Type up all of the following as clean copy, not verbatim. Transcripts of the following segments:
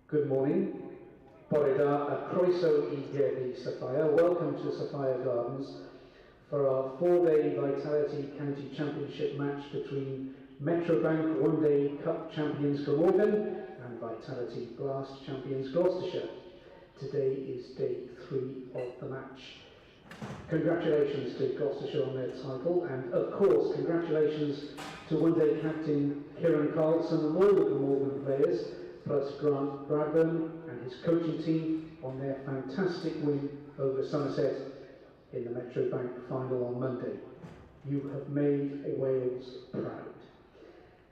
Good morning. Boreda a croeso I Gerddi Sophia. Welcome to Sophia Gardens for our 4-day Vitality County Championship match between Metrobank One-Day Cup champions Glamorgan and Vitality Blast champions Gloucestershire. Today is day 3 of the match. Congratulations to Gloucestershire on their title, and of course congratulations to One-Day captain Kieran Carlson and all the Glamorgan players, plus Grant Bradburn and his coaching team on their fantastic win over Somerset in the Metrobank final on Monday. You have made Wales proud.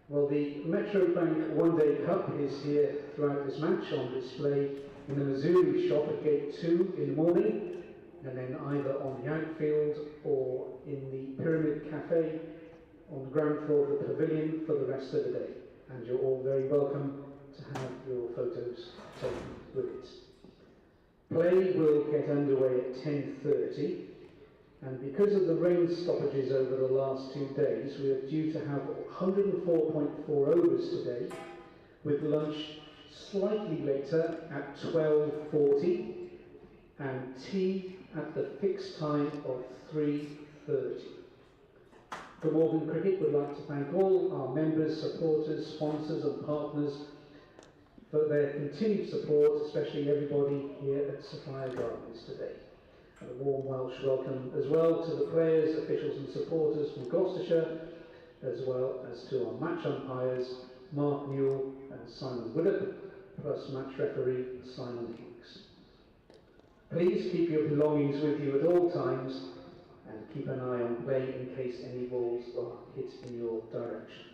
Well, the Metrobank One-Day Cup is here throughout this match on display in the Missouri shop at Gate 2 in the morning, and then either on the outfield or in the Pyramid Cafe on the ground floor of the pavilion for the rest of the day. And you're all very welcome to have your photos taken with it. Play will get underway at 10:30, and because of the rain stoppages over the last 2 days, we are due to have 104.4 overs today, with lunch slightly later at 12:40 and tea at the fixed time of 3:30. Glamorgan Cricket would like to thank all our members, supporters, sponsors and partners for their continued support, especially everybody here at Sophia Gardens today. And a warm Welsh welcome as well to the players, officials and supporters from Gloucestershire, as well as to our match umpires, Mark Newell and Simon Willett, plus match referee Simon Hicks. Please keep your belongings with you at all times and keep an eye on play in case any balls are hit in your direction.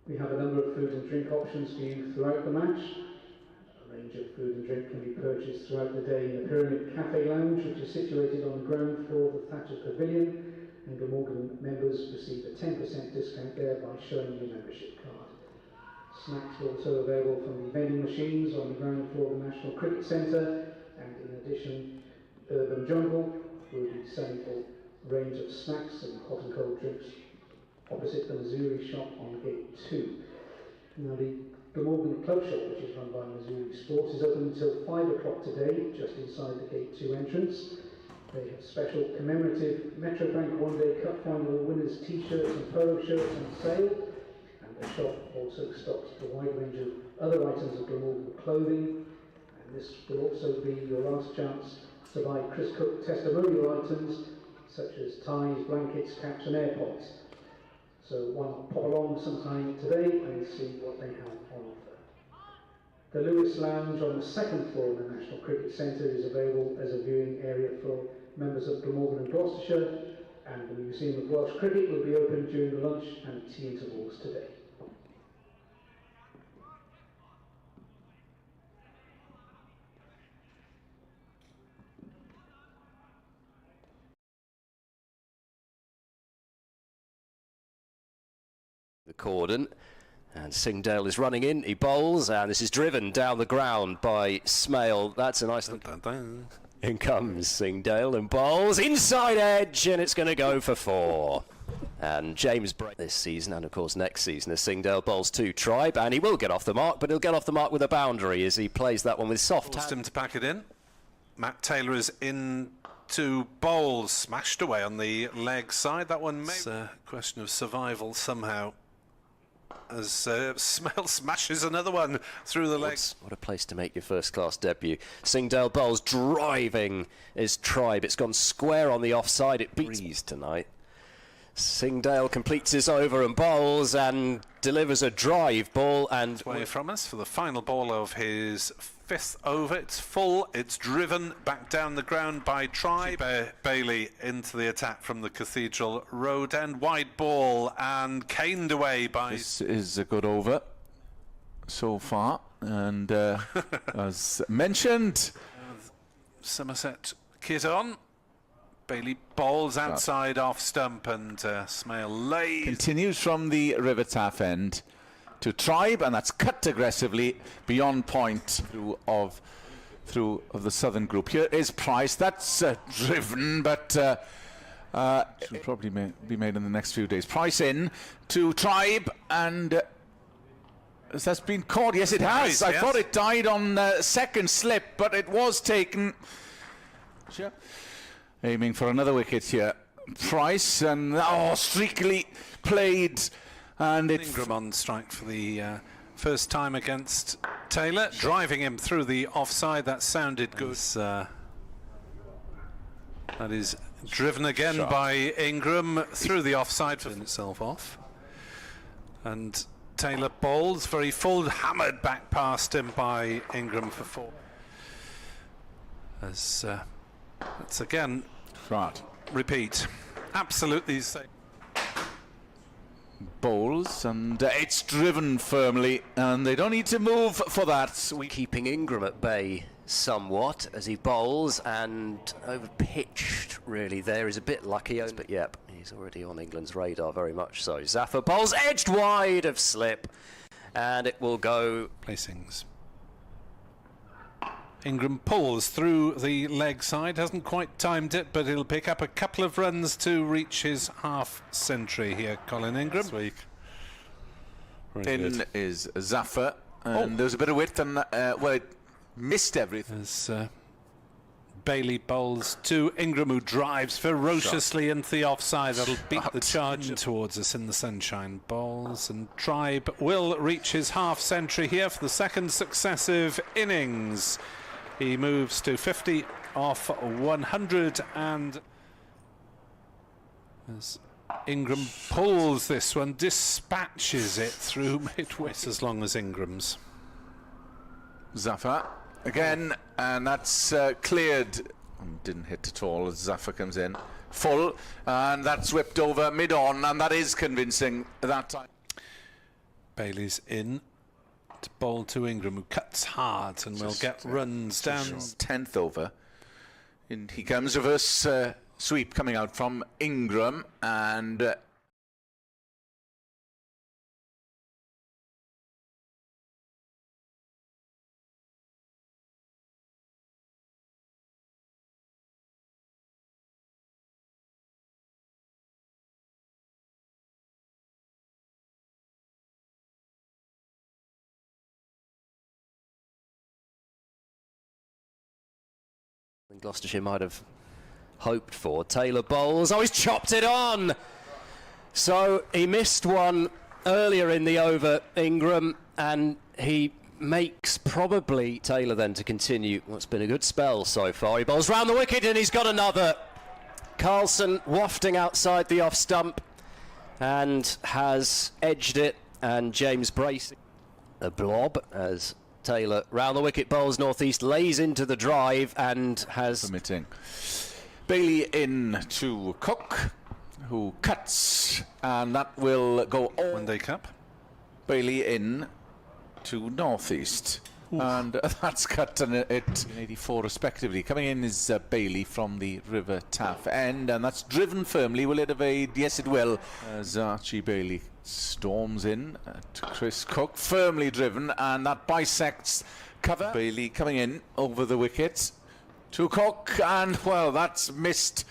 We have a number of food and drink options for you throughout the match. A range of food and drink can be purchased throughout the day in the Pyramid Cafe Lounge, which is situated on the ground floor of the Thatcher Pavilion, and Glamorgan members receive a 10% discount there by showing your membership card. Snacks are also available from the vending machines on the ground floor of the National Cricket Centre, and in addition, Urban Jungle will be selling a range of snacks and hot and cold drinks opposite the Missouri shop on Gate 2. Now the Glamorgan Club shop, which is run by Missouri Sports, is open until 5 o'clock today, just inside the Gate 2 entrance. They have special commemorative Metrobank One-Day Cup final winners t-shirts and polo shirts on sale, and the shop also stocks a wide range of other items of Glamorgan clothing, and this will also be your last chance to buy Chris Cook testimonial items such as ties, blankets, caps and AirPods. So why not pop along sometime today and see what they have on offer. The Lewis Lounge on the second floor of the National Cricket Centre is available as a viewing area for members of Glamorgan and Gloucestershire, and the Museum of Welsh Cricket will be open during the lunch and tea intervals today. The cordon, and Singdale is running in, he bowls, and this is driven down the ground by Smale. That's a nice look. In comes Singdale and bowls inside edge, and it's going to go for 4. And James Bray this season, and of course next season, as Singdale bowls to Tribe, and he will get off the mark, but he'll get off the mark with a boundary as he plays that one with soft Forced him to pack it in. Matt Taylor is in to bowl, smashed away on the leg side. That one may be a question of survival somehow, as Smell smashes another one through the legs. What a place to make your first-class debut. Singdale bowls, driving is Tribe. It's gone square on the offside. It beats tonight. Singdale completes his over and bowls and delivers a drive ball and away from us for the final ball of his 5th over. It's full, it's driven back down the ground by Tribe. Bailey into the attack from the Cathedral Road end. Wide ball and caned away by... This is a good over so far, and as mentioned, Somerset kit on. Bailey bowls outside off stump, and Smale lays. Continues from the River Taff end to Tribe, and that's cut aggressively beyond point through of the southern group. Here is Price. That's driven, but should probably be made in the next few days. Price in to Tribe, and Has been caught? Yes, it has. I thought it died on second slip, but it was taken. Sure. Aiming for another wicket here. Price, and streakily played, and it's Ingram on strike for the first time against Taylor, driving him through the offside. That sounded good. That is driven again by Ingram through the offside for itself off. And Taylor bowls very full, hammered back past him by Ingram for 4. As that's again repeat. Absolutely safe. Bowls, and it's driven firmly, and they don't need to move for that. Keeping Ingram at bay somewhat as he bowls, and over-pitched really there. He's a bit lucky, but yep, he's already on England's radar, very much so. Zafar bowls edged wide of slip, and it will go. Placings. Ingram pulls through the leg side, hasn't quite timed it, but he'll pick up a couple of runs to reach his half century here, Colin Ingram. This week. In is Zafar, and there's a bit of width, and well, it missed everything. As Bailey bowls to Ingram, who drives ferociously into the offside. That'll beat the charge towards us in the sunshine. Bowls, and Tribe will reach his half century here for the second successive innings. He moves to 50 off 100, and as Ingram pulls this one, dispatches it through mid-wicket as long as Ingram's. Zafar again, and that's cleared. Didn't hit at all as Zafar comes in full, and that's whipped over mid-on, and that is convincing that time. Bailey's in to bowl to Ingram, who cuts hard and will get runs down. 10th over. And he comes, reverse sweep coming out from Ingram, and Gloucestershire might have hoped for. Taylor bowls. Oh, he's chopped it on! So he missed one earlier in the over, Ingram, and he makes probably Taylor then to continue what's been a good spell so far. He bowls round the wicket and he's got another. Carlson wafting outside the off stump and has edged it, and James bracing a blob as Taylor round the wicket bowls northeast, lays into the drive and has permitting. Bailey in to Cook, who cuts, and that will go all. One Day Cup. Bailey in to northeast. Oof. And that's cut, and it 84 respectively. Coming in is Bailey from the River Taff end, and that's driven firmly. Will it evade? Yes, it will. As Archie Bailey storms in to Chris Cook, firmly driven, and that bisects cover. Bailey coming in over the wicket to Cook, and well, that's missed.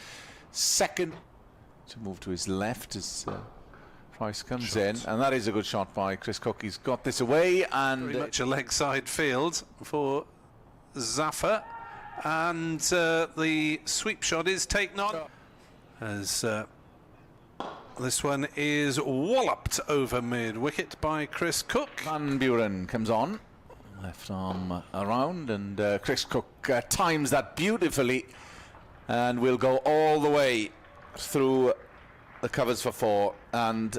Second to move to his left as Price comes in, and that is a good shot by Chris Cook. He's got this away, and very much a leg side field for Zafar, and the sweep shot is taken on as this one is walloped over mid-wicket by Chris Cook. Van Buren comes on, left arm around, and Chris Cook times that beautifully, and will go all the way through the covers for 4, and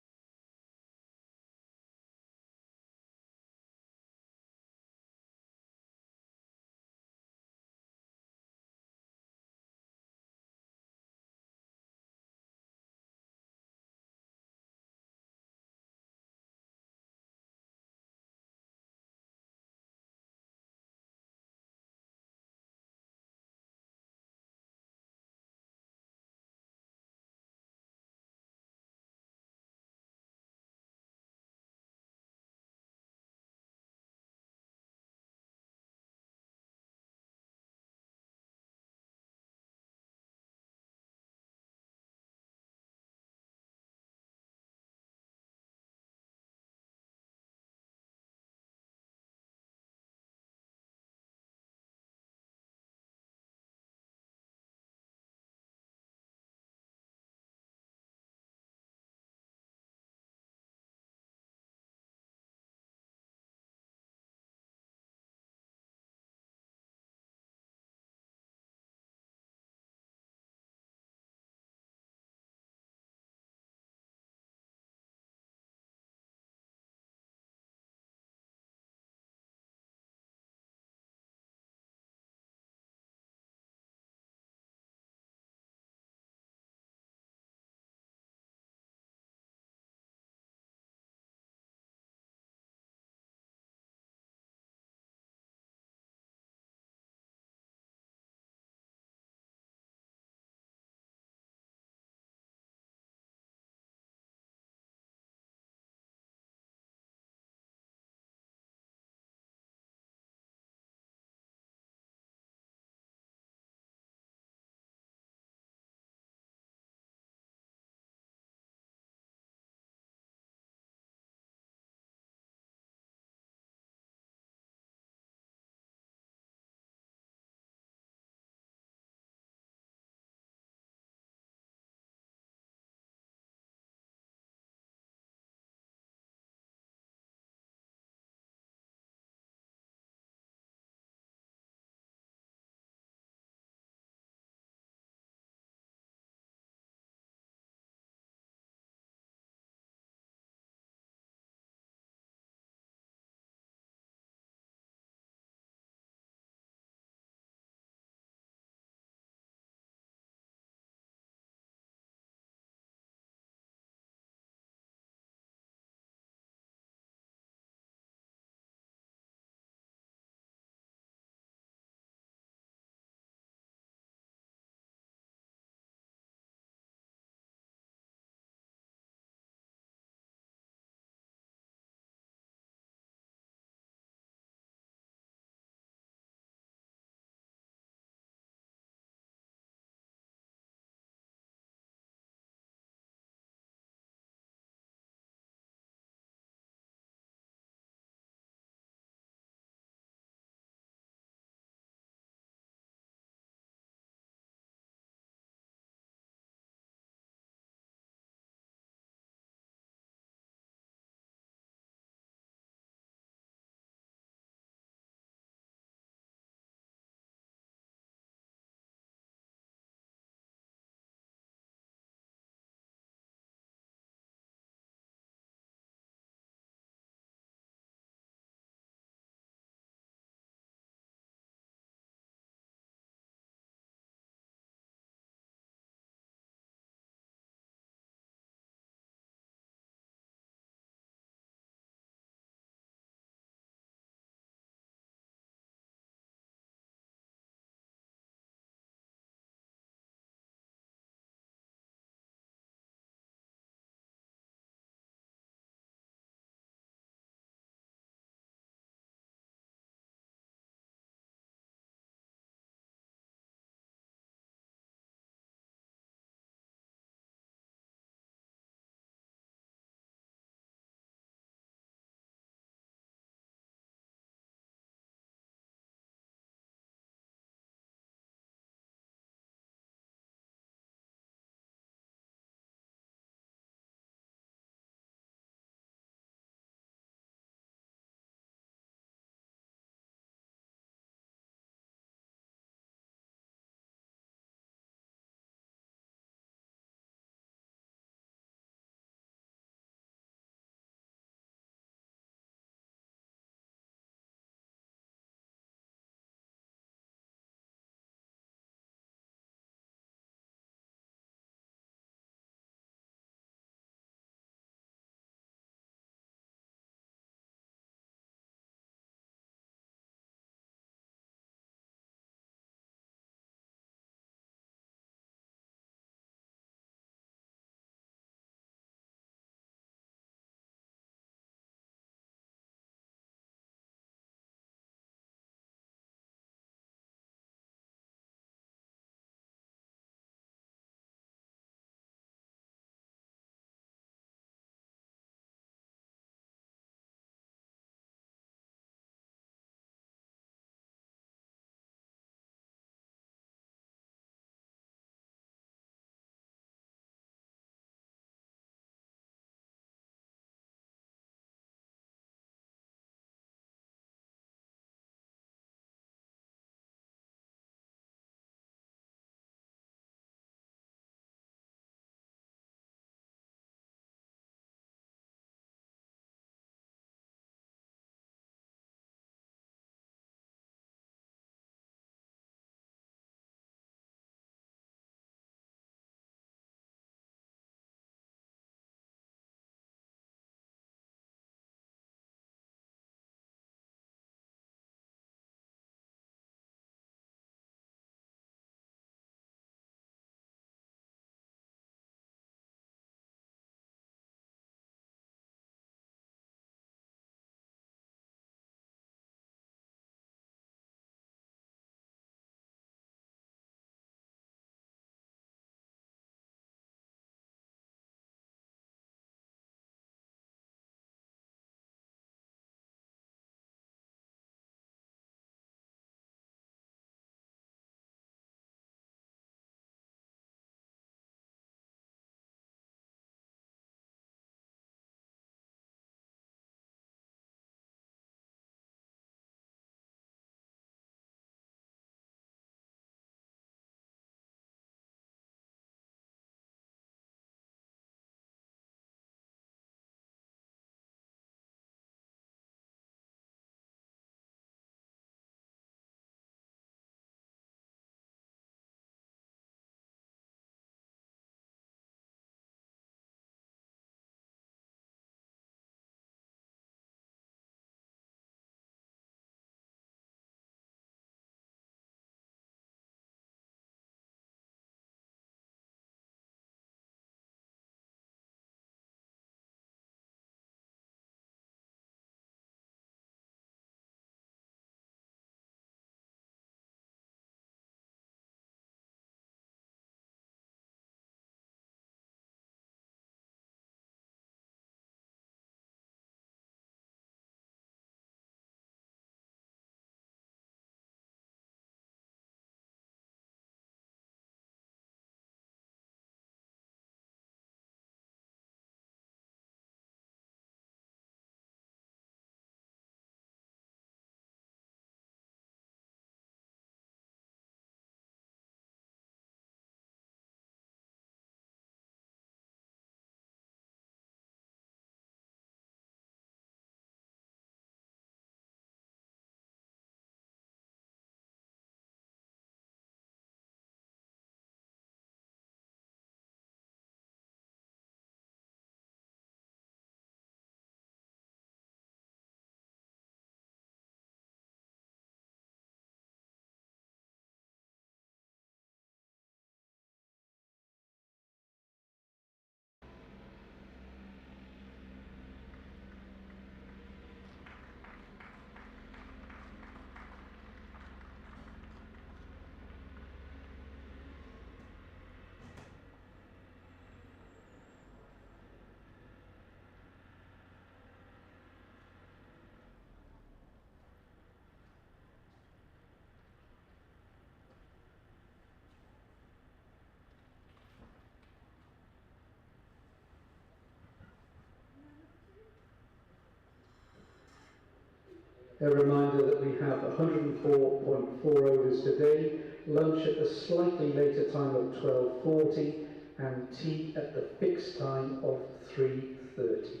A reminder that we have 104.4 overs today, lunch at the slightly later time of 12:40 and tea at the fixed time of 3:30.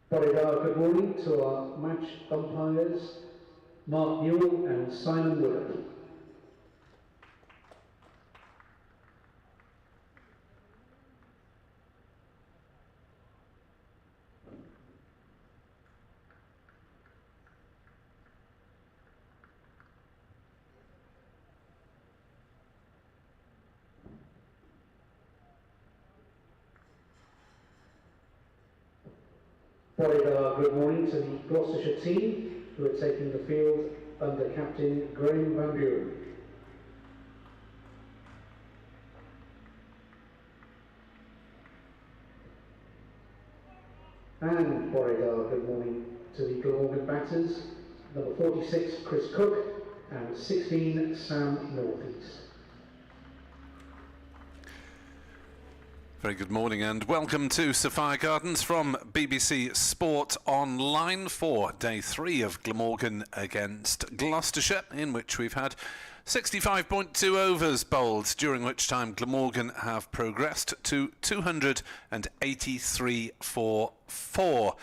Good morning to our match umpires, Mark Newell and Simon Woodard. Good morning to the Gloucestershire team who are taking the field under captain Graham Van Buren. And good morning to the Glamorgan batters, number 46 Chris Cook and 16 Sam Northeast. Very good morning and welcome to Sophia Gardens from BBC Sport Online for day 3 of Glamorgan against Gloucestershire, in which we've had 65.2 overs bowled, during which time Glamorgan have progressed to 283 for 4.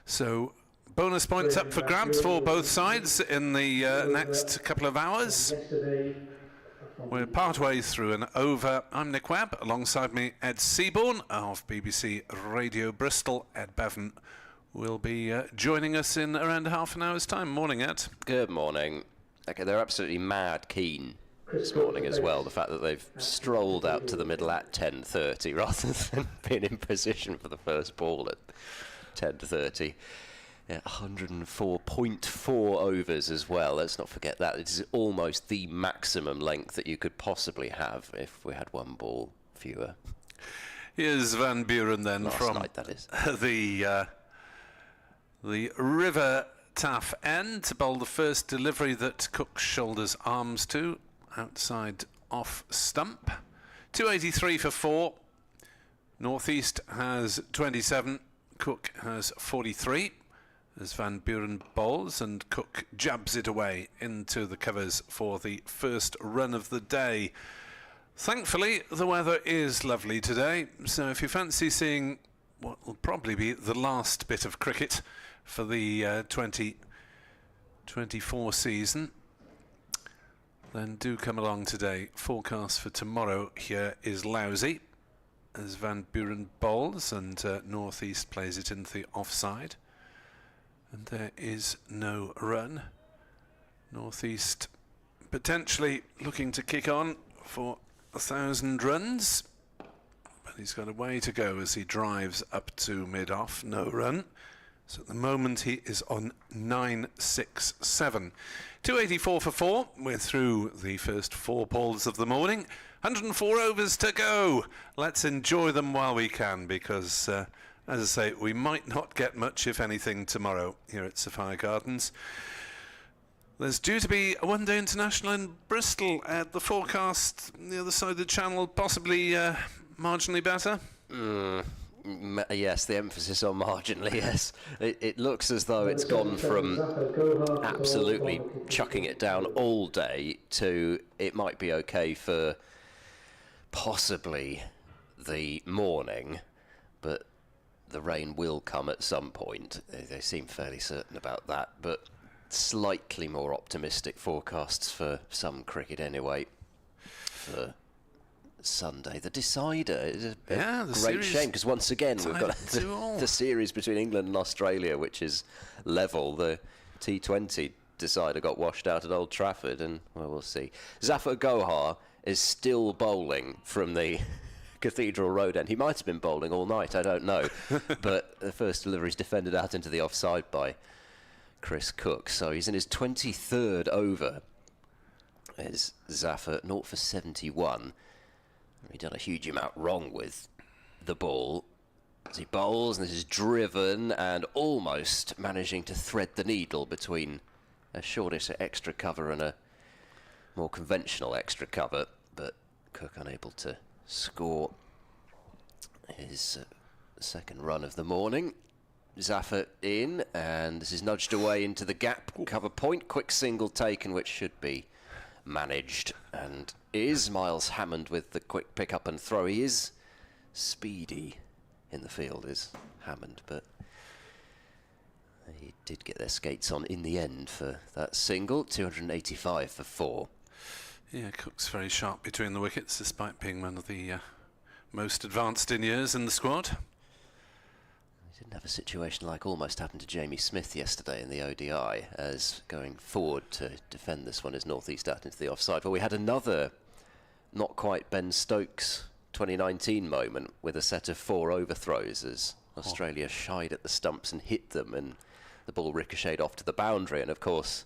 So bonus points up for grabs for both sides in the next couple of hours. We're partway through an over. I'm Nick Webb. Alongside me, Ed Seaborn of BBC Radio Bristol. Ed Bevan will be joining us in around half an hour's time. Morning, Ed. Good morning. Okay, they're absolutely mad keen this morning as well. The fact that they've strolled out to the middle at 10:30 rather than being in position for the first ball at 10:30. Yeah, 104.4 overs as well. Let's not forget that. It is almost the maximum length that you could possibly have if we had one ball fewer. Here's Van Buren then from night, that is. the River Taff end to bowl the first delivery that Cook shoulders arms to, outside off stump. 283 for 4. Northeast has 27. Cook has 43. As Van Buren bowls and Cook jabs it away into the covers for the first run of the day. Thankfully, the weather is lovely today, so if you fancy seeing what will probably be the last bit of cricket for the 2024 season, then do come along today. Forecast for tomorrow here is lousy, as Van Buren bowls and Northeast plays it into the offside. And there is no run. Northeast potentially looking to kick on for 1,000 runs. But he's got a way to go as he drives up to mid-off. No run. So at the moment he is on 967. 284 for 4. We're through the first 4 balls of the morning. 104 overs to go. Let's enjoy them while we can, because as I say, we might not get much, if anything, tomorrow here at Sophia Gardens. There's due to be a one-day international in Bristol. At the forecast, the other side of the channel, possibly marginally better. Yes, the emphasis on marginally, yes. It looks as though it's gone from absolutely chucking it down all day to it might be okay for possibly the morning, but the rain will come at some point. They seem fairly certain about that, but slightly more optimistic forecasts for some cricket anyway for Sunday. The decider is a great shame, because once again we've got the series between England and Australia, which is level. The T20 decider got washed out at Old Trafford, and well, we'll see. Zafar Gohar is still bowling from the Cathedral Road end. He might have been bowling all night, I don't know. But the first delivery is defended out into the offside by Chris Cook. So he's in his 23rd over. Is Zafar 0 for 71. He's done a huge amount wrong with the ball as he bowls, and this is driven and almost managing to thread the needle between a shortish extra cover and a more conventional extra cover, but Cook unable to score his second run of the morning. Zaffa in, and this is nudged away into the gap. Cover point, quick single taken, which should be managed, and is Miles Hammond with the quick pick up and throw. He is speedy in the field, is Hammond, but he did get their skates on in the end for that single. 285 for 4. Yeah, Cook's very sharp between the wickets, despite being one of the most advanced in years in the squad. He didn't have a situation like almost happened to Jamie Smith yesterday in the ODI, as going forward to defend this one is North East out into the offside. But we had another not quite Ben Stokes 2019 moment with a set of 4 overthrows as Australia shied at the stumps and hit them, and the ball ricocheted off to the boundary. And of course,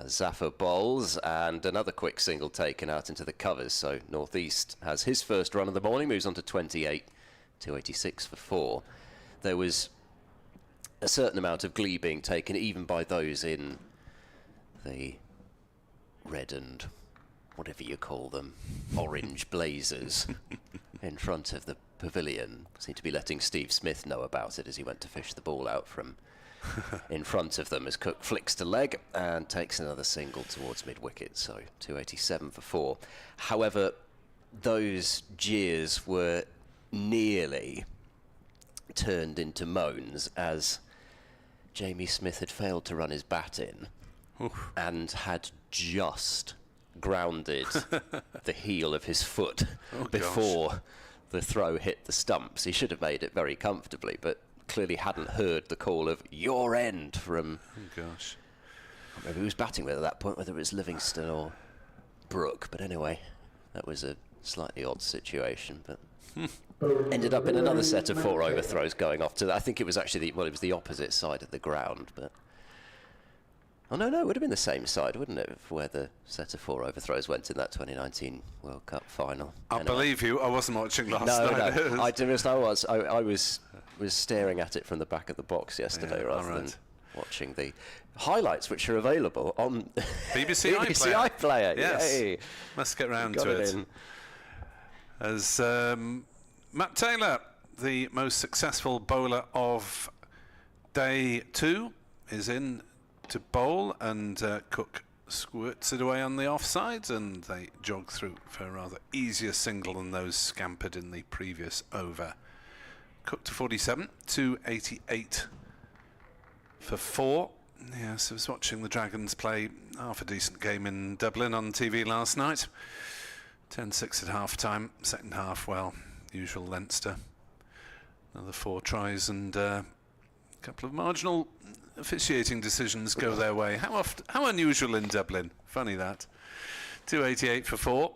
Zaffa bowls, and another quick single taken out into the covers. So North East has his first run of the morning, moves on to 28, 286 for 4. There was a certain amount of glee being taken, even by those in the red and whatever you call them, orange blazers in front of the pavilion. Seemed to be letting Steve Smith know about it as he went to fish the ball out from in front of them, as Cook flicks to leg and takes another single towards mid-wicket. So 287 for 4. However, those jeers were nearly turned into moans as Jamie Smith had failed to run his bat in and had just grounded the heel of his foot before the throw hit the stumps. He should have made it very comfortably, but clearly hadn't heard the call of your end from... maybe he was batting with at that point, whether it was Livingston or Brooke, but anyway, that was a slightly odd situation, but ended up in another set of 4 overthrows going off to that. I think it was actually it was the opposite side of the ground, but oh no, it would have been the same side, wouldn't it, where the set of 4 overthrows went in that 2019 World Cup final. I believe you. I wasn't watching last night. No, I was staring at it from the back of the box yesterday, rather than watching the highlights, which are available on BBC iPlayer. Yes, Yay. Must get round to it. As Matt Taylor, the most successful bowler of day 2, is in to bowl, and Cook squirts it away on the offside, and they jog through for a rather easier single than those scampered in the previous over. Cook to 47, 288 for 4. Yes, I was watching the Dragons play half a decent game in Dublin on TV last night. 10-6 at half-time, second half, well, usual Leinster. Another 4 tries and a couple of marginal officiating decisions go their way. How unusual in Dublin. Funny that. 288 for 4.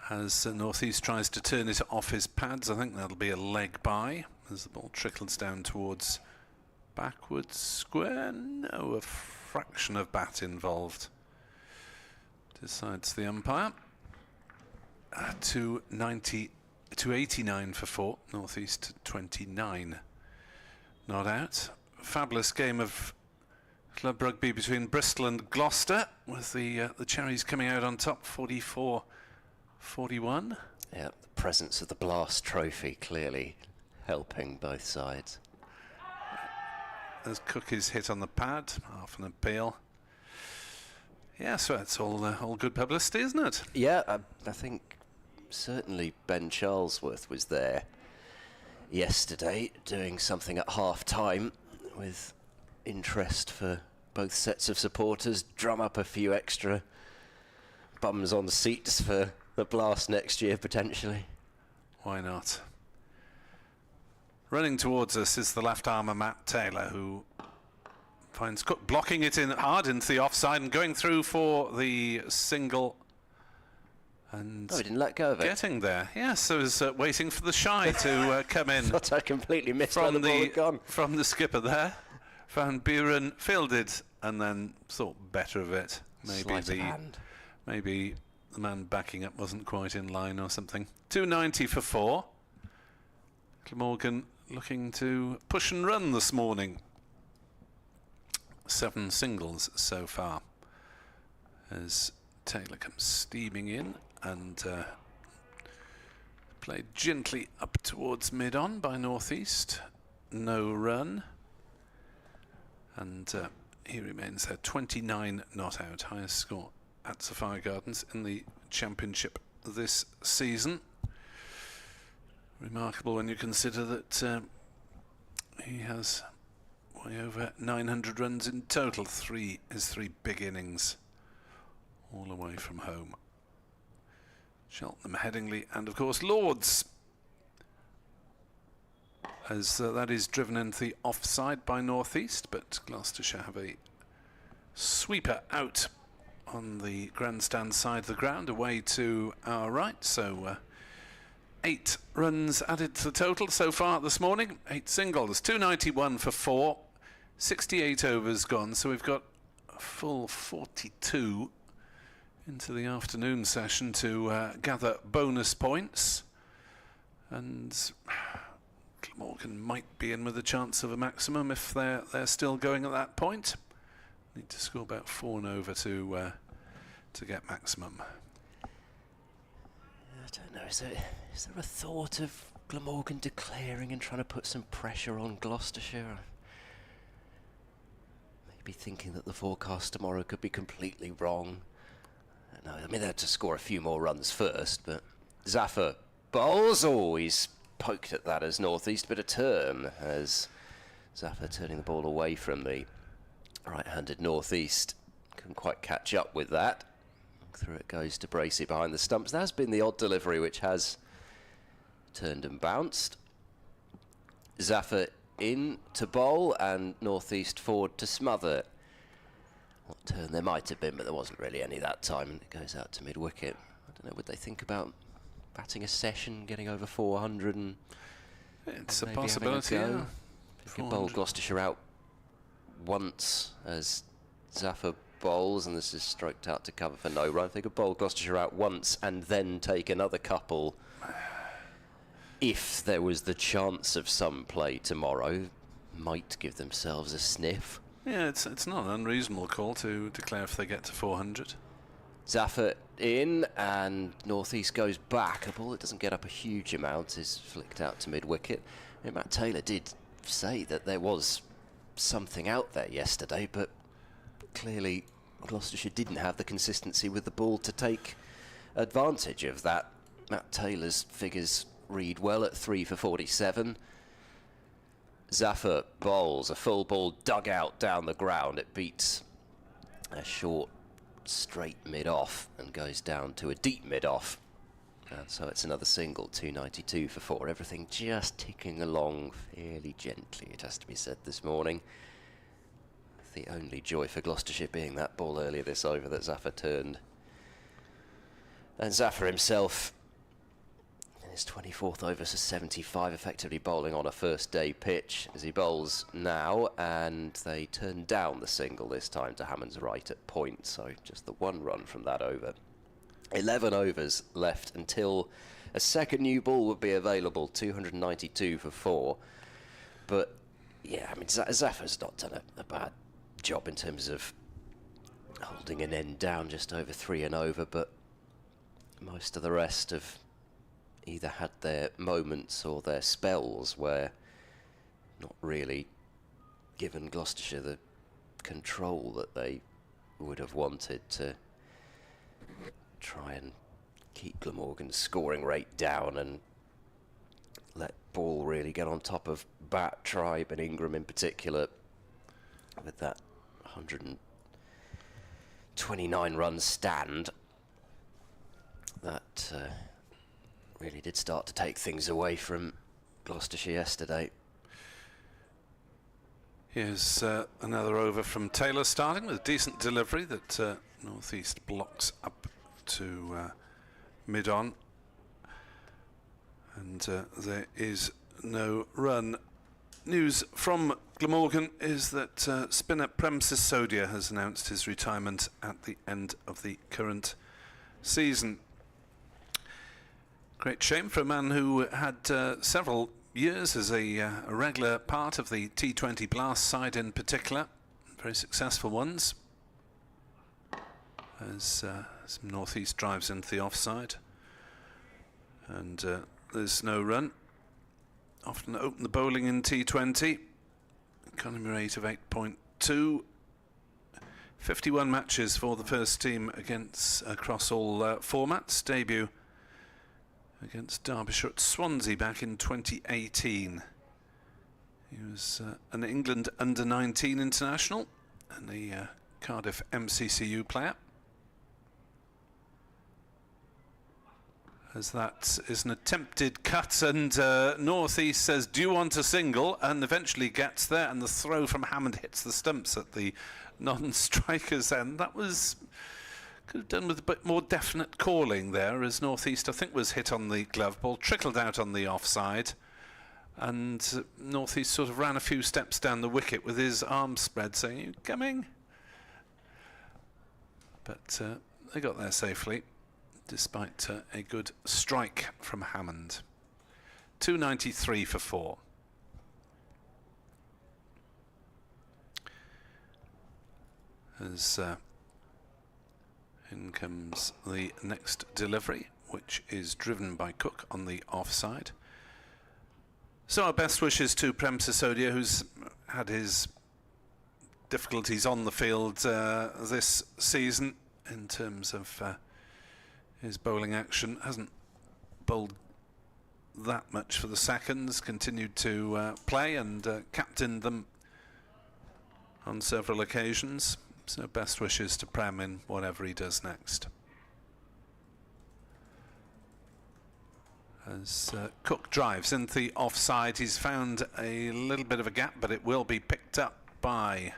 As North East tries to turn it off his pads, I think that'll be a leg by as the ball trickles down towards backwards square. No, a fraction of bat involved. Decides the umpire. 289 for 4. North East 29. Not out. Fabulous game of club rugby between Bristol and Gloucester, with the Cherries coming out on top, 44-41. Yeah, the presence of the Blast Trophy clearly helping both sides. As Cook is hit on the pad, half an appeal. Yeah, so it's all good publicity, isn't it? Yeah, I think certainly Ben Charlesworth was there yesterday doing something at half-time with interest for both sets of supporters, drum up a few extra bums on seats for the Blast next year, potentially. Why not? Running towards us is the left armer Matt Taylor, who finds Cook blocking it in hard into the offside and going through for the single. And he didn't let go of it. Getting there, yes. So was waiting for the shy to come in. Thought I completely missed where the ball had gone. From the skipper there, Van Buren fielded and then thought better of it. Maybe the man backing up wasn't quite in line or something. 290 for 4. Glamorgan looking to push and run this morning. 7 singles so far as Taylor comes steaming in, and Played gently up towards mid-on by Northeast. No run. And he remains there, 29 not out, highest score at Sophia Gardens in the championship this season. Remarkable when you consider that he has way over 900 runs in total. His three big innings, all away from home. Cheltenham, Headingley, and of course Lords, as that is driven into the offside by Northeast, but Gloucestershire have a sweeper out on the grandstand side of the ground, away to our right. So 8 runs added to the total so far this morning. 8 singles, 291 for 4, 68 overs gone. So we've got a full 42 into the afternoon session to gather bonus points. And Glamorgan might be in with a chance of a maximum if they're still going at that point. Need to score about 4 and over to get maximum. I don't know. Is there a thought of Glamorgan declaring and trying to put some pressure on Gloucestershire? Maybe thinking that the forecast tomorrow could be completely wrong. I don't know. I mean, they had to score a few more runs first, but Zaffer bowls. Oh, he's poked at that as Northeast, but a turn as Zaffer turning the ball away from the right-handed Northeast. Couldn't quite catch up with that. Through it goes to Bracey behind the stumps. That's been the odd delivery which has turned and bounced. Zaffer in to bowl and Northeast forward to smother. What turn there might have been, but there wasn't really any that time, and it goes out to mid-wicket. I don't know, would they think about batting a session, getting over 400 and it's a possibility, yeah. They could bowl Gloucestershire out once as Zaffer bowls, and this is stroked out to cover for no run. If they could bowl Gloucestershire out once and then take another couple, if there was the chance of some play tomorrow, might give themselves a sniff. Yeah, it's not an unreasonable call to declare if they get to 400. Zaffer in, and Northeast goes back. A ball that doesn't get up a huge amount is flicked out to mid-wicket. I mean, Matt Taylor did say that there was something out there yesterday, but clearly Gloucestershire didn't have the consistency with the ball to take advantage of that. Matt Taylor's figures read well at 3 for 47. Zaffer bowls a full ball dug out down the ground. It beats a short straight mid-off and goes down to a deep mid-off. And so it's another single, 292 for 4. Everything just ticking along fairly gently, it has to be said, this morning. The only joy for Gloucestershire being that ball earlier this over that Zaffer turned. And Zaffer himself, in his 24th over, so 75, effectively bowling on a first day pitch as he bowls now, and they turn down the single this time to Hammond's right at point, so just the 1 run from that over. 11 overs left until a second new ball would be available, 292 for 4. But yeah, I mean, Zaffer's not done a bad job in terms of holding an end down just over 3 and over, but most of the rest have either had their moments or their spells where not really given Gloucestershire the control that they would have wanted to try and keep Glamorgan's scoring rate down and let ball really get on top of Bat, Tribe and Ingram in particular with that 129 run stand. That really did start to take things away from Gloucestershire yesterday. Here's another over from Taylor, starting with a decent delivery that Northeast blocks up to mid-on. And there is no run. News from Glamorgan is that spinner Prem Sisodia has announced his retirement at the end of the current season. Great shame for a man who had several years as a regular part of the T20 Blast side in particular. Very successful ones. As some Northeast drives into the offside. And there's no run. Often open the bowling in T20. Economy rate of 8.2. 51 matches for the first team across all formats. Debut against Derbyshire at Swansea back in 2018. He was an England under-19 international and a Cardiff MCCU player. As that is an attempted cut, and North East says, do you want a single? And eventually gets there, and the throw from Hammond hits the stumps at the non-striker's end. That was could have done with a bit more definite calling there, as North East, I think, was hit on the glove ball, trickled out on the offside, and North East sort of ran a few steps down the wicket with his arms spread, saying, "You coming?" But they got there safely, despite a good strike from Hammond. 293 for 4. As in comes the next delivery, which is driven by Cook on the offside. So our best wishes to Prem Sisodia, who's had his difficulties on the field this season in terms of his bowling action. Hasn't bowled that much for the seconds, continued to play and captained them on several occasions. So best wishes to Prem in whatever he does next. As Cook drives into the offside, he's found a little bit of a gap, but it will be picked up by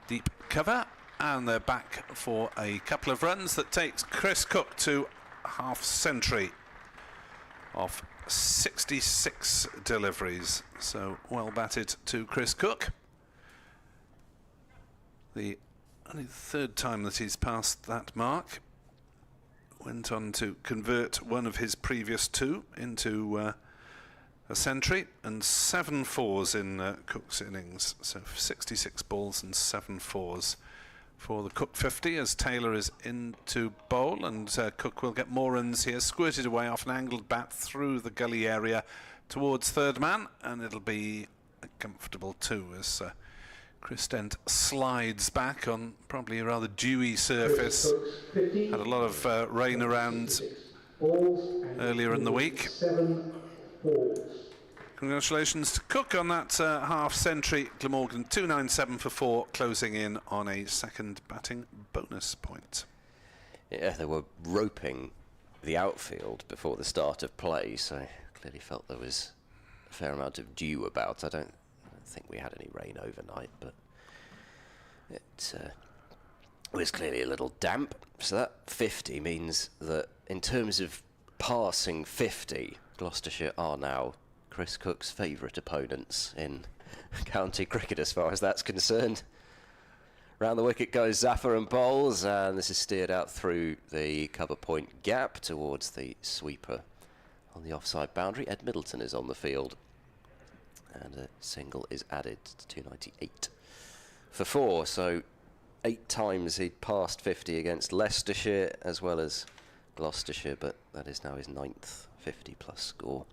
deep cover, and they're back for a couple of runs that takes Chris Cook to half century of 66 deliveries. So well batted to Chris Cook. Only the third time that he's passed that mark. Went on to convert one of his previous two into a century, and 7 fours in Cook's innings. So 66 balls and 7 fours for the Cook 50, as Taylor is in to bowl, and Cook will get more runs here. Squirted away off an angled bat through the gully area towards third man, and it'll be a comfortable 2 as Chris Dent slides back on probably a rather dewy surface. Had a lot of rain around earlier in the week. Congratulations to Cook on that half century. Glamorgan 297 for 4, closing in on a second batting bonus point. Yeah, they were roping the outfield before the start of play, so clearly felt there was a fair amount of dew about. I don't think we had any rain overnight, but it was clearly a little damp. So that 50 means that in terms of passing 50, Gloucestershire are now Chris Cook's favourite opponents in county cricket as far as that's concerned. Round the wicket goes Zafar and bowls, and this is steered out through the cover point gap towards the sweeper on the offside boundary. Ed Middleton is on the field, and a single is added to 298 for 4. So 8 times he'd passed 50 against Leicestershire as well as Gloucestershire, but that is now his 9th 50-plus score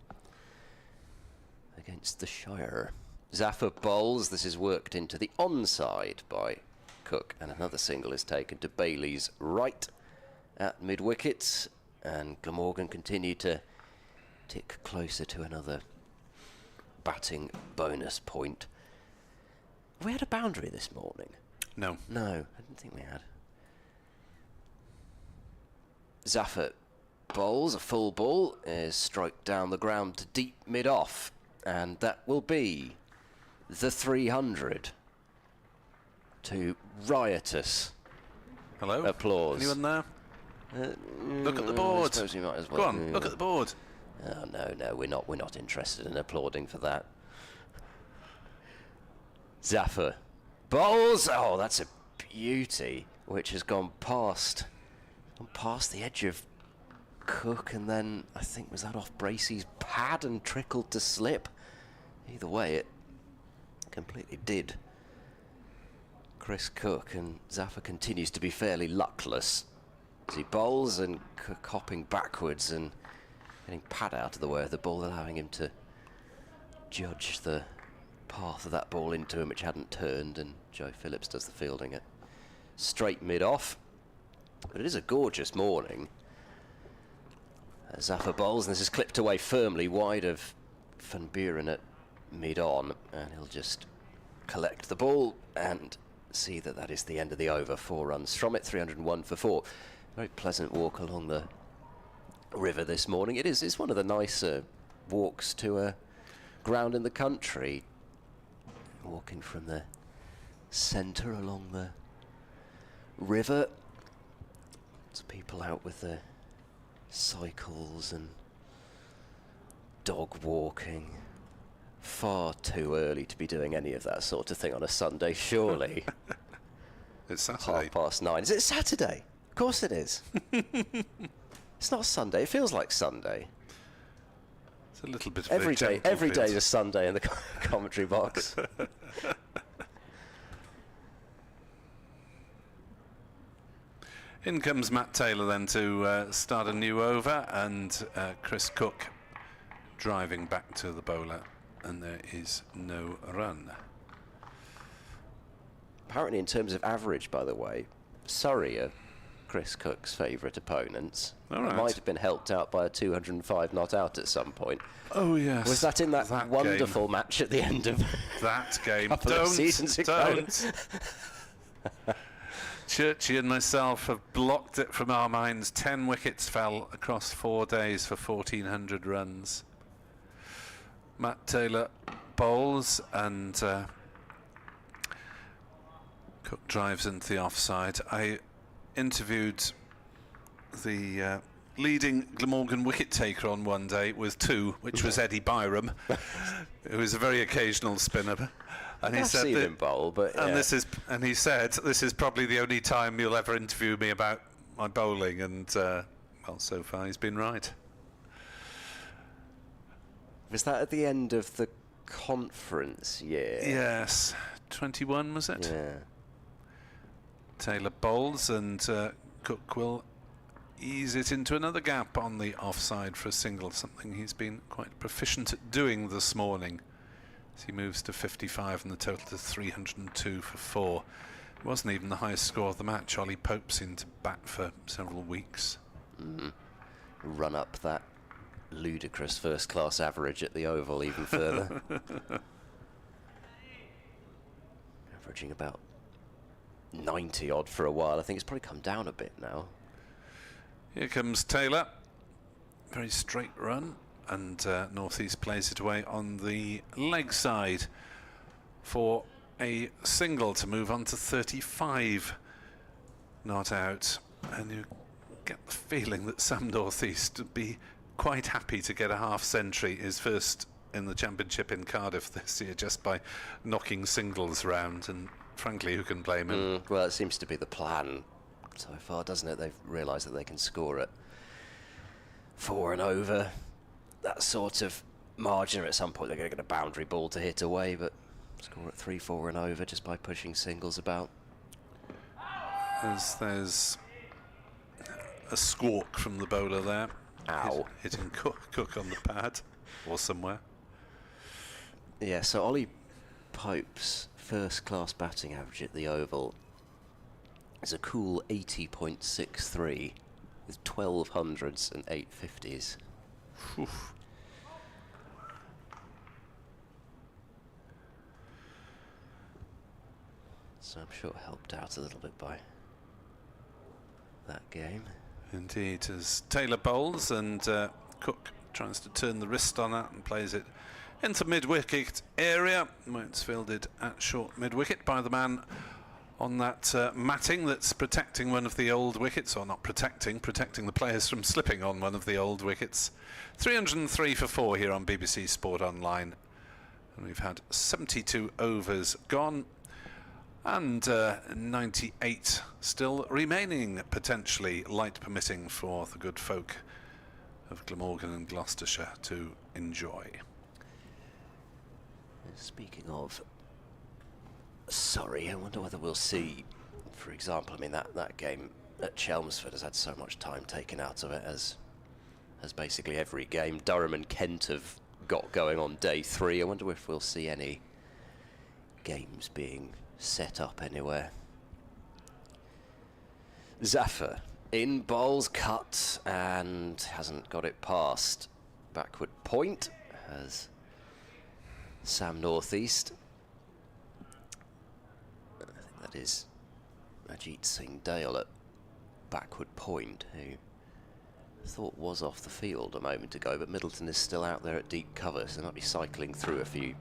against the Shire. Zafar bowls. This is worked into the onside by Cook, and another single is taken to Bailey's right at mid-wicket, and Glamorgan continued to tick closer to another batting bonus point. We had a boundary this morning. No. No, I didn't think we had. Zafar bowls. A full ball is stroked down the ground to deep mid-off, and that will be the 300 to riotous applause. Anyone there? Look at the board. I suppose we might as well. Go on, look at the board. Oh, no, we're not interested in applauding for that. Zafar bowls. Oh, that's a beauty, which has gone past the edge of Cook, and then I think was that off Bracey's pad and trickled to slip. Either way, it completely did Chris Cook, and Zafar continues to be fairly luckless as he bowls, and Cook hopping backwards and Getting pad out of the way of the ball, allowing him to judge the path of that ball into him, which hadn't turned, and Joe Phillips does the fielding at straight mid-off. But it is a gorgeous morning. Zaffa bowls, and this is clipped away firmly wide of Van Buren at mid-on, and he'll just collect the ball and see that that is the end of the over. 4 runs from it, 301 for 4. Very pleasant walk along the river this morning. It's one of the nicer walks to a ground in the country. Walking from the centre along the river. Lots of people out with their cycles and dog walking. Far too early to be doing any of that sort of thing on a Sunday, surely. It's Saturday. 9:30. Is it Saturday? Of course it is. It's not Sunday. It feels like Sunday. It's a little bit of every day. Every day field. is Sunday in the commentary box. In comes Matt Taylor then to start a new over, and Chris Cook driving back to the bowler, and there is no run. Apparently, in terms of average, by the way, Surrey are Chris Cook's favourite opponents. All right. Might have been helped out by a 205 not out at some point. Oh yes. Was that in that wonderful game. match at the end of That game? couple of seasons ago? Don't. Churchy and myself have blocked it from our minds. 10 wickets fell across 4 days for 1,400 runs. Matt Taylor bowls, and Cook drives into the offside. I interviewed the leading Glamorgan wicket taker on one day with 2, which was Eddie Byram, who is a very occasional spinner. And he said seen him bowl, but yeah. And he said, this is probably the only time you'll ever interview me about my bowling, and well, so far he's been right. Was that at the end of the conference year? Yes, 21 was it? Yeah. Taylor bowls, and Cook will ease it into another gap on the offside for a single, something he's been quite proficient at doing this morning. As he moves to 55 and the total to 302 for 4. It wasn't even the highest score of the match. Ollie Pope seemed to bat for several weeks. Run up that ludicrous first-class average at the Oval even further. Averaging about 90 odd for a while. I think it's probably come down a bit now. Here comes Taylor. Very straight run, and Northeast plays it away on the leg side for a single to move on to 35 not out. And you get the feeling that Sam Northeast would be quite happy to get a half century, his first in the championship in Cardiff this year, just by knocking singles round, and frankly, who can blame him? Well, it seems to be the plan so far, doesn't it? They've realised that they can score at 4 and over. That sort of margin, or at some point they're going to get a boundary ball to hit away, but score at 3, 4 and over just by pushing singles about. There's a squawk from the bowler there. Ow. Hitting Cook on the pad or somewhere. Yeah, so Ollie Pope's first-class batting average at the Oval is a cool 80.63 with 12 hundreds and 8 50s. Oof. So I'm sure helped out a little bit by that game. Indeed, as Taylor bowls, and Cook tries to turn the wrist on that and plays it into mid-wicket area, where it's fielded at short mid-wicket by the man on that matting that's protecting one of the old wickets, or not protecting the players from slipping on one of the old wickets. 303 for 4 here on BBC Sport Online, and we've had 72 overs gone, and 98 still remaining, potentially, light permitting, for the good folk of Glamorgan and Gloucestershire to enjoy. Speaking of Surrey, I wonder whether we'll see, for example, I mean, that game at Chelmsford has had so much time taken out of it, as as basically every game Durham and Kent have got going on day 3. I wonder if we'll see any games being set up anywhere. Zaffer in, bowls, cut, and hasn't got it past. Backward point has Sam Northeast. I think that is Ajit Singh Dale at backward point, who I thought was off the field a moment ago, but Middleton is still out there at deep cover, so they might be cycling through a few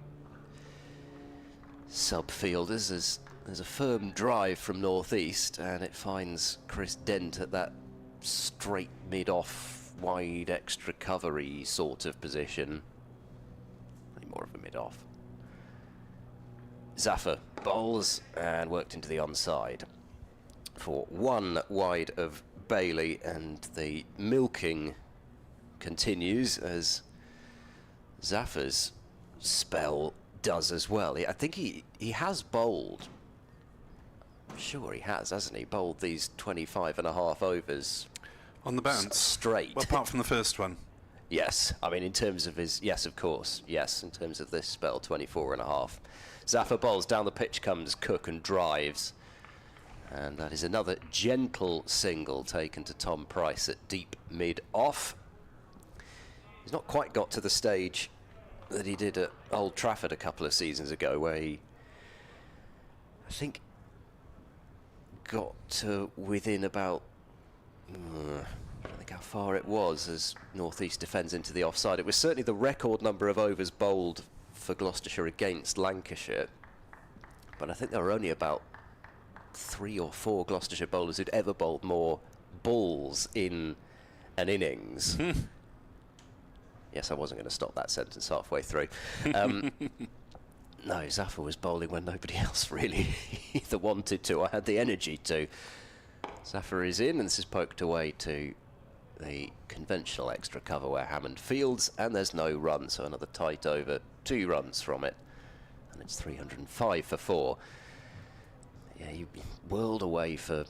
sub-fielders. There's a firm drive from Northeast, and it finds Chris Dent at that straight mid-off, wide extra covery sort of position. Maybe more of a mid-off. Zaffer bowls and worked into the onside for 1 wide of Bailey, and the milking continues as Zaffer's spell does as well. I think he has bowled. I'm sure he has, hasn't he? Bowled these 25.5 overs on the bounce straight. Well, apart from the first one. Yes, I mean in terms of his, yes, of course, yes, in terms of this spell, 24.5. Zaffer bowls, down the pitch comes Cook and drives, and that is another gentle single taken to Tom Price at deep mid-off. He's not quite got to the stage that he did at Old Trafford a couple of seasons ago, where he, I think, got to within about, I don't think how far it was, as Northeast defends into the offside. It was certainly the record number of overs bowled for Gloucestershire against Lancashire, but I think there were only about 3 or 4 Gloucestershire bowlers who'd ever bowled more balls in an innings. Yes, I wasn't going to stop that sentence halfway through. No, Zaffer was bowling when nobody else really either wanted to or had the energy to. Zaffer is in, and this is poked away to the conventional extra cover where Hammond fields, and there's no run, so another tight over, 2 runs from it, and it's 305 for 4. Yeah, you whirled away for,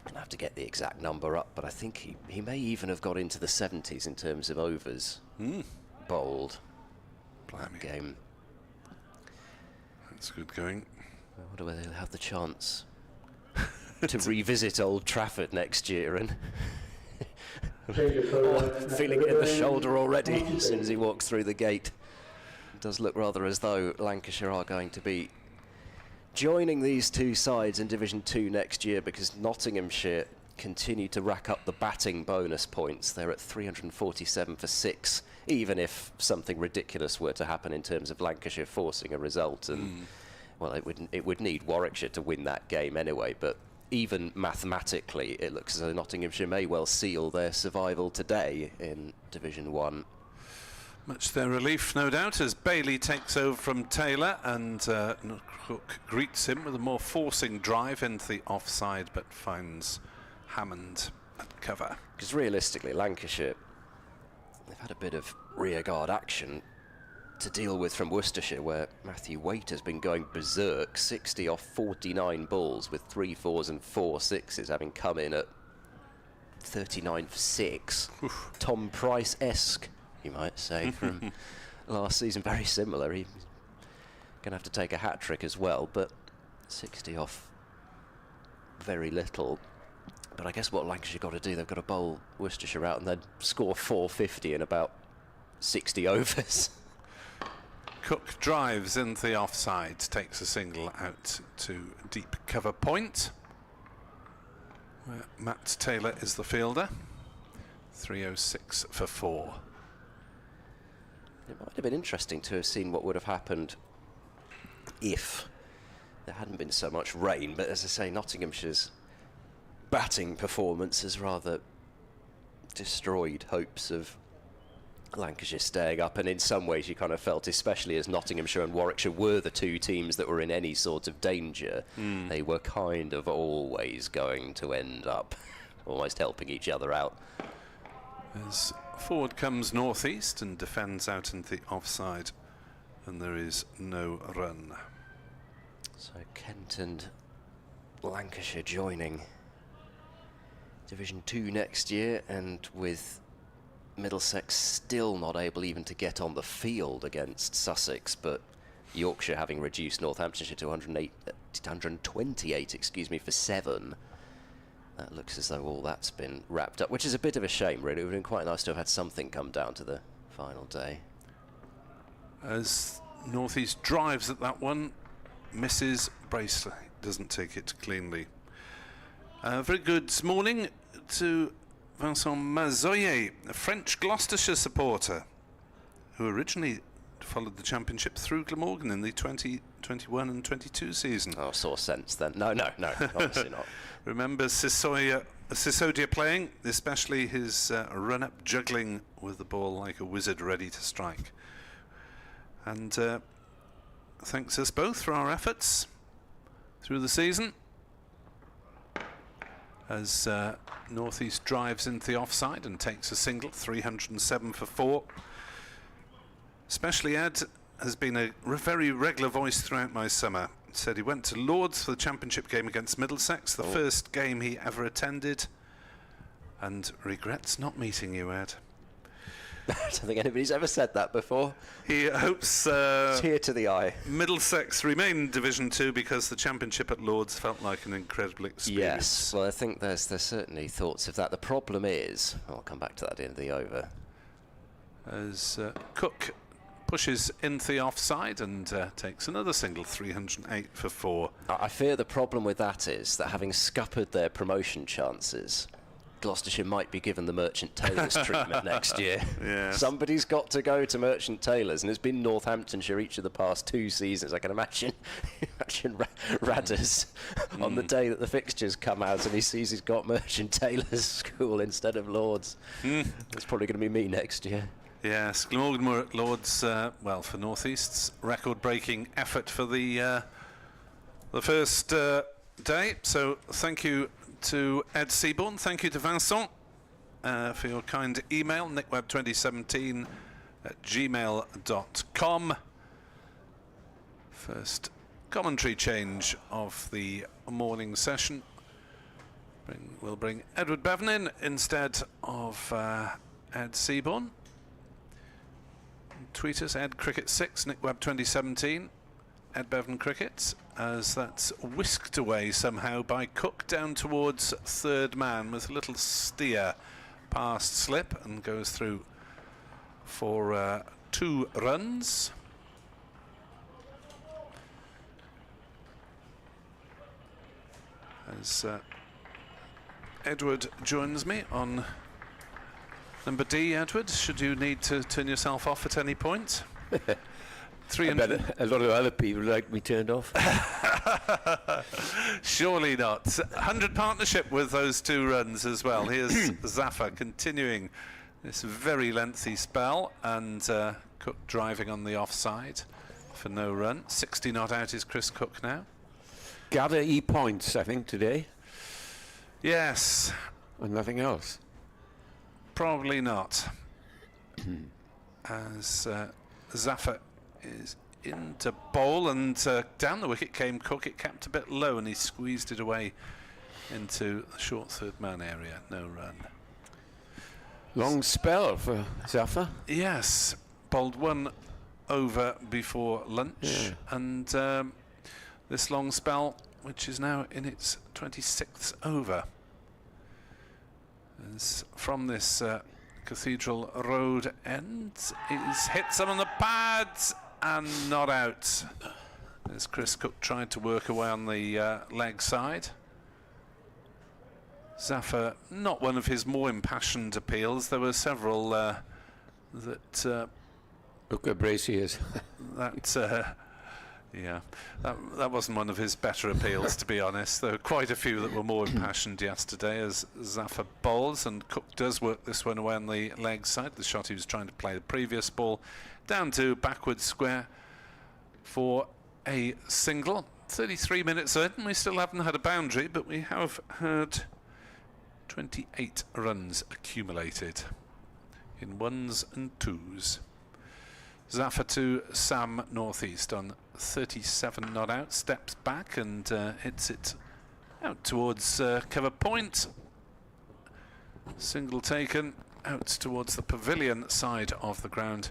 I'll have to get the exact number up, but I think he may even have got into the 70s in terms of overs bowled. That game. That's good going. I wonder whether he'll have the chance to revisit Old Trafford next year and feeling it in the shoulder already as soon as he walks through the gate. It does look rather as though Lancashire are going to be joining these 2 sides in Division 2 next year, because Nottinghamshire continue to rack up the batting bonus points. They're at 347 for 6, even if something ridiculous were to happen in terms of Lancashire forcing a result. And well, it would need Warwickshire to win that game anyway, but even mathematically it looks as though Nottinghamshire may well seal their survival today in Division 1. Much to their relief, no doubt, as Bailey takes over from Taylor, and Cook greets him with a more forcing drive into the offside, but finds Hammond at cover. Because realistically, Lancashire, they've had a bit of rearguard action to deal with from Worcestershire, where Matthew Waite has been going berserk, 60 off 49 balls with 3 4s and 4 6s, having come in at 39 for 6. Oof. Tom Price-esque, you might say, from last season. Very similar. He's going to have to take a hat-trick as well, but 60 off very little. But I guess what Lancashire got to do, they've got to bowl Worcestershire out and then score 450 in about 60 overs. Cook drives into the offside, takes a single out to deep cover point, where Matt Taylor is the fielder. 306 for 4. It might have been interesting to have seen what would have happened if there hadn't been so much rain, but as I say, Nottinghamshire's batting performance has rather destroyed hopes of Lancashire staying up, and in some ways you kind of felt, especially as Nottinghamshire and Warwickshire were the 2 teams that were in any sort of danger, they were kind of always going to end up almost helping each other out. As forward comes Northeast and defends out into the offside, and there is no run. So Kent and Lancashire joining Division 2 next year, and with Middlesex still not able even to get on the field against Sussex, but Yorkshire having reduced Northamptonshire to 128, excuse me, for 7. That looks as though all that's been wrapped up, which is a bit of a shame, really. It would have been quite nice to have had something come down to the final day. As North East drives at that one, misses. Bracely doesn't take it cleanly. Very good morning to Vincent Mazoyer, a French Gloucestershire supporter, who originally followed the championship through Glamorgan in the 2021 and 22 season. Oh, saw sense then. No, obviously not. Remember Sisodia playing, especially his run-up juggling with the ball like a wizard ready to strike. And thanks us both for our efforts through the season. As North East drives into the offside and takes a single, 307 for 4. Especially Ed has been a very regular voice throughout my summer. Said he went to Lords for the championship game against Middlesex, the first game he ever attended, and regrets not meeting you, Ed. I don't think anybody's ever said that before. He hopes tear to the eye. Middlesex remain Division 2 because the championship at Lords felt like an incredible experience. Yes, well, I think there's certainly thoughts of that. The problem is, I'll come back to that at the end of the over. As Cook pushes into the offside and takes another single, 308 for 4. I fear the problem with that is that having scuppered their promotion chances, Gloucestershire might be given the Merchant Taylors treatment next year. Yes. Somebody's got to go to Merchant Taylors, and it's been Northamptonshire each of the past 2 seasons. I can imagine Radders on the day that the fixtures come out and he sees he's got Merchant Taylors school instead of Lords. It's probably going to be me next year. Yes, Glamorgan were at Lords, well, for North East's record-breaking effort for the first day. So thank you to Ed Seaborn, thank you to Vincent for your kind email, nickweb2017@gmail.com. First commentary change of the morning session. We'll bring Edward Bevan in instead of Ed Seaborn. Tweet us, EdCricket6, nickweb2017, Ed Bevan Cricket, as that's whisked away somehow by Cook down towards third man with a little steer past slip and goes through for 2 runs. As Edward joins me on number D. Edward, should you need to turn yourself off at any point? I bet a lot of other people like me turned off. Surely not. 100 partnership with those 2 runs as well. Here's Zaffa continuing this very lengthy spell, and Cook driving on the offside for no run. 60 not out is Chris Cook now. Gather points, I think, today. Yes. And nothing else. Probably not. As Zaffa is into bowl, and down the wicket came Cook. It capped a bit low and he squeezed it away into the short third man area. No run. Long spell for Zaffa. Yes, bowled 1 over before lunch, Yeah. and this long spell, which is now in its 26th over. As from this Cathedral Road end, he's hit some on the pads and not out. As Chris Cook tried to work away on the leg side. Zaffa, not one of his more impassioned appeals. There were several that Look how brace he is. yeah, that wasn't one of his better appeals, to be honest. There were quite a few that were more impassioned yesterday as Zaffa bowls, and Cook does work this one away on the leg side. The shot he was trying to play the previous ball down to backward square for a single. 33 minutes in, we still haven't had a boundary, but we have had 28 runs accumulated in 1s and 2s. Zaffa to Sam North East on 37 not out, steps back and hits it out towards cover point, Single taken out towards the pavilion side of the ground.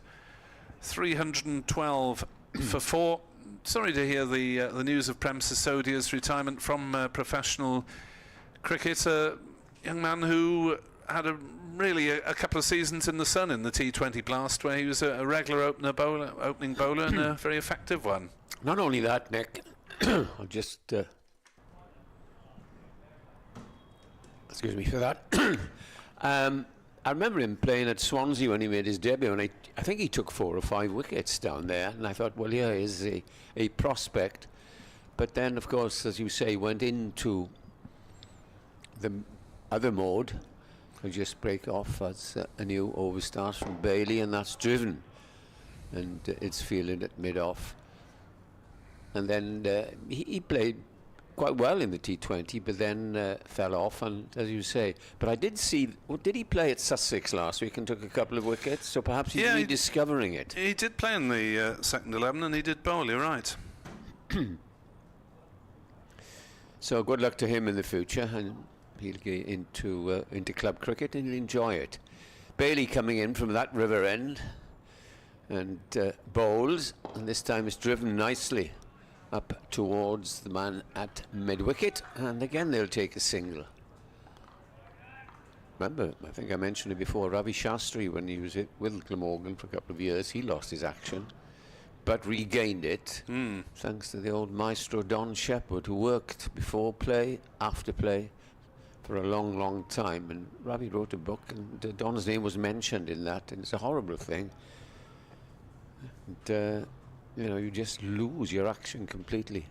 312 for 4. Sorry to hear the news of Prem Sisodia's retirement from professional cricket. A young man who had a couple of seasons in the sun in the T20 Blast, where he was a regular opening bowler and a very effective one. Not only that, Nick, I'll just excuse me for that. I remember him playing at Swansea when he made his debut, and I think he took 4 or 5 wickets down there, and I thought, well, here is a prospect. But then, of course, as you say, went into the other mode. He'll just break off as a new overstart from Bailey, and that's driven, and it's fielded at mid-off. And then he played quite well in the T20, but then fell off, and as you say, but I did see, did he play at Sussex last week and took a couple of wickets? So perhaps he's rediscovering it. He did play in the second 11, and he did bowl, you're right. So good luck to him in the future, and he'll get into club cricket and he'll enjoy it. Bailey coming in from that river end and bowls, and this time it's driven nicely up towards the man at mid-wicket, and again they'll take a single. Remember, I think I mentioned it before, Ravi Shastri, when he was with Glamorgan for a couple of years, he lost his action but regained it thanks to the old maestro Don Shepherd, who worked before play, after play for a long time, and Ravi wrote a book, and Don's name was mentioned in that, and it's a horrible thing. And, you know, you just lose your action completely.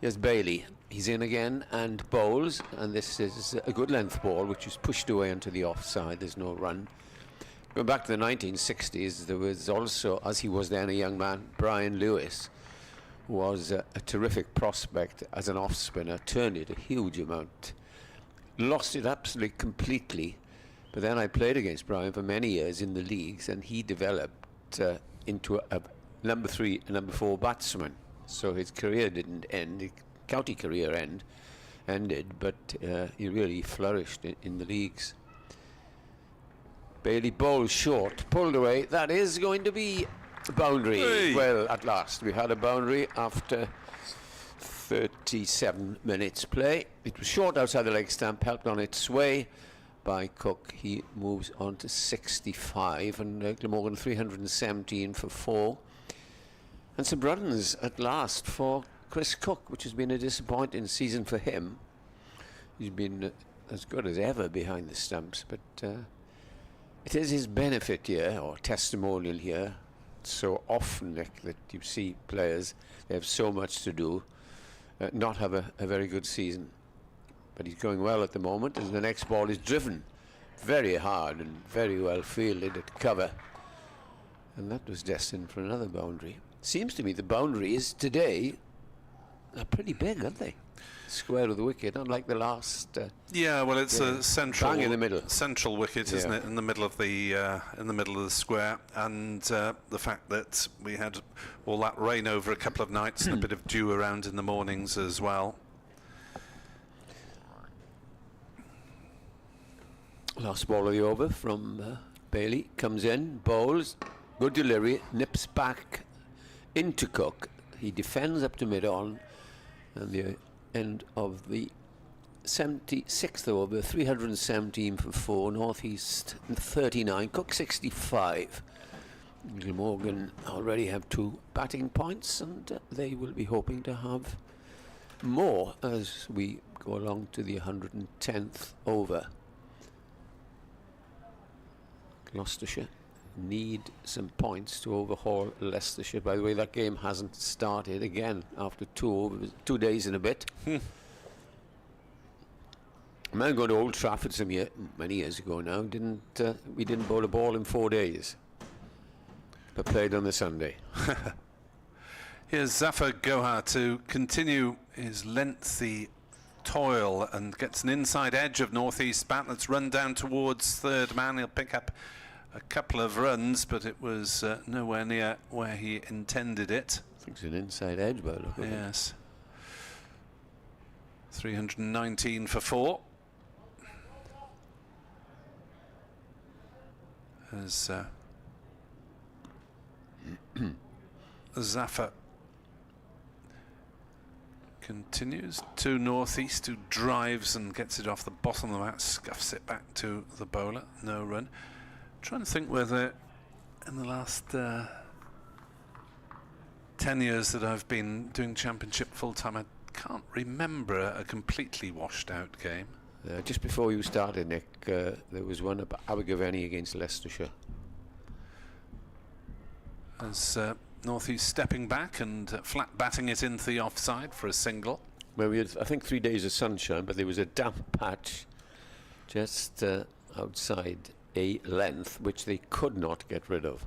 Here's Bailey. He's in again and bowls, and this is a good length ball which is pushed away onto the offside. There's no run. Going back to the 1960s, there was also, as he was then a young man, Brian Lewis, who was a terrific prospect as an off spinner, turned it a huge amount, lost it absolutely completely. But then I played against Brian for many years in the leagues, and he developed into a number 3 and number 4 batsman. So his career didn't end, his county career ended, but he really flourished in the leagues. Bailey bowls short, pulled away. That is going to be a boundary. Hey. Well, at last we had a boundary after 37 minutes play. It was short outside the leg stump, helped on its way by Cook. He moves on to 65, and Glamorgan 317 for 4. And some runs at last for Chris Cook, which has been a disappointing season for him. He's been as good as ever behind the stumps, but it is his benefit here, or testimonial here. So often, Nick, that you see players, they have so much to do, not have a very good season. But he's going well at the moment, as the next ball is driven very hard and very well fielded at cover. And that was destined for another boundary. Seems to me the boundaries today are pretty big, aren't they? Square of the wicket, unlike the last. Yeah, well, it's a central, bang in the middle. Central wicket, isn't it, in the middle of the square, and the fact that we had all that rain over a couple of nights and a bit of dew around in the mornings as well. Last ball of the over from Bailey, comes in, bowls, good delivery, nips back into Cook. He defends up to mid-on, and the end of the 76th over, 317 for 4, Northeast 39, Cook 65. Glamorgan already have 2 batting points, and they will be hoping to have more as we go along to the 110th over. Gloucestershire need some points to overhaul Leicestershire. By the way, that game hasn't started again after 2 days and a bit. I remember going to Old Trafford many years ago now. We didn't bowl a ball in 4 days, but played on the Sunday. Here's Zafar Gohar to continue his lengthy toil and gets an inside edge of Northeast bat. Let's run down towards third man. He'll pick up a couple of runs, but it was nowhere near where he intended it. I think it's an inside edge, by the look of it. Yes. 319 for 4. as Zaffa continues to northeast, who drives and gets it off the bottom of the mat, scuffs it back to the bowler. No run. Trying to think whether in the last 10 years that I've been doing championship full time, I can't remember a completely washed out game. Just before you started, Nick, there was one about Abergavenny against Leicestershire. As Northeast stepping back and flat batting it into the offside for a single. Well, we had, I think, 3 days of sunshine, but there was a damp patch just outside a length which they could not get rid of.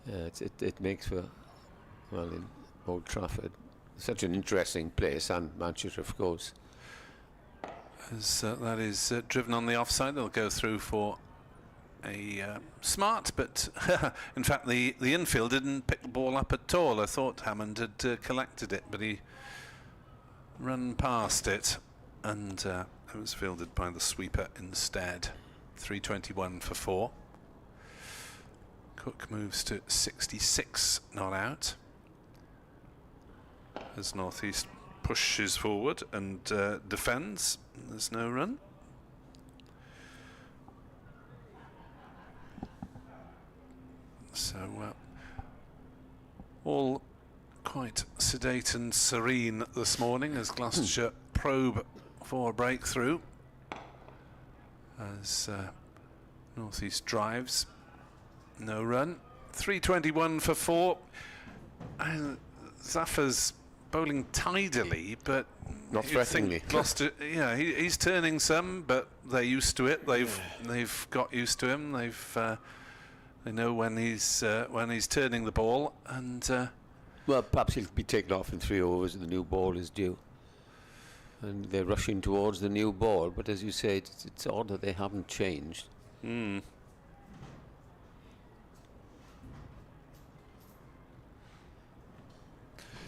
It makes for, well, in Old Trafford, such an interesting place, and Manchester, of course. As that is driven on the offside, they'll go through for a smart, but in fact the infield didn't pick the ball up at all. I thought Hammond had collected it, but he ran past it, and it was fielded by the sweeper instead. 321 for 4. Cook moves to 66 not out as Northeast pushes forward and defends. There's no run. So all quite sedate and serene this morning as Gloucestershire probe for a breakthrough as Northeast drives. No run. 321 for 4. And Zaffa's bowling tidily, but not threateningly. Gloucester, yeah, he's turning some, but they're used to it. They've got used to him. They know when he's turning the ball, and well, perhaps he'll be taken off in 3 overs and the new ball is due, and they're rushing towards the new ball. But as you say, it's odd that they haven't changed.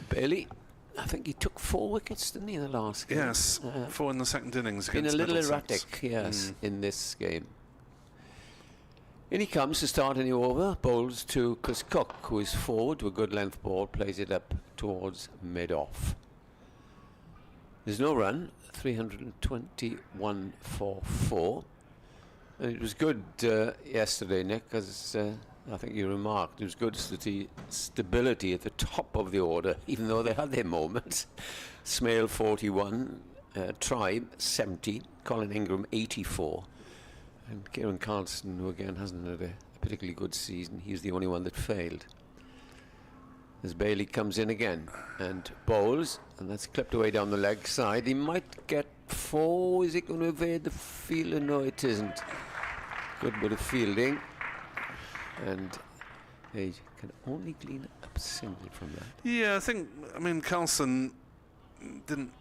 Bailey, I think he took 4 wickets, didn't he, in the last game? Yes, 4 in the second innings. Been a little Middlesex. erratic, yes, in this game. In he comes to start a new over, bowls to Chris Cook, who is forward to a good length ball, plays it up towards mid-off. There's no run, 321 for 4. And it was good yesterday, Nick, as I think you remarked, it was good stability at the top of the order, even though they had their moments. Smale 41, Tribe 70, Colin Ingram 84. And Kieran Carlson, who again hasn't had a particularly good season, he's the only one that failed. As Bailey comes in again and bowls, and that's clipped away down the leg side. He might get 4. Is it going to evade the fielder? No, it isn't. Good bit of fielding. And they can only glean up a single from that. Yeah, I mean, Carlson didn't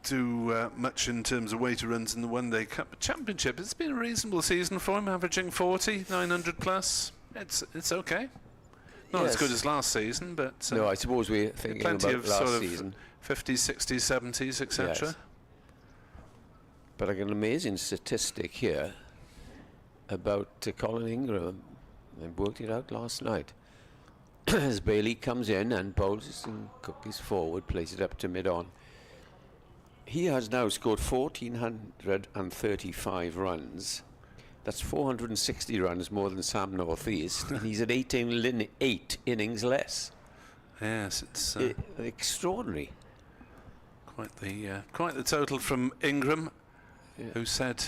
do much in terms of weighted runs in the one-day cup championship. It's been a reasonable season for him, averaging 40, 900 plus. It's okay. Not as good as last season, but no, I suppose we're thinking plenty about of last sort of season. 50s, 60s, 70s, etc. Yes. But an amazing statistic here about Colin Ingram. I worked it out last night. As Bailey comes in and bowls and Cook is forward, plays it up to mid-on. He has now scored 1,435 runs. That's 460 runs more than Sam Northeast, and he's at 8 innings less. Yes, it's extraordinary. Quite the total from Ingram, who said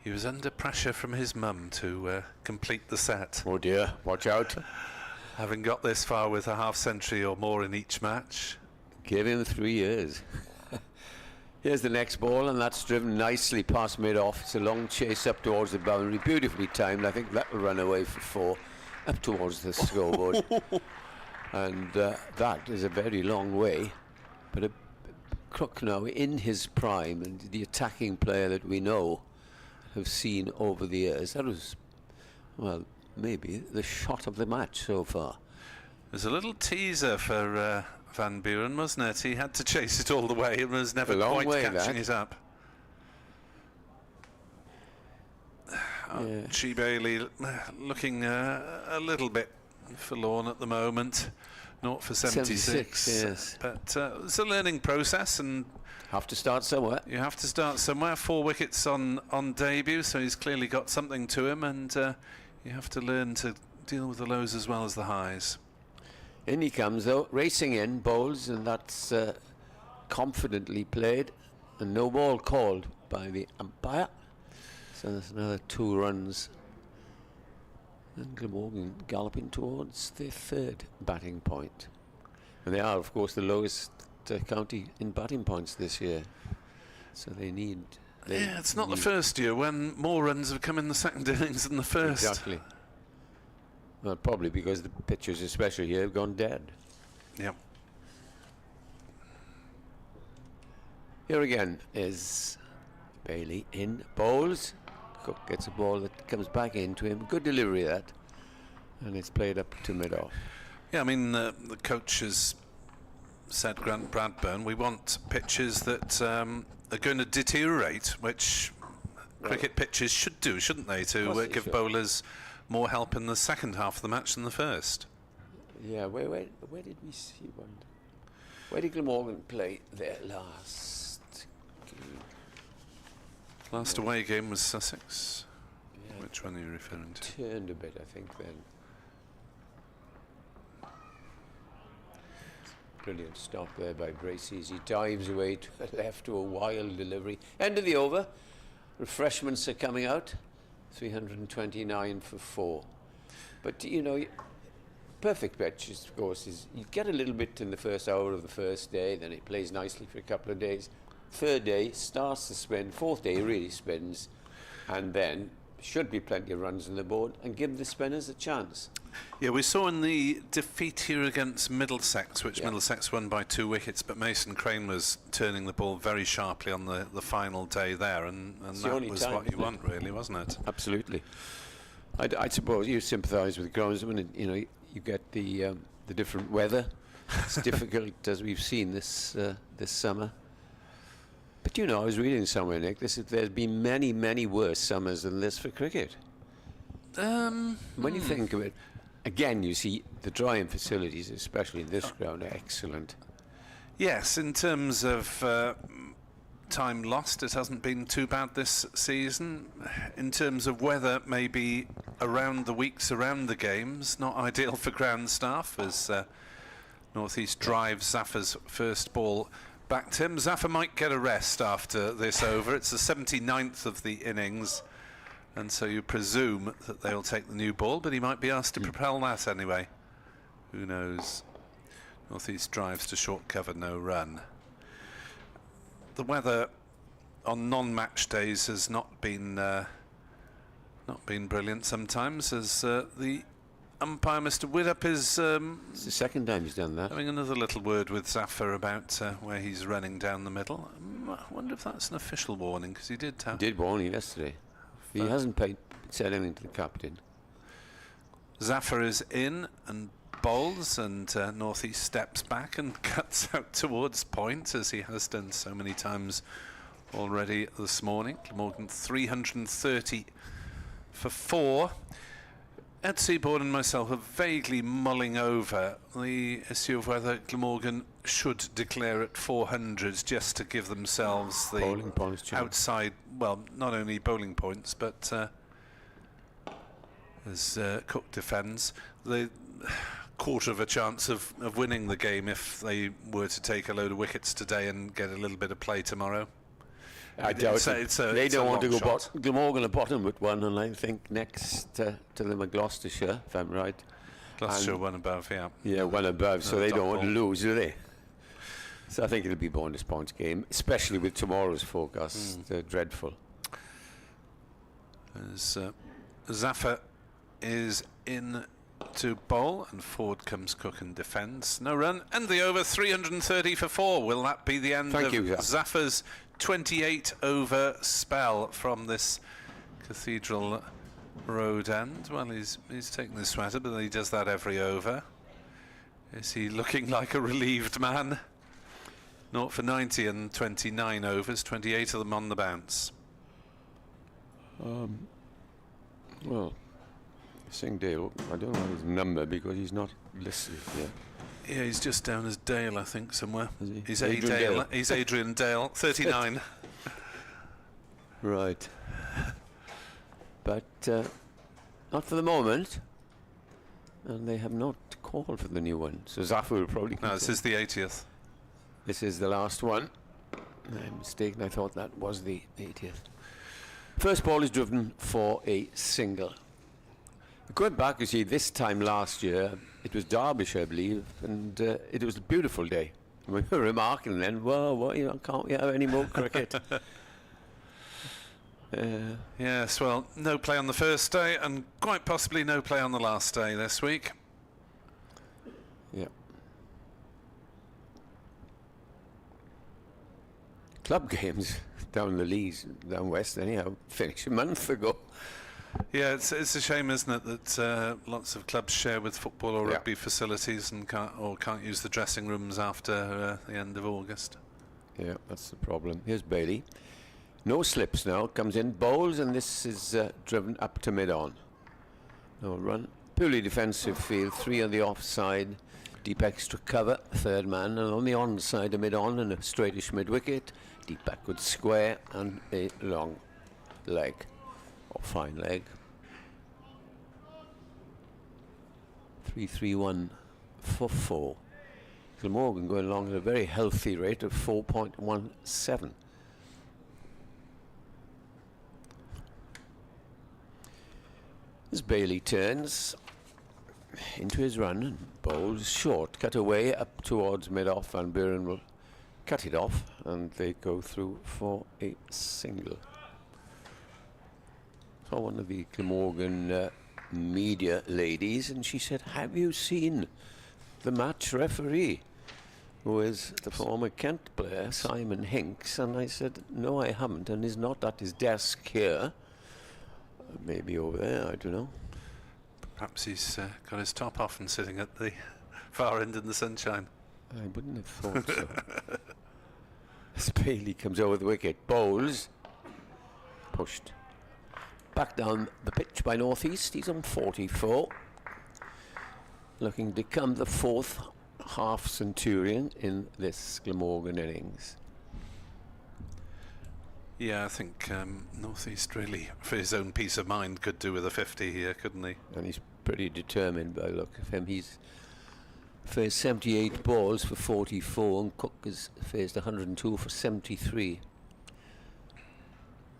he was under pressure from his mum to complete the set. Oh dear, watch out. Having got this far with a half-century or more in each match. Give him 3 years. Here's the next ball, and that's driven nicely past mid-off. It's a long chase up towards the boundary, beautifully timed. I think that will run away for 4, up towards the scoreboard. And that is a very long way. But Cook now in his prime, and the attacking player that we know, have seen over the years. That was, well, maybe the shot of the match so far. There's a little teaser for Van Buren, wasn't it? He had to chase it all the way and was never quite catching it up. Archie Bailey looking a little bit forlorn at the moment. 0 for 76. Yes. But it's a learning process, and have to start somewhere. you have to start somewhere. 4 wickets on debut, so he's clearly got something to him, and you have to learn to deal with the lows as well as the highs. In he comes, though, racing in, bowls, and that's confidently played, and no ball called by the umpire. So there's another 2 runs. And Glamorgan galloping towards the 3rd batting point. And they are, of course, the lowest county in batting points this year. So they need... Yeah, it's not the first year when more runs have come in the second innings than the first. Exactly. Well, probably because the pitchers, especially here, have gone dead. Yeah. Here again is Bailey in, bowls. Cook gets a ball that comes back into him. Good delivery, that. And it's played up to mid-off. Yeah, I mean, the coach has said, Grant Bradburn, we want pitches that are going to deteriorate, which cricket pitches should do, shouldn't they, to give bowlers more help in the second half of the match than the first. Yeah, where did we see one? Where did Glamorgan play their last game? Last away game was Sussex. Yeah. Which one are you referring to? Turned a bit, I think, then. Brilliant stop there by Braces. He dives away to the left to a wild delivery. End of the over. Refreshments are coming out. 329 for 4. But, you know, perfect pitches, of course, is you get a little bit in the first hour of the first day, then it plays nicely for a couple of days. 3rd day starts to spin, 4th day really spins, and then should be plenty of runs on the board and give the spinners a chance. Yeah, we saw in the defeat here against Middlesex, which Middlesex won by 2 wickets, but Mason Crane was turning the ball very sharply on the final day there, and that was what you want, really, wasn't it? Absolutely. I suppose you sympathise with the groundsman, and you know you get the different weather. It's difficult, as we've seen this summer. But you know, I was reading somewhere, Nick, there's been many worse summers than this for cricket. When you think of it, again, you see the drying facilities, especially this ground, are excellent. Yes, in terms of time lost, it hasn't been too bad this season. In terms of weather, maybe around the weeks around the games, not ideal for ground staff, as North East drives Zaffer's first ball back to him. Zaffer might get a rest after this over. It's the 79th of the innings, and so you presume that they'll take the new ball, but he might be asked to propel that anyway. Who knows? North East drives to short cover, no run. The weather on non-match days has not been brilliant sometimes, as the umpire, Mr. Widdop, is It's the second time he's done that. having another little word with Zaffer about where he's running down the middle. I wonder if that's an official warning, because he did have... Did warn you yesterday. He hasn't said anything to the captain. Zaffer is in and bowls, and North East steps back and cuts out towards point, as he has done so many times already this morning. Glamorgan 330 for 4. Ed Seaborn and myself are vaguely mulling over the issue of whether Glamorgan should declare at 400s just to give themselves the Bowling points, outside, well, not only bowling points, but as Cook defends, the quarter of a chance of winning the game if they were to take a load of wickets today and get a little bit of play tomorrow. I doubt it. They don't want to go Glamorgan are bottom with 1, and I think next to them are Gloucestershire, if I'm right. Gloucestershire 1 above, yeah. Yeah, 1 above, so they don't want to ball. lose, do they? So I think it'll be bonus points game, especially with tomorrow's forecast. Dreadful. As Zaffer is in to bowl, and forward comes Cook and defends. No run, and the over 330 for 4. Will that be the end of Zaffer's 28 over spell from this Cathedral Road end? Well, he's taking the sweater, but he does that every over. Is he looking like a relieved man? 0 for 90 and 29 overs, 28 of them on the bounce. Well, Singdale, I don't know his number because he's not listed here. Yeah, he's just down as Dale, I think, somewhere. Is he? He's Adrian Dale. Dale. He's Adrian Dale, 39. Right. But not for the moment. And they have not called for the new one. So Zaffa will probably... No, this is the 80th. This is the last one. I'm mistaken. I thought that was the 80th. First ball is driven for a single. Going back, you see, this time last year, it was Derbyshire, I believe, and it was a beautiful day. We were remarking then, well, what, you know, can't we have any more cricket? Yes, well, no play on the first day and quite possibly no play on the last day this week. Yeah. Club games down the Lees, down west, anyhow, finished a month ago. Yeah, it's a shame, isn't it, that lots of clubs share with football or rugby facilities and can't use the dressing rooms after the end of August. Yeah, that's the problem. Here's Bailey. No slips now. Comes in, bowls, and this is driven up to mid-on. No run. Purely defensive field. 3 on the offside. Deep extra cover. Third man. And on the onside, a mid-on and a straightish mid-wicket. Deep backward square and a long leg. Or fine leg. 3-3-1 for 4. Glamorgan going along at a very healthy rate of 4.17. As Bailey turns into his run and bowls short, cut away up towards mid-off, and Buren will cut it off, and they go through for a single. Saw one of the Glamorgan media ladies, and she said, "Have you seen the match referee, who is the former Kent player, Simon Hinks?" And I said, "No, I haven't, and is not at his desk here. Maybe over there, I don't know." Perhaps he's got his top off and sitting at the far end in the sunshine. I wouldn't have thought so. As Bailey comes over the wicket, bowls, pushed back down the pitch by Northeast. He's on 44, looking to become the 4th half centurion in this Glamorgan innings. Yeah, I think Northeast really, for his own peace of mind, could do with a 50 here, couldn't he? And he's pretty determined by the look of him. He's faced 78 balls for 44, and Cook has faced 102 for 73.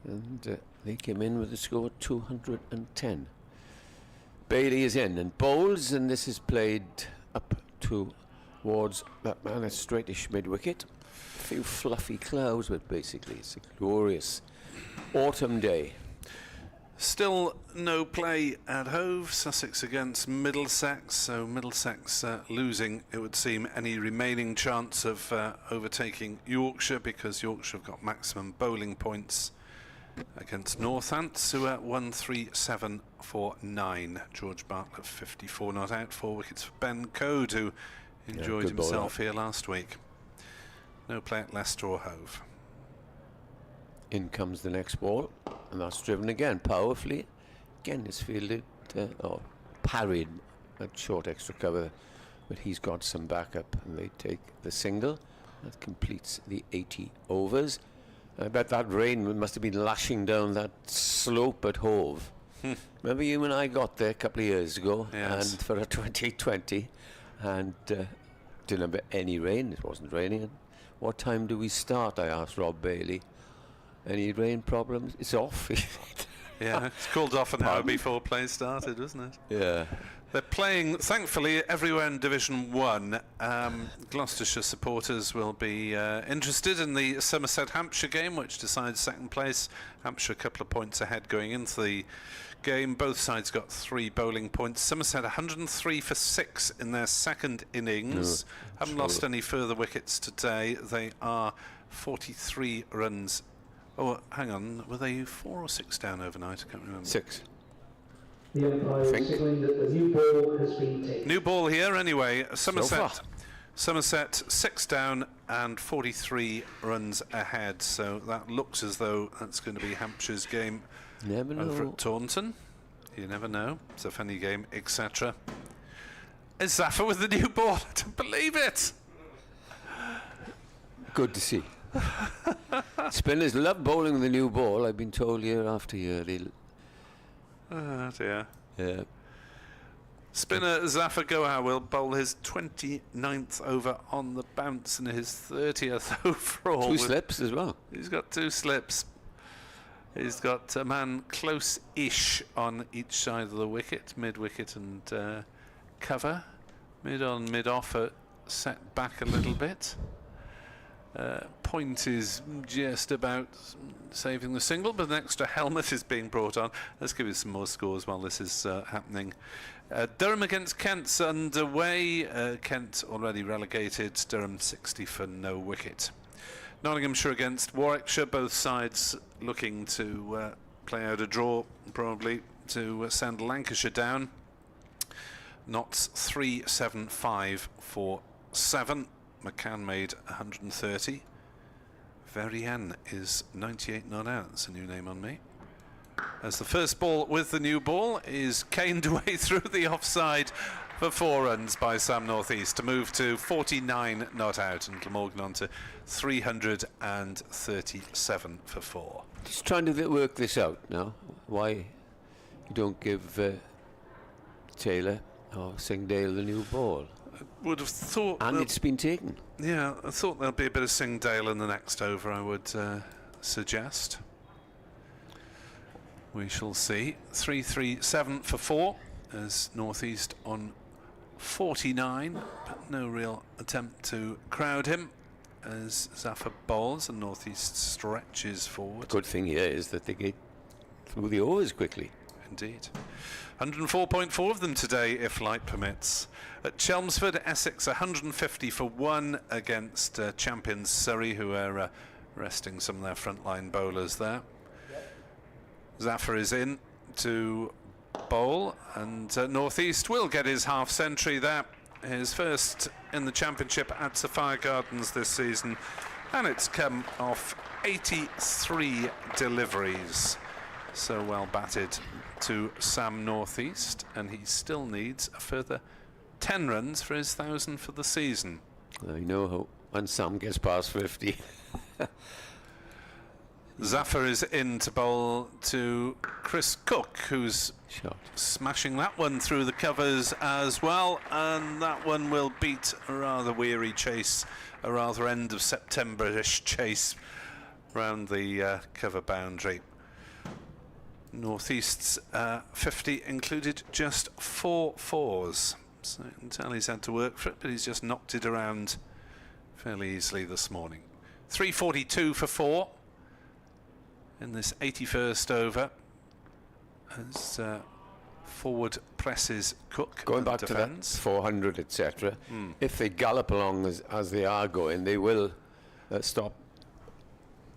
And they came in with a score of 210. Bailey is in and bowls, and this is played up towards that man, a straightish mid-wicket. A few fluffy clouds, but basically it's a glorious autumn day. Still no play at Hove. Sussex against Middlesex, so Middlesex losing, it would seem, any remaining chance of overtaking Yorkshire, because Yorkshire have got maximum bowling points against Northants, who are 1-3-7 for 9. George Bartlett 54 not out. 4 wickets for Ben Code, who enjoyed himself here last week. No play at Leicester or Hove. In comes the next ball, and that's driven again powerfully. Again, it's fielded or parried at short extra cover, but he's got some backup, and they take the single. That completes the 80 overs. I bet that rain must have been lashing down that slope at Hove. Remember you and I got there a couple of years ago, yes, and for a 2020, and didn't have any rain. It wasn't raining. What time do we start? I asked Rob Bailey. Any rain problems? It's off. Yeah, it's called off an hour before play started, wasn't it? Yeah. They're playing, thankfully, everywhere in Division 1. Gloucestershire supporters will be interested in the Somerset-Hampshire game, which decides second place. Hampshire a couple of points ahead going into the game. Both sides got 3 bowling points. Somerset 103 for 6 in their second innings. Haven't lost any further wickets today. They are 43 runs. Oh, hang on. Were they 4 or 6 down overnight? I can't remember. 6. The umpire is signaling that the new ball has been taken. New ball here anyway. Somerset 6 down and 43 runs ahead. So that looks as though that's going to be Hampshire's game Never know. over at Taunton. You never know. It's a funny game, etc. Is Zafar with the new ball? I don't believe it. Good to see. Spinners love bowling the new ball. I've been told year after year. Oh dear. Yeah. Spinner Zafar Gohar will bowl his 29th over on the bounce and his 30th overall. 2 slips as well. He's got 2 slips. He's got a man close-ish on each side of the wicket, mid-wicket and cover. Mid-on, mid-off, set back a little bit. Point is just about saving the single, but an extra helmet is being brought on. Let's give you some more scores while this is happening. Durham against Kent's underway. Kent already relegated. Durham 60 for no wicket. Nottinghamshire against Warwickshire. Both sides looking to play out a draw, probably to send Lancashire down. Knots 375 for 7. McCann made 130. Varian is 98 not out. That's a new name on me. As the first ball with the new ball is caned away through the offside for 4 runs by Sam Northeast to move to 49 not out, and Glamorgan on to 337 for 4. Just trying to work this out now. Why you don't give Taylor or Singdale the new ball? Would have thought, and it's been taken. Yeah, I thought there'll be a bit of Singdale in the next over, I would suggest. We shall see. 337 for 4 as Northeast on 49, but no real attempt to crowd him as Zafar bowls and Northeast stretches forward. The good thing here is that they get through the overs quickly. Indeed. 104.4 of them today, if light permits. At Chelmsford, Essex 150 for 1 against champions Surrey, who are resting some of their frontline bowlers there. Zafar is in to bowl, and Northeast will get his half century there. His first in the championship at Sapphire Gardens this season, and it's come off 83 deliveries. So well batted to Sam Northeast, and he still needs a further 10 runs for his 1,000 for the season. I know how when Sam gets past 50. Zafar is in to bowl to Chris Cook, who's Shot. smashing that one through the covers as well, and that one will beat a rather weary chase, a rather end of September-ish chase round the cover boundary. Northeast's 50 included just 4 fours, so you can tell he's had to work for it, but he's just knocked it around fairly easily this morning. 342 for 4 in this 81st over as forward presses Cook. Going back defends. to that 400, etc. If they gallop along as they are going, they will stop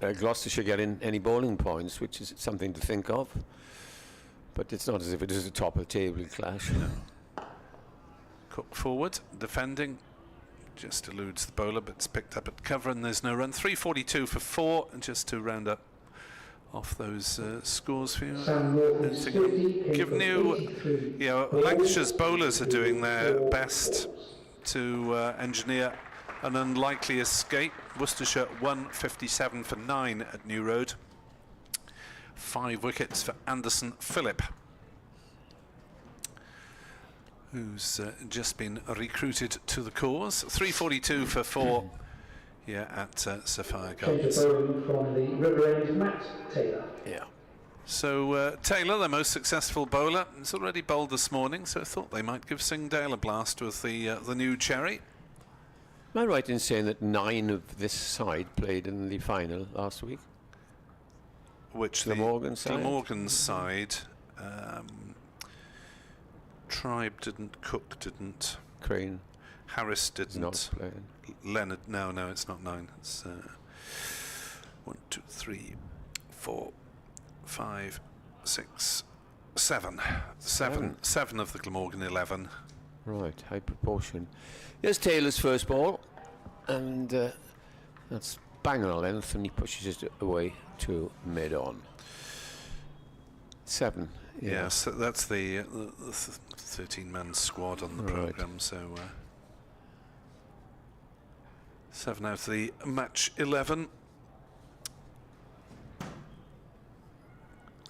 Gloucestershire getting any bowling points, which is something to think of. But it's not as if it is a top of the table clash. No. Cook forward, defending, just eludes the bowler, but it's picked up at cover, and there's no run. 342 for 4, and just to round up off those scores for you. Given you, Lancashire's bowlers are doing their best to engineer an unlikely escape. Worcestershire 157 for 9 at New Road. 5 wickets for Anderson Phillip, who's just been recruited to the cause. 342 for 4 here at Sapphire Gardens. From the River End, Matt Taylor. Yeah. So Taylor, their most successful bowler, has already bowled this morning, so I thought they might give Singdale a blast with the new cherry. Am I right in saying that 9 of this side played in the final last week? Which Glamorgan side? Glamorgan's side. Tribe didn't, Cook didn't, Crane Harris didn't, not playing. Leonard, no, it's not 9. It's 1, 2, 3, 4, 5, 6, 7. 7 of the Glamorgan 11. Right, high proportion. Here's Taylor's first ball, and that's bang on a length, and he pushes it away to mid-on. 7 Yes, that's the 13-man squad on the programme, so 7 out of the match 11.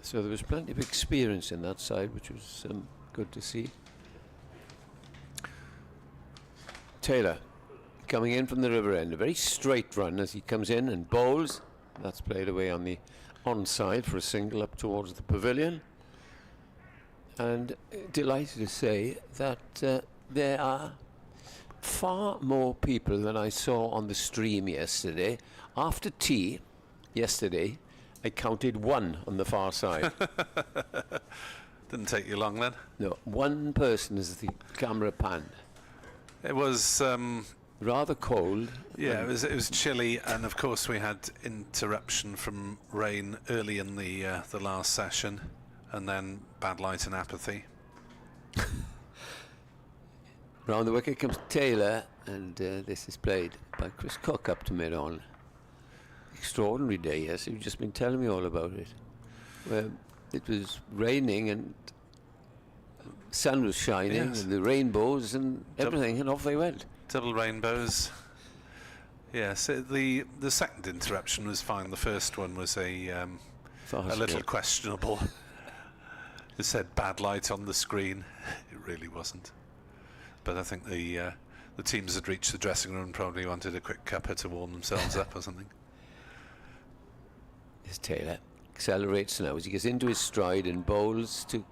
So there was plenty of experience in that side, which was good to see. Taylor coming in from the river end, a very straight run as he comes in and bowls. That's played away on the onside for a single up towards the pavilion. And delighted to say that there are far more people than I saw on the stream yesterday. After tea yesterday, I counted 1 on the far side. Didn't take you long then? No, 1 person as the camera panned. It was rather cold. Yeah, it was chilly, and of course we had interruption from rain early in the last session, and then bad light and apathy. Round the wicket comes Taylor, and this is played by Chris Cook up to mid-on. Extraordinary day, yes. You've just been telling me all about it. Well, it was raining and sun was shining, yes, and the rainbows and everything, and off they went. Double rainbows. Yes, the second interruption was fine. The first one was a little questionable. It said bad light on the screen. It really wasn't. But I think the teams had reached the dressing room and probably wanted a quick cuppa to warm themselves up or something. This Taylor accelerates now as he gets into his stride and bowls to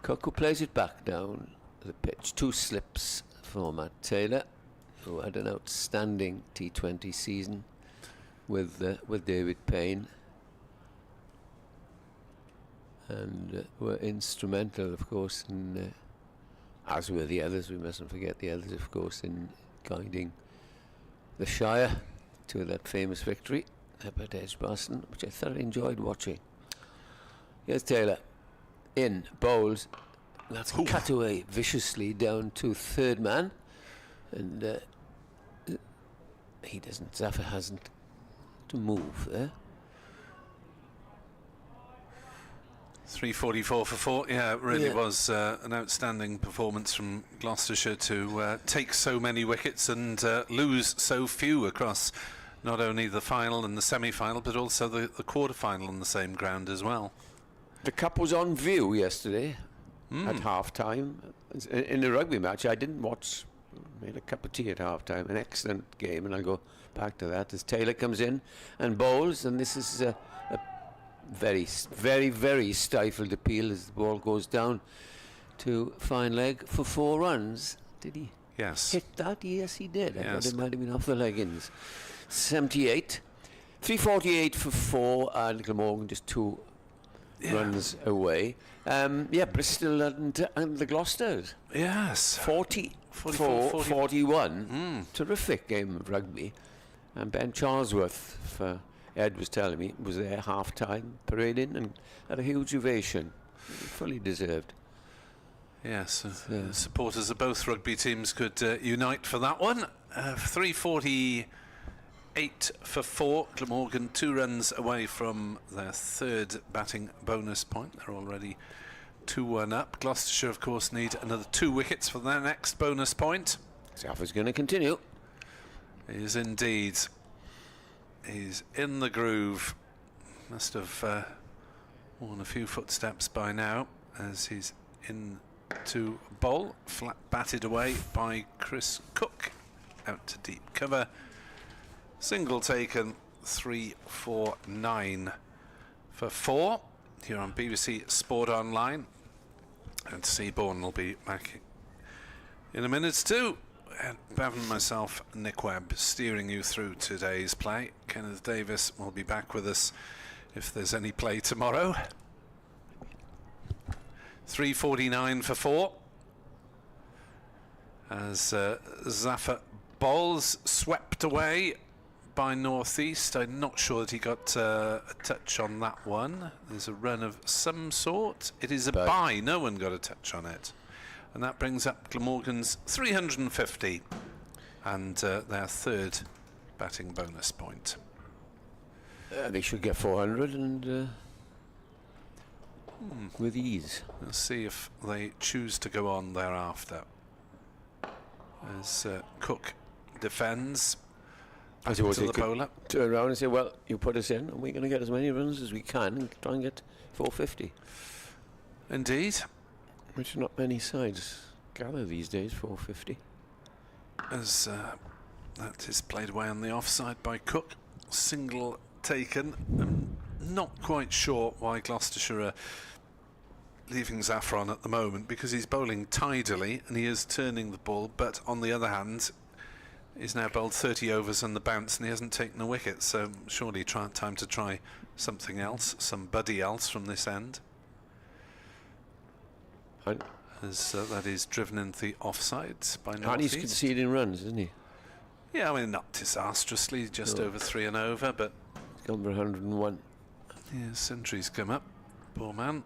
Cook, who plays it back down the pitch. 2 slips for Matt Taylor, who had an outstanding T20 season with David Payne, and were instrumental, of course, in, as were the others, we mustn't forget the others, of course, in guiding the Shire to that famous victory up at Edgbaston, which I thoroughly enjoyed watching. Here's Taylor in, bowls. That's cut away viciously down to third man, and he doesn't. Zafar hasn't to move there. 344 for 4. Yeah, it really was an outstanding performance from Gloucestershire to take so many wickets and lose so few across not only the final and the semi-final, but also the quarter-final on the same ground as well. The cup was on view yesterday at half-time. In the rugby match, I didn't watch, made a cup of tea at half-time. An excellent game, and I'll go back to that as Taylor comes in and bowls, and this is a very, very, very stifled appeal as the ball goes down to fine leg for 4 runs. Did he hit that? Yes, he did. I thought it might have been off the leggings. 78. 348 for 4, and Glamorgan just 2 runs away. Bristol and the Gloucesters. Yes. 41. Terrific game of rugby. And Ben Charlesworth, Ed was telling me, was there half-time parading and had a huge ovation. Fully deserved. Yes, supporters of both rugby teams could unite for that one. 348 for 4. Glamorgan 2 runs away from their 3rd batting bonus point. They're already 2-1 up. Gloucestershire, of course, need another 2 wickets for their next bonus point. Zafar's going to continue. He is indeed. He's in the groove. Must have worn a few footsteps by now as he's in to bowl. Flat batted away by Chris Cook. Out to deep cover. Single taken. 349 for 4 here on BBC Sport Online. And Seaborn will be back in a minute too. And Bevan, myself, Nick Webb, steering you through today's play. Kenneth Davis will be back with us if there's any play tomorrow. 349 for 4. As Zafar bowls, swept away by Northeast. I'm not sure that he got a touch on that one. There's a run of some sort. It is a bye. No one got a touch on it. And that brings up Glamorgan's 350 and their 3rd batting bonus point. They should get 400 and with ease. We'll see if they choose to go on thereafter. As Cook defends. I suppose to they the could bowler. turn around and say, well, you put us in and we're going to get as many runs as we can and try and get 450. Indeed. Which not many sides gather these days, 450. As that is played away on the offside by Cook. Single taken. I'm not quite sure why Gloucestershire are leaving Zafar on at the moment, because he's bowling tidily and he is turning the ball, but on the other hand he's now bowled 30 overs on the bounce and he hasn't taken a wicket, so surely time to try something else, somebody else from this end. As that is driven into the offsides by North And he's East. conceding runs, isn't he? Yeah, I mean, not disastrously, just over 3 and over, but He's gone for 101. yeah, century's come up. Poor man.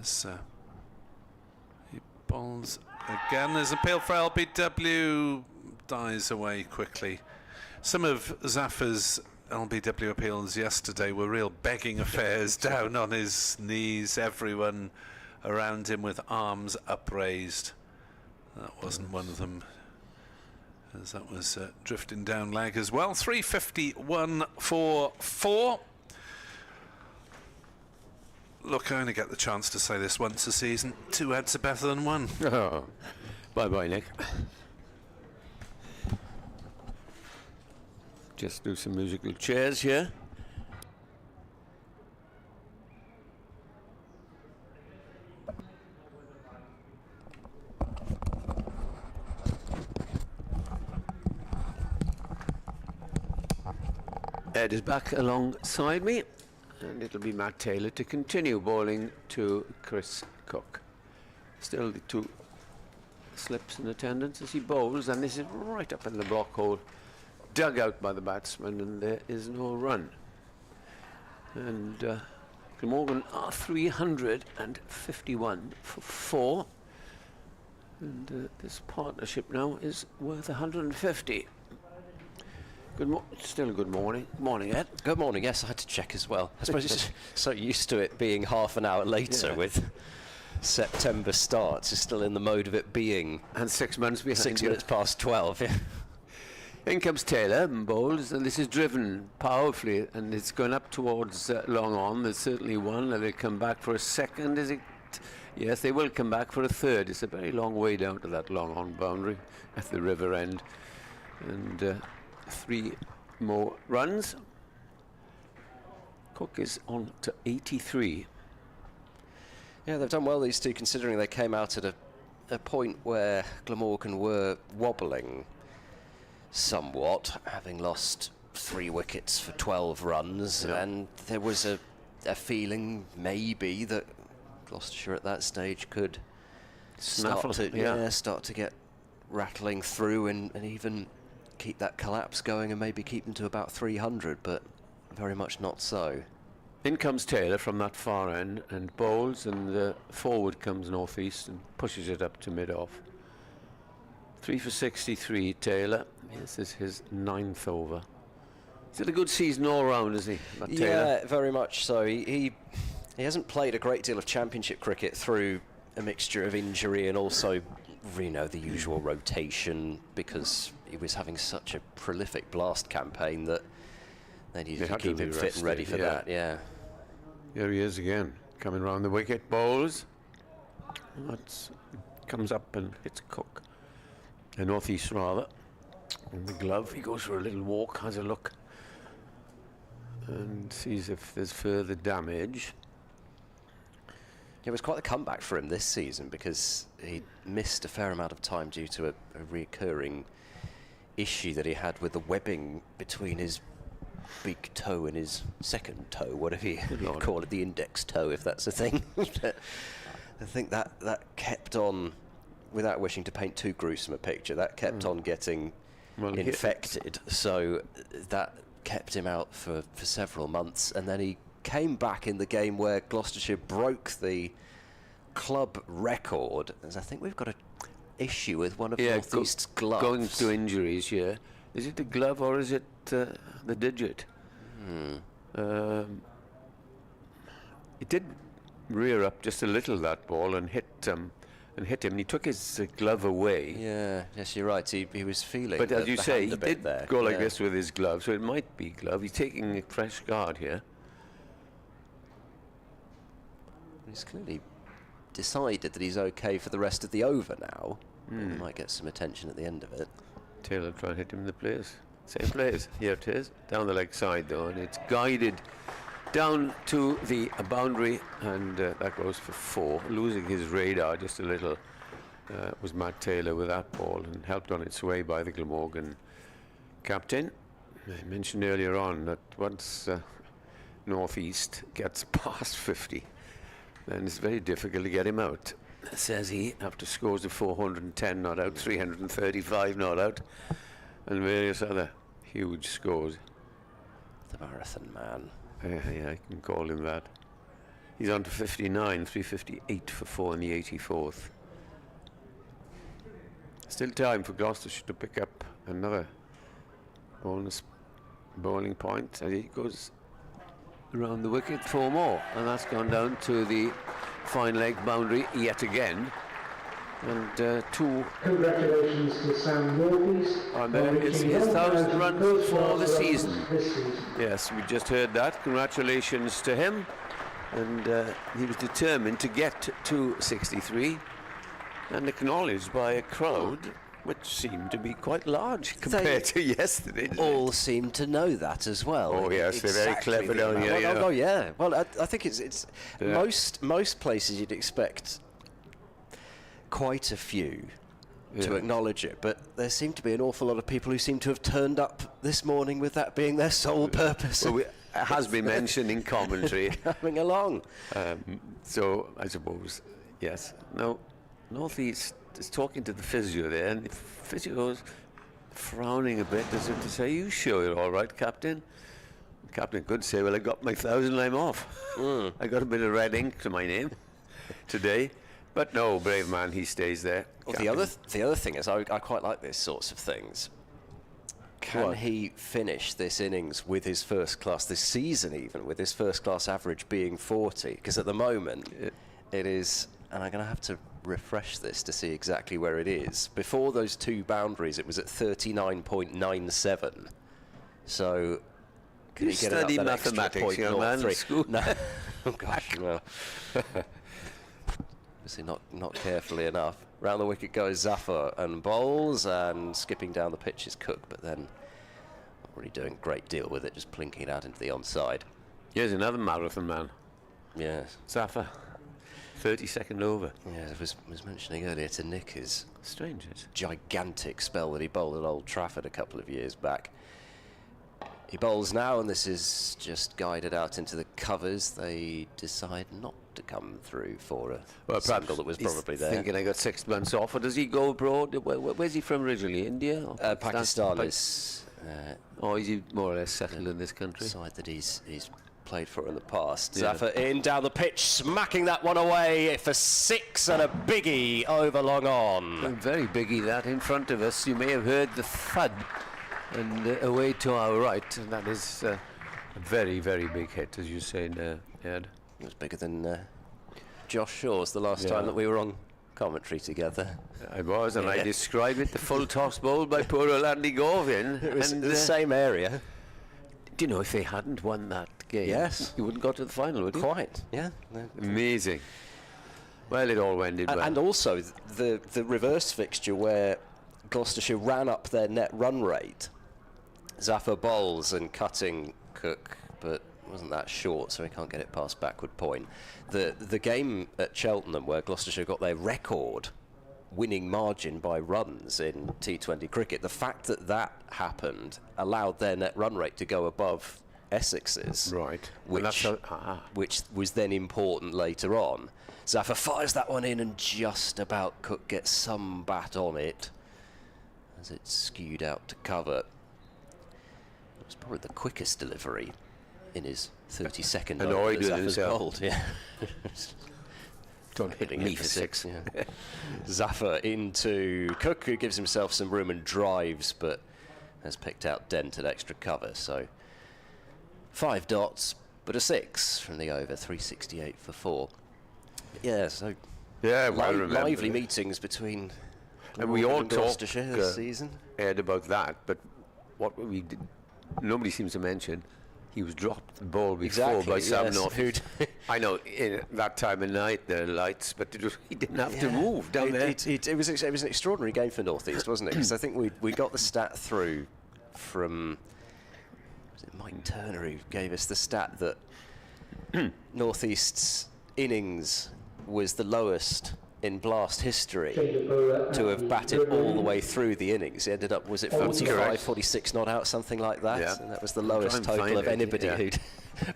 As he bowls again, there's an appeal for LBW, dies away quickly. Some of Zafar's LBW appeals yesterday were real begging affairs, down on his knees, everyone around him with arms upraised. That wasn't one of them, as that was drifting down leg as well. 351 for 4. Look, I only get the chance to say this once a season. 2 heads are better than 1. Oh. Bye-bye, Nick. Just do some musical chairs here. Ed is back alongside me, and it'll be Matt Taylor to continue bowling to Chris Cook. Still the 2 slips in attendance as he bowls, and this is right up in the block hole, dug out by the batsman, and there is no run. And Glamorgan are 351 for 4, and this partnership now is worth 150. Still good morning. Morning, Ed. Good morning. Yes, I had to check as well. I suppose it's so used to it being half an hour later with September starts. It's still in the mode of it being. And 6 months behind 6 you. minutes past 12. Yeah. In comes Taylor and bowls, and this is driven powerfully, and it's going up towards long on. There's certainly one, and they come back for a second. Is it? Yes, they will come back for a third. It's a very long way down to that long on boundary at the river end. And 3 more runs. Cook is on to 83. Yeah, they've done well, these two, considering they came out at a point where Glamorgan were wobbling somewhat, having lost 3 wickets for 12 runs, and there was a feeling maybe that Gloucestershire at that stage could start to get rattling through and even keep that collapse going and maybe keep them to about 300, but very much not so. In comes Taylor from that far end and bowls, and forward comes North East and pushes it up to mid-off. 3 for 63, Taylor. This is his 9th over. He's had a good season all round, is he, Taylor? Yeah, very much so. He hasn't played a great deal of championship cricket through a mixture of injury and also, you know, the usual rotation, because he was having such a prolific blast campaign that they needed to keep him fit and ready for that. Yeah. Here he is again, coming round the wicket, bowls. That's comes up and hits Cook. The North East rather. In the glove, he goes for a little walk, has a look, and sees if there's further damage. It was quite a comeback for him this season, because he missed a fair amount of time due to a recurring issue that he had with the webbing between his big toe and his second toe, whatever you call it, the index toe, if that's a thing. I think that kept on, without wishing to paint too gruesome a picture, that kept on getting infected, so that kept him out for several months, and then he came back in the game where Gloucestershire broke the club record, as I think we've got an issue with one of North East's gloves. Going through injuries, yeah. Is it the glove or is it the digit? It did rear up just a little, that ball, and hit him. And he took his glove away. Yeah, yes, you're right. He was feeling. But as you say, he hand a bit did go like this with his glove, so it might be glove. He's taking a fresh guard here. He's clearly decided that he's okay for the rest of the over now. He might get some attention at the end of it. Taylor trying to hit him in the place. Same place. Here it is. Down the leg side, though, and it's guided down to the boundary, and that goes for 4. Losing his radar just a little was Matt Taylor with that ball, and helped on its way by the Glamorgan captain. I mentioned earlier on that once Northeast gets past 50, then it's very difficult to get him out, says he, after scores of 410 not out, 335 not out, and various other huge scores. The marathon man. Yeah, I can call him that. He's on to 59, 358 for 4 in the 84th. Still time for Gloucestershire to pick up another bonus bowling point, and he goes around the wicket 4 more, and that's gone down to the fine leg boundary yet again. And 2. Congratulations to Sam Northeast. And there is his 1,000 runs for the season. Yes, we just heard that. Congratulations to him. And he was determined to get to 63, and acknowledged by a crowd which seemed to be quite large compared to yesterday. All seem to know that as well. Oh yes, they're very clever down here. Oh yeah. Well, I think it's most places you'd expect quite a few to acknowledge it, but there seem to be an awful lot of people who seem to have turned up this morning with that being their sole purpose. Well, it has been mentioned in commentary. Coming along. So I suppose, yes. Now, Northeast is talking to the physio there, and the physio is frowning a bit as if to say, "You sure you're all right, Captain?" The captain could say, "Well, I got my 1,000, I'm off. I got a bit of red ink to my name today." But no, brave man, he stays there. Well, the other thing is, I quite like these sorts of things. Can he finish this innings with his first class, this season even, with his first class average being 40? Because at the moment, it is, and I'm going to have to refresh this to see exactly where it is. Before those 2 boundaries, it was at 39.97. So, can he get it up that mathematics, young man, at school? No. Oh, gosh, no. Obviously not carefully enough. Round the wicket goes Zafar and bowls, and skipping down the pitch is Cook, but then not really doing a great deal with it, just plinking it out into the onside. Here's another marathon man. Yes. Zafar, 32nd over. Yeah, I was mentioning earlier to Nick his strange gigantic spell that he bowled at Old Trafford a couple of years back. He bowls now, and this is just guided out into the covers. They decide not to come through for a single that was probably there. Thinking I got 6 months off, or does he go abroad? Where's he from originally? India? Or Pakistan is. Or is he more or less settled in this country? Side that he's played for in the past. Yeah. Zafar in down the pitch, smacking that one away for 6 and a biggie over long on. A very biggie that in front of us. You may have heard the thud. And away to our right, and that is a very, very big hit, as you say, Ed. It was bigger than Josh Shaw's the last time that we were on commentary together. I was, and I described it, the full toss bowl by poor old Andy Gorvin. It was in the same area. Do you know, if they hadn't won that game, you wouldn't go to the final, would you? Quite, yeah. Amazing. Well, it all ended well. And also, the reverse fixture where Gloucestershire ran up their net run rate. Zafar bowls and cutting Cook, but wasn't that short, so he can't get it past backward point. The game at Cheltenham where Gloucestershire got their record winning margin by runs in T20 cricket, the fact that that happened allowed their net run rate to go above Essex's, right? Which was then important later on. Zafar fires that one in, and just about Cook gets some bat on it as it's skewed out to cover. It was probably the quickest delivery in his 32nd annoyed with himself. Yeah. Hitting me for 6. Yeah. Zafar into Cook, who gives himself some room and drives, but has picked out Dent at extra cover. So 5 dots, but a 6 from the over, 368 for 4. Yeah, so Yeah, well remembered. lively meetings between and we all and Gloucestershire this season. Ed, about that, but what we did, nobody seems to mention, he was dropped the ball before by Sam North. I know, in that time of night, there are lights, but he didn't have to move down there. It was an extraordinary game for North East, wasn't it? Because I think we got the stat through from, was it Mike Turner who gave us the stat that North East's innings was the lowest in Blast history to have batted all the way through the innings. It ended up, was it 45, 46 not out, something like that? Yeah. And that was the lowest total of anybody who'd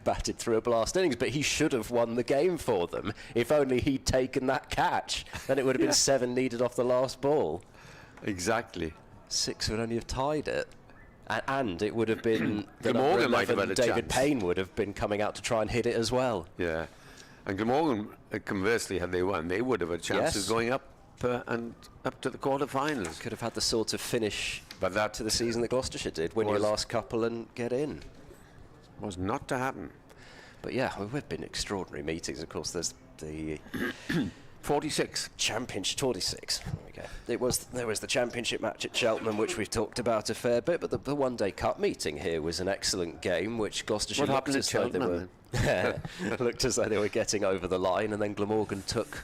batted through a Blast innings. But he should have won the game for them. If only he'd taken that catch, then it would have been 7 needed off the last ball. Exactly. 6 would only have tied it. And it would have been the Glamorgan might have had a David chance. Payne would have been coming out to try and hit it as well. Yeah. And Glamorgan, conversely, had they won, they would have had chances going up and up to the quarter-finals. Could have had the sort of finish But that to the season that Gloucestershire did, win your last couple and get in. was not to happen. But yeah, we've been extraordinary meetings. Of course, there's the 46. Championship 46. There we go. There was the Championship match at Cheltenham, which we've talked about a fair bit. But the one-day cup meeting here was an excellent game, which Gloucestershire What happened at Cheltenham? Looked as though they were getting over the line, and then Glamorgan took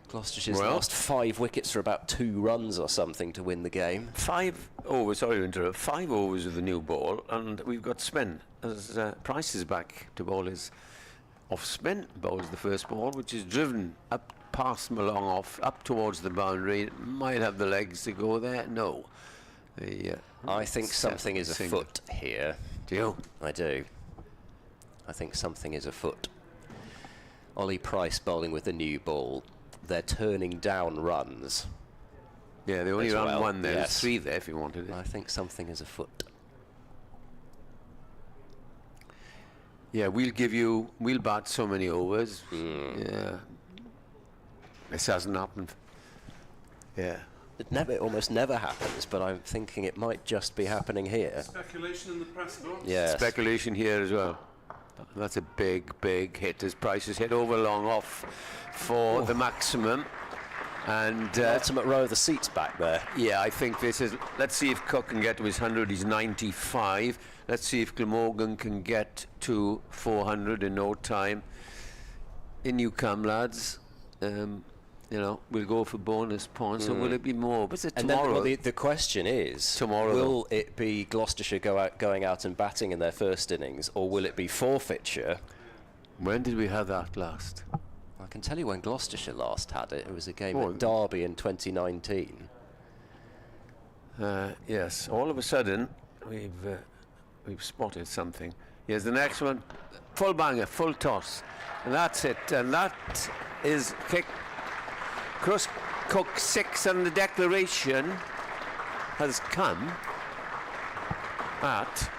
Gloucestershire's last 5 wickets for about 2 runs or something to win the game. 5 overs, sorry to interrupt, 5 overs of the new ball, and we've got spin as Price is back to bowl his off spin. Bowls the first ball, which is driven up past Malong off, up towards the boundary. Might have the legs to go there. No. I think something is afoot here. Do you? I do. I think something is afoot. Ollie Price bowling with the new ball. They're turning down runs. Yeah, they only ran 1 there. Yes. There's 3 there if you wanted it. I think something is afoot. Yeah, we'll bat so many overs. Yeah. This hasn't happened. Yeah. It almost never happens, but I'm thinking it might just be happening here. Speculation in the press box. Yes. Speculation here as well. That's a big hit as Price has hit over long off for the maximum. And Ultimate row of the seats back there. yeah, I think this is. Let's see if Cook can get to his 100. He's 95. Let's see if Glamorgan can get to 400 in no time. In you come, lads. We'll go for bonus points. So will it be more? But And tomorrow? then, the question is, Tomorrow, will it be Gloucestershire going out and batting in their first innings, or will it be forfeiture? When did we have that last? I can tell you when Gloucestershire last had it. It was a game at Derby in 2019. Yes. All of a sudden, we've spotted something. Here's the next one. Full banger, full toss. And that's it. And that is kick. Cook 6, and the declaration has come at,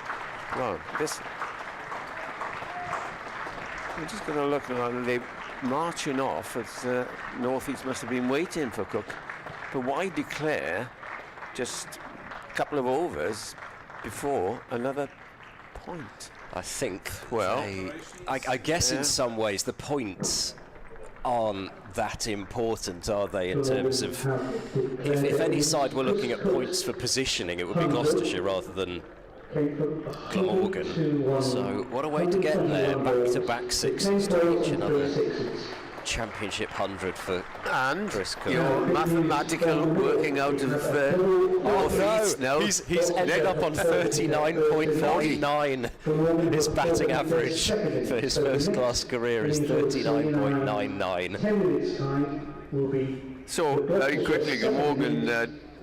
well, this. I'm just going to look around. They're marching off. It's North East must have been waiting for Cook. But why declare just a couple of overs before another point? I think. Well, I guess in some ways the points aren't that important, are they, in terms of if any side were looking at points for positioning, it would be Gloucestershire rather than Glamorgan. So what a way to get there, back-to-back 6s to reach another Championship 100 for Chris Cook. Your mathematical working out of North East now. He's ended up on 39.99. His batting average for his first-class career is 39.99. So, very quickly, Glamorgan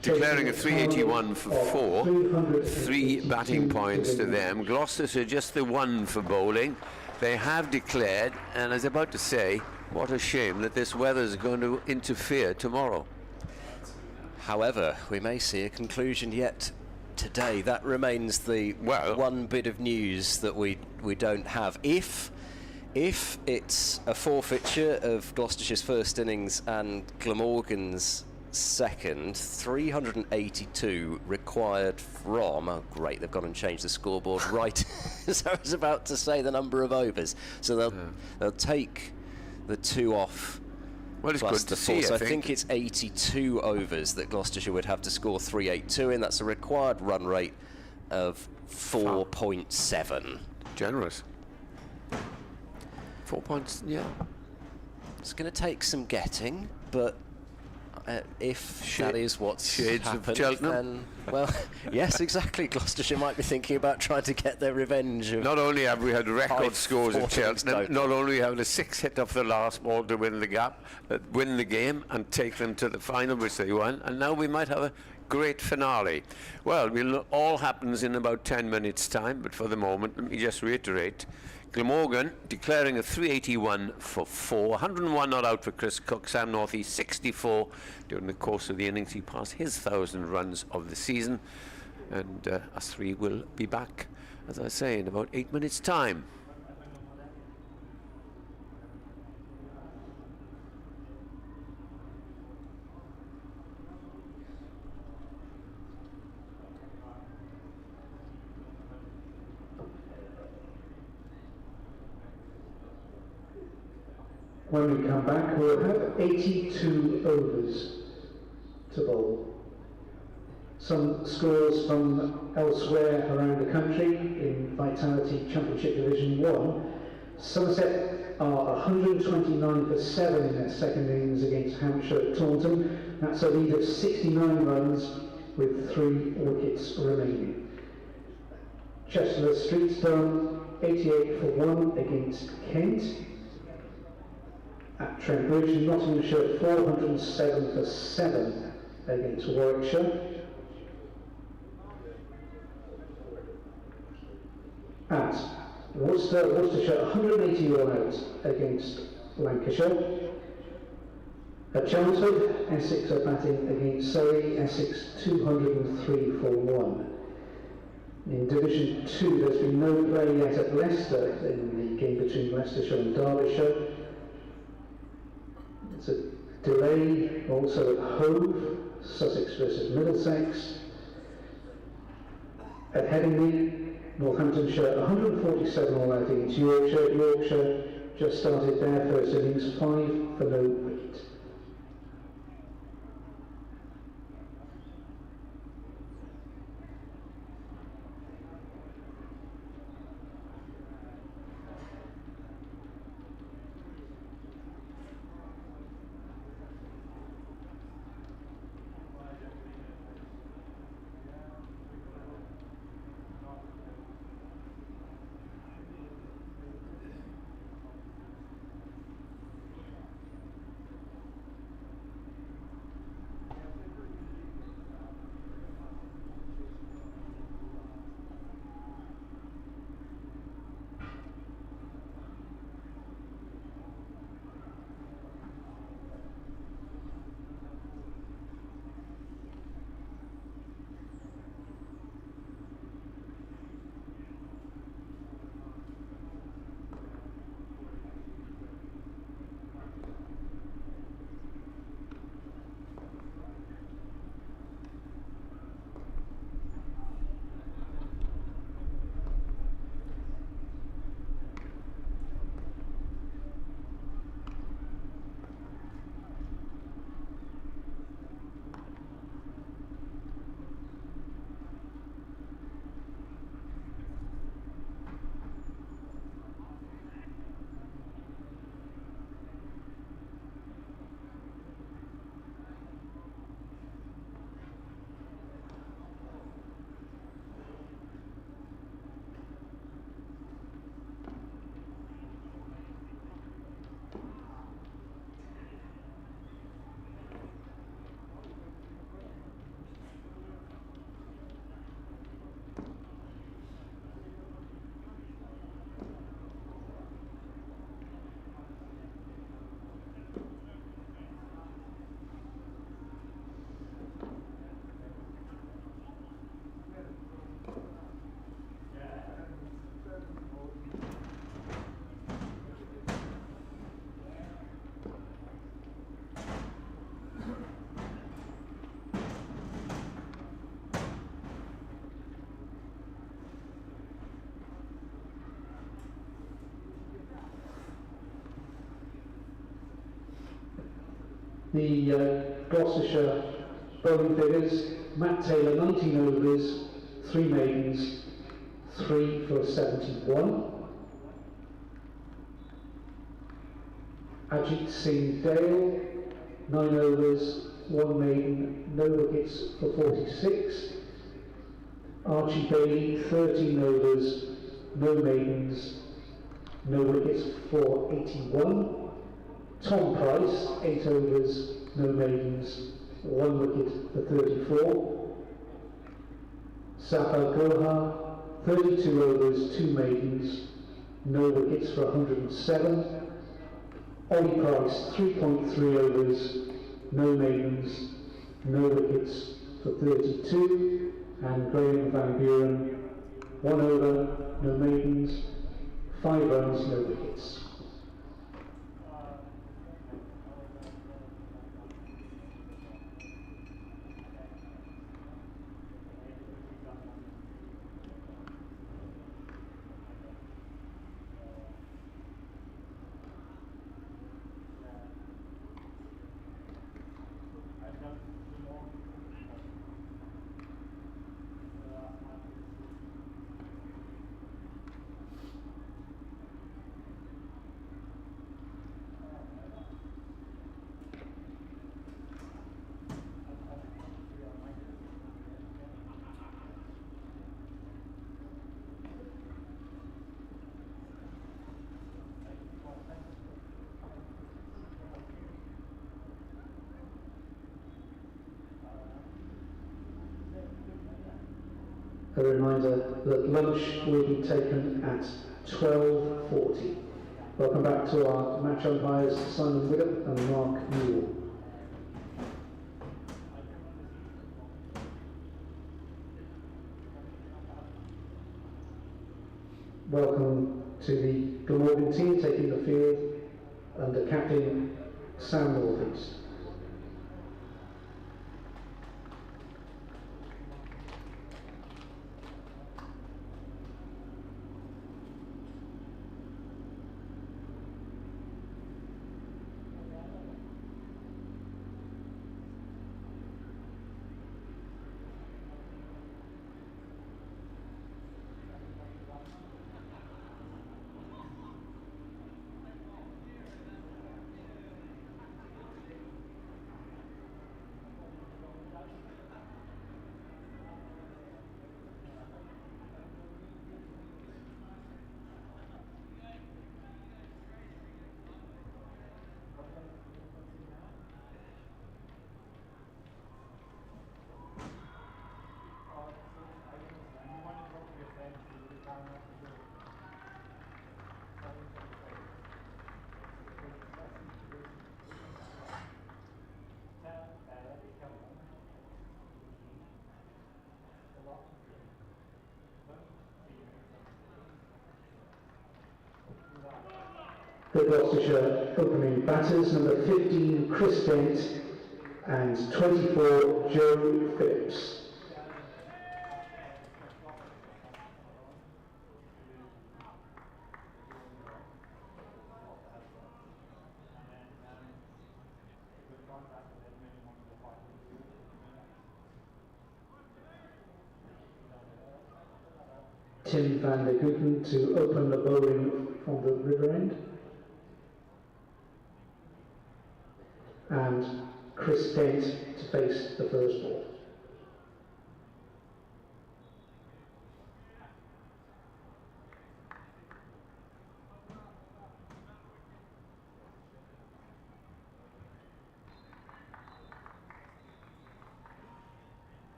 declaring a 381 for 4. 3 batting points to them. Gloucestershire just the 1 for bowling. They have declared, and I was about to say, what a shame that this weather is going to interfere tomorrow. However, we may see a conclusion yet today. That remains the one bit of news that we don't have. If it's a forfeiture of Gloucestershire's first innings and Glamorgan's second, 382 required from, oh great, they've gone and changed the scoreboard right as I was about to say the number of overs. So they'll take the 2 off. Well, it's Plus good the to 4, see, so I I think it's 82 overs that Gloucestershire would have to score 382 in. That's a required run rate of 4.7. Generous. 4 points, yeah. It's going to take some getting, but if that is what's shades of happened, Cheltenham. then, well, yes, exactly. Gloucestershire might be thinking about trying to get their revenge. Not only have we had record 5 scores at forfeits Cheltenham, total. not only have the 6 hit off the last ball to win the gap, win the game and take them to the final, which they won, and now we might have a great finale. Well, all happens in about 10 minutes' time, but for the moment, let me just reiterate. Glamorgan declaring a 381 for 4, 101 not out for Chris Cook, Sam Northey 64 during the course of the innings. He passed his 1,000 runs of the season, and us three will be back, as I say, in about 8 minutes' time. When we come back, we'll have 82 overs to bowl. Some scores from elsewhere around the country in Vitality Championship Division 1. Somerset are 129 for 7 in their second innings against Hampshire at Taunton. That's a lead of 69 runs with 3 wickets remaining. Chester Street's done 88 for 1 against Kent. At Trent Bridge, Nottinghamshire 407 for 7 against Warwickshire. At Worcestershire 181 out against Lancashire. At Chelmsford, Essex are batting against Surrey, Essex 203 for 1. In Division 2, there's been no play yet at Leicester in the game between Leicestershire and Derbyshire. It's a delay also at Hove, Sussex versus Middlesex. At Headingley, Northamptonshire 147 all out against Yorkshire. Yorkshire just started their first innings, 5 for no wicket. The Gloucestershire bowling figures: Matt Taylor 19 overs, 3 maidens, 3 for 71. Ajit Singh Dale 9 overs, 1 maiden, no wickets for 46. Archie Bailey 13 overs, no maidens, no wickets for 81. Tom Price 8 overs, no maidens, 1 wicket for 34. Sapa Gohar 32 overs, 2 maidens, no wickets for 107. Ollie Price 3.3 overs, no maidens, no wickets for 32. And Graham Van Buren 1 over, no maidens, 5 runs, no wickets. A reminder that lunch will be taken at 12:40. Welcome back to our match umpires Simon Widdop and Mark Newell. Welcome to the Glamorgan team taking the field under captain Sam Northeast. The Gloucestershire opening batters, number 15 Chris Dent and 24 Joe Phillips. Tim van der Guggen to open the bowling from the river end. And Chris Dent to face the first ball.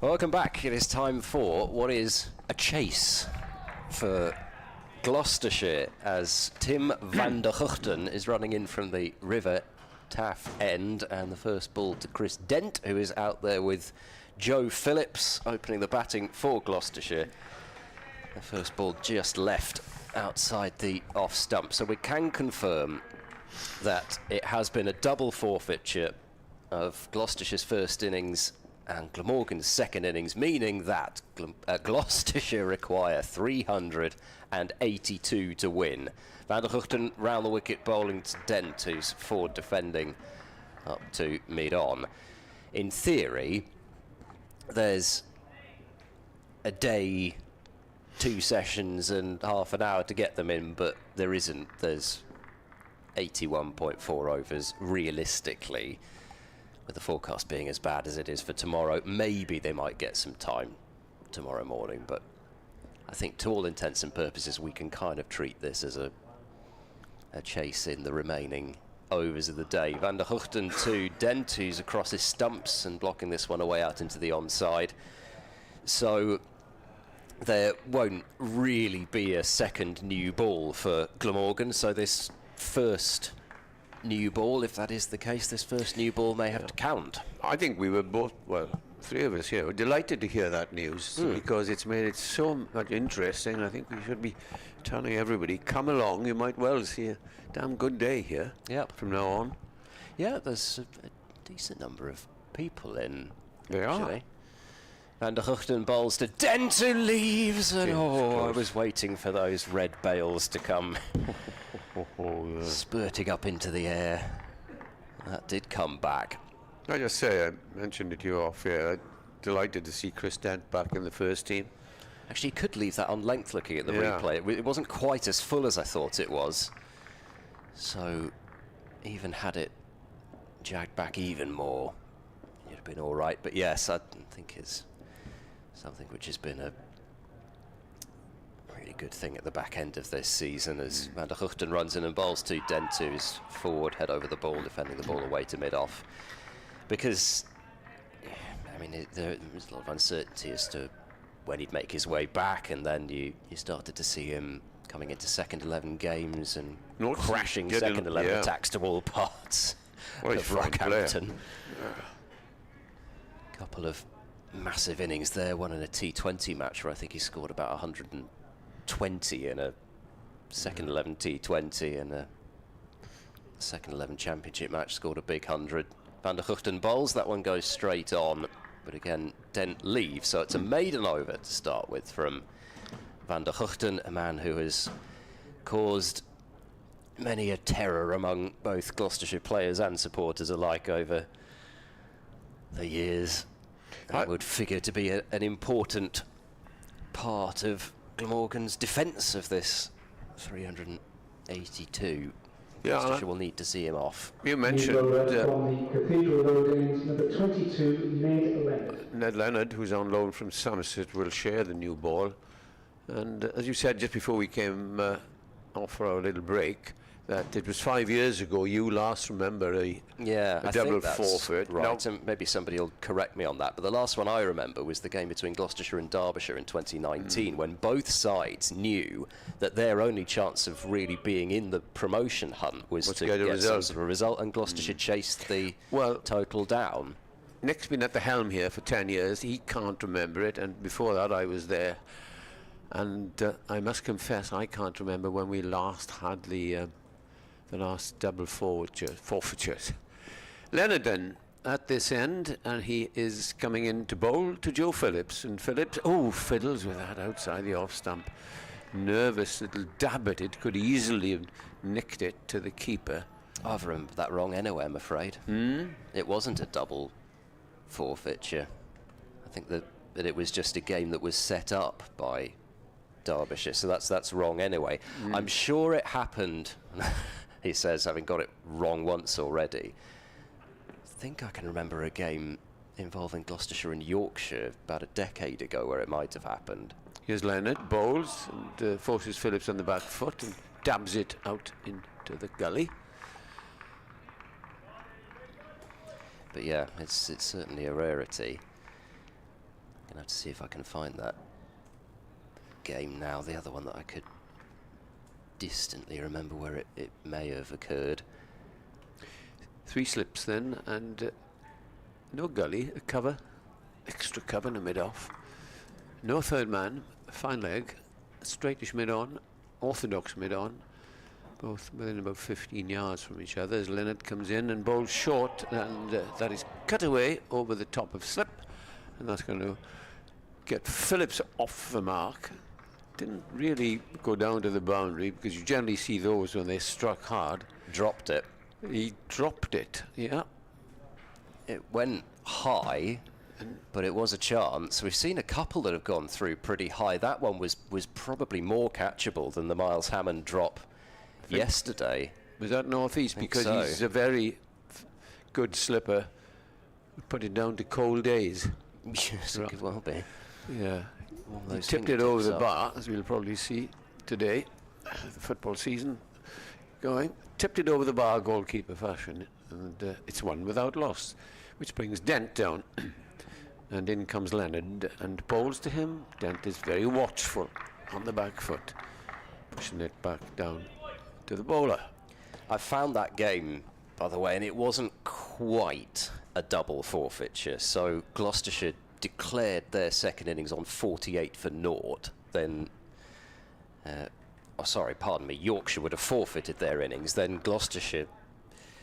Welcome back. It is time for what is a chase for Gloucestershire as Tim van der Guggen is running in from the River Taff end, and the first ball to Chris Dent, who is out there with Joe Phillips opening the batting for Gloucestershire. The first ball just left outside the off stump, so we can confirm that it has been a double forfeiture of Gloucestershire's first innings and Glamorgan's second innings, meaning that Gloucestershire require 382 to win. Van der Hugten round the wicket bowling to Dent, who's forward defending up to mid-on. In theory, there's a day, 2 sessions and half an hour to get them in, but there isn't. There's 81.4 overs realistically, with the forecast being as bad as it is for tomorrow. Maybe they might get some time tomorrow morning, but I think to all intents and purposes we can kind of treat this as a chase in the remaining overs of the day. Van der Hugten to Dent, who's across his stumps and blocking this one away out into the onside. So there won't really be a second new ball for Glamorgan, so this first new ball, if that is the case, this first new ball may have to count. I think we were both, well, 3 of us here, were delighted to hear that news because it's made it so much interesting. I think we should be telling everybody, come along, you might well see a damn good day here from now on. Yeah, there's a decent number of people in. There are. Van der Hugten bowls to Dent, who leaves, and I was waiting for those red bails to come spurting up into the air. That did come back. I just say, I mentioned it to you off here, I'm delighted to see Chris Dent back in the first team. Actually, you could leave that on length looking at the replay. It wasn't quite as full as I thought it was. So, even had it jagged back even more, it'd have been all right. But yes, I think it's something which has been a really good thing at the back end of this season as Van der Hugten runs in and bowls to Dent, who's forward, head over the ball, defending the ball away to mid-off. Because, I mean, there was a lot of uncertainty as to when he'd make his way back, and then you started to see him coming into second 11 games and crashing second 11 attacks to all parts of Rockhampton. Couple of massive innings there, one in a T20 match where I think he scored about 120 in a second 11 T20, and a second 11 championship match scored a big 100. Van der Hugten bowls, that one goes straight on, but again Dent leaves, so it's a maiden over to start with from Van der Hugten, a man who has caused many a terror among both Gloucestershire players and supporters alike over the years. That would figure to be an important part of Glamorgan's defence of this 382. Gloucestershire will need to see him off. You mentioned from the Cathedral Road innings, number 22, Ned Leonard. Ned Leonard, who's on loan from Somerset, will share the new ball. And as you said just before we came off for our little break, that it was 5 years ago you last remember a double forfeit. Right, and maybe somebody will correct me on that, but the last one I remember was the game between Gloucestershire and Derbyshire in 2019 when both sides knew that their only chance of really being in the promotion hunt was to get some sort of a result, and Gloucestershire chased the total down. Nick's been at the helm here for 10 years. He can't remember it, and before that I was there. And I must confess I can't remember when we last had the last double forfeitures. Leonard then at this end, and he is coming in to bowl to Joe Phillips, and Phillips fiddles with that outside the off stump. Nervous little dab at it, could easily have nicked it to the keeper. I've remembered that wrong anyway, I'm afraid. It wasn't a double forfeiture. I think that it was just a game that was set up by Derbyshire, so that's wrong anyway. I'm sure it happened he says, having got it wrong once already. I think I can remember a game involving Gloucestershire and Yorkshire about a decade ago where it might have happened. Here's Leonard, bowls and forces Phillips on the back foot and dabs it out into the gully. But yeah, it's certainly a rarity. I'm gonna have to see if I can find that game now, the other one that I could distantly remember where it may have occurred. 3 slips then, and no gully, a cover, extra cover in the mid-off. No third man, fine leg, straightish mid-on, orthodox mid-on, both within about 15 yards from each other as Leonard comes in and bowls short, and that is cut away over the top of slip and that's going to get Phillips off the mark. Didn't really go down to the boundary, because you generally see those when they're struck hard. Dropped it. He dropped it, yeah. It went high, but it was a chance. We've seen a couple that have gone through pretty high. That one was probably more catchable than the Miles Hammond drop yesterday. Was that northeast? Because so. He's a very good slipper. Put it down to cold days. Yes, it could well be. Yeah. He Those tipped it over the fingertips bar, as we'll probably see today. The football season going. Tipped it over the bar, goalkeeper fashion, and it's one without loss, which brings Dent down. And in comes Leonard and bowls to him. Dent is very watchful on the back foot, pushing it back down to the bowler. I found that game, by the way, and it wasn't quite a double forfeiture. So Gloucestershire declared their second innings on 48 for naught. Then, Yorkshire would have forfeited their innings. Then Gloucestershire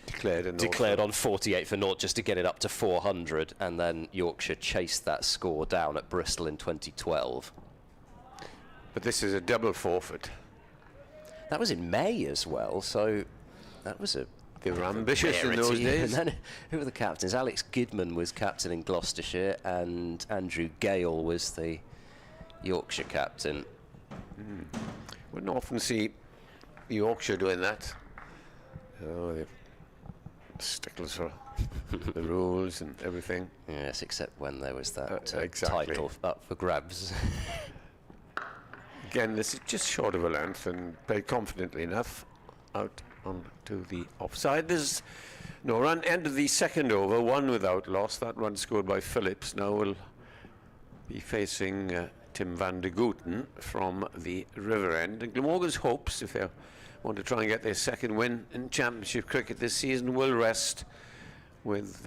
declared on 48 for naught just to get it up to 400, and then Yorkshire chased that score down at Bristol in 2012. But this is a double forfeit. That was in May as well, so that was a... They were ambitious in those days. And then, who were the captains? Alex Gidman was captain in Gloucestershire, and Andrew Gale was the Yorkshire captain. Wouldn't often see Yorkshire doing that. Oh, they're sticklers for the rules and everything. Yes, except when there was that exactly. title up for grabs. Again, this is just short of a length and very confidently enough out onto the offside. There's no run. End of the second over, one without loss. That run scored by Phillips. Now will be facing Tim van der Gooten from the River End. And Glamorgan's hopes, if they want to try and get their second win in Championship cricket this season, will rest with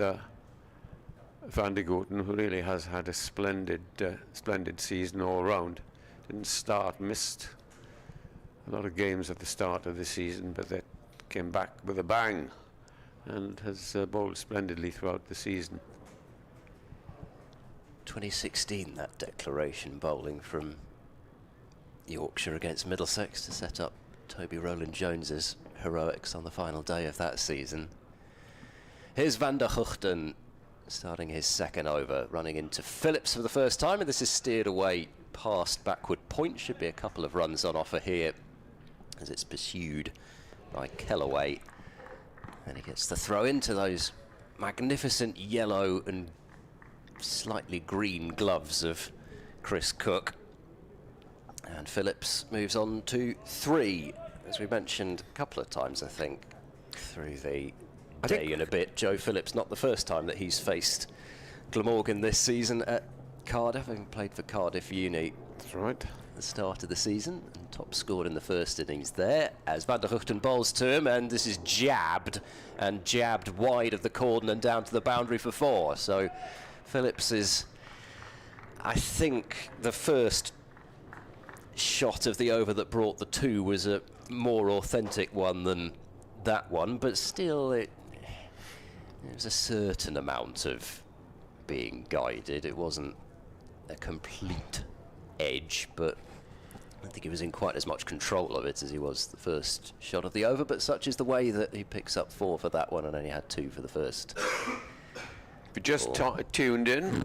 van der Gooten, who really has had a splendid season all round. Didn't start, missed a lot of games at the start of the season, but that came back with a bang and has bowled splendidly throughout the season. 2016, that declaration, bowling from Yorkshire against Middlesex to set up Toby Rowland-Jones's heroics on the final day of that season. Here's Van der Gooten starting his second over, running into Phillips for the first time, and this is steered away past backward point. Should be a couple of runs on offer here as it's pursued by Kellaway, and he gets the throw into those magnificent yellow and slightly green gloves of Chris Cook, and Phillips moves on to 3, as we mentioned a couple of times, I think, through the day and a bit. Joe Phillips, not the first time that he's faced Glamorgan this season at Cardiff, having played for Cardiff Uni. That's right. The start of the season, and top scored in the first innings there as Van der Gooten bowls to him, and this is jabbed wide of the cordon and down to the boundary for 4. So Phillips is, I think, the first shot of the over that brought the 2 was a more authentic one than that one, but still it was a certain amount of being guided. It wasn't a complete edge, but I don't think he was in quite as much control of it as he was the first shot of the over, but such is the way that he picks up 4 for that one and only had 2 for the first. If you just tuned in,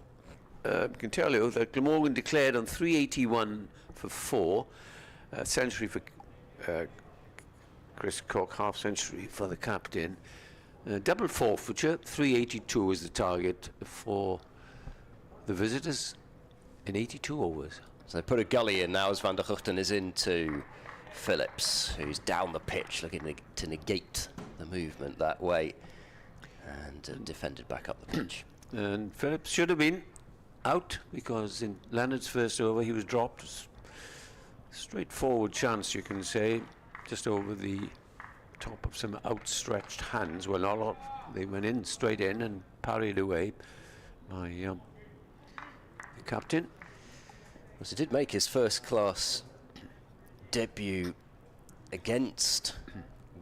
I can tell you that Glamorgan declared on 381 for 4, century for Chris Cook, half century for the captain. Double forfeiture, 382 is the target for the visitors in 82 overs. So they put a gully in now as Van der Gooten is into Phillips, who's down the pitch looking to negate the movement that way, and defended back up the pitch. And Phillips should have been out, because in Leonard's first over he was dropped. Straightforward chance, you can say, just over the top of some outstretched hands. Well, not a lot. They went in, straight in, and parried away by the captain. Well, he did make his first class debut against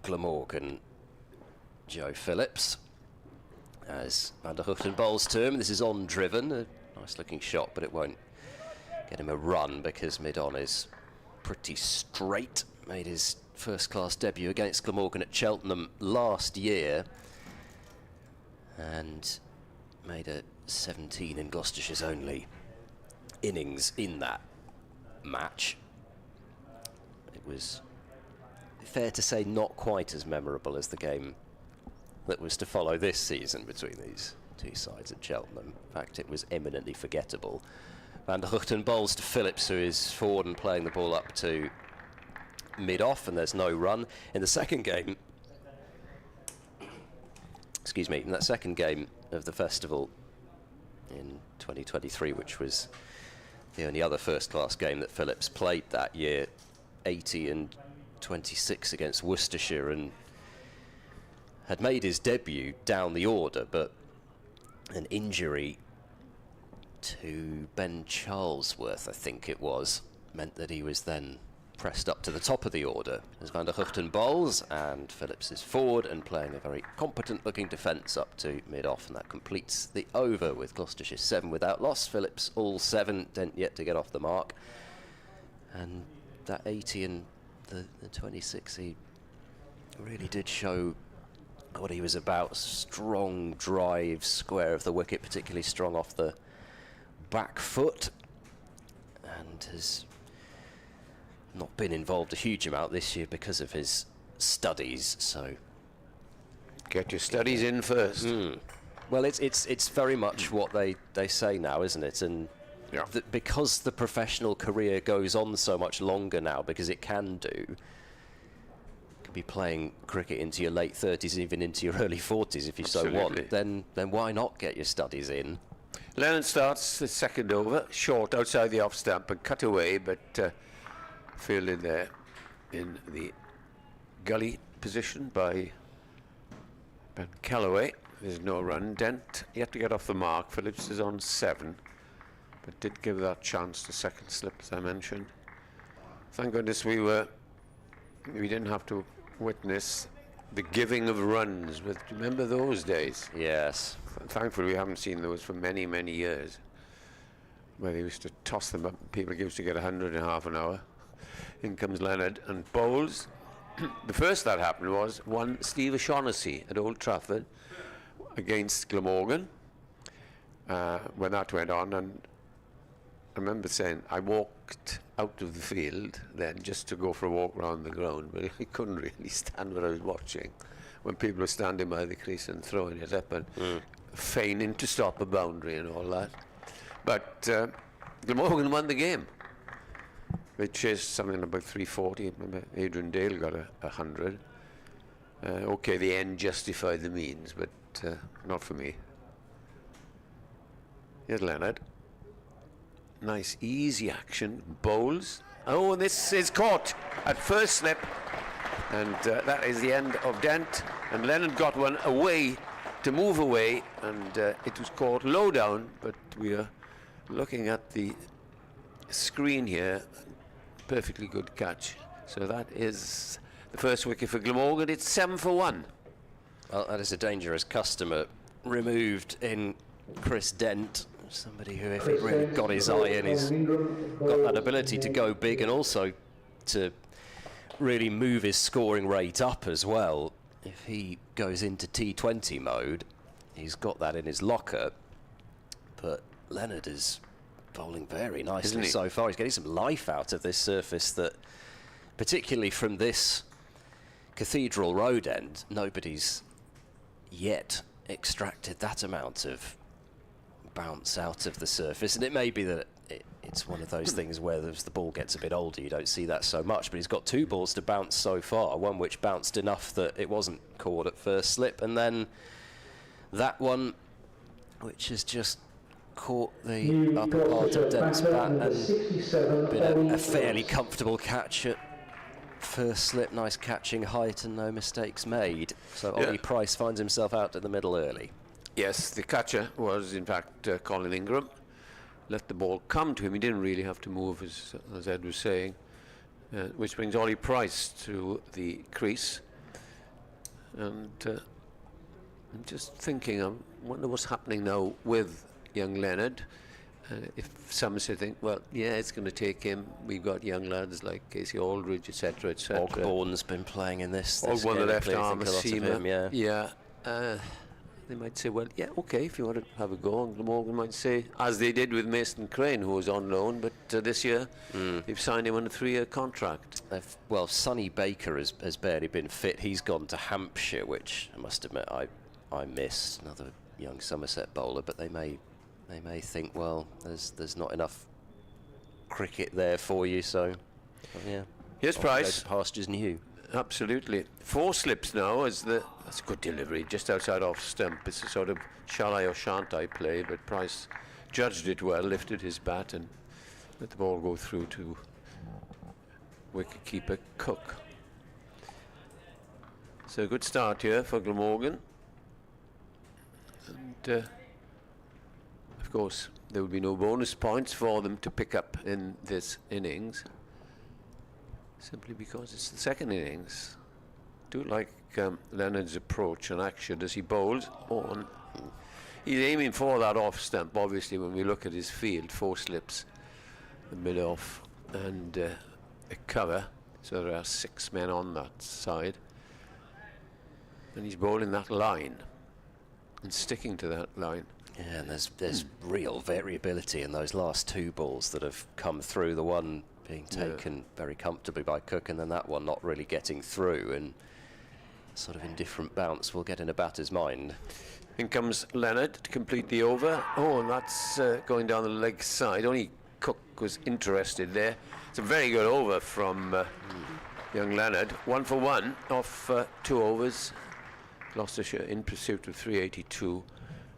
Glamorgan, Joe Phillips, as Van der Gooten bowls to him. This is on driven, a Nice looking shot, but it won't get him a run because mid-on is pretty straight. Made his first-class debut against Glamorgan at Cheltenham last year and made a 17 in Gloucestershire's only innings in that match. It was fair to say not quite as memorable as the game that was to follow this season between these two sides at Cheltenham. In fact, it was eminently forgettable. Van der Huchten bowls to Phillips, who is forward and playing the ball up to mid-off, and there's no run. In the second game, excuse me, in that second game of the festival in 2023, which was the only other first-class game that Phillips played that year, 80 and 26 against Worcestershire, and had made his debut down the order, but an injury to Ben Charlesworth, I think it was, meant that he was then pressed up to the top of the order as Van der Huchten bowls, and Phillips is forward and playing a very competent looking defence up to mid-off, and that completes the over with Gloucestershire 7 without loss. Phillips all 7, Dent yet to get off the mark, and that 80 and the 26, he really did show what he was about. Strong drive, square of the wicket, particularly strong off the back foot, and has not been involved a huge amount this year because of his studies. So get your studies in first. Well, it's very much what they say now, isn't it? And yeah, because the professional career goes on so much longer now, because it can do, be playing cricket into your late 30s, even into your early 40s if you so want, then why not get your studies in? Lennon starts the second over, short outside the off stump and cut away, but fielded there in the gully position by Ben Callaway. There's no run. Dent yet to get off the mark. Phillips is on 7, but did give that chance to second slip, as I mentioned. Thank goodness we didn't have to witness the giving of runs. But remember those days? Yes. Thankfully, we haven't seen those for many, many years, where they used to toss them up. People used to get 100 in half an hour. In comes Leonard and bowls. The first that happened was one Steve O'Shaughnessy at Old Trafford against Glamorgan, when that went on. And I remember saying I walked out of the field then just to go for a walk around the ground, but I couldn't really stand what I was watching when people were standing by the crease and throwing it up and feigning to stop a boundary and all that. But Glamorgan won the game, which is something about 340. Remember, Adrian Dale got 100. Okay, the end justified the means, but not for me. Here's Leonard. Nice, easy action. Bowls. Oh, and this is caught at first slip. And that is the end of Dent. And Leonard got one away to move away. And it was caught low down. But we are looking at the screen here. Perfectly good catch. So that is the first wicket for Glamorgan. It's 7 for 1. Well, that is a dangerous customer removed in Chris Dent. Somebody who, if he really got his eye in, he's got that ability to go big and also to really move his scoring rate up as well. If he goes into T20 mode, he's got that in his locker. But Leonard is bowling very nicely so far. He's getting some life out of this surface that, particularly from this Cathedral Road end, nobody's yet extracted that amount of bounce out of the surface. And it may be that it's one of those things where as the ball gets a bit older, you don't see that so much. But he's got 2 balls to bounce so far, one which bounced enough that it wasn't caught at first slip, and then that one which has just caught the upper part of Dent's bat and been a fairly comfortable catch at first slip. Nice catching height and no mistakes made. So Ollie Price finds himself out to the middle early. Yes, the catcher was in fact Colin Ingram. Let the ball come to him. He didn't really have to move, as Ed was saying, which brings Ollie Price to the crease. And I'm just thinking, I wonder what's happening now with young Leonard. If Somerset think, well, yeah, it's going to take him. We've got young lads like Casey Aldridge, etc., etc. Ogborn's been playing in this. Ogborn, the left arm, seamer. Yeah. They might say, well, yeah, okay, if you want to have a go. And Glamorgan might say, as they did with Mason Crane, who was on loan, but this year they've signed him on a 3-year contract. Well, Sonny Baker has barely been fit. He's gone to Hampshire, which I must admit I missed. Another young Somerset bowler, but they may think, well, there's not enough cricket there for you, so yeah. Here's Price. Pastures new. Absolutely. 4 slips now that's a good delivery, just outside off stump. It's a sort of shall I or shan't I play, but Price judged it well, lifted his bat and let the ball go through to wicketkeeper Cook. So a good start here for Glamorgan. And of course there will be no bonus points for them to pick up in this innings, simply because it's the second innings. Do like Leonard's approach and action as he bowls on. He's aiming for that off stump. Obviously, when we look at his field, 4 slips, the mid-off and a cover, so there are 6 men on that side, and he's bowling that line and sticking to that line. Yeah, and there's real variability in those last 2 balls that have come through. The one being taken very comfortably by Cook, and then that one not really getting through, and sort of indifferent bounce will get in a batter's mind. In comes Leonard to complete the over. Oh, and that's going down the leg side. Only Cook was interested there. It's a very good over from young Leonard. 1 for 1 off 2 overs. Gloucestershire in pursuit of 382.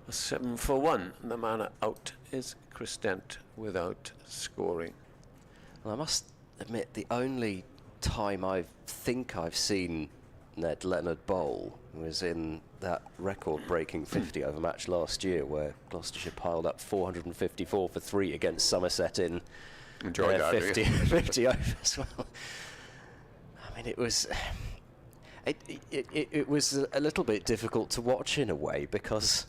7 for 1. The man out is Chris Dent without scoring. Well, I must admit, the only time I think I've seen Ned Leonard bowl was in that record-breaking 50-over match last year, where Gloucestershire piled up 454 for 3 against Somerset in 50 overs. Well, I mean, it was a little bit difficult to watch in a way, because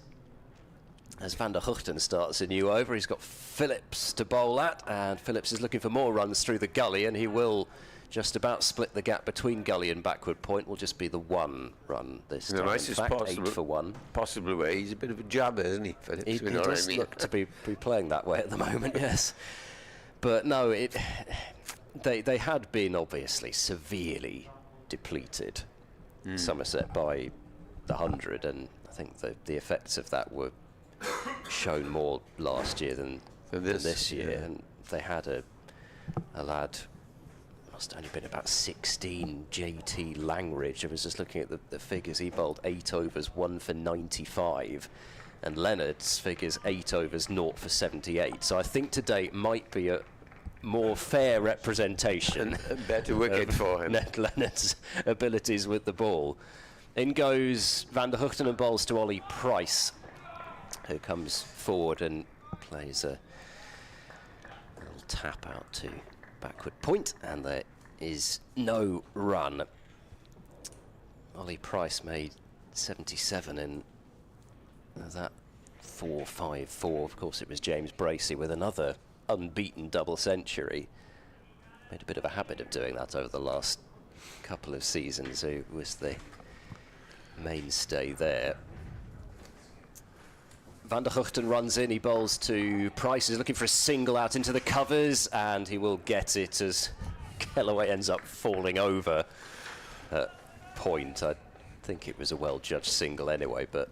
as Van der Huchten starts a new over, he's got Phillips to bowl at, and Phillips is looking for more runs through the gully, and he will just about split the gap between gully and backward point. Will just be the 1 run this time. The nicest in fact, 8 for 1. Possible way. He's a bit of a jabber, isn't he, Phillips? He does look to be playing that way at the moment, yes. But no, they had been obviously severely depleted, Somerset, by the 100, and I think the effects of that were shown more last year than this year. Yeah. And they had a lad, must have only been about 16, JT Langridge. I was just looking at the figures. He bowled 8 overs, 1 for 95, and Leonard's figures 8 overs, 0 for 78. So I think today might be a more fair representation, a better wicket for him, Ned Leonard's abilities with the ball. In goes Van der Huchten and bowls to Ollie Price, who comes forward and plays a little tap out to backward point, and there is no run. Ollie Price made 77 in that 4-5-4. Of course, it was James Bracey with another unbeaten double century. Made a bit of a habit of doing that over the last couple of seasons, who was the mainstay there. Van der Huchten runs in, he bowls to Price, he's looking for a single out into the covers, and he will get it as Kellaway ends up falling over at point. I think it was a well-judged single anyway, but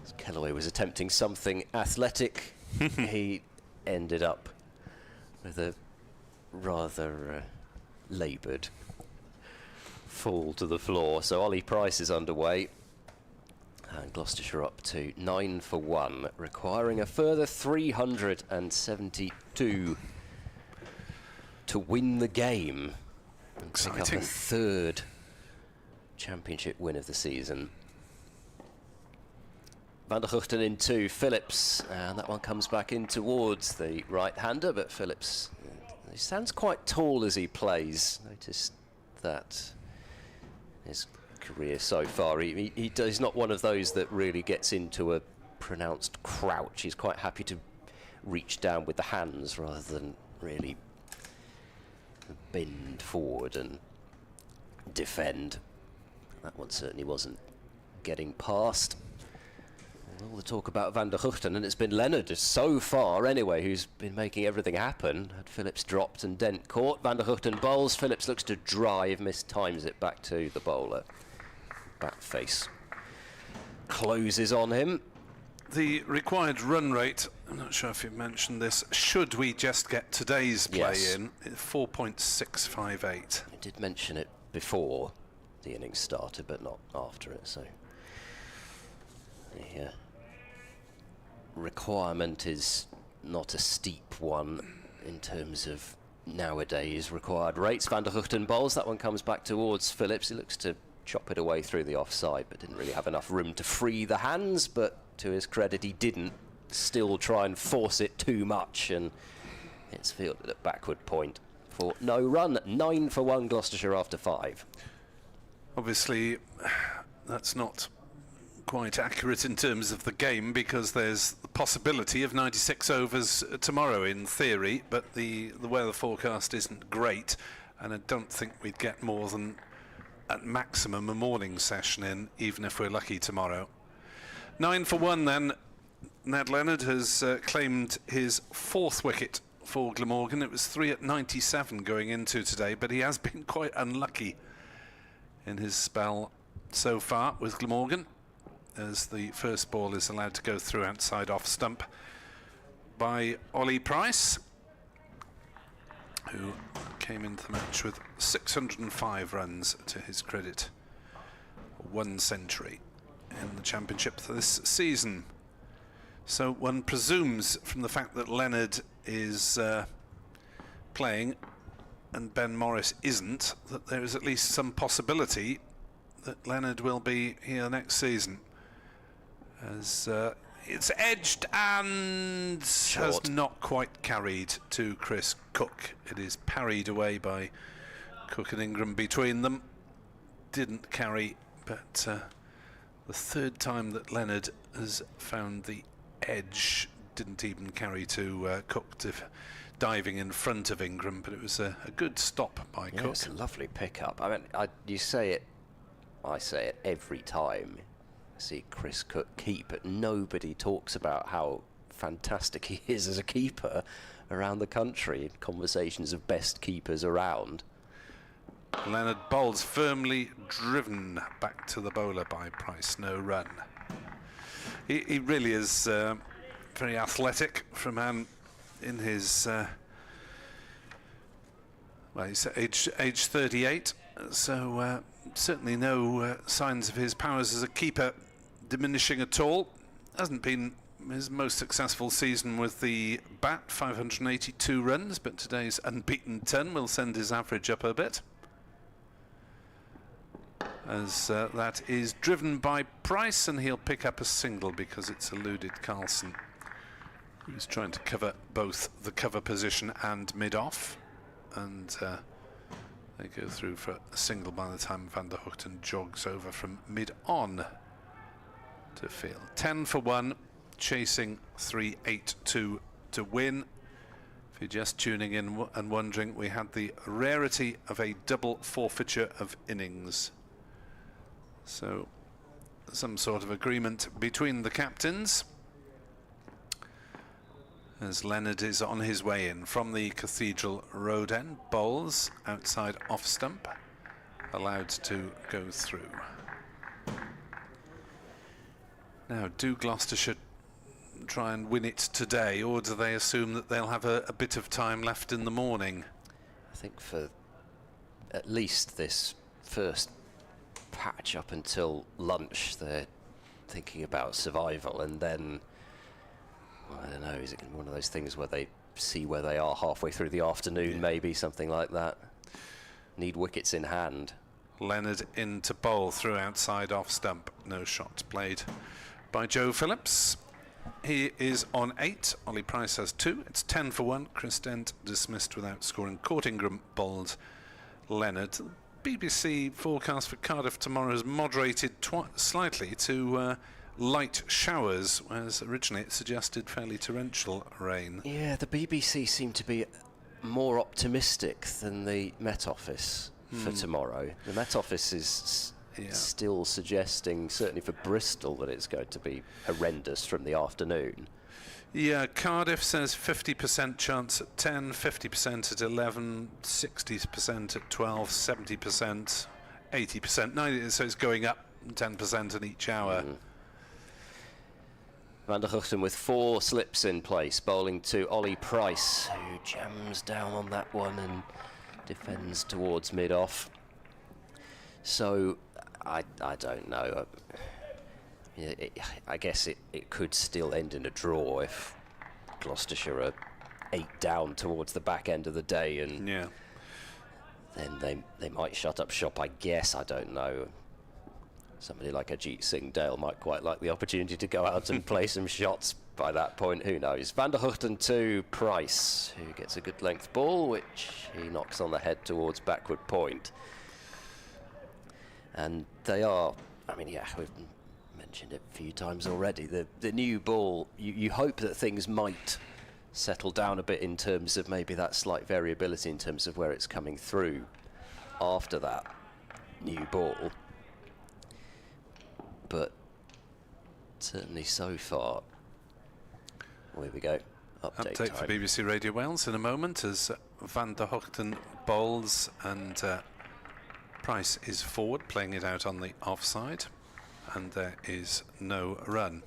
as Kellaway was attempting something athletic, he ended up with a rather laboured fall to the floor. So Ollie Price is underway, and Gloucestershire up to 9 for 1, requiring a further 372 to win the game and pick up a 3rd championship win of the season. Van der Huchten in 2, Phillips, and that one comes back in towards the right-hander, but Phillips, he stands quite tall as he plays. Noticed that his career so far. He's not one of those that really gets into a pronounced crouch. He's quite happy to reach down with the hands rather than really bend forward and defend. That one certainly wasn't getting past. All the talk about Van der Hugten, and it's been Leonard so far anyway who's been making everything happen. Had Phillips dropped and Dent caught. Van der Hugten bowls. Phillips looks to drive, mistimes it back to the bowler. Back face closes on him. The required run rate, I'm not sure if you mentioned this, should we just get today's play in, 4.658. I did mention it before the innings started, but not after it, so the requirement is not a steep one in terms of nowadays required rates. Van der Hugten bowls. That one comes back towards Phillips. He looks to chop it away through the offside, but didn't really have enough room to free the hands. But to his credit, he didn't still try and force it too much, and it's fielded at backward point for no run. 9 for 1 Gloucestershire after 5. Obviously, that's not quite accurate in terms of the game, because there's the possibility of 96 overs tomorrow in theory, but the weather forecast isn't great, and I don't think we'd get more than at maximum a morning session in, even if we're lucky tomorrow. 9 for 1 then. Ned Leonard has claimed his 4th wicket for Glamorgan. It was 3 at 97 going into today, but he has been quite unlucky in his spell so far with Glamorgan, as the first ball is allowed to go through outside off stump by Ollie Price, who came into the match with 605 runs to his credit. 1 century in the championship this season. So one presumes from the fact that Leonard is playing and Ben Morris isn't, that there is at least some possibility that Leonard will be here next season. As it's edged and short. Has not quite carried to Chris Cook. It is parried away by Cook and Ingram between them. Didn't carry, but the 3rd time that Leonard has found the edge, didn't even carry to Cook, diving in front of Ingram, but it was a good stop by Cook. It's a lovely pickup. I mean, you say it, I say it every time I see Chris Cook keep, but nobody talks about how fantastic he is as a keeper around the country in conversations of best keepers around. Leonard bowls, firmly driven back to the bowler by Price, no run. He really is very athletic for a man in his well, he's age 38, so certainly no signs of his powers as a keeper diminishing at all. Hasn't been his most successful season with the bat, 582 runs, but today's unbeaten 10 will send his average up a bit, as that is driven by Price, and he'll pick up a single because it's eluded Carlson, who's trying to cover both the cover position and mid-off, and they go through for a single by the time Van der Hugten jogs over from mid-on to field. 10 for 1, chasing 3-8-2 to win. If you're just tuning in and wondering, we had the rarity of a double forfeiture of innings. So some sort of agreement between the captains, as Leonard is on his way in from the Cathedral Road end. Bowls outside off stump, allowed to go through. Now, do Gloucestershire try and win it today, or do they assume that they'll have a bit of time left in the morning? I think for at least this first patch up until lunch, they're thinking about survival, and then, well, I don't know, is it one of those things where they see where they are halfway through the afternoon, maybe something like that? Need wickets in hand. Leonard in to bowl through outside off stump. No shot played by Joe Phillips. He is on 8. Ollie Price has 2. It's 10 for 1. Chris Dent dismissed without scoring. Court Ingram bowled Leonard. BBC forecast for Cardiff tomorrow has moderated slightly to light showers, whereas originally it suggested fairly torrential rain. Yeah, the BBC seem to be more optimistic than the Met Office for tomorrow. The Met Office is still suggesting, certainly for Bristol, that it's going to be horrendous from the afternoon. Yeah, Cardiff says 50% chance at 10, 50% at 11, 60% at 12, 70%, 80%. 90, so it's going up 10% in each hour. Van der Hugten with 4 slips in place, bowling to Ollie Price, who jams down on that one and defends towards mid-off. So, I don't know. I guess it could still end in a draw if Gloucestershire are 8 down towards the back end of the day, and then they might shut up shop, I guess. I don't know. Somebody like Ajit Singh Dale might quite like the opportunity to go out and play some shots by that point. Who knows? Van der Hugten to Price, who gets a good length ball, which he knocks on the head towards backward point. And they are, I mean, yeah, we've mentioned it a few times already. The new ball, you hope that things might settle down a bit in terms of maybe that slight variability in terms of where it's coming through after that new ball. But certainly so far, here we go. Update time for BBC Radio Wales in a moment as Van der Hugten bowls and Price is forward, playing it out on the offside, and there is no run.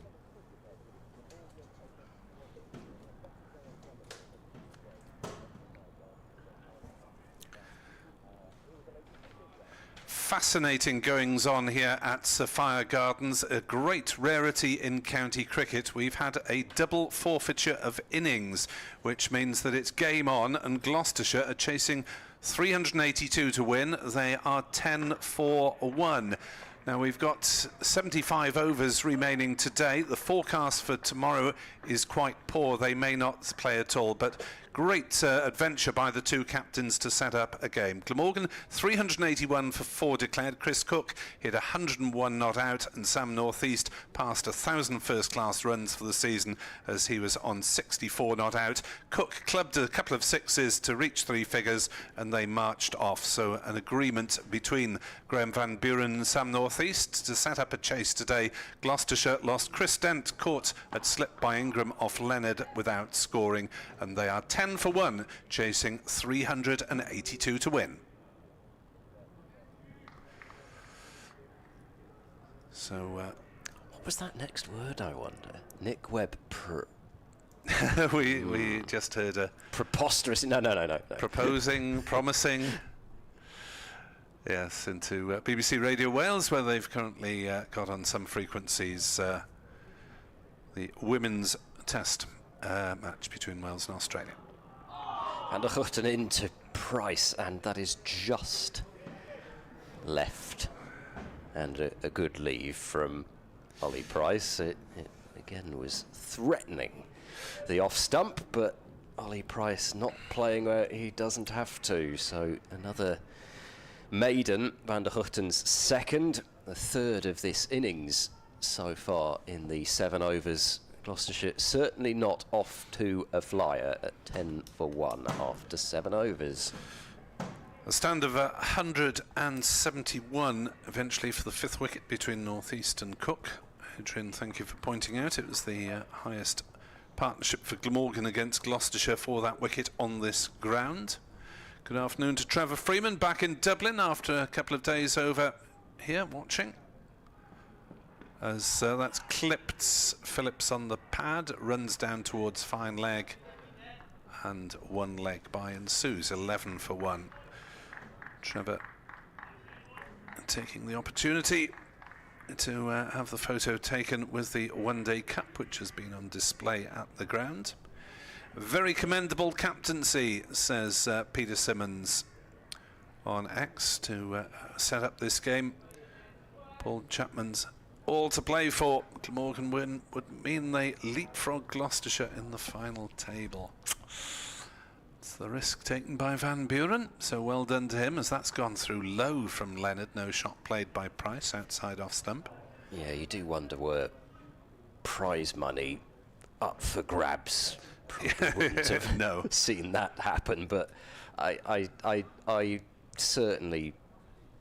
Fascinating goings on here at Sapphire Gardens, a great rarity in county cricket. We've had a double forfeiture of innings, which means that it's game on, and Gloucestershire are chasing 382 to win. They are 10 for 1. Now we've got 75 overs remaining today. The forecast for tomorrow is quite poor. They may not play at all, but great adventure by the two captains to set up a game. Glamorgan 381 for 4 declared. Chris Cook hit 101 not out, and Sam Northeast passed 1,000 first-class runs for the season as he was on 64 not out. Cook clubbed a couple of sixes to reach 3 figures, and they marched off. So an agreement between Graham Van Buren and Sam Northeast to set up a chase today. Gloucestershire lost. Chris Dent caught at slip by Ingram off Leonard without scoring, and they are 10 for 1, chasing 382 to win. So, what was that next word, I wonder? Nick Webb. we just heard a preposterous. No. Proposing, promising. Yes, into BBC Radio Wales, where they've currently got on some frequencies the women's test match between Wales and Australia. Van der Hugten into Price, and that is just left. And a good leave from Ollie Price. It again was threatening the off stump, but Ollie Price not playing where he doesn't have to. So another maiden, Van der Hugten's second, the third of this innings so far in the 7 overs. Gloucestershire certainly not off to a flyer at 10 for 1 after 7 overs. A stand of 171 eventually for the 5th wicket between Northeast and Cook. Adrian, thank you for pointing out it was the highest partnership for Glamorgan against Gloucestershire for that wicket on this ground. Good afternoon to Trevor Freeman back in Dublin after a couple of days over here watching. As that's clipped Phillips on the pad, runs down towards fine leg, and 1 leg by ensues, 11 for 1. Trevor taking the opportunity to have the photo taken with the one-day cup, which has been on display at the ground. Very commendable captaincy, says Peter Simmons on X, to set up this game. Paul Chapman's all to play for. Glamorgan win would mean they leapfrog Gloucestershire in the final table. It's the risk taken by Van Buren, so well done to him, as that's gone through low from Leonard. No shot played by Price outside off stump. Yeah, you do wonder where prize money up for grabs. Probably wouldn't have No. seen that happen, but I certainly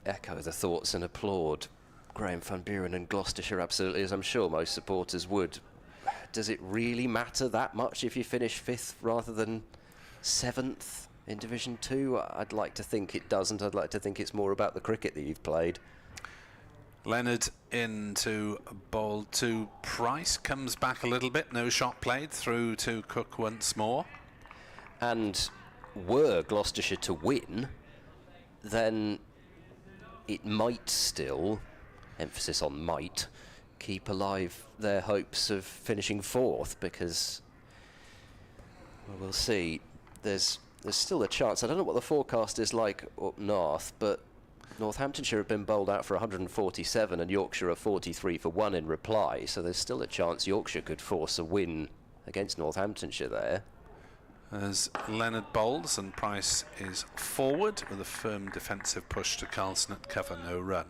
echo the thoughts and applaud Graham van Buren and Gloucestershire absolutely, as I'm sure most supporters would. Does it really matter that much if you finish 5th rather than 7th in Division 2? I'd like to think it doesn't. I'd like to think it's more about the cricket that you've played. Leonard into bowl 2. Price comes back a little bit. No shot played. Through to Cook once more. And were Gloucestershire to win, then it might still, emphasis on might, keep alive their hopes of finishing 4th, because, well, we'll see. There's still a chance. I don't know what the forecast is like up north, but Northamptonshire have been bowled out for 147 and Yorkshire are 43 for 1 in reply, so there's still a chance Yorkshire could force a win against Northamptonshire there. As Leonard bowls and Price is forward with a firm defensive push to Carlson at cover, no run.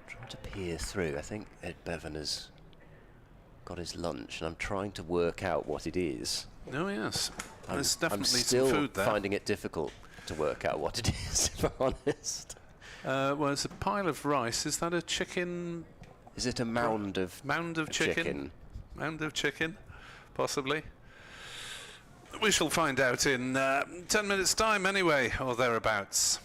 Trying to peer through. I think Ed Bevan has got his lunch and I'm trying to work out what it is. Oh yes, there's definitely I'm some still food there. finding it difficult to work out what it is, if I'm honest. Well, it's a pile of rice. Is that a chicken? Is it a mound of chicken? Mound of chicken, possibly. We shall find out in 10 minutes' time anyway, or thereabouts.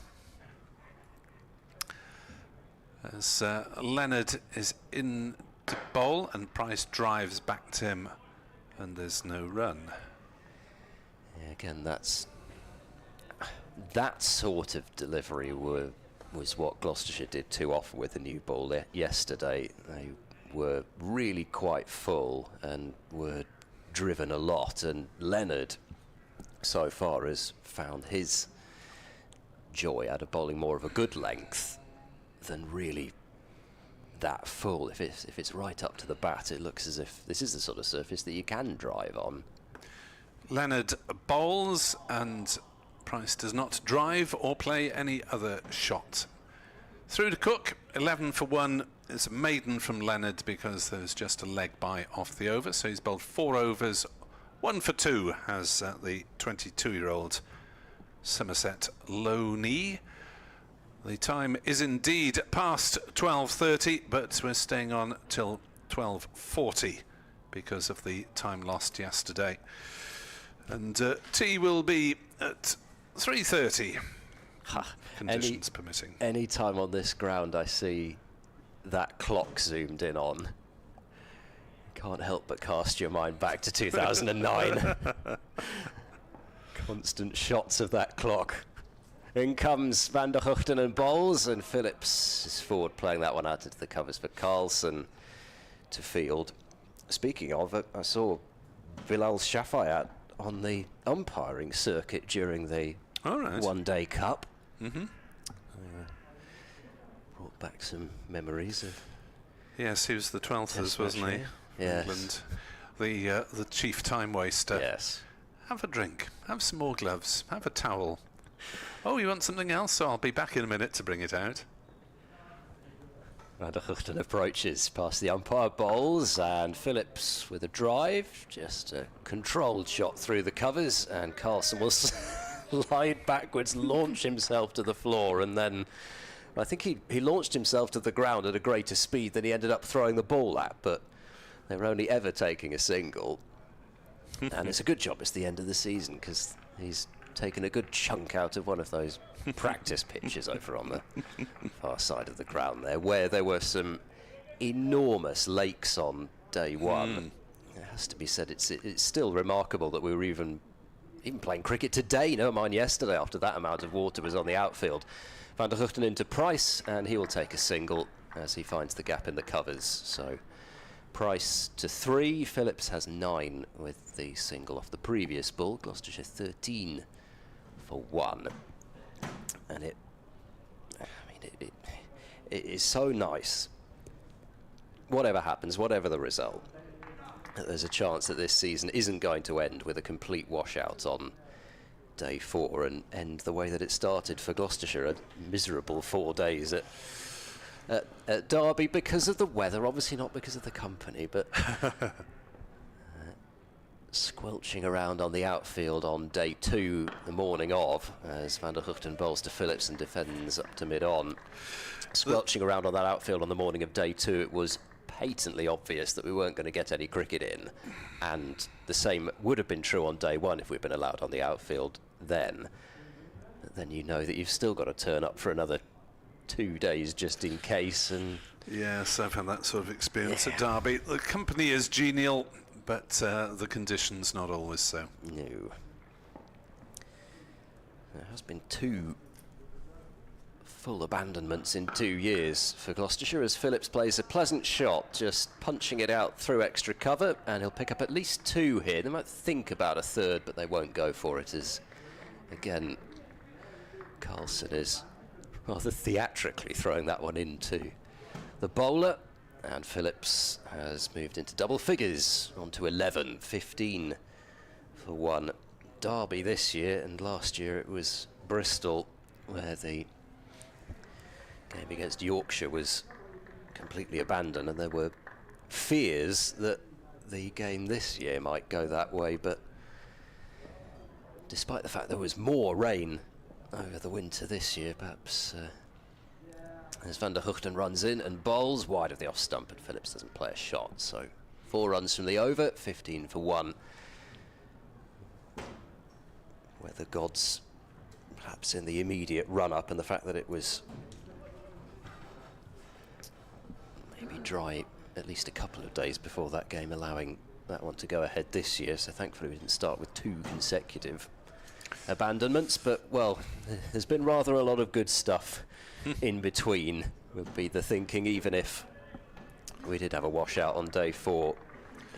As Leonard is in to bowl and Price drives back to him and there's no run. Yeah, again, that sort of delivery was what Gloucestershire did too often with the new ball yesterday. They were really quite full and were driven a lot, and Leonard so far has found his joy out of bowling more of a good length than really that full. If it's right up to the bat, it looks as if this is the sort of surface that you can drive on. Leonard bowls and Price does not drive or play any other shot. Through to Cook, 11 for 1. It's a maiden from Leonard because there's just a leg by off the over, so he's bowled 4 overs. 1 for 2 has the 22-year-old Somerset low knee. The time is indeed past 12:30, but we're staying on till 12:40 because of the time lost yesterday. And tea will be at 3:30, conditions permitting. Any time on this ground I see that clock zoomed in on, can't help but cast your mind back to 2009. Constant shots of that clock. In comes Van der Huchten and bowls, and Phillips is forward playing that one out into the covers for Carlson to field. Speaking of, I saw Bilal Shafai out on the umpiring circuit during the one-day cup. Mm-hmm. Brought back some memories of... Yes, he was the 12th, wasn't he? Yes. England, the chief time waster. Yes. Have a drink, have some more gloves, have a towel. Oh, you want something else? So I'll be back in a minute to bring it out. Van der Huchten approaches past the umpire bowls, and Phillips with a drive, just a controlled shot through the covers, and Carlson will slide backwards, launch himself to the floor, and then I think he launched himself to the ground at a greater speed than he ended up throwing the ball at, but they were only ever taking a single. And it's a good job it's the end of the season, because he's taken a good chunk out of one of those practice pitches over on the far side of the ground there were some enormous lakes on day one. It has to be said, it's still remarkable that we were even playing cricket today, no mind yesterday, after that amount of water was on the outfield. Van der Huchten into Price, and he will take a single as he finds the gap in the covers. So Price to 3, Phillips has 9 with the single off the previous ball. Gloucestershire 13 for 1. And it is so nice, whatever happens, whatever the result, there's a chance that this season isn't going to end with a complete washout on day 4 and end the way that it started for Gloucestershire, a miserable 4 days at at Derby because of the weather, obviously not because of the company, but squelching around on the outfield on day 2, the morning of, as Van der Hugten bowls to Phillips and defends up to mid-on. Squelching around on that outfield on the morning of day 2, it was patently obvious that we weren't going to get any cricket in, and the same would have been true on day 1 if we'd been allowed on the outfield then. But then you know that you've still got to turn up for another 2 days just in case. And yes, I've had that sort of experience at Derby. The company is genial, but the conditions not always so. No. There has been 2 full abandonments in 2 years for Gloucestershire as Phillips plays a pleasant shot, just punching it out through extra cover, and he'll pick up at least 2 here. They might think about a third, but they won't go for it, as again Carlson is rather theatrically throwing that one into the bowler, and Phillips has moved into double figures onto 11, 15 for 1. Derby this year, and last year it was Bristol, where the game against Yorkshire was completely abandoned, and there were fears that the game this year might go that way, but despite the fact there was more rain over the winter this year, perhaps as Van der Hugten runs in and bowls wide of the off stump, and Phillips doesn't play a shot, so 4 runs from the over, 15 for 1. Weather gods perhaps in the immediate run-up, and the fact that it was maybe dry at least a couple of days before that game, allowing that one to go ahead this year, so thankfully we didn't start with 2 consecutive abandonments. But, well, there's been rather a lot of good stuff in between, would be the thinking, even if we did have a washout on day 4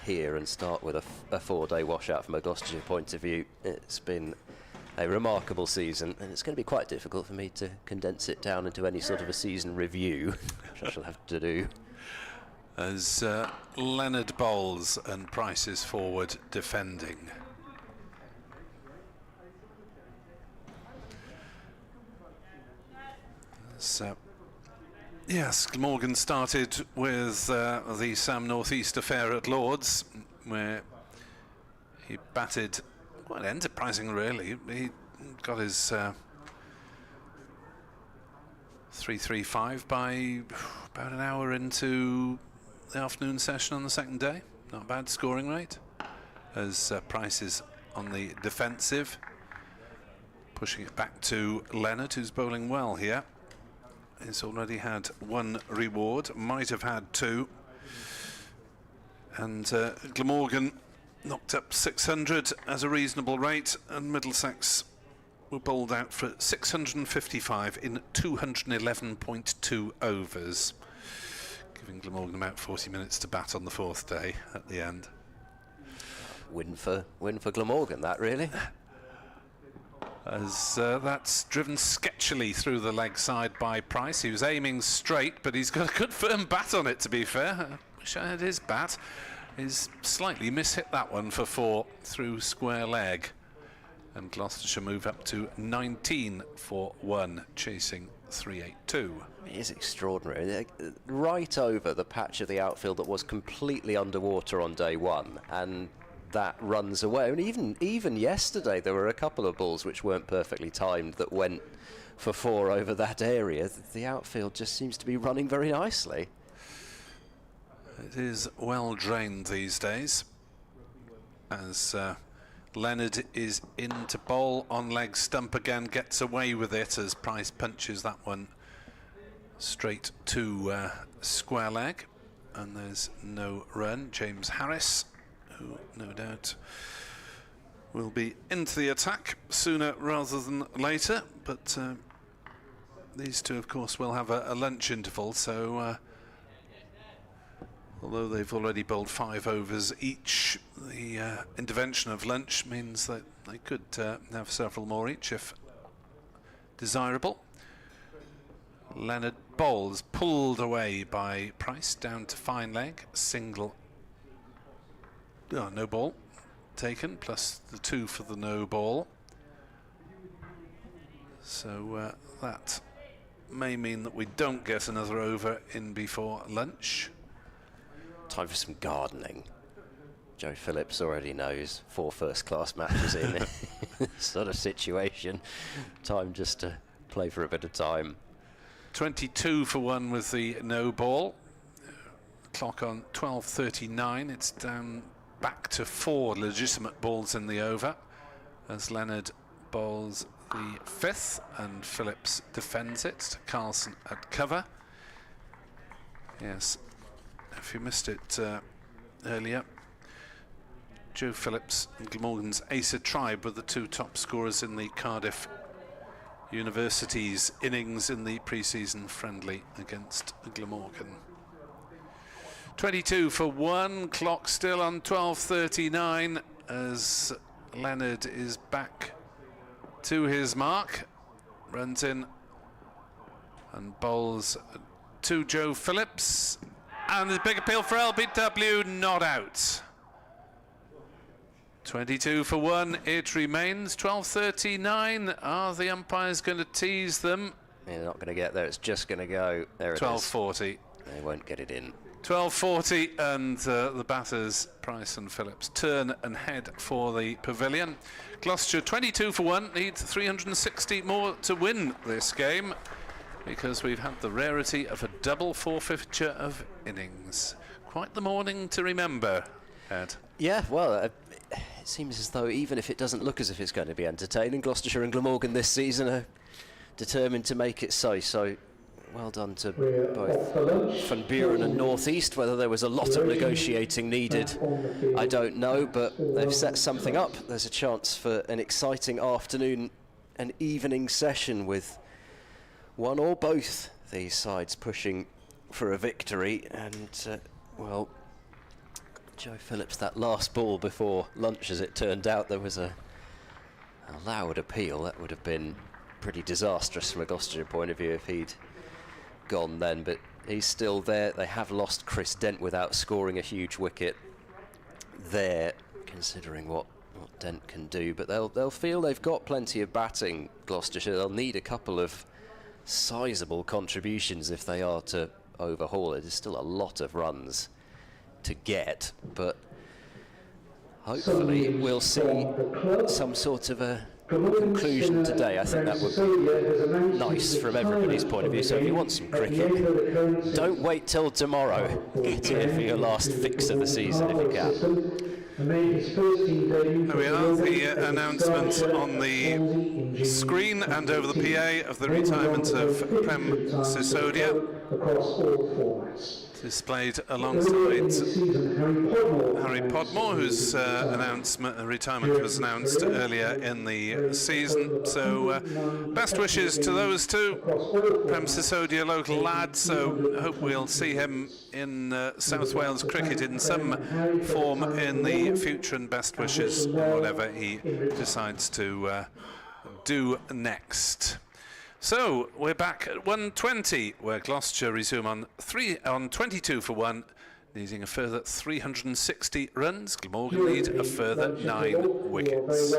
here and start with a 4-day washout from a Gloucestershire point of view. It's been a remarkable season, and it's going to be quite difficult for me to condense it down into any sort of a season review, which I shall have to do. As Leonard bowls and Price is forward defending. So, yes, Glamorgan started with the Sam North East affair at Lords, where he batted quite enterprising, really. He got his 335 by about an hour into the afternoon session on the second day. Not a bad scoring rate, as Price is on the defensive, pushing it back to Leonard, who's bowling well here. He's already had 1 reward, might have had 2. And Glamorgan knocked up 600 as a reasonable rate, and Middlesex were bowled out for 655 in 211.2 overs, giving Glamorgan about 40 minutes to bat on the 4th day at the end. Win for Glamorgan, that really. As that's driven sketchily through the leg side by Price. He was aiming straight, but he's got a good firm bat on it, to be fair. I wish I had his bat. He's slightly mishit that one for 4 through square leg. And Gloucestershire move up to 19 for 1, chasing 382. It is extraordinary. They're right over the patch of the outfield that was completely underwater on day 1, and that runs away. I mean, even yesterday there were a couple of balls which weren't perfectly timed that went for 4 over that area. The outfield just seems to be running very nicely. It is well drained these days, as Leonard is in to bowl on leg stump again, gets away with it as Price punches that one straight to square leg, and there's no run. James Harris, who no doubt will be into the attack sooner rather than later, but these two of course will have a lunch interval, so although they've already bowled 5 overs each, the intervention of lunch means that they could have several more each if desirable. Leonard bowls, pulled away by Price down to fine leg, single. No ball taken, plus the 2 for the no ball. So that may mean that we don't get another over in before lunch. Time for some gardening. Joe Phillips already knows 4 first-class matches in this sort of situation. Time just to play for a bit of time. 22 for 1 with the no ball. Clock on 12:39. It's down back to 4 legitimate balls in the over as Leonard bowls the 5th and Phillips defends it. Carlson at cover. Yes, if you missed it earlier, Joe Phillips and Glamorgan's Acer Tribe were the 2 top scorers in the Cardiff University's innings in the pre-season friendly against Glamorgan. 22 for 1, clock still on 12:39 as Leonard is back to his mark, runs in and bowls to Joe Phillips, and there's a big appeal for LBW, not out. 22 for 1, it remains. 12:39. Are the umpires going to tease them? They're not going to get there, it's just going to go. There it is. 12:40. They won't get it in. 12:40, and the batters, Price and Phillips, turn and head for the pavilion. Gloucestershire 22 for 1, need 360 more to win this game, because we've had the rarity of a double forfeiture of innings. Quite the morning to remember, Ed. Yeah, well, it seems as though even if it doesn't look as if it's going to be entertaining, Gloucestershire and Glamorgan this season are determined to make it so. So well done to both Van Buren and North East. Whether there was a lot of negotiating needed, I don't know, but they've set something up. There's a chance for an exciting afternoon and evening session with one or both these sides pushing for a victory. And, well, Joe Phillips, that last ball before lunch, as it turned out, there was a loud appeal. That would have been pretty disastrous from a Gloucestershire point of view if he'd gone then, but he's still there. They have lost Chris Dent without scoring a huge wicket there, considering what Dent can do, but they'll feel they've got plenty of batting, Gloucestershire. They'll need a couple of sizable contributions if they are to overhaul it. There's still a lot of runs to get, but hopefully we'll see some sort of a conclusion today. I think that would be nice from everybody's point of view. So if you want some cricket, don't wait till tomorrow. Get here for your last fix of the season if you can. There we are, the announcement on the screen and over the PA of the retirement of Prem Sisodia, displayed alongside Harry Podmore, whose retirement was announced earlier in the season. So best wishes to those two. Prem Sisodia, local lad, so hope we'll see him in South Wales cricket in some form in the future, and best wishes on whatever he decides to do next. So we're back at 1:20, where Gloucestershire resume on 22 for 1, needing a further 360 runs. Glamorgan need a further 9 wickets.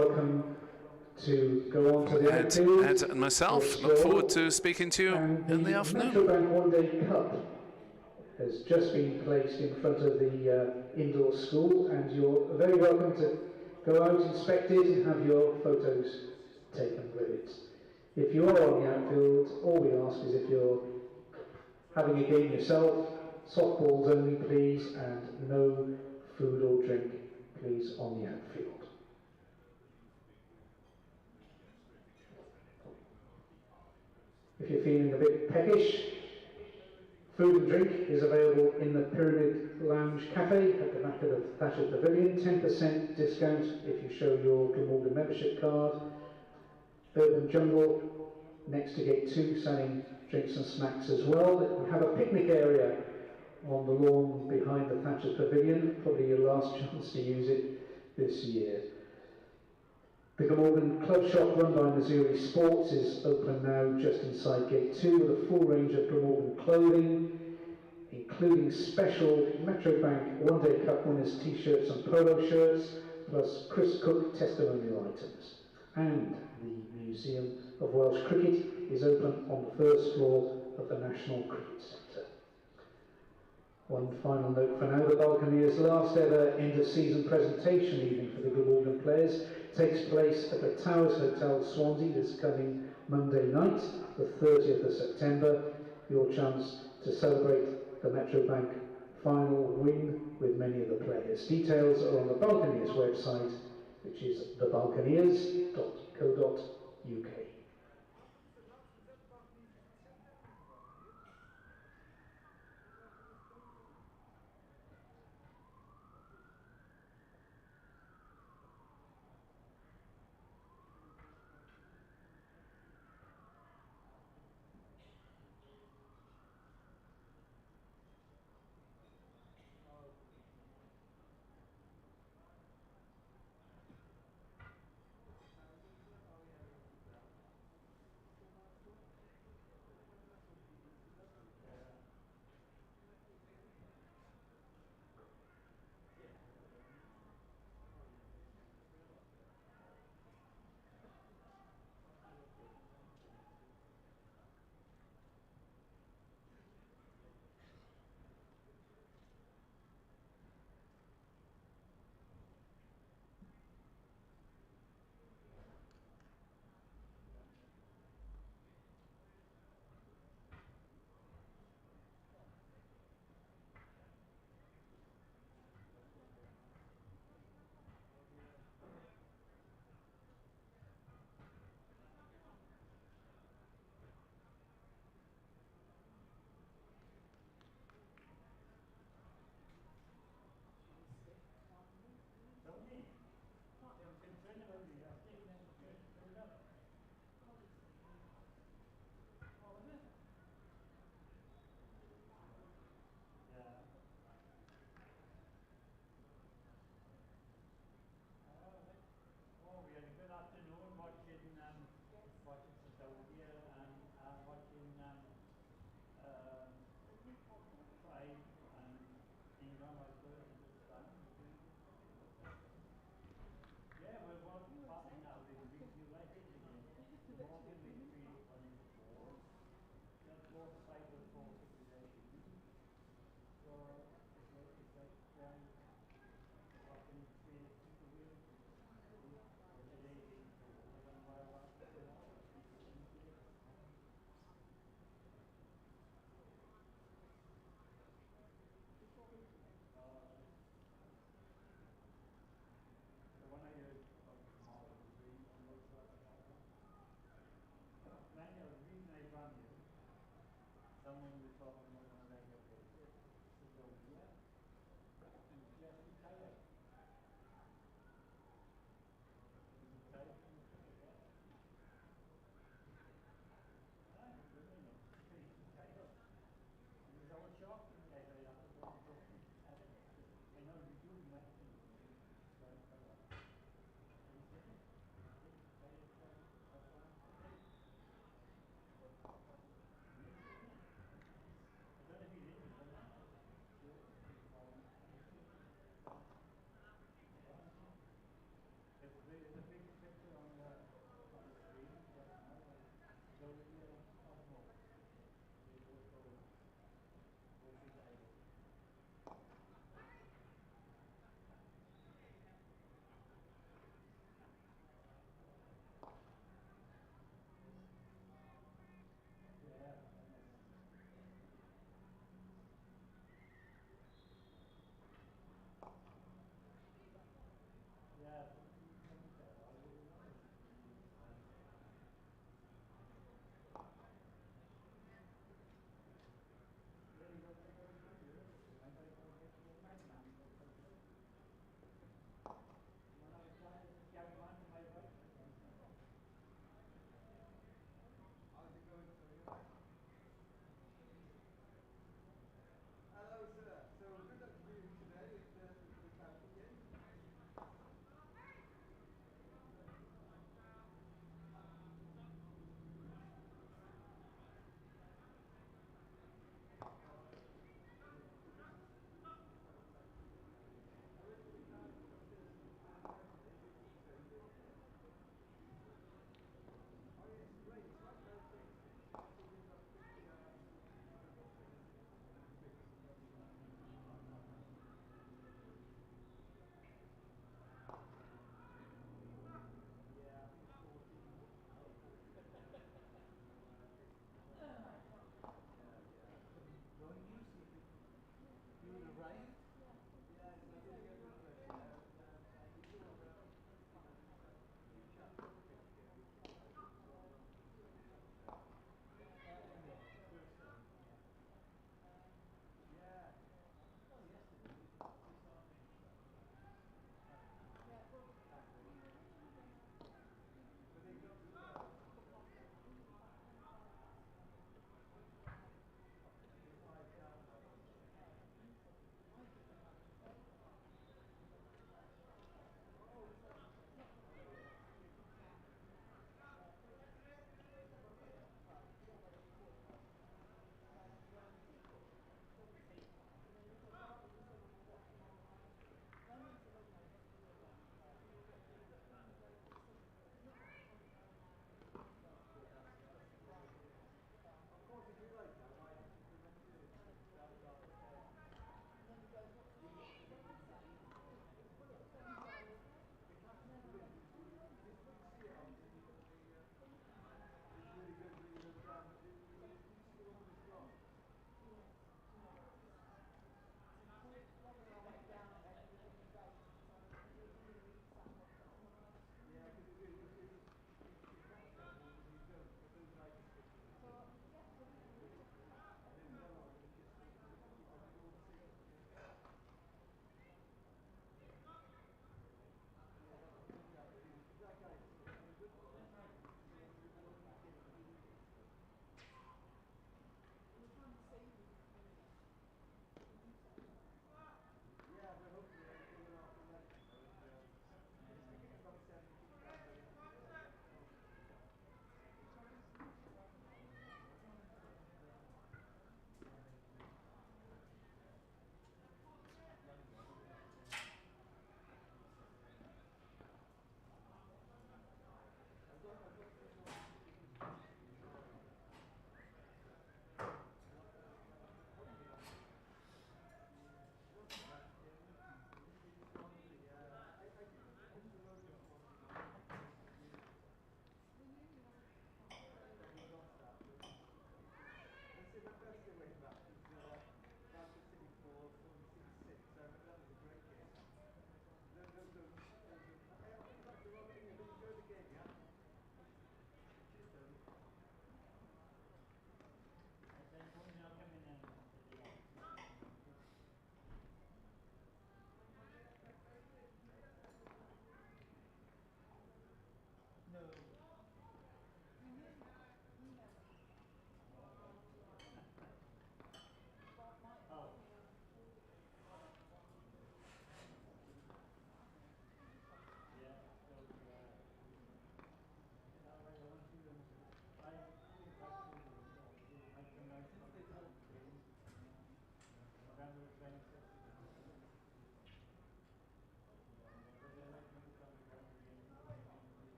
Ed and myself look forward to speaking to you in the afternoon. Has just been placed in front of the indoor school, and you're very welcome to go out, inspect it, and have your photos taken with it. If you are on the outfield, all we ask is if you're having a game yourself, softballs only please, and no food or drink please on the outfield. If you're feeling a bit peckish, food and drink is available in the Pyramid Lounge Cafe at the back of the Thatcher Pavilion. 10% discount if you show your Glamorgan membership card. Urban Jungle next to Gate 2, selling drinks and snacks as well. We have a picnic area on the lawn behind the Thatcher Pavilion. Probably your last chance to use it this year. The Glamorgan Club Shop, run by Missouri Sports, is open now just inside Gate 2 with a full range of Glamorgan clothing, including special Metro Bank One Day Cup winners t-shirts and polo shirts, plus Chris Cook testimonial items. and the Museum of Welsh Cricket is open on the first floor of the National Cricket Centre. One final note for now, the Balconiers' last ever end-of-season presentation evening for the Glamorgan players takes place at the Towers Hotel Swansea this coming Monday night, the 30th of September. Your chance to celebrate the Metrobank final win with many of the players. Details are on the Balconiers website, which is thebalconiers.co.uk.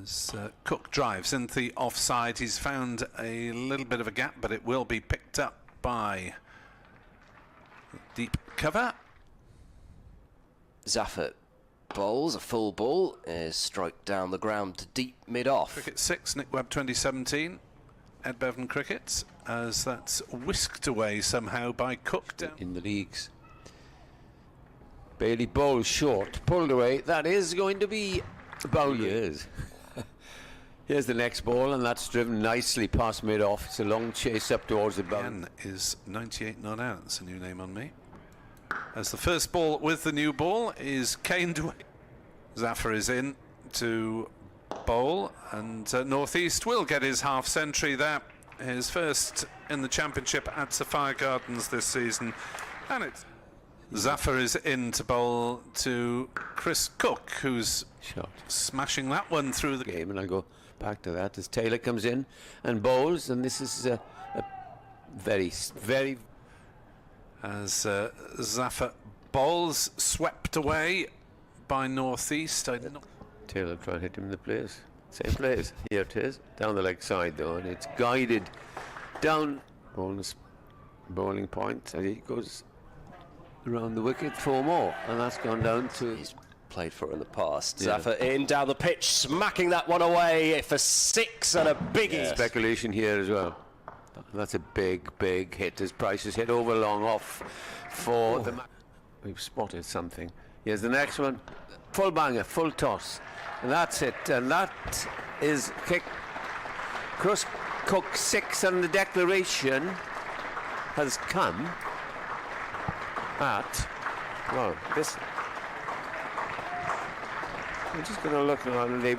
As Cook drives into the offside, he's found a little bit of a gap, but it will be picked up by deep cover. Zaffer bowls a full ball, is strike down the ground to deep mid-off. Cricket 6, Nick Webb 2017. Ed Bevan cricket, as that's whisked away somehow by Cook down in the leagues. Bailey bowls short, pulled away. That is going to be about years. Here's the next ball, and that's driven nicely past mid-off. It's a long chase up towards the boundary. Ian is 98 not out. That's a new name on me. As the first ball with the new ball is caned away. Zaffer is in to bowl, and North East will get his half century there. His first in the championship at Sapphire Gardens this season. And it's Zaffer is in to bowl to Chris Cook, who's smashing that one through the game. And I'll go back to that as Taylor comes in and bowls, and this is a very as Zaffer bowls, swept away by North East. Taylor trying to hit him in the place. Same place. Here it is. Down the leg side though, and it's guided down bonus bowling point, and he goes around the wicket 4 more, and that's gone down to. He's played for it in the past. Yeah. Zaffer in down the pitch, smacking that one away for 6 and a biggie. Yes. Speculation here as well. That's a big hit as Price is hit over long off for the. We've spotted something. Here's the next one. Full banger, full toss. And that's it. And that is kick. Chris Cook 6, and the declaration has come at. Well, this. I'm just going to look around and they.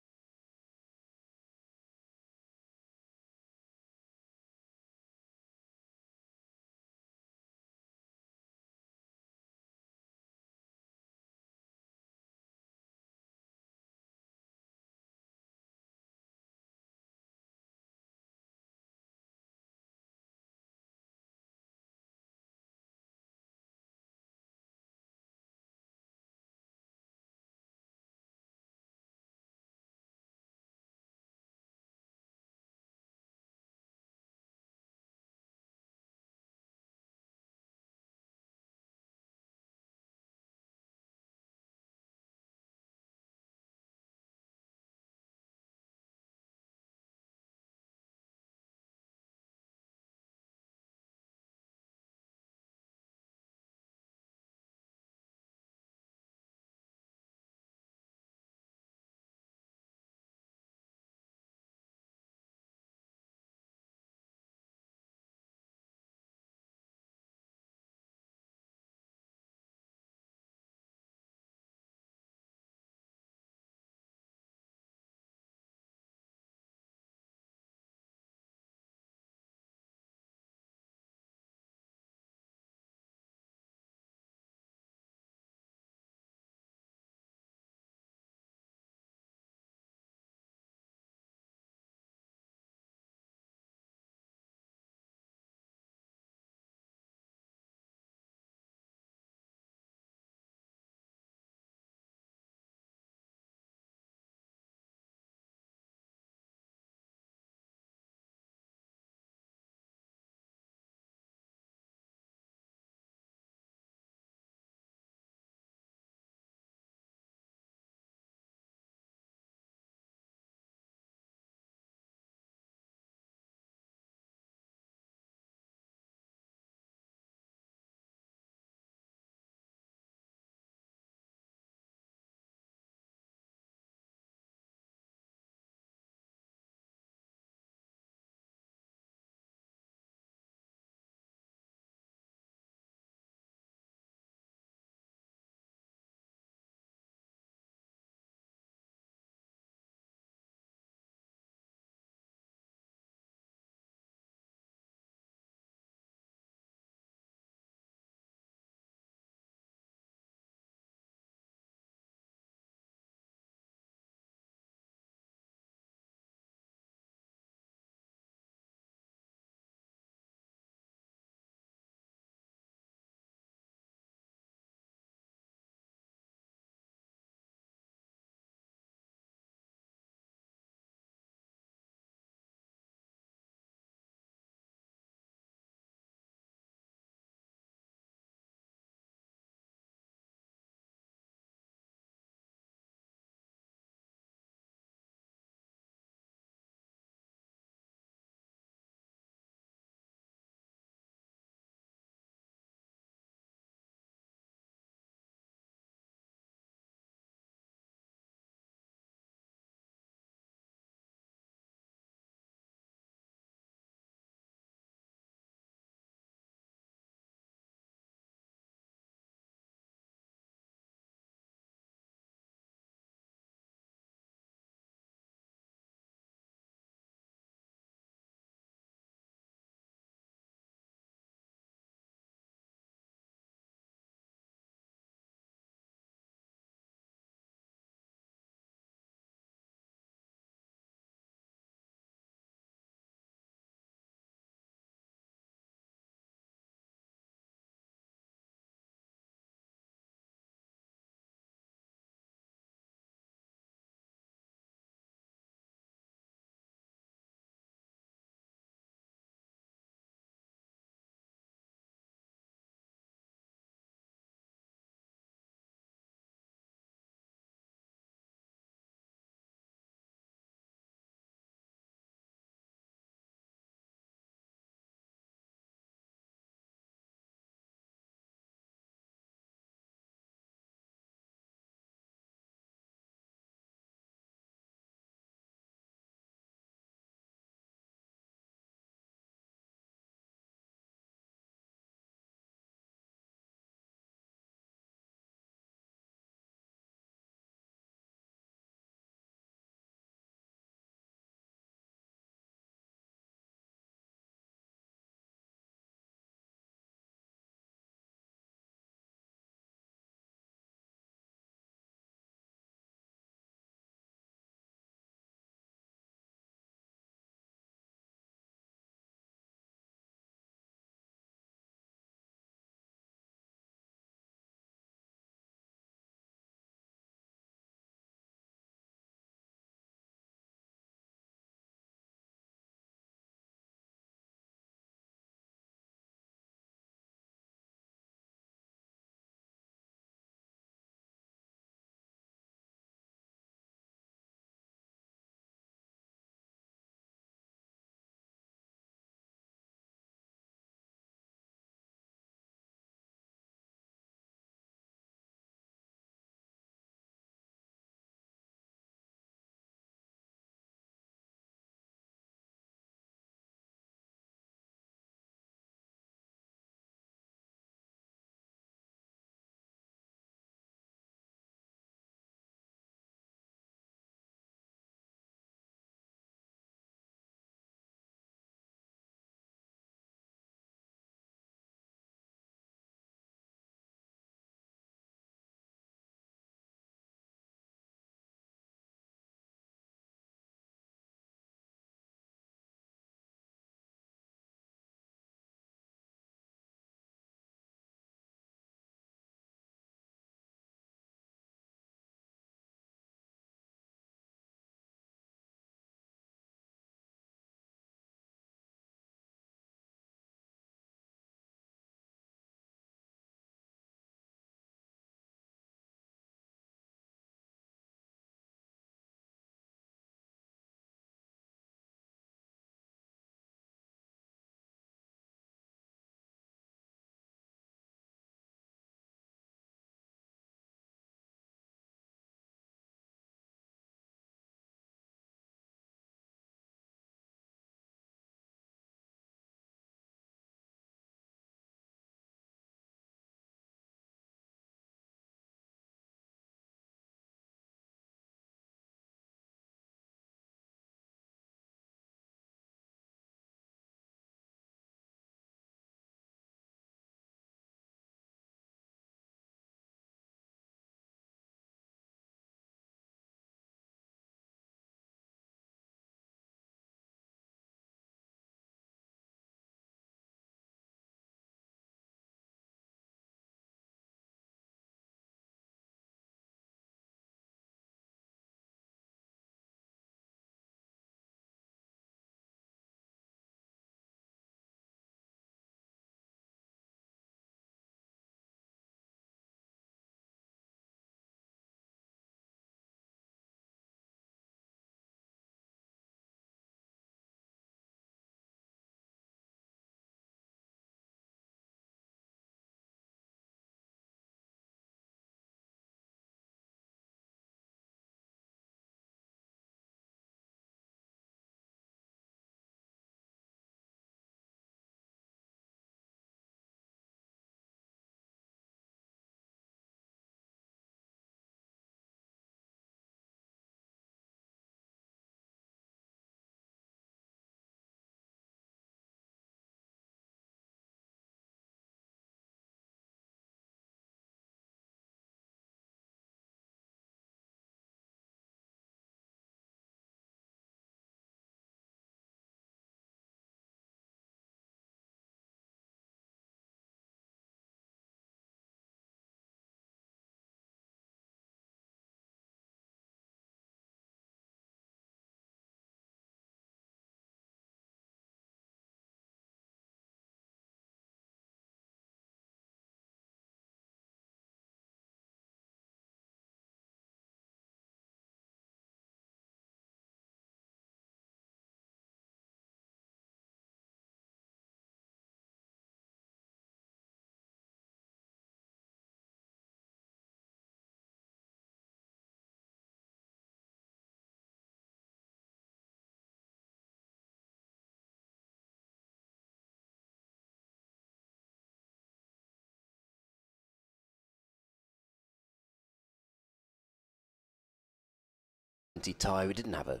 2020 tie. We didn't have a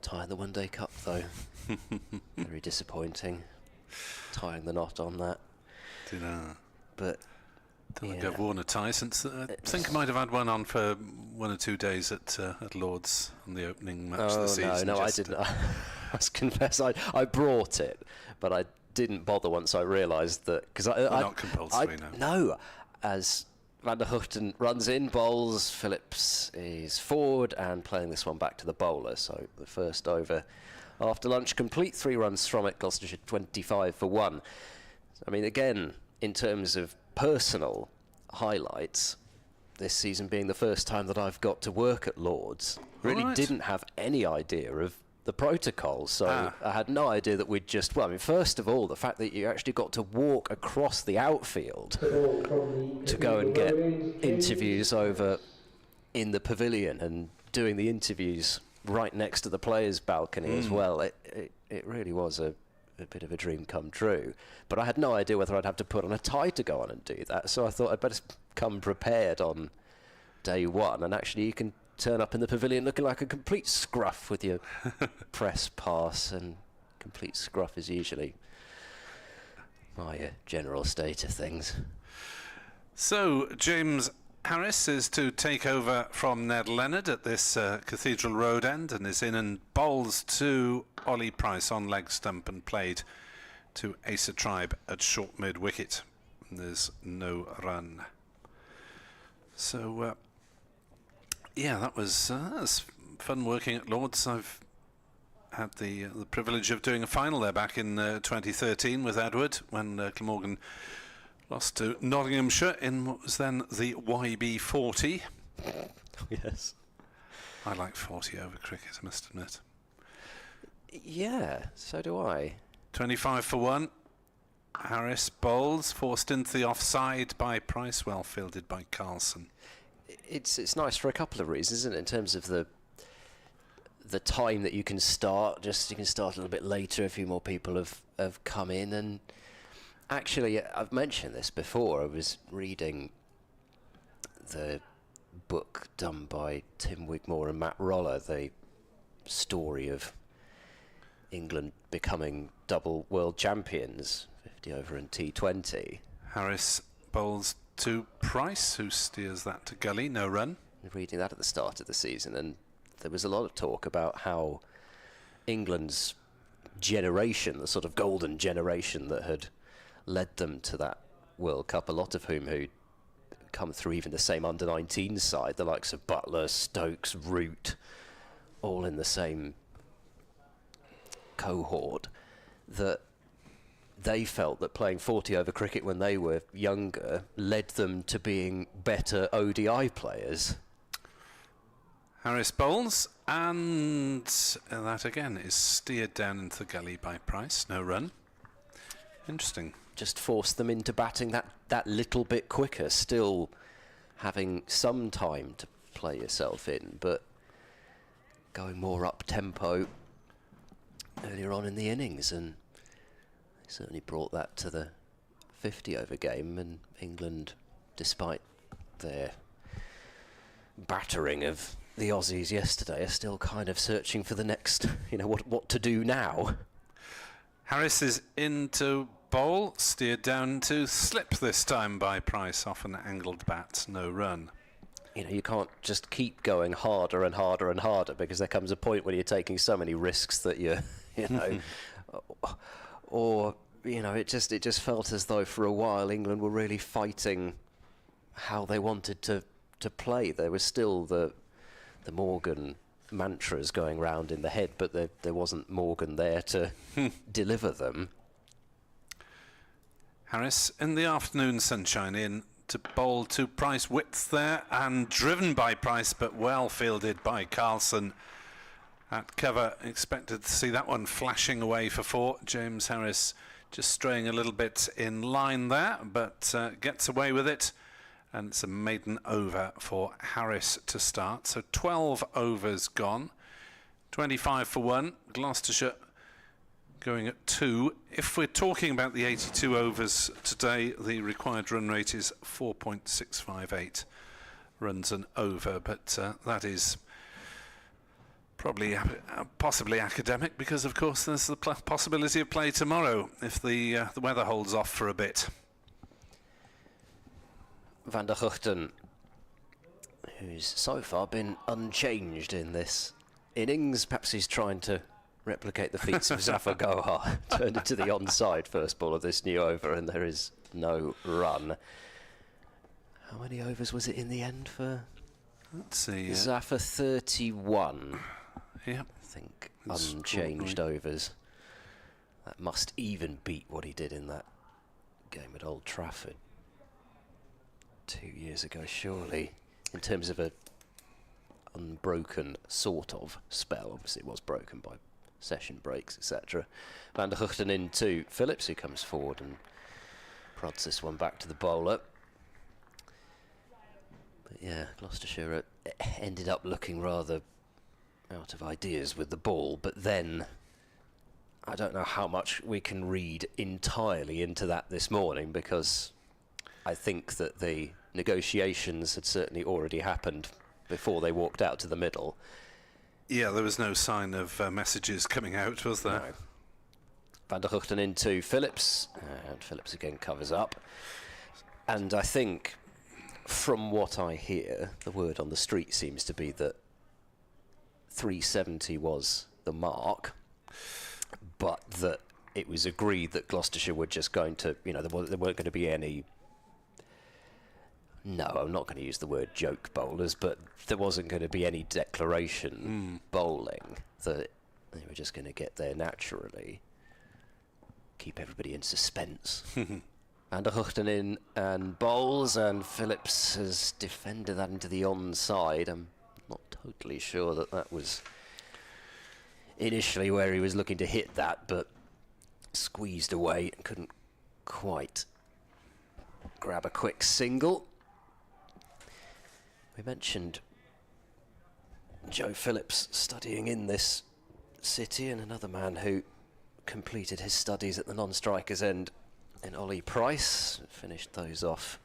tie in the One Day Cup, though. Very disappointing. Tying the knot on that. But don't think I've worn a tie since. I think I might have had one on for 1 or 2 days at Lord's on the opening match of the season. No, I didn't. I must confess, I brought it, but I didn't bother once I realised that, because not compulsory. No, as Van der Houten runs in, bowls, Phillips is forward and playing this one back to the bowler. So the first over after lunch complete, 3 runs from it, Gloucestershire 25 for 1. I mean, again, in terms of personal highlights, this season being the first time that I've got to work at Lord's, really didn't have any idea of the protocol, so I had no idea that we'd just, well, I mean, first of all, the fact that you actually got to walk across the outfield to go and get interviews over in the pavilion, and doing the interviews right next to the players' balcony as well. It really was a bit of a dream come true. But I had no idea whether I'd have to put on a tie to go on and do that, so I thought I'd better come prepared on day one, and actually you can turn up in the pavilion looking like a complete scruff with your press pass, and complete scruff is usually my general state of things. So James Harris is to take over from Ned Leonard at this Cathedral Road end, and is in and bowls to Ollie Price on leg stump and played to Asa Tribe at short mid wicket. There's no run. So yeah, that was fun working at Lord's. I've had the privilege of doing a final there back in 2013 with Edward, when Glamorgan lost to Nottinghamshire in what was then the YB 40. Yes. I like 40 over cricket, I must admit. Yeah, so do I. 25 for 1. Harris bowls, forced into the offside by Price, well fielded by Carlson. It's nice for a couple of reasons, isn't it? In terms of the time that you can start, just you can start a little bit later. A few more people have come in, and actually I've mentioned this before. I was reading the book done by Tim Wigmore and Matt Roller, the story of England becoming double world champions, 50 over and T20. Harris bowls to Price, who steers that to gully, no run. Reading that at the start of the season, and there was a lot of talk about how England's generation, the sort of golden generation that had led them to that World Cup, a lot of whom who'd come through even the same under-19 side, the likes of Butler, Stokes, Root, all in the same cohort, that they felt that playing 40 over cricket when they were younger led them to being better ODI players. Harris bowls, and that again is steered down into the gully by Price, no run. Interesting. Just forced them into batting that little bit quicker, still having some time to play yourself in, but going more up-tempo earlier on in the innings, and they certainly brought that to the 50 over game. And England, despite their battering of the Aussies yesterday, are still kind of searching for the next, what to do now. Harris is into bowl, steered down to slip this time by Price off an angled bat, no run. You can't just keep going harder and harder and harder, because there comes a point when you're taking so many risks that or it just felt as though for a while England were really fighting how they wanted to play. There was still the Morgan mantras going round in the head, but there wasn't Morgan there to deliver them. Harris in the afternoon sunshine, in to bowl to Price, width there, and driven by Price, but well fielded by Carlson. At cover, expected to see that one flashing away for 4. James Harris just straying a little bit in line there, but gets away with it. And it's a maiden over for Harris to start. So 12 overs gone. 25 for 1. Gloucestershire going at 2. If we're talking about the 82 overs today, the required run rate is 4.658 runs an over. But that is Probably possibly academic, because of course there's the possibility of play tomorrow if the weather holds off for a bit. Van der Guchten, who's so far been unchanged in this innings. Perhaps he's trying to replicate the feats of Zafar Gohar. Turned into the onside first ball of this new over, and there is no run. How many overs was it in the end for? Let's see. Zafar? 31. Yeah. I think unchanged overs. That must even beat what he did in that game at Old Trafford 2 years ago, surely, in terms of a unbroken sort of spell. Obviously it was broken by session breaks, etc. Van der Guchten into Phillips, who comes forward and prods this one back to the bowler. But yeah, Gloucestershire ended up looking rather out of ideas with the ball, but then I don't know how much we can read entirely into that this morning, because I think that the negotiations had certainly already happened before they walked out to the middle. Yeah, there was no sign of messages coming out, was there? No. Van der Guchten into Phillips, and Phillips again covers up. And I think, from what I hear, the word on the street seems to be that 370 was the mark, but that it was agreed that Gloucestershire were just going to, you know, there weren't going to be any, no, I'm not going to use the word joke bowlers, but there wasn't going to be any declaration bowling, that they were just going to get there naturally, keep everybody in suspense. Van der Guchten in and bowls, and Phillips has defended that into the onside. I'm not totally sure that that was initially where he was looking to hit that, but squeezed away and couldn't quite grab a quick single. We mentioned Joe Phillips studying in this city, and another man who completed his studies at the non-strikers end in Ollie Price, finished those off.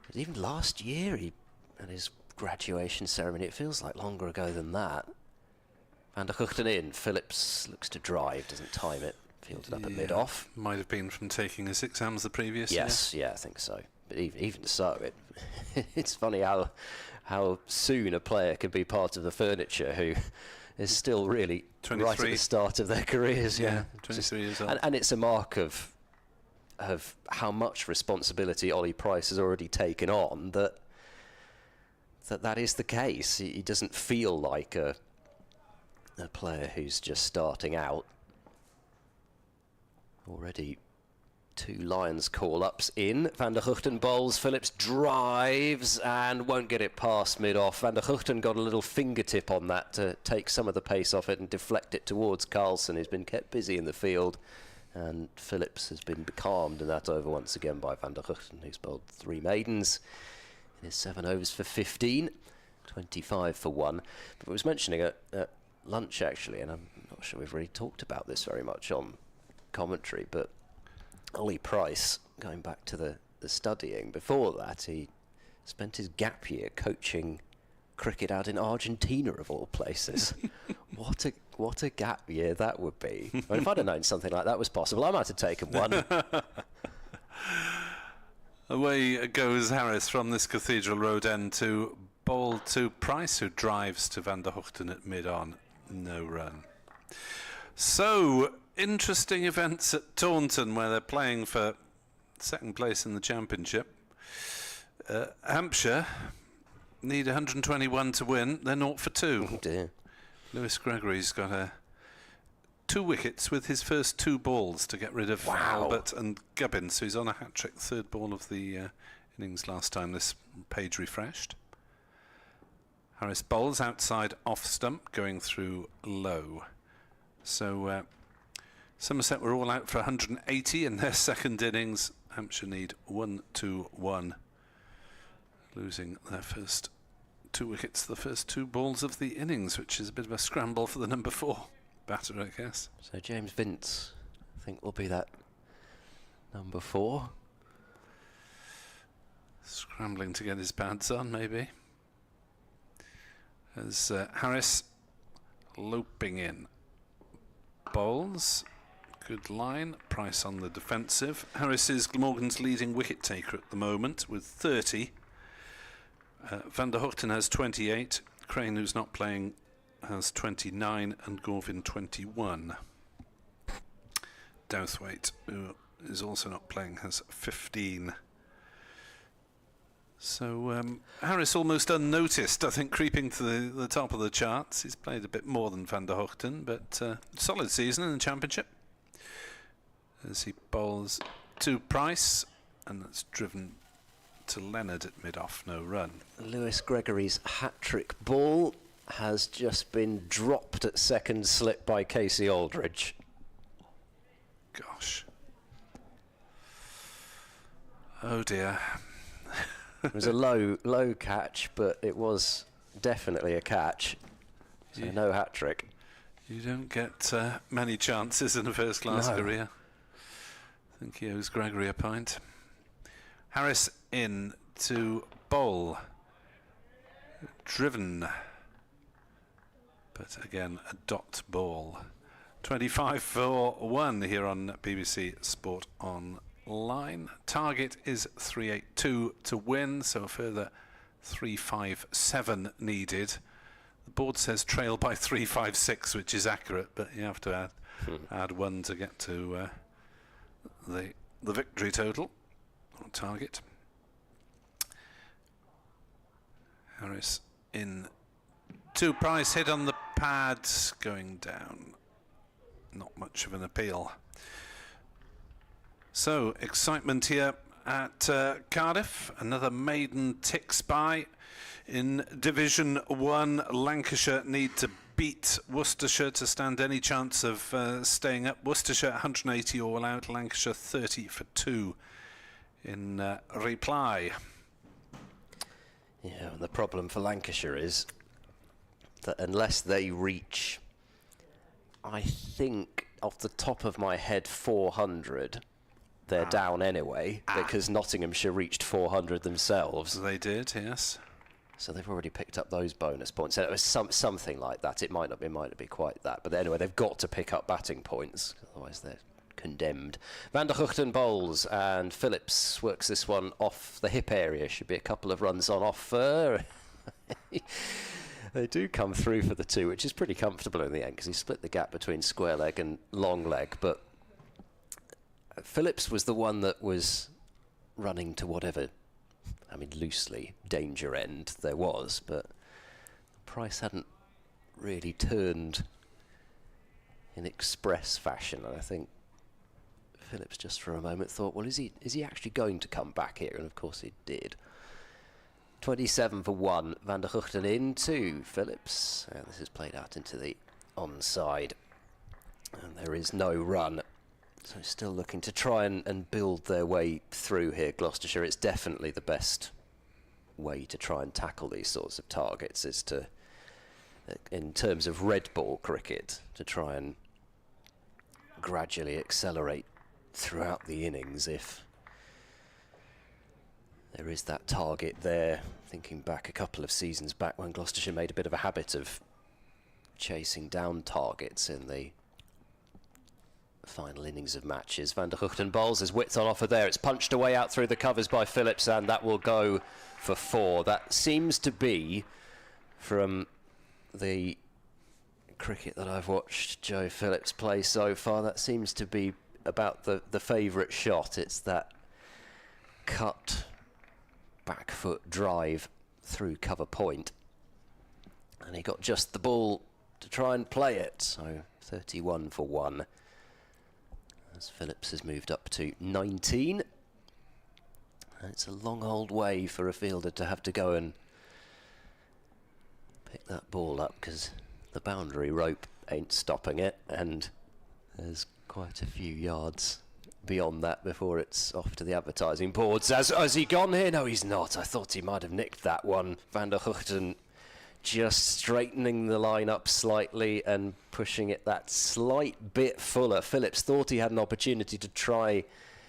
But even last year he had his graduation ceremony. It feels like longer ago than that. Van der Guchten in, Phillips looks to drive, doesn't time it, fielded up at mid-off. Might have been from taking his exams the previous year. Yes, yeah, I think so. But even so, it's funny how soon a player can be part of the furniture who is still really 23. right at the start of their careers. Yeah, 23 years old. And it's a mark of how much responsibility Ollie Price has already taken on, that is the case. He doesn't feel like a player who's just starting out. Already 2 Lions call-ups in. Van der Guchten bowls, Phillips drives and won't get it past mid-off. Van der Guchten got a little fingertip on that to take some of the pace off it and deflect it towards Carlson, who's been kept busy in the field. And Phillips has been calmed in that over once again by Van der Guchten, who's bowled 3 maidens in his 7 overs for 15, 25 for 1. But I was mentioning at lunch, actually, and I'm not sure we've really talked about this very much on commentary, but Ollie Price, going back to the studying, before that he spent his gap year coaching cricket out in Argentina, of all places. What a gap year that would be. I mean, if I'd have known something like that was possible, I might have taken one. Away goes Harris from this Cathedral Road end to bowl to Price, who drives to Van der Guchten at mid-on. No run. So, interesting events at Taunton, where they're playing for second place in the championship. Hampshire need 121 to win. They're 0 for 2. Oh dear. Lewis Gregory's got 2 wickets with his first 2 balls to get rid of Albert and Gubbins, who's on a hat-trick, 3rd ball of the innings last time this page refreshed. Harris bowls outside off stump, going through low. So Somerset were all out for 180 in their second innings. Hampshire need 1-2-1, losing their first 2 wickets, the first 2 balls of the innings, which is a bit of a scramble for the number 4 batter, I guess. So James Vince, I think, will be that number 4. Scrambling to get his pads on, maybe. As Harris loping in. Bowls. Good line. Price on the defensive. Harris is Glamorgan's leading wicket taker at the moment with 30. Van der Hoogten has 28. Crane, who's not playing, has 29, and Gorvin 21. Douthwaite, who is also not playing, has 15. So Harris almost unnoticed, I think, creeping to the top of the charts. He's played a bit more than Van der Hoogten, but solid season in the Championship. As he bowls to Price, and that's driven to Leonard at mid-off, no run. Lewis Gregory's hat-trick ball has just been dropped at second slip by Casey Aldridge. Gosh. Oh dear. It was a low catch, but it was definitely a catch. So no hat-trick. You don't get many chances in a first-class career. I think he owes Gregory a pint. Harris in to bowl. Driven. But again, a dot ball. 25 for 1 here on BBC Sport Online. Target is 382 to win, so a further 357 needed. The board says trail by 356, which is accurate, but you have to add 1 to get to the victory total or target. Harris in to Price, hit on the pad, going down. Not much of an appeal. So, excitement here at Cardiff. Another maiden ticks by. In Division 1, Lancashire need to beat Worcestershire to stand any chance of staying up. Worcestershire 180 all out, Lancashire 30 for 2 in reply. Yeah, and the problem for Lancashire is that unless they reach, I think, off the top of my head, 400, they're down anyway, because Nottinghamshire reached 400 themselves. They did, yes. So they've already picked up those bonus points. So it was something like that. It might not be quite that. But anyway, they've got to pick up batting points, otherwise they're condemned. Van der Hoogten bowls, and Phillips works this one off the hip area. Should be a couple of runs on offer. They do come through for the 2, which is pretty comfortable in the end, because he split the gap between square leg and long leg. But Phillips was the one that was running to whatever, I mean, loosely, danger end there was, but Price hadn't really turned in express fashion, and I think Phillips just for a moment thought, well, is he actually going to come back here? And of course he did. 27 for 1, Van der Hoogten in to Phillips, and this is played out into the onside, and there is no run. So still looking to try and build their way through here, Gloucestershire. It's definitely the best way to try and tackle these sorts of targets, is to, in terms of red ball cricket, to try and gradually accelerate throughout the innings if there is that target there. Thinking back a couple of seasons back when Gloucestershire made a bit of a habit of chasing down targets in the final innings of matches. Van der Hoogten bowls, his width on offer there. It's punched away out through the covers by Phillips, and that will go for 4. That seems to be, from the cricket that I've watched Joe Phillips play so far, that seems to be about the favourite shot. It's that cut back foot drive through cover point, and he got just the ball to try and play it. So 31 for 1. As Phillips has moved up to 19. And it's a long old way for a fielder to have to go and pick that ball up, because the boundary rope ain't stopping it, and there's quite a few yards beyond that before it's off to the advertising boards. Has he gone here? No, he's not. I thought he might have nicked that one. Van der Hoogten just straightening the line up slightly and pushing it that slight bit fuller. Phillips thought he had an opportunity to try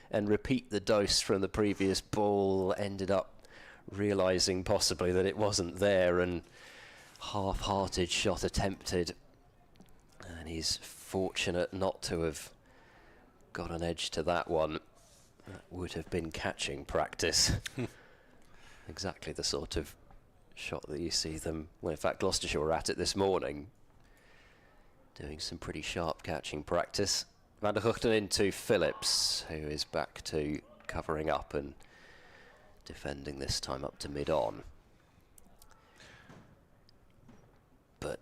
and repeat the dose from the previous ball, ended up realising possibly that it wasn't there, and half-hearted shot attempted And he's fortunate not to have got an edge to that one. That would have been catching practice. Exactly the sort of shot that you see them, well, in fact Gloucestershire were at it this morning, doing some pretty sharp catching practice. Van der Hugten into Phillips, who is back to covering up and defending this time up to mid-on. But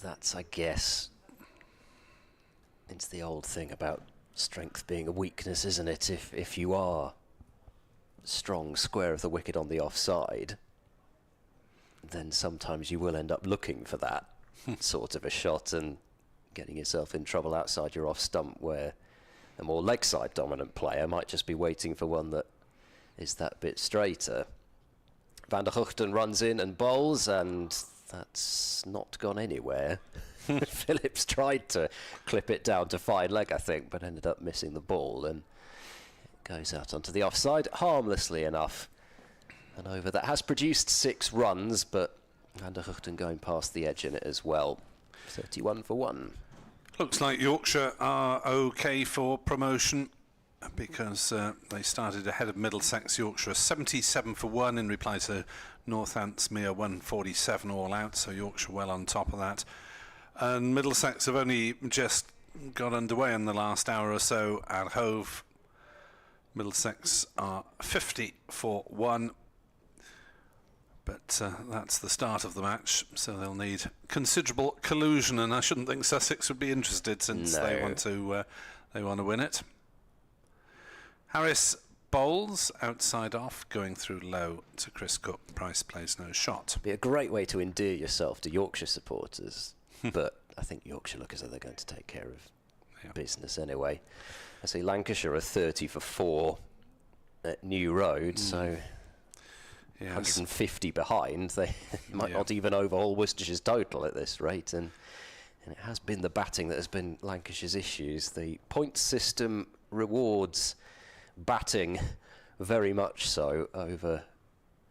that's, I guess, it's the old thing about strength being a weakness, isn't it? If you are strong square of the wicket on the offside, then sometimes you will end up looking for that sort of a shot and getting yourself in trouble outside your off stump, where a more leg side dominant player might just be waiting for one that is that bit straighter. Van der Hugten runs in and bowls, and that's not gone anywhere. Phillips tried to clip it down to fine leg, I think, but ended up missing the ball, and it goes out onto the offside harmlessly enough. And over that has produced 6 runs, but Van der Hugten going past the edge in it as well. 31 for 1. Looks like Yorkshire are okay for promotion, because they started ahead of Middlesex. Yorkshire 77 for 1 in reply to Northamptonshire 147 all out, so Yorkshire well on top of that. And Middlesex have only just got underway in the last hour or so at Hove. Middlesex are 50 for 1. But that's the start of the match, so they'll need considerable collusion, and I shouldn't think Sussex would be interested, since they want to win it. Harris bowls outside off, going through low to Chris Cook. Price plays no shot. Be a great way to endear yourself to Yorkshire supporters, but I think Yorkshire look as though they're going to take care of business anyway. I see Lancashire are 30 for 4 at New Road, so. Yes. 150 behind, they might not even overhaul Worcestershire's total at this rate, and it has been the batting that has been Lancashire's issues. The point system rewards batting very much so over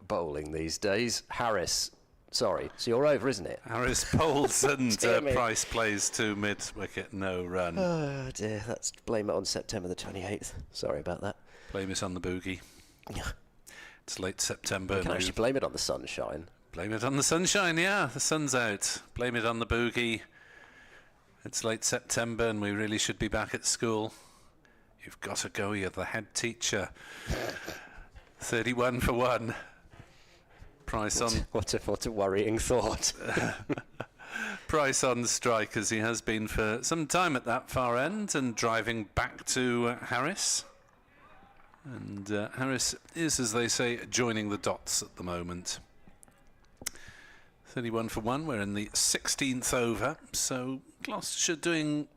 bowling these days. Harris, sorry, so you're over, isn't it? Harris bowls and Price plays to mid-wicket, no run. Oh dear, let's blame it on September the 28th. Sorry about that. Blame it on the boogie. Yeah. It's late September. You can actually blame it on the sunshine. Blame it on the sunshine, yeah. The sun's out. Blame it on the boogie. It's late September and we really should be back at school. You've got to go. You're the head teacher. 31 for 1. Price on... What a worrying thought. Price on strike, as he has been for some time at that far end, and driving back to Harris. And Harris is, as they say, joining the dots at the moment. 31 for 1. We're in the 16th over. So Gloucestershire doing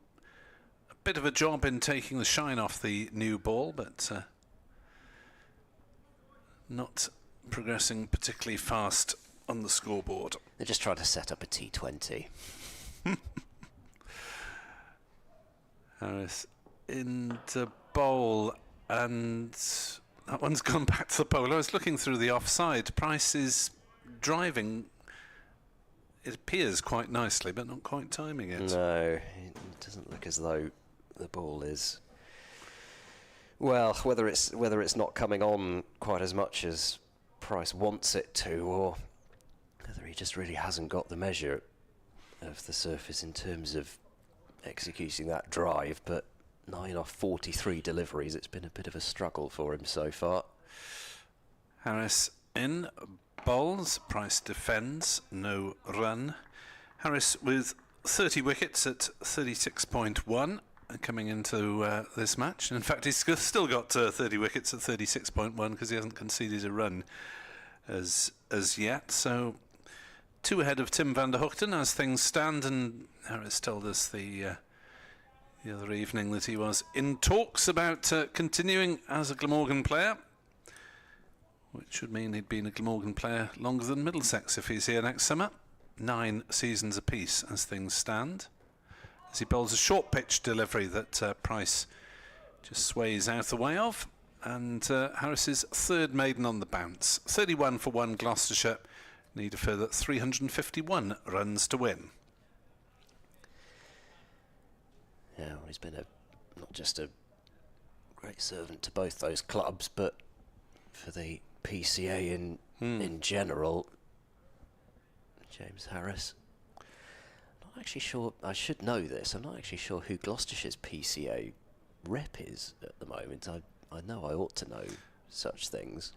a bit of a job in taking the shine off the new ball, but not progressing particularly fast on the scoreboard. They're just trying to set up a T20. Harris into bowl. And that one's gone back to the pole. I was looking through the offside. Price is driving, it appears, quite nicely, but not quite timing it. No, it doesn't look as though the ball is... Well, whether it's not coming on quite as much as Price wants it to, or whether he just really hasn't got the measure of the surface in terms of executing that drive, but 9 off 43 deliveries. It's been a bit of a struggle for him so far. Harris in, bowls. Price defends, no run. Harris with 30 wickets at 36.1 coming into this match. In fact, he's still got 30 wickets at 36.1 because he hasn't conceded a run as yet. So 2 ahead of Tim van der Hugten as things stand, and Harris told us the other evening that he was in talks about continuing as a Glamorgan player, which would mean he'd been a Glamorgan player longer than Middlesex if he's here next summer. 9 seasons apiece as things stand. As he bowls a short pitch delivery that Price just sways out the way of, and Harris's 3rd maiden on the bounce. 31 for 1 Gloucestershire need a further 351 runs to win. Yeah, he's been not just a great servant to both those clubs, but for the PCA in general. James Harris. Not actually sure. I should know this. I'm not actually sure who Gloucestershire's PCA rep is at the moment. I know I ought to know such things.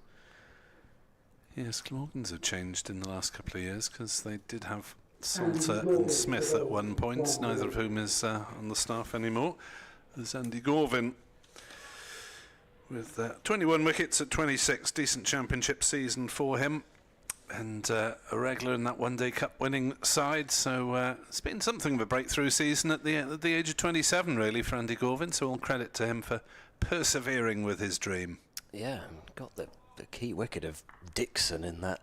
Yes, Glamorgans have changed in the last couple of years because they did have Salter and Smith at one point, neither of whom is on the staff anymore. There's Andy Gorvin with 21 wickets at 26, decent championship season for him, and a regular in that one-day cup winning side. So it's been something of a breakthrough season at the age of 27, really, for Andy Gorvin. So all credit to him for persevering with his dream. Yeah, got the key wicket of Dixon in that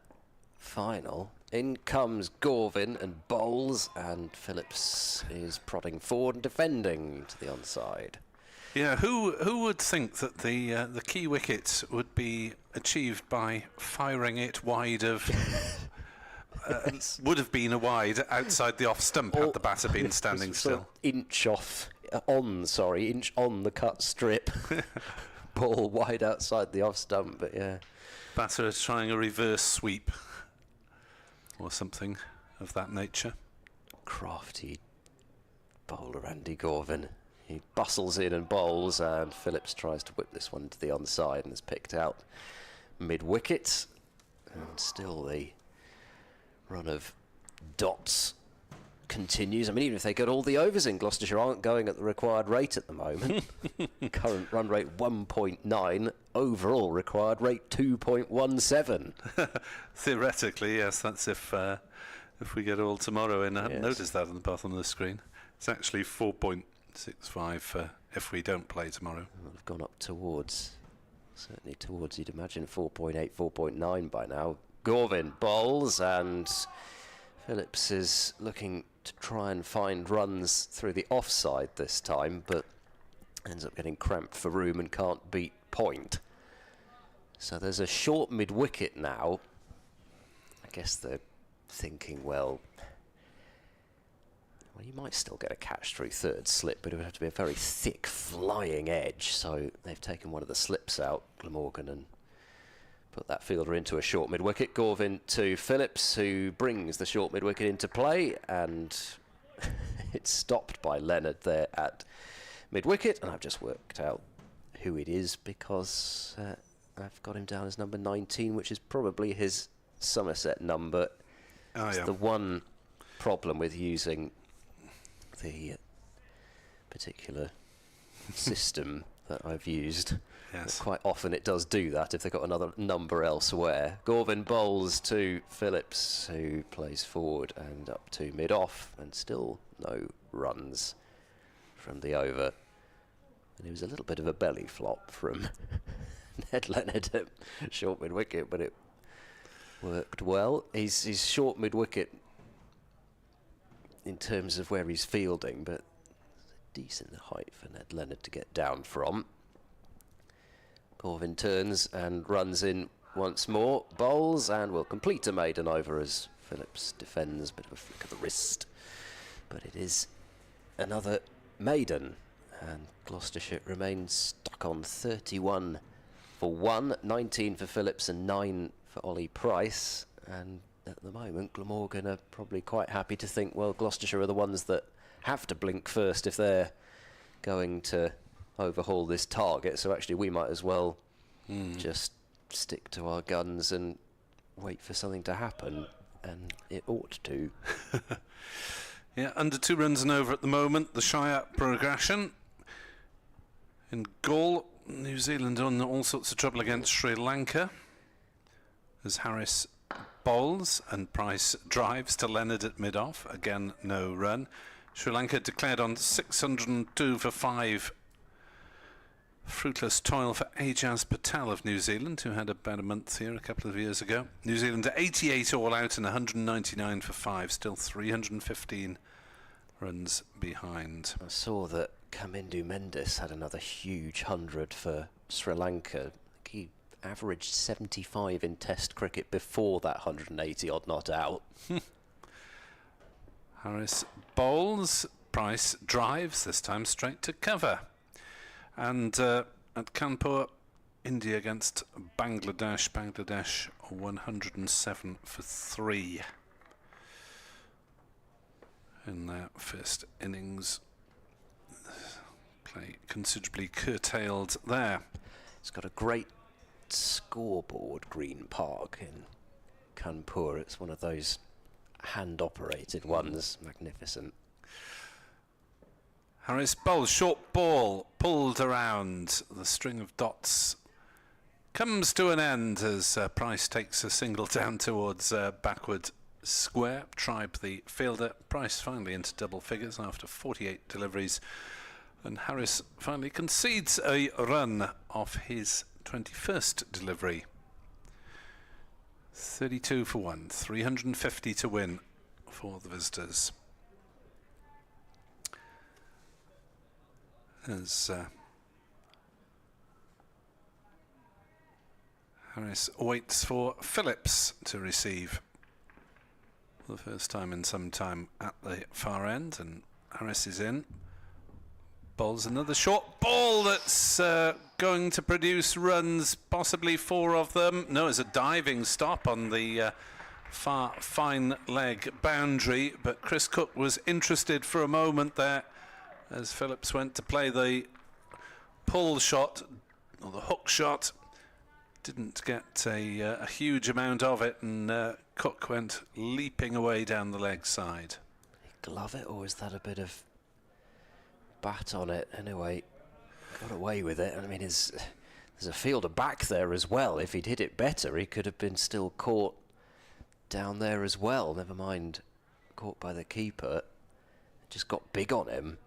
final. In comes Gorvin and bowls, and Phillips is prodding forward and defending to the onside. Yeah, who would think that the key wicket would be achieved by firing it wide of would have been a wide outside the off stump had the batter been standing still. Inch on the cut strip. Ball wide outside the off stump, but yeah. Batter is trying a reverse sweep or something of that nature. Crafty bowler Andy Gorvin. He bustles in and bowls, and Phillips tries to whip this one to the onside and is picked out mid-wicket. And still the run of dots continues. I mean, even if they get all the overs in, Gloucestershire aren't going at the required rate at the moment. Current run rate 1.9, overall required rate 2.17. Theoretically, yes, that's if we get all tomorrow in. I hadn't noticed that on the bottom of the screen. It's actually 4.65 if we don't play tomorrow. Well, we've gone up certainly towards, you'd imagine, 4.8, 4.9 by now. Gorvin bowls, and Phillips is looking to try and find runs through the offside this time, but ends up getting cramped for room and can't beat point. So there's a short mid-wicket now. I guess they're thinking, well, you might still get a catch through third slip, but it would have to be a very thick flying edge. So they've taken one of the slips out, Glamorgan, and put that fielder into a short mid-wicket. Gorvin to Phillips, who brings the short mid-wicket into play, and it's stopped by Leonard there at mid-wicket. And I've just worked out who it is because I've got him down as number 19, which is probably his Somerset number. It's the one problem with using the particular system that I've used. Yes. Quite often it does do that if they've got another number elsewhere. Gorvin bowls to Phillips, who plays forward and up to mid-off, and still no runs from the over. And it was a little bit of a belly flop from Ned Leonard at short mid-wicket, but it worked well. He's short mid-wicket in terms of where he's fielding, but decent height for Ned Leonard to get down from. Gorvin turns and runs in once more, bowls, and will complete a maiden over as Phillips defends. Bit of a flick of the wrist, but it is another maiden, and Gloucestershire remains stuck on 31 for 1, 19 for Phillips and 9 for Ollie Price. And at the moment, Glamorgan are probably quite happy to think, well, Gloucestershire are the ones that have to blink first if they're going to overhaul this target. So actually, we might as well just stick to our guns and wait for something to happen, and it ought to. Yeah, under 2 runs and over at the moment. The Shire progression. In goal, New Zealand on all sorts of trouble against Sri Lanka, as Harris bowls and Price drives to Leonard at mid-off. Again, no run. Sri Lanka declared on 602 for 5. Fruitless toil for Ajaz Patel of New Zealand, who had about a month here a couple of years ago. New Zealand at 88 all out and 199 for 5, still 315 runs behind. I saw that Kamindu Mendis had another huge 100 for Sri Lanka. He averaged 75 in Test cricket before that 180 odd not out. Harris bowls, Price drives, this time straight to cover. And at Kanpur, India against Bangladesh. Bangladesh 107 for 3 in their first innings. Play considerably curtailed there. It's got a great scoreboard, Green Park in Kanpur. It's one of those hand-operated ones. Magnificent. Harris bowls, short ball, pulled around. The string of dots comes to an end as Price takes a single down towards backward square. Tribe the fielder. Price finally into double figures after 48 deliveries. And Harris finally concedes a run off his 21st delivery. 32 for 1, 350 to win for the visitors. As Harris waits for Phillips to receive for the first time in some time at the far end, and Harris is in. Bowls another short ball that's going to produce runs, possibly 4 of them. No, it's a diving stop on the far fine leg boundary, but Chris Cook was interested for a moment there as Phillips went to play the pull shot, or the hook shot. Didn't get a huge amount of it, and Cook went leaping away down the leg side. Glove it, or is that a bit of bat on it? Anyway, got away with it. I mean, there's a fielder back there as well. If he'd hit it better, he could have been still caught down there as well. Never mind caught by the keeper. Just got big on him.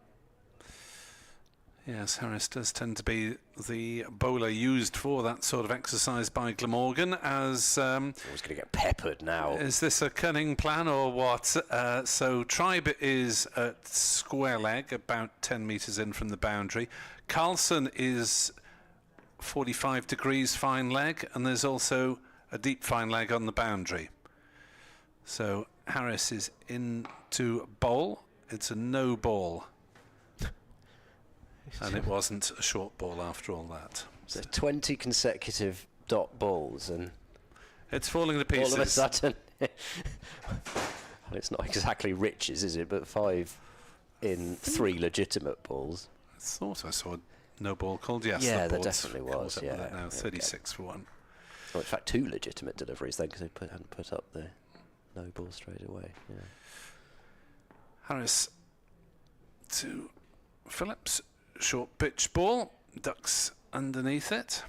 Yes, Harris does tend to be the bowler used for that sort of exercise by Glamorgan. As he's going to get peppered now. Is this a cunning plan or what? So Tribe is at square leg, about 10 metres in from the boundary. Carlson is 45 degrees fine leg, and there's also a deep fine leg on the boundary. So Harris is in to bowl. It's a no ball. And it wasn't a short ball after all that. So 20 consecutive dot balls, and it's falling to pieces. All of a sudden, well, it's not exactly riches, is it? But 5 in 3 legitimate balls. I thought I saw a no ball called. Yes, yeah, there definitely was. Yeah, now 36 for 1. Well, in fact, 2 legitimate deliveries then, because they hadn't put up the no ball straight away. Yeah. Harris to Phillips. Short pitch ball, ducks underneath it.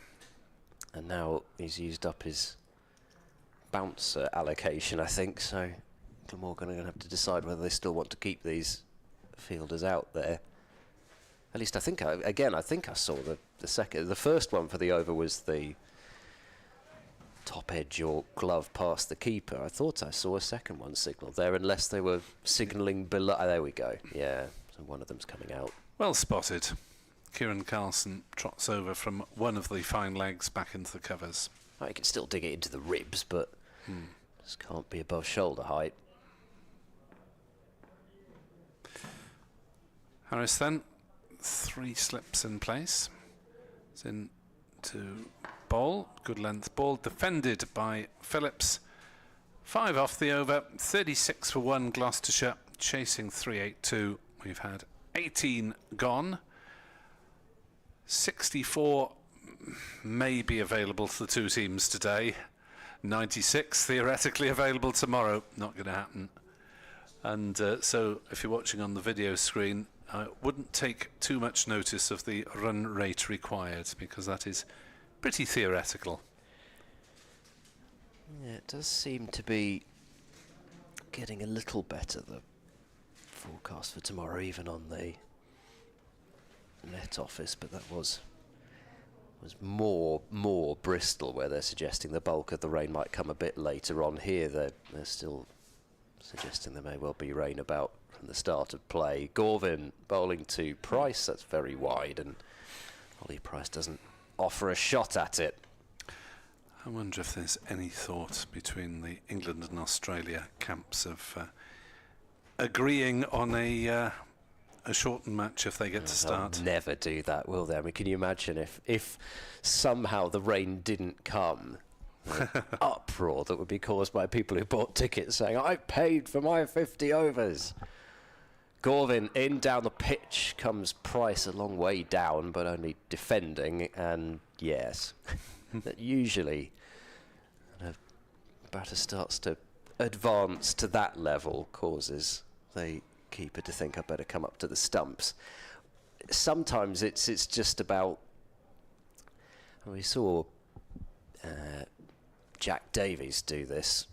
And now he's used up his bouncer allocation, I think, so Glamorgan are going to have to decide whether they still want to keep these fielders out there. At least I think I saw the first one for the over was the top edge or glove past the keeper. I thought I saw a second one signalled there, unless they were signalling below. Oh, there we go. Yeah, so one of them's coming out. Well spotted. Kieran Carlson trots over from one of the fine legs back into the covers. Oh, he can still dig it into the ribs, but just can't be above shoulder height. Harris then, 3 slips in place. It's in to bowl, good length ball, defended by Phillips. 5 off the over, 36 for 1 Gloucestershire, chasing 382. We've had 18 gone. 64 may be available to the 2 teams today. 96 theoretically available tomorrow. Not going to happen. And so if you're watching on the video screen, I wouldn't take too much notice of the run rate required, because that is pretty theoretical. Yeah, it does seem to be getting a little better, the forecast for tomorrow, even on the Met Office, but that was more Bristol, where they're suggesting the bulk of the rain might come a bit later on. Here they're still suggesting there may well be rain about from the start of play. Gorvin bowling to Price, that's very wide, and Ollie Price doesn't offer a shot at it. I wonder if there's any thought between the England and Australia camps of agreeing on a a shortened match if they get to start. They'll never do that, will they? I mean, can you imagine if somehow the rain didn't come, the uproar that would be caused by people who bought tickets saying, I paid for my 50 overs. Gorvin in down the pitch comes Price a long way down, but only defending. And yes, that usually when a batter starts to advance to that level causes the keeper to think I better come up to the stumps. Sometimes it's just about. We saw Jack Davies do this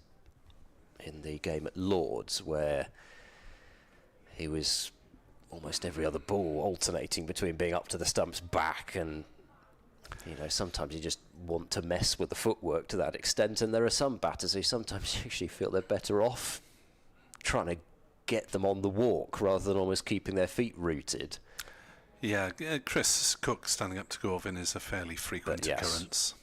in the game at Lords, where he was almost every other ball alternating between being up to the stumps, back, and sometimes you just want to mess with the footwork to that extent, and there are some batters who sometimes actually feel they're better off trying to get them on the walk rather than almost keeping their feet rooted. Yeah, Chris Cook standing up to Gorvin is a fairly frequent occurrence.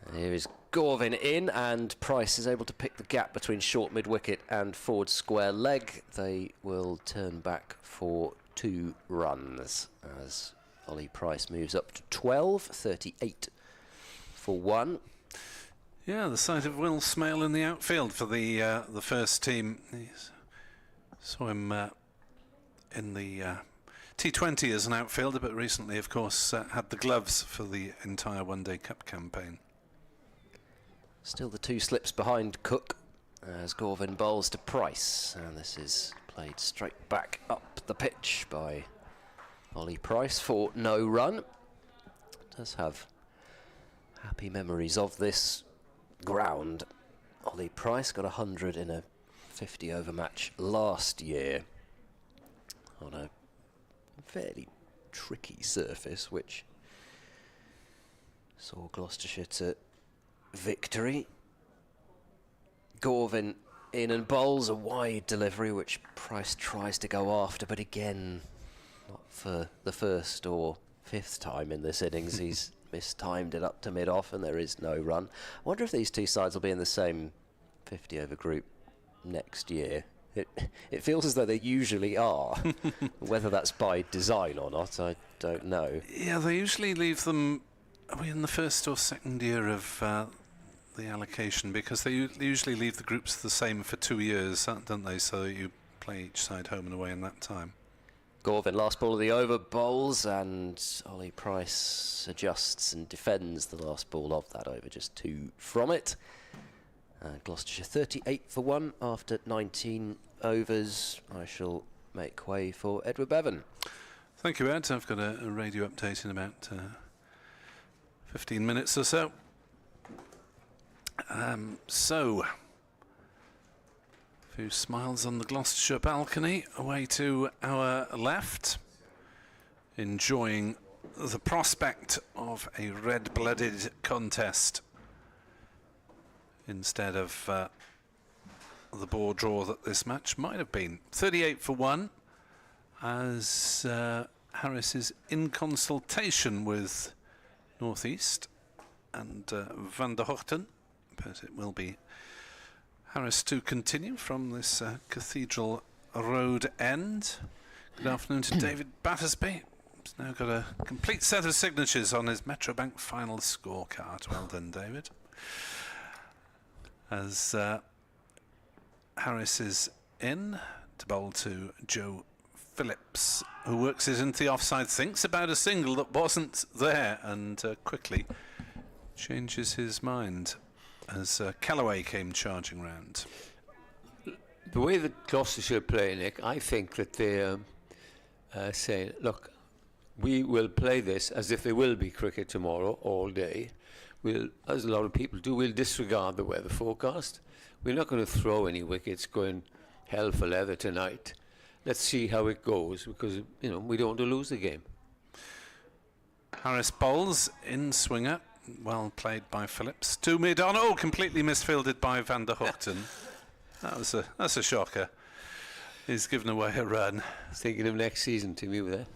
And here is Gorvin in, and Price is able to pick the gap between short mid-wicket and forward square leg. They will turn back for 2 runs as Ollie Price moves up to 12, 38 for 1. Yeah, the sight of Will Smale in the outfield for the first team. Saw him in the T20 as an outfielder, but recently, of course, had the gloves for the entire One Day Cup campaign. Still the 2 slips behind Cook as Gorvin bowls to Price, and this is played straight back up the pitch by Ollie Price for no run. Does have happy memories of this ground. Ollie Price got 100 in a 50 over match last year on a fairly tricky surface, which saw Gloucestershire to victory. Gorvin in and bowls a wide delivery, which Price tries to go after, but again, not for the 1st or 5th time in this innings. He's mistimed it up to mid-off, and there is no run. I wonder if these 2 sides will be in the same 50 over group next year. It feels as though they usually are. Whether that's by design or not, I don't know. Yeah, they usually leave them. Are we in the 1st or 2nd year of the allocation? Because they usually leave the groups the same for 2 years, don't they? So you play each side home and away in that time. Gorvin, last ball of the over, bowls, and Ollie Price adjusts and defends the last ball of that over, just 2 from it. Gloucestershire 38 for 1 after 19 overs. I shall make way for Edward Bevan. Thank you, Ed. I've got a radio update in about 15 minutes or so. So, a few smiles on the Gloucestershire balcony, away to our left, enjoying the prospect of a red-blooded contest instead of the ball draw that this match might have been. 38 for 1 as Harris is in consultation with North East and Van der Hochten, but it will be Harris to continue from this Cathedral Road end. Good afternoon to David Battersby. He's now got a complete set of signatures on his Metrobank final scorecard. Well done, David. As Harris is in to bowl to Joe Phillips, who works it into the offside, thinks about a single that wasn't there, and quickly changes his mind as Callaway came charging round. The way that Gloucestershire play, Nick, I think that they say, look, we will play this as if there will be cricket tomorrow all day. We'll, as a lot of people do, we'll disregard the weather forecast. We're not going to throw any wickets going hell for leather tonight. Let's see how it goes, because we don't want to lose the game. Harris bowls in swinger, well played by Phillips. To mid-on, oh, completely misfielded by Van der Hochten. That's a shocker. He's given away a run. Thinking of next season, Timmy, with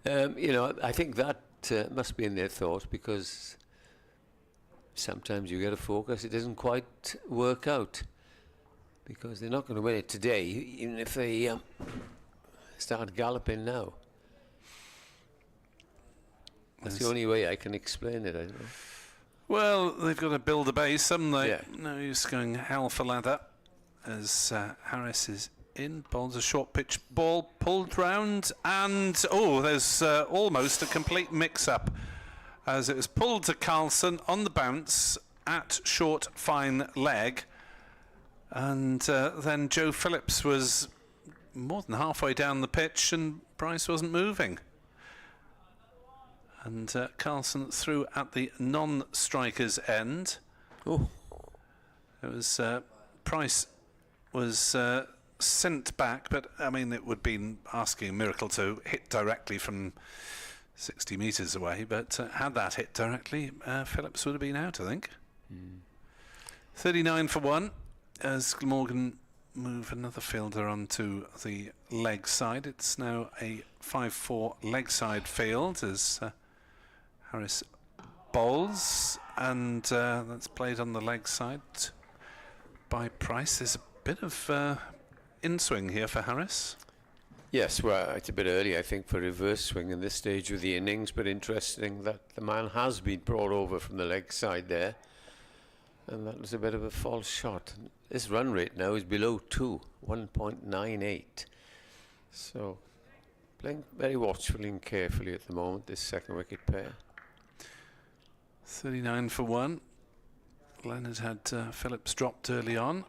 that. I think that must be in their thoughts, because sometimes you get a focus, it doesn't quite work out. because they're not going to win it today, even if they start galloping now. That's the only way I can explain it, I don't know. Well, they've got to build a base, haven't they? Yeah. No use going hell for leather as Harris is in. Bowls a short pitch ball, pulled round, and there's almost a complete mix-up as it was pulled to Carlson on the bounce at short fine leg, and then Joe Phillips was more than halfway down the pitch and Price wasn't moving. And Carlson threw at the non-striker's end. Oh. It was Price was sent back, but I mean it would be asking a miracle to hit directly from 60 metres away. But had that hit directly, Phillips would have been out, I think. 39 for 1 as Glamorgan move another fielder onto the leg side. It's now a 5-4 leg side field as Harris bowls, and that's played on the leg side by Price. There's a bit of in-swing here for Harris. Yes, well, it's a bit early, I think, for reverse swing in this stage of the innings, but interesting that the man has been brought over from the leg side there, and that was a bit of a false shot. This run rate now is below 2, 1.98. So, playing very watchfully and carefully at the moment, this second wicket pair. 39 for 1. Leonard had Phillips dropped early on.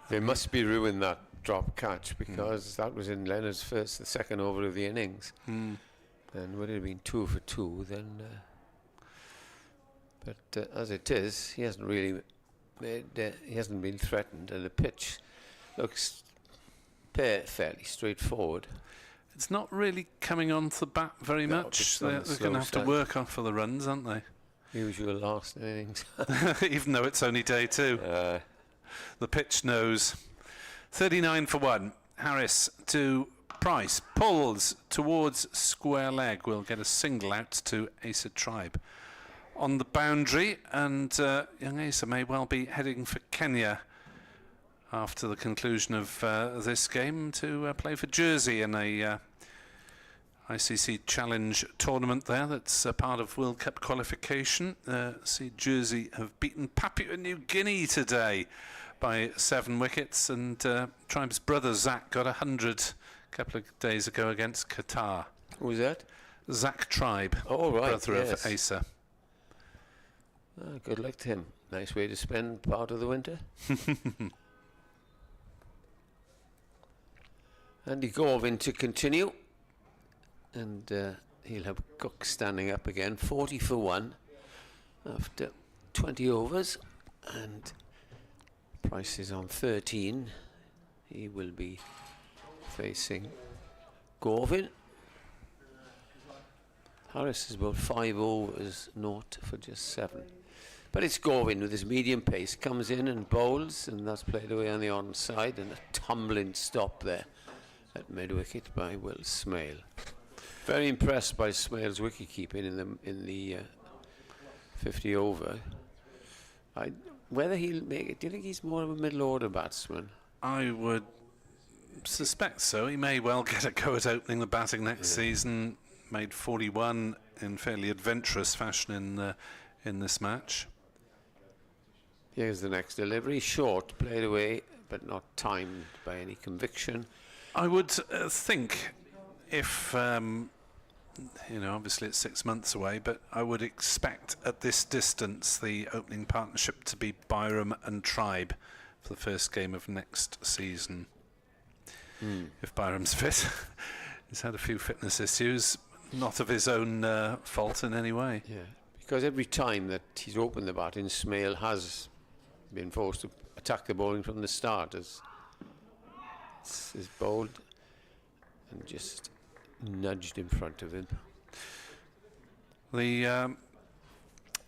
They must be ruined that drop catch, because that was in Leonard's the second over of the innings. And would it have been 2 for 2 then? But as it is, he hasn't really he hasn't been threatened, and the pitch looks fairly straightforward. It's not really coming onto the bat very much. They're going to have to work on for the runs, aren't they? Usual last innings. Even though it's only day 2. The pitch knows. 39 for 1. Harris to Price. Pulls towards square leg. We'll get a single out to Asa Tribe on the boundary, and young Asa may well be heading for Kenya after the conclusion of this game to play for Jersey in a ICC Challenge tournament there. That's a part of World Cup qualification. See, Jersey have beaten Papua New Guinea today by 7 wickets, and Tribe's brother Zach got 100 a couple of days ago against Qatar. Who was that? Zach Tribe, brother of Asa. Good luck to him. Nice way to spend part of the winter. Andy Gorvin to continue, and he'll have Cook standing up again. 40 for 1 after 20 overs, and Price is on 13. He will be facing Gorvin. Harris is about 5 overs, 0 for just 7. But it's Gorvin with his medium pace, comes in and bowls, and that's played away on the onside, and a tumbling stop there at mid-wicket by Will Smale. Very impressed by Smale's wicket-keeping in the 50 over. Whether he'll make it, do you think he's more of a middle-order batsman? I would suspect so. He may well get a go at opening the batting next season. Made 41 in fairly adventurous fashion in this match. Here's the next delivery. Short, played away, but not timed by any conviction. I would think if, obviously it's 6 months away, but I would expect at this distance the opening partnership to be Byram and Tribe for the first game of next season. If Byram's fit. He's had a few fitness issues, not of his own fault in any way. Yeah, because every time that he's opened the batting, Smale has been forced to attack the bowling from the start as is bowled and just nudged in front of him. The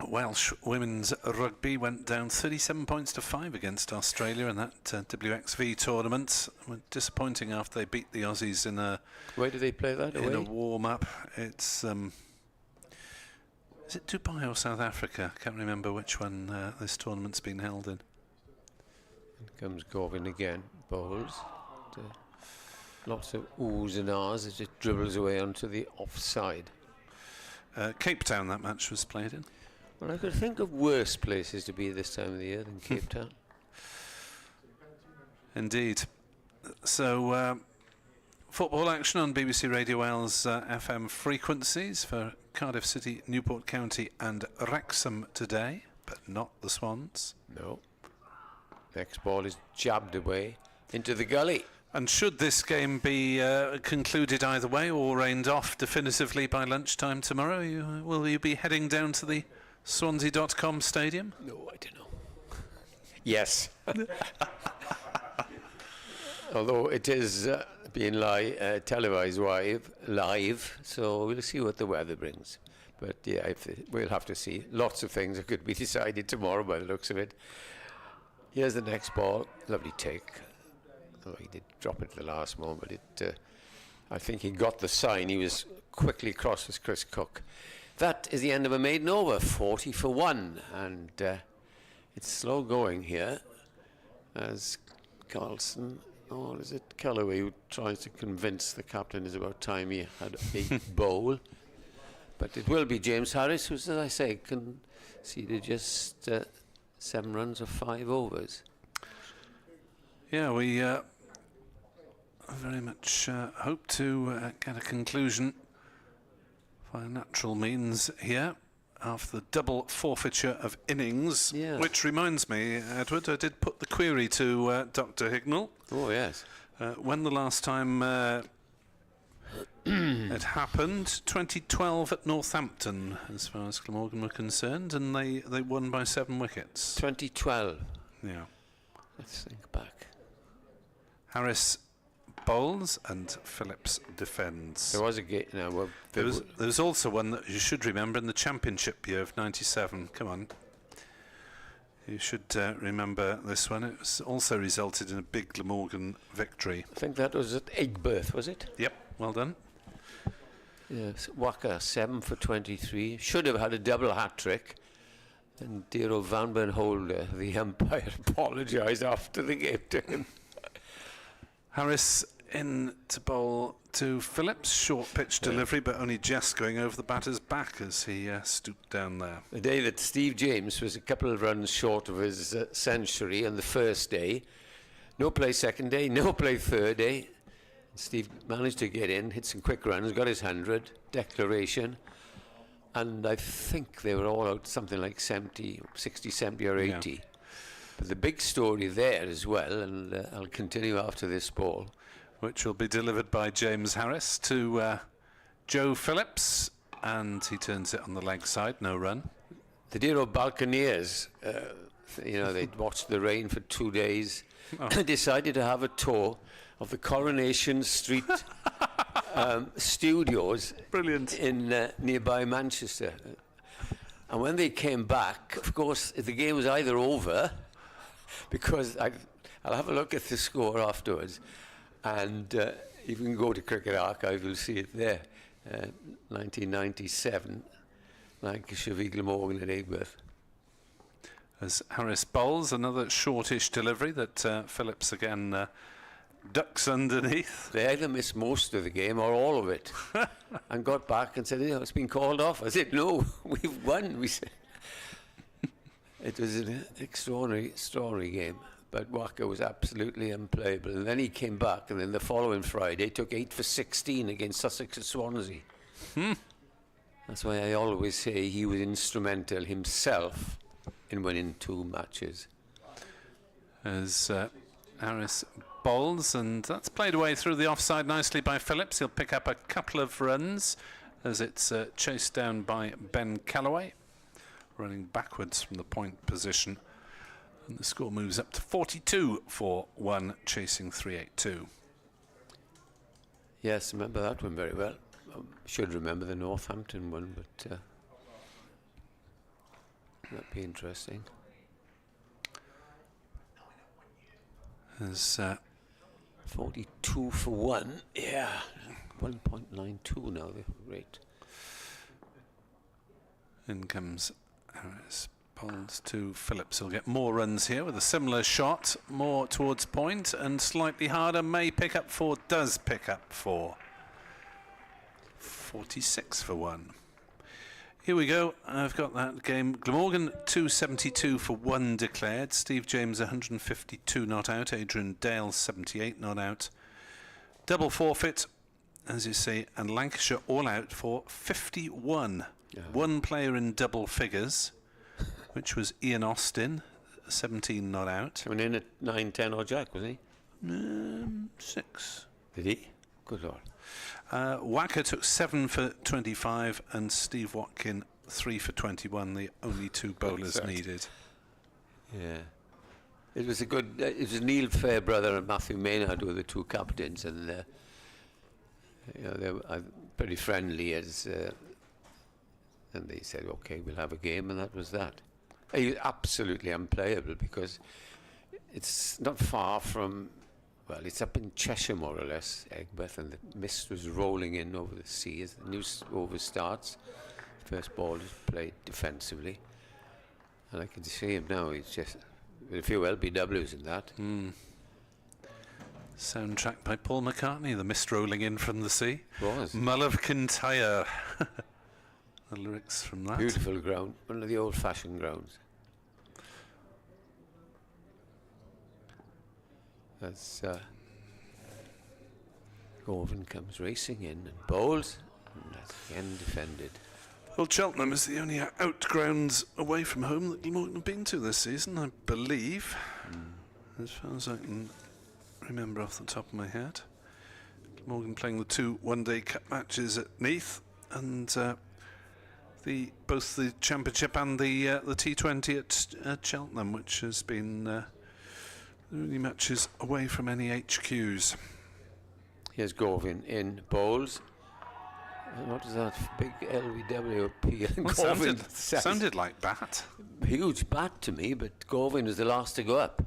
Welsh women's rugby went down 37 points to 5 against Australia in that WXV tournament. Disappointing after they beat the Aussies in a... Where do they play that? In a warm-up. It's... is it Dubai or South Africa? I can't remember which one this tournament's been held in. comes Gorvin again, bowls. Lots of oohs and ahs as it dribbles away onto the offside. Cape Town that match was played in. Well, I could think of worse places to be this time of the year than Cape Town. Indeed. So, football action on BBC Radio Wales FM frequencies for Cardiff City, Newport County and Wrexham today, but not the Swans. No. Next ball is jabbed away into the gully. And should this game be concluded either way or rained off definitively by lunchtime tomorrow, will you be heading down to the Swansea.com stadium? No, I don't know. Yes. Although it is being televised live, so we'll see what the weather brings. But yeah, we'll have to see. Lots of things that could be decided tomorrow by the looks of it. Here's the next ball. Lovely take. Oh, he did drop it at the last moment. I think he got the sign. He was quickly crossed with Chris Cook. That is the end of a maiden over, 40 for 1. And it's slow going here as Carlson, or is it Callaway, who tries to convince the captain it's about time he had a bowl. But it will be James Harris, who, as I say, conceded just 7 runs of 5 overs. Yeah, we very much hope to get a conclusion by natural means here after the double forfeiture of innings. Yeah. Which reminds me, Edward, I did put the query to Dr. Hignell. Oh, yes. When the last time it happened, 2012 at Northampton, as far as Glamorgan were concerned, and they won by 7 wickets. 2012. Yeah. Let's think back. Harris bowls and Phillips defends. There was a game. No, well, there was also one that you should remember in the championship year of '97. Come on. You should remember this one. It was also resulted in a big Glamorgan victory. I think that was at Aigburth, was it? Yep, well done. Yes, Waka 7 for 23. Should have had a double hat-trick. And dear old Van Holder, the umpire, apologised after the game to him. Harris in to bowl to Phillips. Short pitch delivery, but only just going over the batter's back as he stooped down there. The day that Steve James was a couple of runs short of his century on the first day. No play second day, no play third day. Steve managed to get in, hit some quick runs, got his 100, declaration. And I think they were all out something like 60, 70 or 80. Yeah. But the big story there as well, and I'll continue after this ball, which will be delivered by James Harris to Joe Phillips, and he turns it on the leg side, no run. The dear old Balconeers, they'd watched the rain for 2 days, decided to have a tour of the Coronation Street studios. Brilliant. In nearby Manchester. And when they came back, of course, the game was either over, because I'll have a look at the score afterwards, and you can go to Cricket Archive, you'll see it there. 1997, Lancashire v Glamorgan at Aigburth. As Harris bowls, another shortish delivery that Phillips again ducks underneath. They either missed most of the game or all of it, and got back and said, it's been called off. I said, no, we've won. We said. It was an extraordinary game, but Waka was absolutely unplayable. And then he came back, and then the following Friday took 8 for 16 against Sussex and Swansea. That's why I always say he was instrumental himself in winning 2 matches. As Harris bowls, and that's played away through the offside nicely by Phillips. He'll pick up a couple of runs as it's chased down by Ben Callaway, running backwards from the point position, and the score moves up to 42 for 1, chasing 382. Yes, remember that one very well. Should remember the Northampton one, but that'd be interesting. As 42 for 1, yeah, 1.92 now the rate. In comes Harris Bowled to Phillips. He'll get more runs here with a similar shot, more towards point and slightly harder. May pick up 4, does pick up 4. 46 for 1. Here we go. I've got that game. Glamorgan 272 for 1 declared. Steve James 152 not out. Adrian Dale 78 not out. Double forfeit, as you see, and Lancashire all out for 51. Yeah. One player in double figures, which was Ian Austin, 17 not out. Coming in at 9, 10 or jack, was he? 6. Did he? Good lord. Wacker took 7 for 25 and Steve Watkin 3 for 21, the only 2 bowlers needed. Yeah. It was a good, it was Neil Fairbrother and Matthew Maynard were the 2 captains, and you know, they were pretty friendly as, and they said, okay, we'll have a game, and that was that. He was absolutely unplayable because it's not far from, well, it's up in Cheshire more or less, Egbert, and the mist was rolling in over the sea as the new over starts. First ball is played defensively, and I can see him now. He's just with a few LBWs in that. Soundtrack by Paul McCartney, the mist rolling in from the sea. Was. Mull of Kintyre. The lyrics from that. Beautiful ground, one of the old-fashioned grounds. As Gorvin comes racing in and bowls, and that's again defended. Well, Cheltenham is the only out grounds away from home that Glamorgan have been to this season, I believe, as far as I can remember off the top of my head. Glamorgan playing the 2 one-day cup matches at Neath, and both the Championship and the T20 at Cheltenham, which has been the only matches away from any HQs. Here's Gorvin in bowls. And what is that big LBWP? Sounded like bat. Huge bat to me, but Gorvin was the last to go up.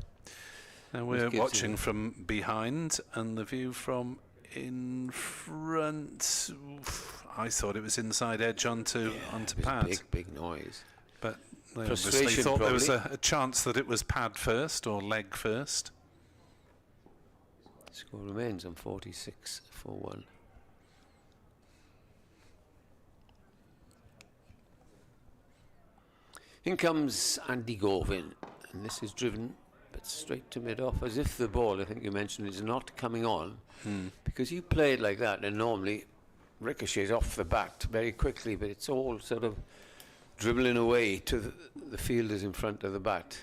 Now we're watching from behind, and the view from in front. I thought it was inside edge onto pad. Big noise. But they obviously thought there was a chance that it was pad first or leg first. Score remains on 46 for 1. In comes Andy Gorvin, and this is driven but straight to mid-off, as if the ball, I think you mentioned, is not coming on, because you play it like that, and normally ricochets off the bat very quickly, but it's all sort of dribbling away to the fielders in front of the bat,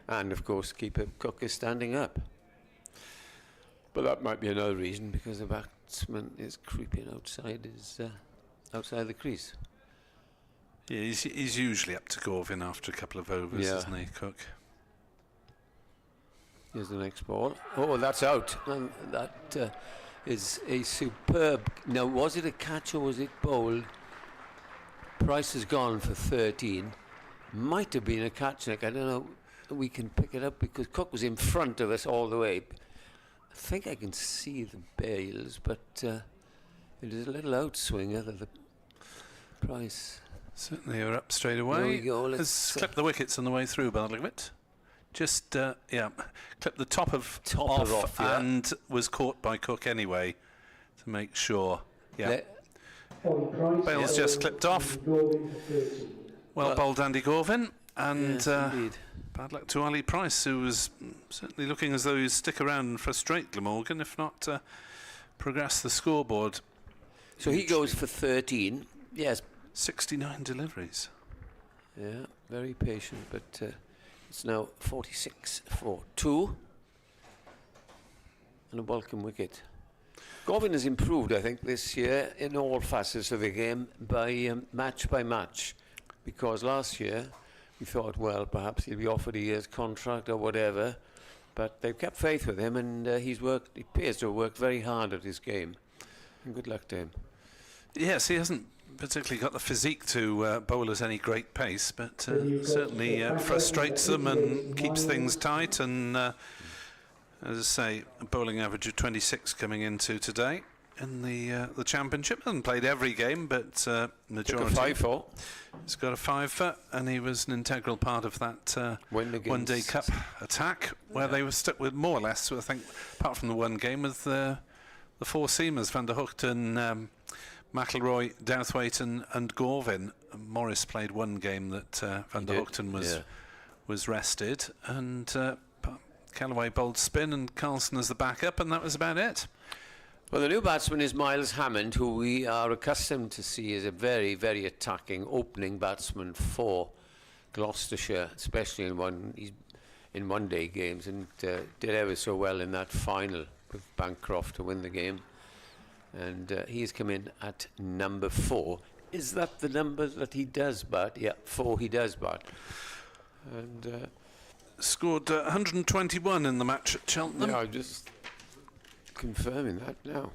and of course keeper Cook is standing up. But that might be another reason, because the batsman is creeping outside the crease. Yeah, he's usually up to Gorvin after a couple of overs, isn't he, Cook? Here's the next ball. Oh, that's out. And that is a superb. Now, was it a catch or was it bowled? Price has gone for 13. Might have been a catch, Nick. I don't know. We can pick it up because Cook was in front of us all the way. I think I can see the bails, but it is a little outswinger that the Price. Certainly you're up straight away. There we go. Let's clip the wickets on the way through by the look of it. Just, clip the top off, and was caught by Cook anyway to make sure. Yeah. Bale's just clipped off. Well bowled, Andy Gorvin. And bad luck to Ali Price, who was certainly looking as though he'd stick around and frustrate Glamorgan, if not progress the scoreboard. So he goes for 13. Yes. 69 deliveries. Yeah, very patient, but it's now 46 for 2. And a welcome wicket. Gorvin has improved, I think, this year in all facets of the game by match, because last year we thought, well, perhaps he'll be offered a year's contract or whatever, but they've kept faith with him, and he appears to have worked very hard at his game, and good luck to him. Yes, he hasn't particularly got the physique to bowl at any great pace, but certainly frustrates them and keeps things tight, and as I say, a bowling average of 26 coming into today. in the championship. Hasn't played every game, but majority. Took a 5-4. He's got a 5-4, and he was an integral part of that One Day Cup attack, where they were stuck with more or less, I think, apart from the one game, with the four seamers, Van der Hoogten, McIlroy, Douthwaite and Gorvin. Morris played one game that Van der Hoogten was rested, and Callaway bowled spin and Carlson as the backup, and that was about it. Well, the new batsman is Miles Hammond, who we are accustomed to see as a very, very attacking opening batsman for Gloucestershire, especially in one-day games, and did ever so well in that final with Bancroft to win the game. And he's come in at number 4. Is that the number that he does bat? Yeah, 4 he does bat. And scored 121 in the match at Cheltenham. Yeah, just confirming that now.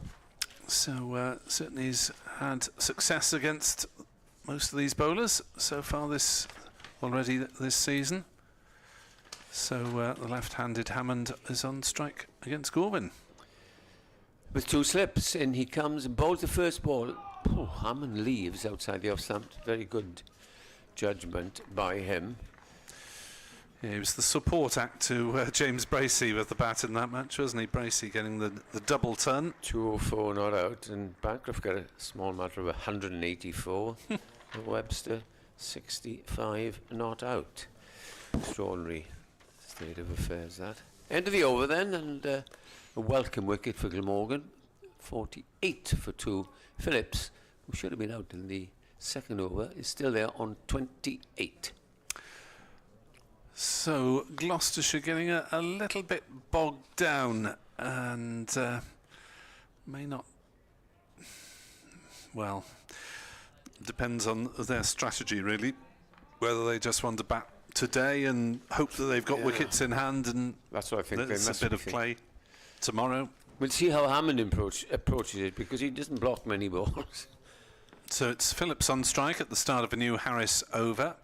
So certainly he's had success against most of these bowlers so far this season. So the left-handed Hammond is on strike against Gorvin. With 2 slips, in he comes and bowls the first ball. Oh, Hammond leaves outside the off-stump. Very good judgment by him. Yeah, he was the support act to James Bracey with the bat in that match, wasn't he? Bracey getting the double turn. 204 not out, and Bancroft got a small matter of 184. Webster 65 not out. Extraordinary state of affairs, that. End of the over then, and a welcome wicket for Glamorgan. 48 for 2. Phillips, who should have been out in the second over, is still there on 28. So Gloucestershire getting a little bit bogged down, and may not. Well, depends on their strategy really, whether they just want to bat today and hope that they've got wickets in hand, and that's what I think. There's a bit of play tomorrow. We'll see how Hammond approaches it, because he doesn't block many balls. So it's Phillips on strike at the start of a new Harris over.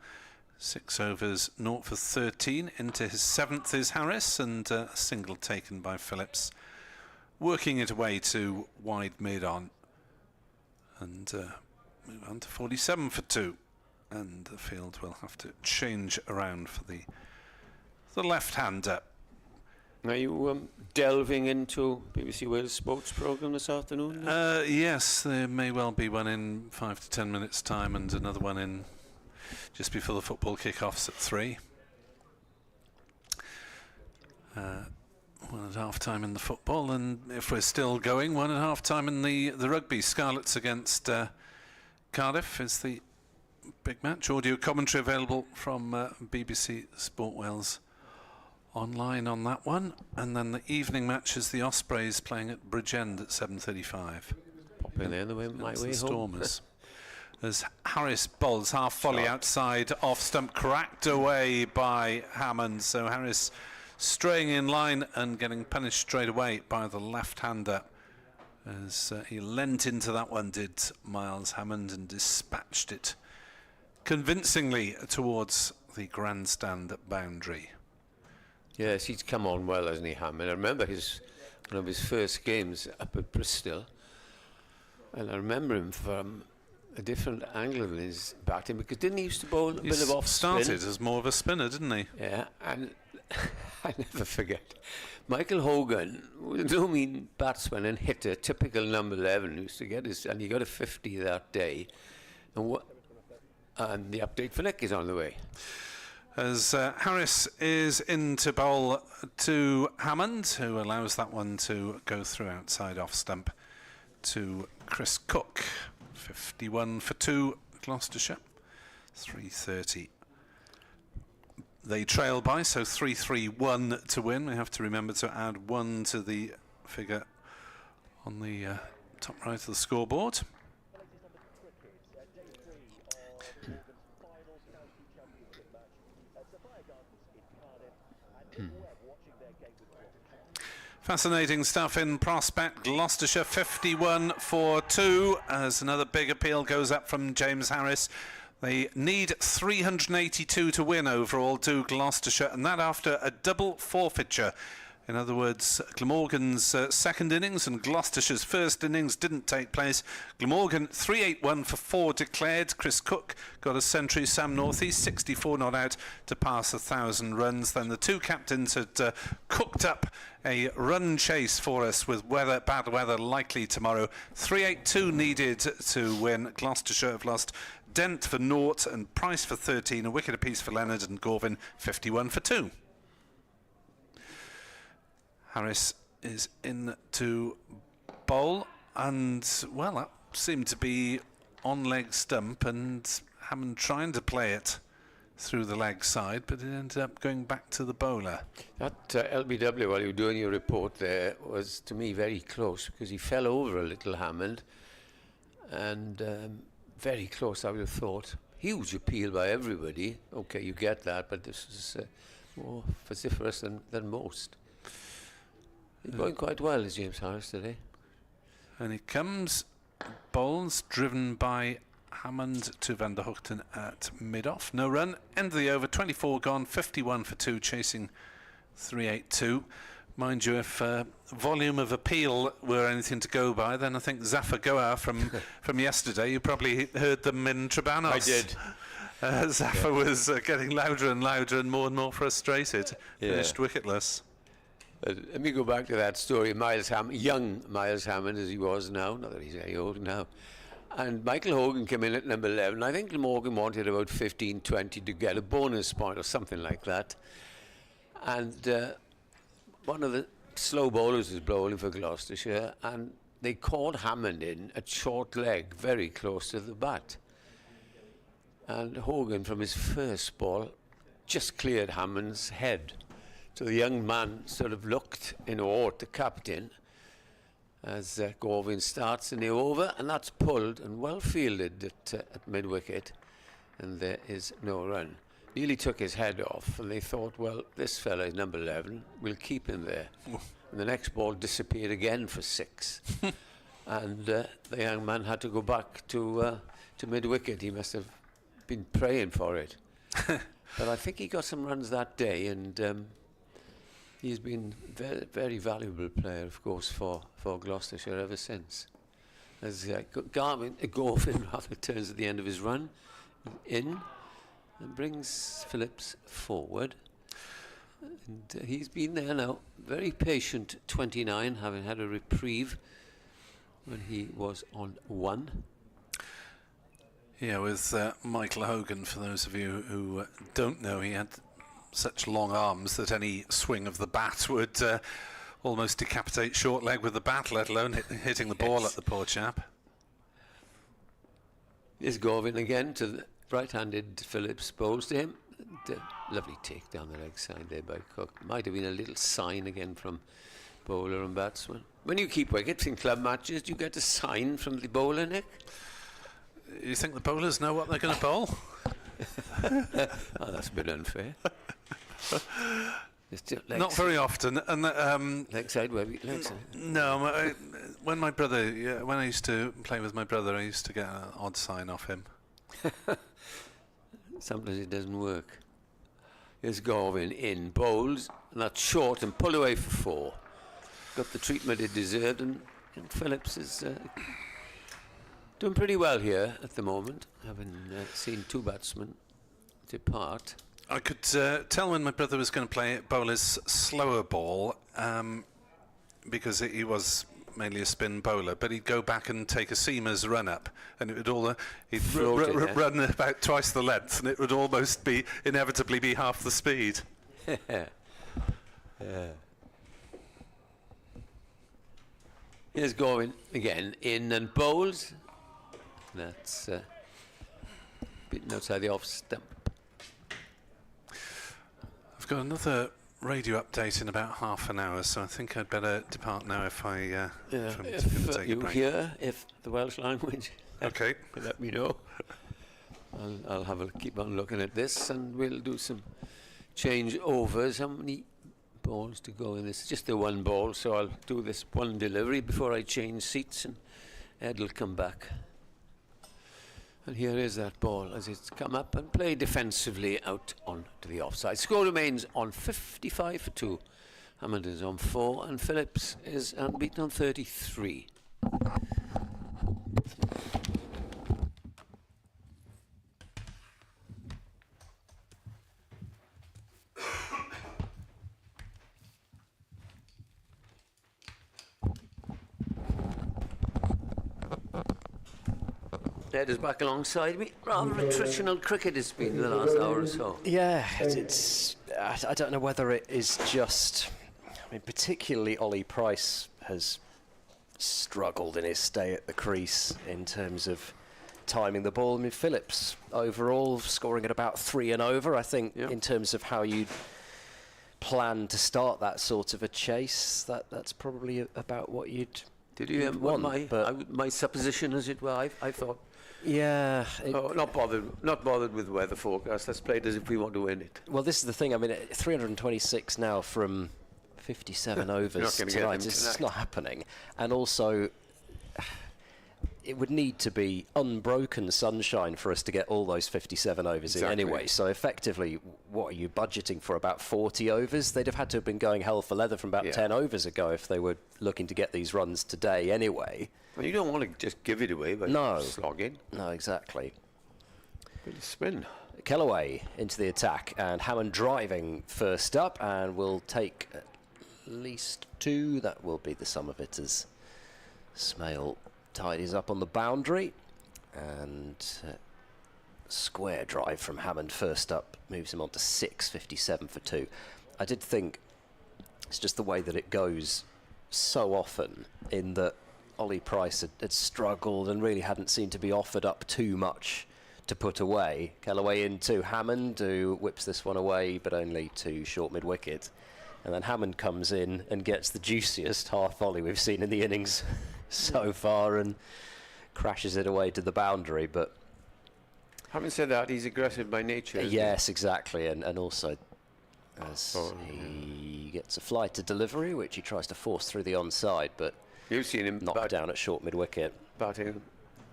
6 overs, 0 for 13. Into his 7th is Harris, and a single taken by Phillips. Working it away to wide mid on. And move on to 47 for 2. And the field will have to change around for the left-hander. Are you delving into BBC Wales sports programme this afternoon? Yes, there may well be one in 5 to 10 minutes' time, and another one in just before the football kick-offs at 3. 1 at half-time in the football, and if we're still going, 1 at half-time in the rugby. Scarlets against Cardiff is the big match. Audio commentary available from BBC Sport Wales online on that one, and then the evening match is the Ospreys playing at Bridgend at 7:35. Pop in there, my way home. Stormers. As Harris bowls half volley outside, off stump, cracked away by Hammond. So Harris straying in line and getting punished straight away by the left-hander, as he leant into that one, did Miles Hammond, and dispatched it convincingly towards the grandstand boundary. Yes, he's come on well, hasn't he, Hammond? I remember one of his first games up at Bristol, and I remember him from a different angle in his batting, because didn't he used to bowl a bit of off spin? Started as more of a spinner, didn't he? Yeah, and I never forget, Michael Hogan was no mean batsman and hitter, typical number 11, used to get and he got a 50 that day, and the update for Nick is on the way. As Harris is in to bowl to Hammond, who allows that one to go through outside off stump to Chris Cook. 51 for 2, Gloucestershire. 3:30. They trail by, so 3-3-1 to win. We have to remember to add 1 to the figure on the top right of the scoreboard. Fascinating stuff in prospect. Gloucestershire 51 for 2 as another big appeal goes up from James Harris. They need 382 to win overall, to Gloucestershire, and that after a double forfeiture In other words, Glamorgan's second innings and Gloucestershire's first innings didn't take place. Glamorgan 381 for 4 declared. Chris Cook got a century. Sam Northeast 64 not out to pass 1,000 runs. Then the two captains had cooked up a run chase for us with bad weather likely tomorrow. 382 needed to win. Gloucestershire have lost Dent for 0 and Price for 13. A wicket apiece for Leonard and Gorvin 51 for 2. Harris is in to bowl, and well, that seemed to be on leg stump, and Hammond trying to play it through the leg side, but it ended up going back to the bowler. That LBW, while you were doing your report there, was to me very close, because he fell over a little, Hammond, and very close, I would have thought. Huge appeal by everybody. Okay, you get that, but this is more vociferous than most. He's going quite well, is James Harris, today. And he comes, bowls, driven by Hammond to Van der Hoogten at mid-off. No run, end of the over, 24 gone, 51 for 2, chasing 382. Mind you, if volume of appeal were anything to go by, then I think Zafar Goa from yesterday, you probably heard them in Trabanos. I did. Zafar was getting louder and louder and more frustrated. Finished wicketless. Let me go back to that story. Young Miles Hammond, as he was now, not that he's very old now. And Michael Hogan came in at number 11. I think Glamorgan wanted about 15, 20 to get a bonus point or something like that. And one of the slow bowlers was bowling for Gloucestershire, and they called Hammond in at short leg, very close to the bat. And Hogan, from his first ball, just cleared Hammond's head. So the young man sort of looked in awe at the captain as Gorvin starts in the over, and that's pulled and well fielded at mid-wicket, and there is no run. Nearly took his head off, and they thought, well, this fella is number 11, we'll keep him there. And the next ball disappeared again for 6. And the young man had to go back to mid-wicket. He must have been praying for it. But I think he got some runs that day, and he's been very, very valuable player, of course, for Gloucestershire ever since. As Gorvin rather turns at the end of his run in and brings Phillips forward. And he's been there now, very patient, 29, having had a reprieve when he was on 1. Yeah, with Michael Hogan, for those of you who don't know, he had such long arms that any swing of the bat would almost decapitate short leg with the bat, let alone hitting the ball at the poor chap. Here's Gorvin again to the right-handed Phillips, bowls to him. Lovely take down the leg side there by Cook. Might have been a little sign again from bowler and batsman. When you keep wickets in club matches, do you get a sign from the bowler, Nick? You think the bowlers know what they're going to bowl? Oh, that's a bit unfair. Not very often. And leg side, leg side. No, when I used to play with my brother, I used to get an odd sign off him. Sometimes it doesn't work. Here's Gorvin in, bowls, and that's short and pulled away for 4. Got the treatment it deserved, and Phillips is doing pretty well here at the moment, having seen 2 batsmen depart. I could tell when my brother was going to play bowl his slower ball, because he was mainly a spin bowler, but he'd go back and take a seamer's run up, and it would he'd run about twice the length, and it would almost inevitably be half the speed. Yeah. Here's Gorvin again, in and bowls. That's beaten outside the off stump. I've got another radio update in about half an hour, so I think I'd better depart now if I'm going to take a break. If the Welsh language, okay, let me know. I'll keep on looking at this, and we'll do some change overs. How many balls to go in this? Just the 1 ball, so I'll do this 1 delivery before I change seats, and Ed will come back. And here is that ball as it's come up and played defensively out on to the offside. Score remains on 55 for 2 Hammond is on 4 and Phillips is unbeaten on 33. Ed is back alongside me. Rather attritional cricket it's been in the last hour or so. Yeah, it's I don't know whether it is just... I mean, particularly Ollie Price has struggled in his stay at the crease in terms of timing the ball. I mean, Phillips overall scoring at about 3 and over, I think, in terms of how you plan to start that sort of a chase. That's probably about what you'd... Did you want my supposition, as it were? I thought... Yeah. Not bothered with the weather forecast. Let's play it as if we want to win it. Well, this is the thing. I mean, 326 now from 57 overs tonight. It's just not happening. And also, it would need to be unbroken sunshine for us to get all those 57 overs in anyway. So effectively, what are you budgeting for? About 40 overs? They'd have had to have been going hell for leather from about 10 overs ago if they were looking to get these runs today anyway. Well, you don't want to just give it away by slogging. No, exactly. Bit of spin. Kellaway into the attack, and Hammond driving first up, and will take at least 2. That will be the sum of it as Smale tidies up on the boundary, and square drive from Hammond first up moves him on to 6, 57 for 2. I did think it's just the way that it goes so often, in that Ollie Price had struggled and really hadn't seemed to be offered up too much to put away. Kellaway into Hammond, who whips this one away, but only to short mid-wicket. And then Hammond comes in and gets the juiciest half volley we've seen in the innings so far, and crashes it away to the boundary. But having said that, he's aggressive by nature. Yes, exactly, and also as he gets a fly to delivery, which he tries to force through the onside, but you've seen him knocked down at short mid-wicket. Batting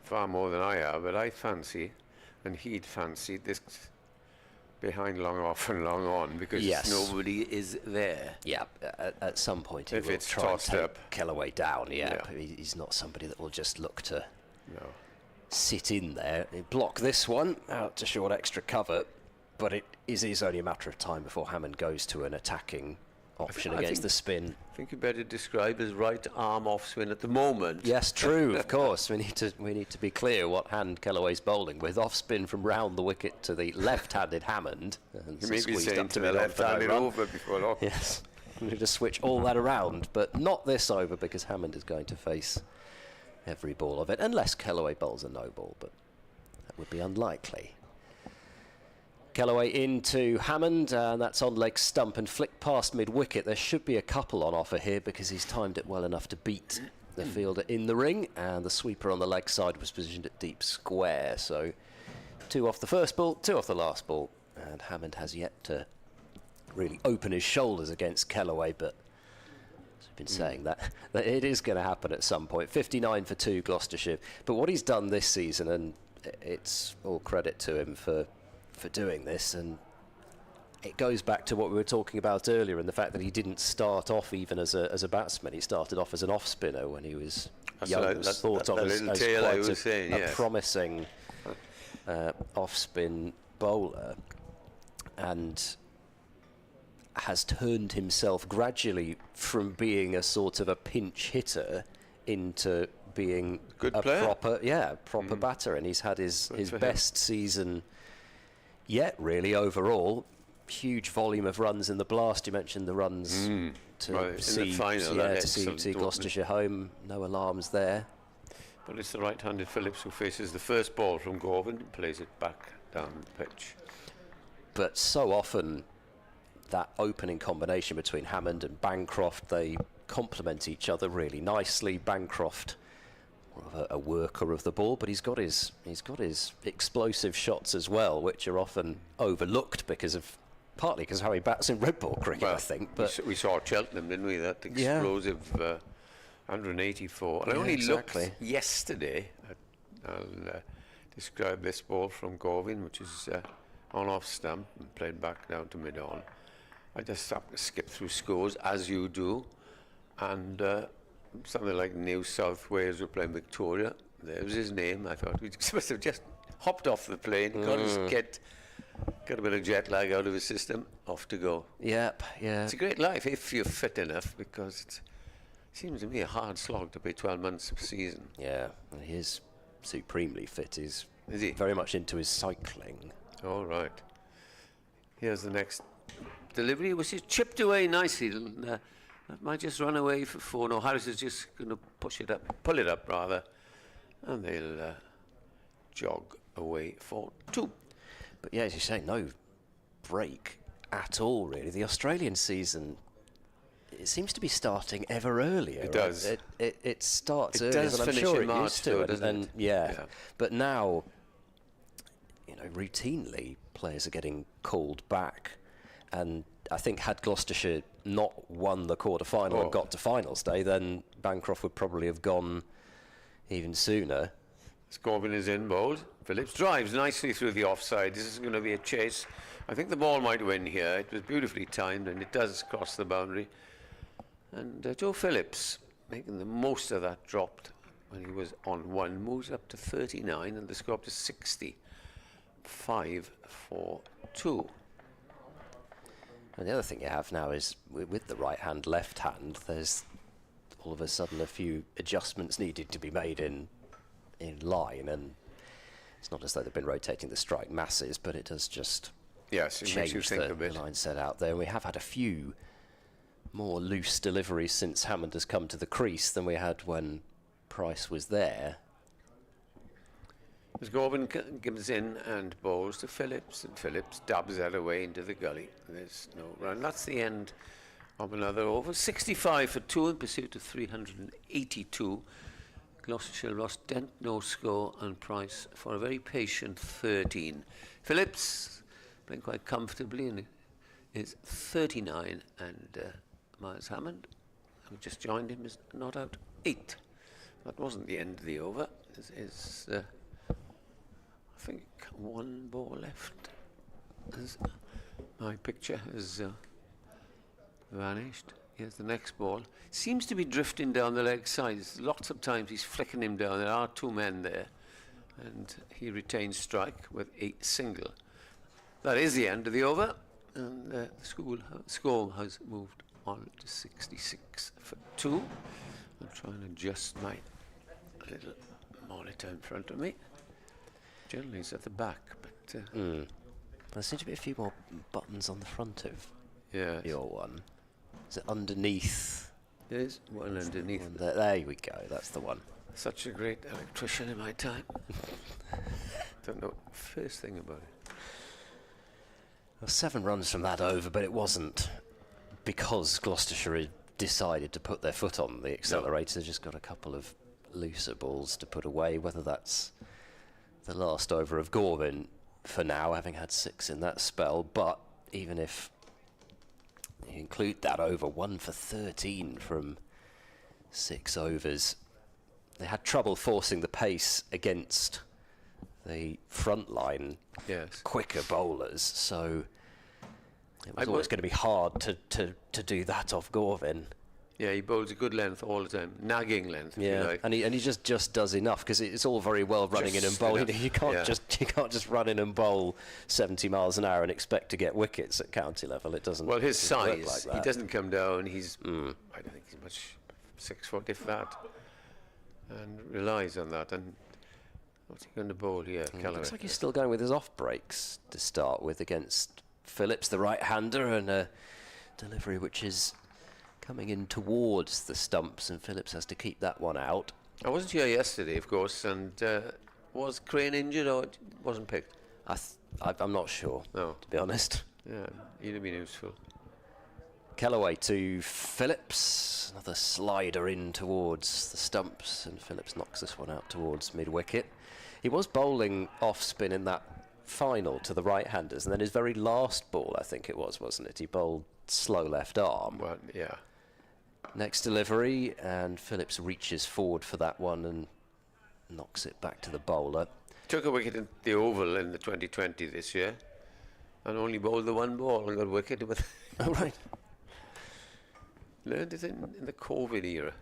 far more than I have, but I fancy, and he'd fancied this behind long off and long on, because nobody is there. Yeah, at some point he if will it's try and take up. Kellaway down. He's not somebody that will just look to sit in there. He'll block this one out to short extra cover, but it is only a matter of time before Hammond goes to an attacking option against the spin. I think you better describe his right arm off spin at the moment. Yes, true, of course. We need to be clear what hand Kellaway's bowling with. Off spin from round the wicket to the left-handed Hammond. And you may be saying to the left-handed over before long. Yes, we need to switch all that around, but not this over, because Hammond is going to face every ball of it, unless Kellaway bowls a no ball, but that would be unlikely. Kellaway into Hammond, and that's on leg stump and flick past mid-wicket. There should be a couple on offer here, because he's timed it well enough to beat the fielder in the ring, and the sweeper on the leg side was positioned at deep square. So 2 off the first ball, 2 off the last ball, and Hammond has yet to really open his shoulders against Kellaway, but as we've been saying, that it is going to happen at some point. 59 for 2 Gloucestershire, but what he's done this season, and it's all credit to him for doing this, and it goes back to what we were talking about earlier, and the fact that he didn't start off even as a batsman. He started off as an off spinner when he was young. Was thought of as quite a promising off spin bowler, and has turned himself gradually from being a sort of a pinch hitter into being good a player. proper batter, and he's had his best season yet, really, overall. Huge volume of runs in the blast. You mentioned the runs to see Gloucestershire home. No alarms there. But it's the right-handed Phillips who faces the first ball from Gorvin and plays it back down the pitch. But so often, that opening combination between Hammond and Bancroft, they complement each other really nicely. Bancroft, a worker of the ball, but he's got his explosive shots as well, which are often overlooked partly because of how he bats in red ball cricket, I think. But we saw Cheltenham, didn't we? That explosive 184. And I only looked yesterday. I'll describe this ball from Gorvin, which is on off stump and played back down to mid-on. I just have to skip through scores, as you do. And something like New South Wales were playing Victoria. There was his name. I thought we must have just hopped off the plane, got a bit of jet lag out of his system, off to go. Yep, yeah. It's a great life if you're fit enough, because it seems to me a hard slog to play 12 months of season. Yeah, and he is supremely fit. Is he? Very much into his cycling. All right. Here's the next delivery, which is chipped away nicely. That might just run away for 4. No, Harris is just going to pull it up rather, and they'll jog away for 2. But yeah, as you say, no break at all, really. The Australian season, it seems to be starting ever earlier. It does. It starts it earlier does than I'm finish sure in it March, used to. though, doesn't it? Yeah. But now, routinely players are getting called back. And I think had Gloucestershire not won the quarter-final and got to finals day, then Bancroft would probably have gone even sooner. Glamorgan is in bowled. Phillips drives nicely through the offside. This is going to be a chase. I think the ball might win here. It was beautifully timed, and it does cross the boundary. And Joe Phillips, making the most of that dropped when he was on 1, moves up to 39, and the score up to 60. 5 for 2. And the other thing you have now is with the right hand, left hand, there's all of a sudden a few adjustments needed to be made in line, and it's not as though they've been rotating the strike masses, but it does just change the line set out there. And we have had a few more loose deliveries since Hammond has come to the crease than we had when Price was there. As Glamorgan gives in and bowls to Phillips, and Phillips dabs that away into the gully. There's no run. That's the end of another over. 65 for 2 in pursuit of 382. Gloucestershire lost dent, no score, and Price for a very patient 13. Phillips playing quite comfortably and is 39, and Miles Hammond, who just joined him, is not out 8. That wasn't the end of the over. I think 1 ball left. My picture has vanished. Here's the next ball. Seems to be drifting down the leg sides. Lots of times he's flicking him down. There are 2 men there. And he retains strike with a single. That is the end of the over. And the score has moved on to 66 for 2. I'll try and adjust my little monitor in front of me. Generally it's at the back, but there seems to be a few more buttons on the front of your one. Is it underneath? There's one underneath. There we go, that's the one. Such a great electrician in my time. Don't know the first thing about it. Well, 7 runs from that over, but it wasn't because Gloucestershire had decided to put their foot on the accelerator. Just got a couple of looser balls to put away, whether that's the last over of Glamorgan for now, having had 6 in that spell. But even if you include that over, 1 for 13 from 6 overs, they had trouble forcing the pace against the front line quicker bowlers, so it was always going to be hard to do that off Glamorgan. Yeah, he bowls a good length all the time, nagging length. If you like. and he just does enough, because it's all very well running in and bowling. You can't just run in and bowl 70 miles an hour and expect to get wickets at county level. It doesn't. Well, his work size, like that. he doesn't come down. He's I don't think he's much 6 foot if that, and relies on that. And what's he going to bowl here? Looks like he's still going with his off breaks to start with against Phillips, the right-hander, and a delivery which is coming in towards the stumps, and Phillips has to keep that one out. I wasn't here yesterday, of course, and was Crane injured or it wasn't picked? I'm not sure, to be honest. Yeah, he'd have been useful. Kellaway to Phillips, another slider in towards the stumps, and Phillips knocks this one out towards mid-wicket. He was bowling off-spin in that final to the right-handers, and then his very last ball, I think it was, wasn't it? He bowled slow left arm. Well, yeah. Next delivery, and Phillips reaches forward for that one and knocks it back to the bowler. Took a wicket in the Oval in the 2020 this year. And only bowled the one ball and got wicket with. Oh, right. Learned it in the COVID era.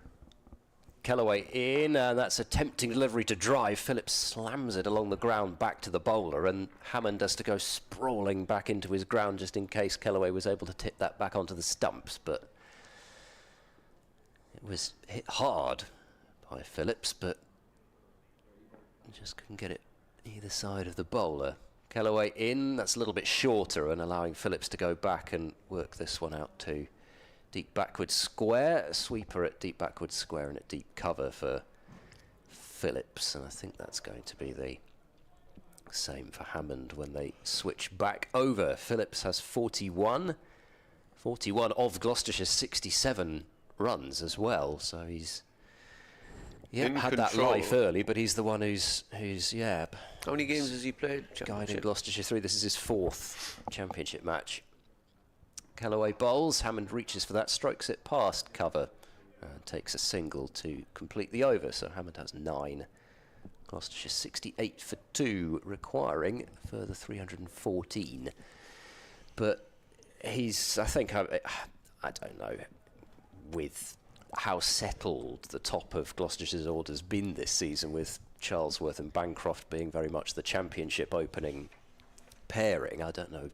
Kellaway in, and that's a tempting delivery to drive. Phillips slams it along the ground back to the bowler, and Hammond has to go sprawling back into his ground just in case Kellaway was able to tip that back onto the stumps, but it was hit hard by Phillips, but just couldn't get it either side of the bowler. Kellaway in, that's a little bit shorter, and allowing Phillips to go back and work this one out to deep backward square, a sweeper at deep backward square and at deep cover for Phillips, and I think that's going to be the same for Hammond when they switch back over. Phillips has 41 of Gloucestershire's 67 runs as well, so he's had that life early, but he's the one who's How many games has he played? Guiding Gloucestershire through. This is his 4th championship match. Kellaway bowls, Hammond reaches for that, strokes it past cover, takes a single to complete the over, so Hammond has 9. Gloucestershire 68 for 2, requiring a further 314. But he's, I think, I don't know, with how settled the top of Gloucestershire's order's been this season, with Charlesworth and Bancroft being very much the championship opening pairing, I don't know.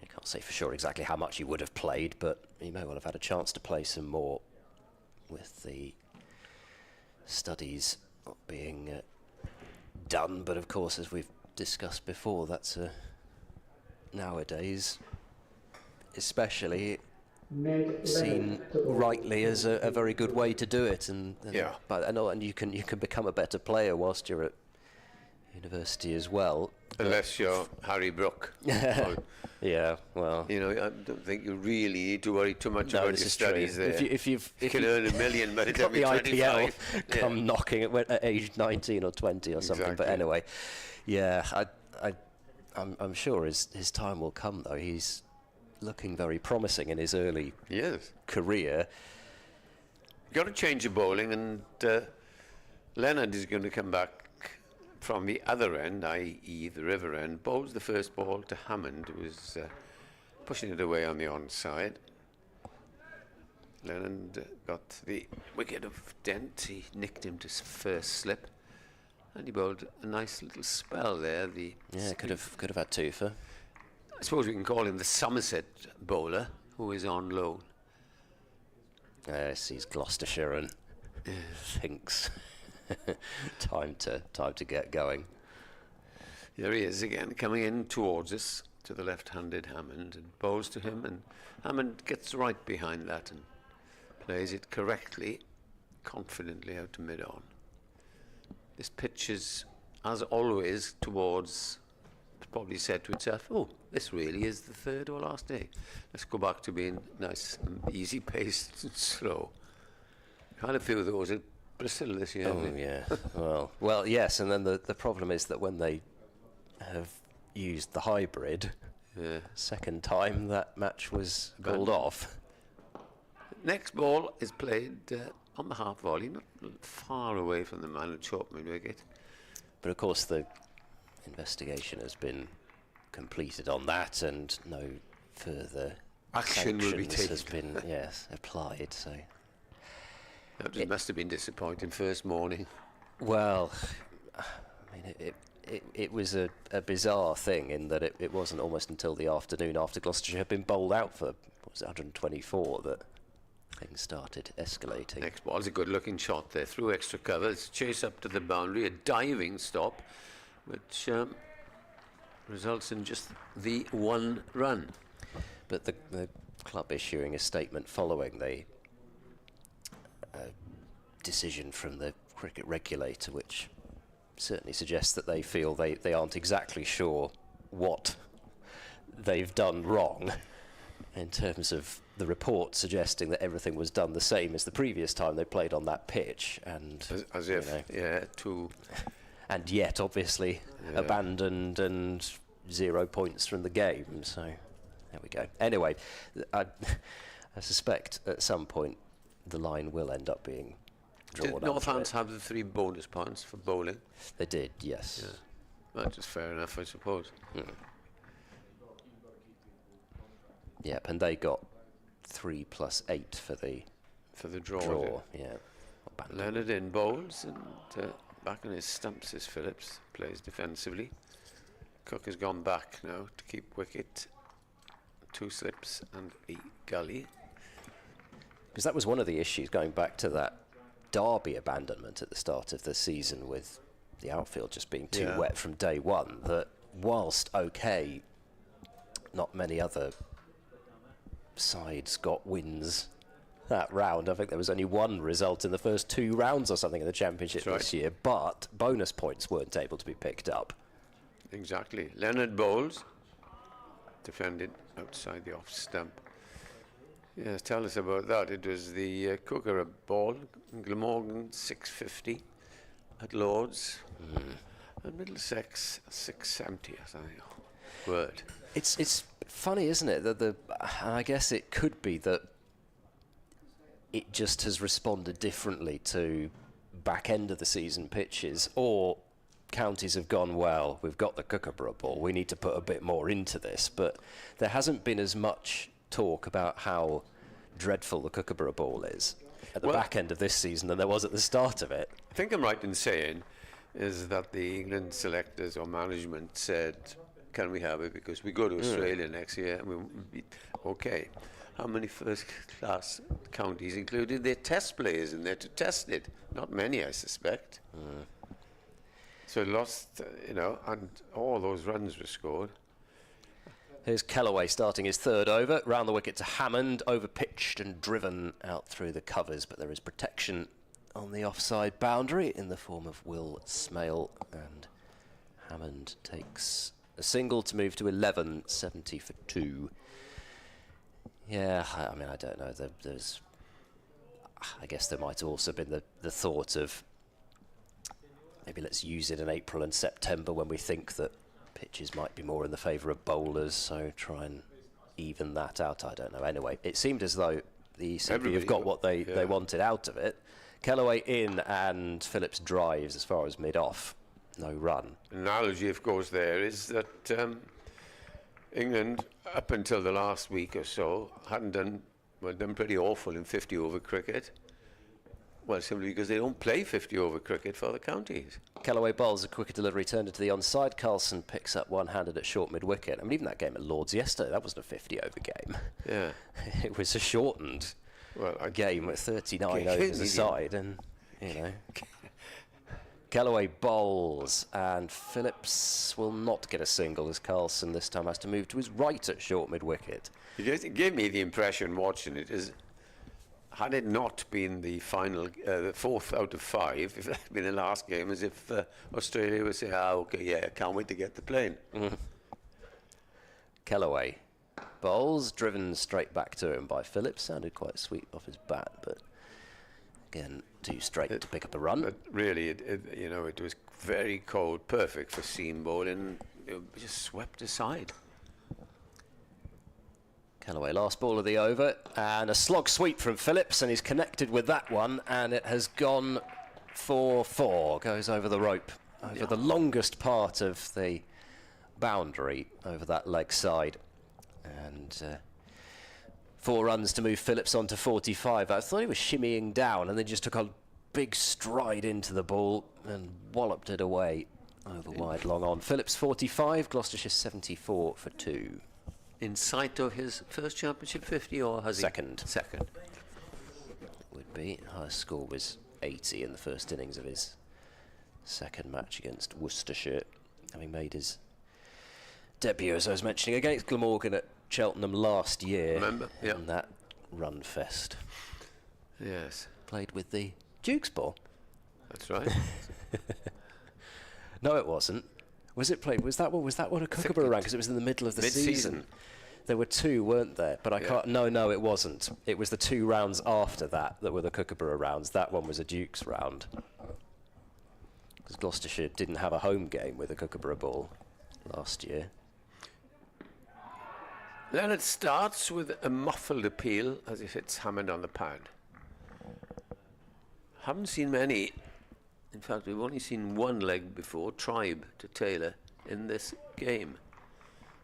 I can't say for sure exactly how much he would have played, but he may well have had a chance to play some more with the studies not being done. But of course, as we've discussed before, that's nowadays especially seen rightly as a very good way to do it. And you can become a better player whilst you're at university as well. Unless you're Harry Brook. Yeah, well, you know, I don't think you really need to worry too much about your studies there. If you can earn $1 million, but it's got the IPL 25. come knocking at age 19 or 20 or something. Exactly. But anyway, yeah, I'm sure his time will come, though. He's looking very promising in his early career. Got to change the bowling, and Leonard is going to come back from the other end, i.e. the river end, bowls the first ball to Hammond, who was pushing it away on the onside. Leonard got the wicket of Dent. He nicked him to first slip, and he bowled a nice little spell there. Could have had 2 for. I suppose we can call him the Somerset bowler, who is on loan. Sees Gloucestershire and thinks time to get going. There he is again, coming in towards us to the left-handed Hammond, and bowls to him, and Hammond gets right behind that and plays it correctly, confidently out to mid-on. This pitch is, as always, towards, probably said to itself, oh, this really is the third or last day. Let's go back to being nice and easy-paced and slow. Had a few of those at Bristol this year. Oh, yeah. well, yes, and then the problem is that when they have used the hybrid, second time that match was called off. Next ball is played on the half volley, not far away from the man at short mid-wicket. But of course the investigation has been completed on that, and no further action will be taken. Has been applied. So it must have been disappointing first morning. Well, I mean, it was a bizarre thing in that it wasn't almost until the afternoon after Gloucestershire had been bowled out for 124 that things started escalating. Next ball is a good-looking shot there through extra cover. It's chase up to the boundary, a diving stop, which results in just the 1 run. But the club issuing a statement following the decision from the cricket regulator, which certainly suggests that they feel they aren't exactly sure what they've done wrong, in terms of the report suggesting that everything was done the same as the previous time they played on that pitch, and as if and yet obviously abandoned and 0 points from the game. So there we go. Anyway, I suspect at some point the line will end up being drawn. Did Northants have the 3 bonus points for bowling? They did, yes. That's just fair enough, I suppose. Yep, and they got 3 + 8 for the draw. Yeah. Leonard in bowls, and back on his stumps is Phillips. Plays defensively. Cook has gone back now to keep wicket. 2 slips and a gully. Because that was one of the issues, going back to that Derby abandonment at the start of the season, with the outfield just being too wet from day one, that whilst okay, not many other sides got wins that round. I think there was only one result in the first 2 rounds or something in the Championship this year, but bonus points weren't able to be picked up. Exactly. Leonard bowls, defended outside the off stump. Yes, tell us about that. It was the Kookaburra ball, Glamorgan 650 at Lords, and Middlesex 670 or something. Word. It's funny, isn't it, that and I guess it could be that it just has responded differently to back end of the season pitches, or counties have gone, well, we've got the Kookaburra ball, we need to put a bit more into this, but there hasn't been as much talk about how dreadful the Kookaburra ball is at the back end of this season than there was at the start of it. I think I'm right in saying is that the England selectors or management said, can we have it because we go to Australia next year, and we'll be okay. How many first-class counties included their test players in there to test it? Not many, I suspect. So it lost, and all those runs were scored. Here's Kellaway starting his 3rd over, round the wicket to Hammond, over pitched and driven out through the covers, but there is protection on the offside boundary in the form of Will Smale, and Hammond takes a single to move to 11, 70 for 2. Yeah, I mean, I don't know. I guess there might have also been the thought of maybe let's use it in April and September when we think that pitches might be more in the favour of bowlers, so try and even that out. I don't know. Anyway, it seemed as though the ECB have got what they wanted out of it. Kellaway in, and Phillips drives as far as mid-off. No run. An analogy, of course, there is that England, up until the last week or so, hadn't done pretty awful in 50-over cricket. Well, simply because they don't play 50-over cricket for the counties. Kellaway bowls a quicker delivery, turned it to the onside. Carlson picks up one-handed at short mid-wicket. I mean, even that game at Lords yesterday, that wasn't a 50-over game. Yeah. It was a shortened game with 39 overs aside, and, Kellaway bowls, and Phillips will not get a single as Carlson this time has to move to his right at short mid-wicket. It gave me the impression watching it is, had it not been the final, the 4th out of 5, if that had been the last game, as if Australia would say, I can't wait to get the plane. Kellaway bowls, driven straight back to him by Phillips. Sounded quite sweet off his bat, but again, too straight to pick up a run. But really, it was very cold, perfect for seam bowling. It just swept aside. Kellaway, last ball of the over, and a slog sweep from Phillips, and he's connected with that one, and it has gone for 4. Goes over the rope, over the longest part of the boundary, over that leg side. And 4 runs to move Phillips on to 45. I thought he was shimmying down, and then just took a big stride into the ball and walloped it away over wide long on. Phillips 45, Gloucestershire 74 for 2. In sight of his first championship 50, or has Second. he? Second. Would be. Highest score was 80 in the first innings of his second match against Worcestershire, having made his debut, as I was mentioning, against Glamorgan at Cheltenham last year. Remember? Yeah. In that run fest. Yes. Played with the Duke's ball. That's right. No, it wasn't. Was it played? Was that one a Kookaburra round? Because it was in the middle of the season. There were 2, weren't there? But I can't. No, it wasn't. It was the 2 rounds after that were the Kookaburra rounds. That one was a Duke's round. Because Gloucestershire didn't have a home game with a Kookaburra ball last year. Leonard starts with a muffled appeal as he hits Hammond on the pad. Haven't seen many. In fact, we've only seen one leg before, Tribe to Taylor, in this game.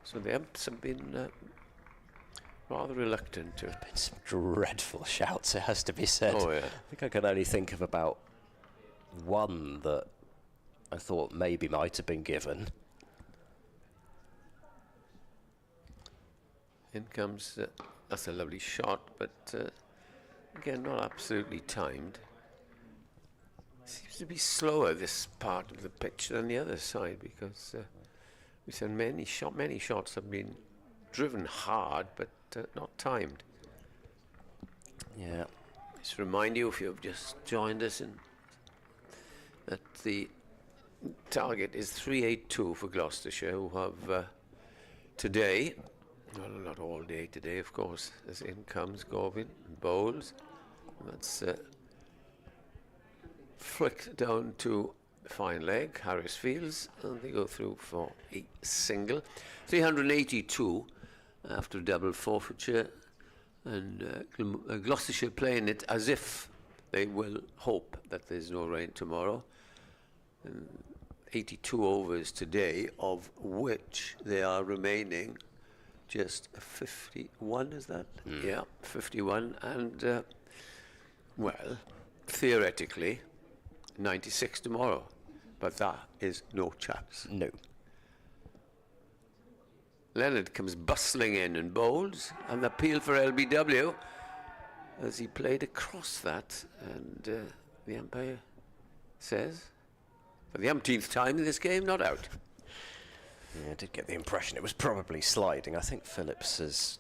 So they have been rather reluctant to. Been some dreadful shouts, it has to be said. Oh, yeah. I think I can only think of about one that I thought maybe might have been given. In comes, that's a lovely shot, but again, not absolutely timed. Seems to be slower this part of the pitch than the other side, because we said many shots have been driven hard, but not timed. Yeah. Just remind you, if you've just joined us, that the target is 382 for Gloucestershire, who have today, well, not all day today, of course, as in comes Gorvin and bowls. That's flicked down to fine leg, Harris Fields, and they go through for a single. 382 after double forfeiture, and Gloucestershire playing it as if they will hope that there's no rain tomorrow. 82 overs today, of which they are remaining just 51, is that? Yeah, 51, and well, theoretically 96 tomorrow, but that is no chance. No. Leonard comes bustling in and bowls, and appeal for LBW as he played across that, and the umpire says, for the umpteenth time in this game, not out. Yeah, I did get the impression it was probably sliding. I think Phillips has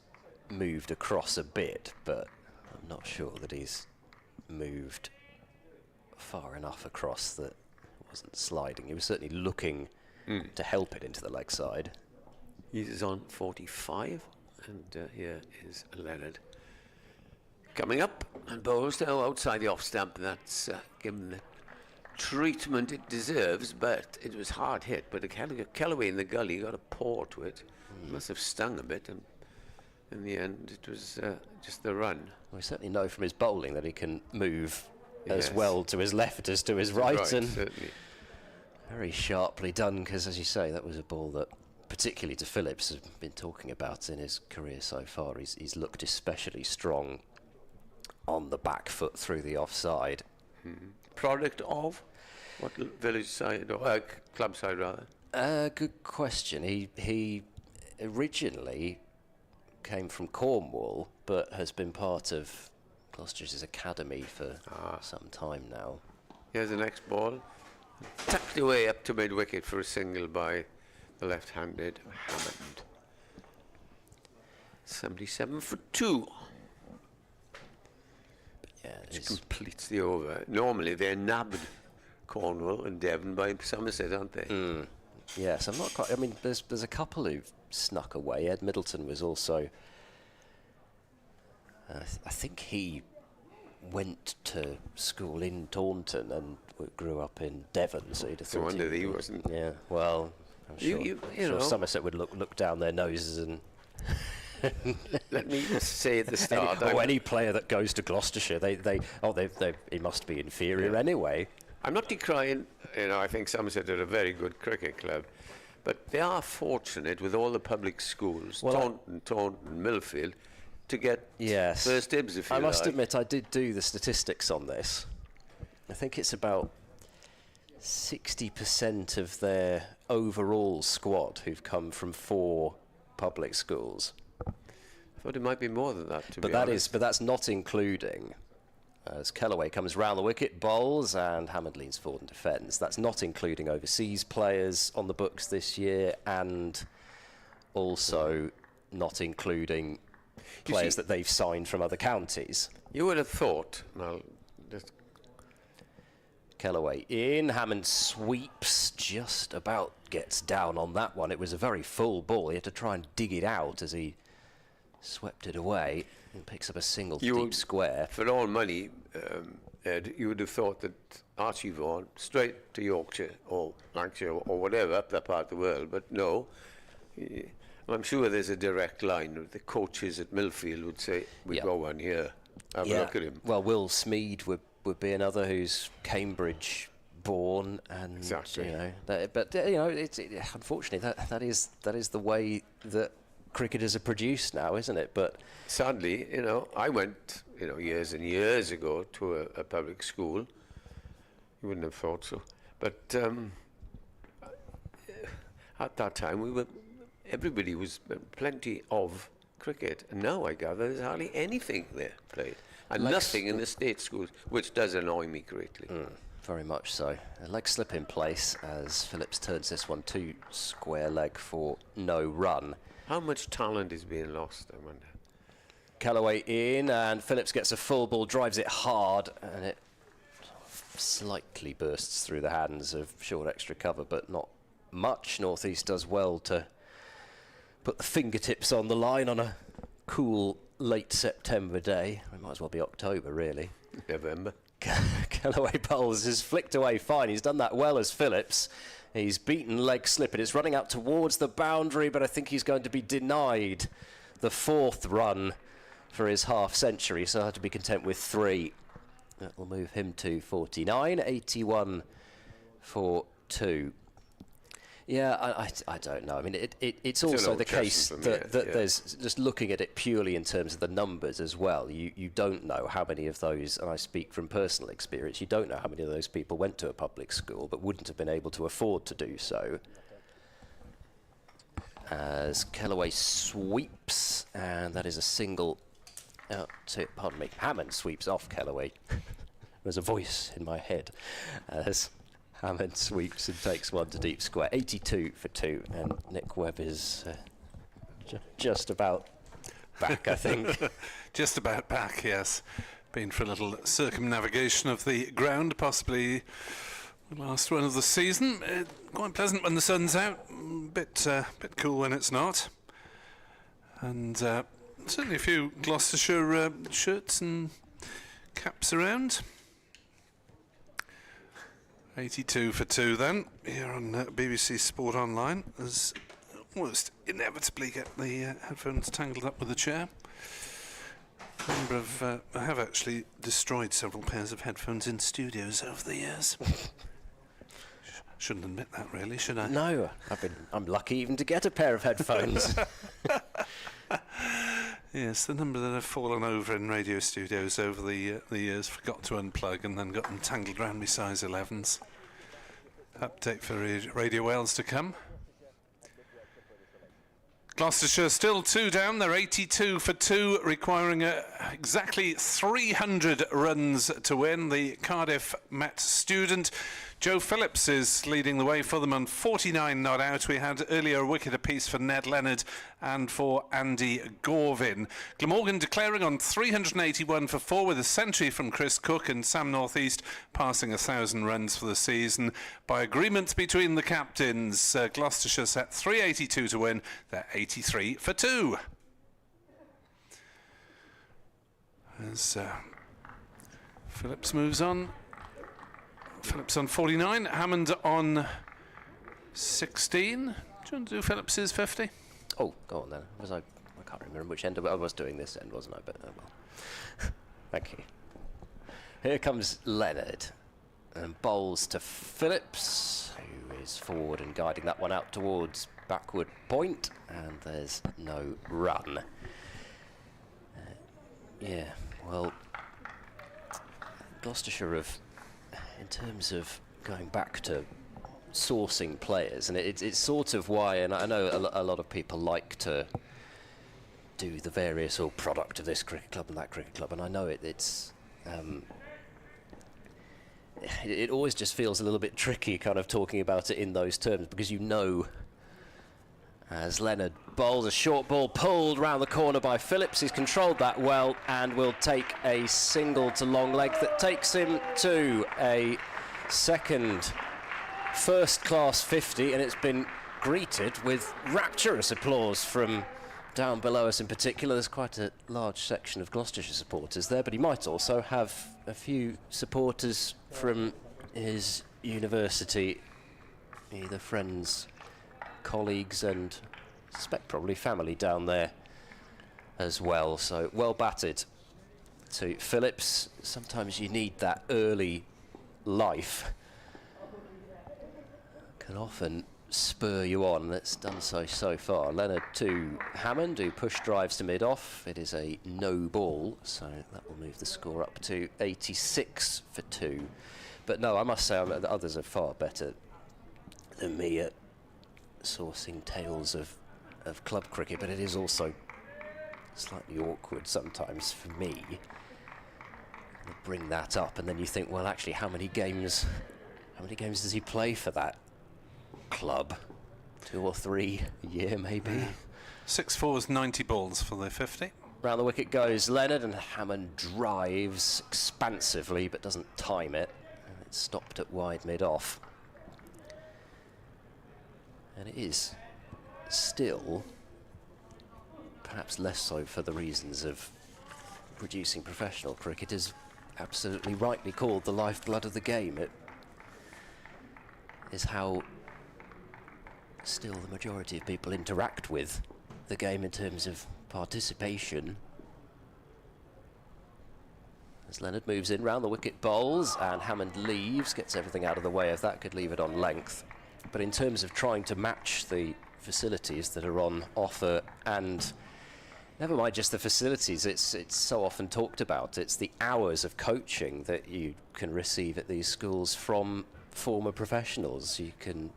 moved across a bit, but I'm not sure that he's moved far enough across that it wasn't sliding. He was certainly looking to help it into the leg side. He's on 45, and here is Leonard. Coming up, and bowls now outside the off stump. That's given the treatment it deserves, but it was hard hit. But Kellaway in the gully got a paw to it. Must have stung a bit, and in the end, it was just the run. Well, we certainly know from his bowling that he can move as Yes. well to his left as to his right, and certainly. very sharply done, because, as you say, that was a ball that, particularly to Phillips, has been talking about in his career so far. He's looked especially strong on the back foot through the offside. Product of what village side, or club side rather? Good question. He originally came from Cornwall, but has been part of Gloucestershire's academy for some time now. Here's the next ball. Tucked away up to mid-wicket for a single by the left-handed Hammond. 77 for 2. Yeah, Which completes the over. Normally they're nabbed, Cornwall and Devon, by Somerset, aren't they? yes, I'm not quite. I mean, there's a couple who've snuck away. Ed Middleton was also. I think he went to school in Taunton and grew up in Devon, so you'd have No thought wonder he wasn't. Yeah, well, I'm sure, You sure know. Somerset would look down their noses and. Let me say at the start. Any player that goes to Gloucestershire, he must be inferior anyway. I'm not decrying, I think Somerset are a very good cricket club, but they are fortunate with all the public schools, Well, Taunton, Millfield, to get Yes. first dibs, if you I must like. admit, I did do the statistics on this. I think it's about 60% of their overall squad who've come from 4 public schools. I thought it might be more than that, to But be that honest. is, but that's not including, as Kellaway comes round the wicket, bowls, and Hammond leans forward and defends. That's not including overseas players on the books this year, and also not including players that they've signed from other counties. You would have thought, well, just Kellaway in, Hammond sweeps, just about gets down on that one. It was a very full ball. He had to try and dig it out as he swept it away and picks up a single deep square. for all money, Ed, you would have thought that Archie Vaughan, straight to Yorkshire or Lancashire or whatever, up that part of the world, but no. I'm sure there's a direct line. The coaches at Millfield would say, we've got one here. Have a look at him. Well, Will Smead would be another who's Cambridge born, and Exactly. unfortunately that is the way that cricketers are produced now, isn't it? But sadly, you know, I went, you know, years and years ago to a public school. You wouldn't have thought so. But at that time, everybody was plenty of cricket. And now I gather there's hardly anything there played. And nothing in the state schools, which does annoy me greatly. Very much so. A leg slip in place as Phillips turns this one to square leg for no run. How much talent is being lost, I wonder? Callaway in, and Phillips gets a full ball, drives it hard, and it slightly bursts through the hands of short extra cover, but not much. North East does well to put the fingertips on the line on a cool late September day. It might as well be October, really. November. Callaway bowls has flicked away fine. He's done that well as Phillips. He's beaten leg slip, and it's running out towards the boundary, but I think he's going to be denied the 4th run for his half century, so I have to be content with 3. That will move him to 49, 81 for 2. Yeah, I don't know. I mean, it's also the case that there's, just looking at it purely in terms of the numbers as well, you don't know how many of those, and I speak from personal experience, you don't know how many of those people went to a public school but wouldn't have been able to afford to do so. As Callaway sweeps, and that is a single out to, pardon me, Hammond sweeps off Callaway. There's a voice in my head as Hammond sweeps and takes one to deep square. 82 for 2, and Nick Webb is just about back, I think. Just about back, yes. Been for a little circumnavigation of the ground, possibly the last one of the season. Quite pleasant when the sun's out, bit cool when it's not. And certainly a few Gloucestershire shirts and caps around. 82 for 2 then, here on BBC Sport Online, as almost inevitably get the headphones tangled up with the chair. I have actually destroyed several pairs of headphones in studios over the years. Shouldn't admit that, really, should I? No, I'm lucky even to get a pair of headphones. Yes, the number that have fallen over in radio studios over the years, forgot to unplug and then got them tangled around my size 11s. Update for Radio Wales to come. Gloucestershire still 2 down. They're 82 for 2, requiring exactly 300 runs to win. The Cardiff Met student Joe Phillips is leading the way for them on 49 not out. We had earlier a wicket apiece for Ned Leonard and for Andy Gorvin. Glamorgan declaring on 381 for 4 with a century from Chris Cook, and Sam North East passing 1,000 runs for the season. By agreement between the captains, Gloucestershire set 382 to win. They're 83 for 2. As Phillips moves on. Phillips on 49, Hammond on 16. Do you want to do Phillips's 50? Oh, go on then. I can't remember which end I was doing this end, wasn't I? But well. Thank you. Here comes Leonard and bowls to Phillips, who is forward and guiding that one out towards backward point, and there's no run. Yeah, well, Gloucestershire have, in terms of going back to sourcing players, and it's sort of why, and I know a lot of people like to do the various product of this cricket club and that cricket club, and I know it's it always just feels a little bit tricky kind of talking about it in those terms, because you know, as Leonard bowls a short ball pulled round the corner by Phillips, he's controlled that well and will take a single to long leg that takes him to a second first-class 50, and it's been greeted with rapturous applause from down below us in particular. There's quite a large section of Gloucestershire supporters there, but he might also have a few supporters from his university, either friends, colleagues, and I suspect probably family down there as well. So well batted to Phillips. Sometimes you need that early life. Can often spur you on. That's done so far. Leonard to Hammond, who push drives to mid-off. It is a no ball, so that will move the score up to 86 for 2. But no, I must say the others are far better than me at sourcing tales of club cricket, but it is also slightly awkward sometimes for me to bring that up, and then you think, well, actually, how many games does he play for that club? 2 or 3 a year, maybe. 6 fours, 90 balls for the 50. Round the wicket goes Leonard, and Hammond drives expansively but doesn't time it, and it's stopped at wide mid-off. And it is still, perhaps less so for the reasons of producing professional cricket, is absolutely rightly called the lifeblood of the game. It is how still the majority of people interact with the game in terms of participation. As Leonard moves in, round the wicket bowls, and Hammond leaves, gets everything out of the way of that, could leave it on length. But in terms of trying to match the facilities that are on offer, and never mind just the facilities, it's so often talked about, it's the hours of coaching that you can receive at these schools from former professionals. You can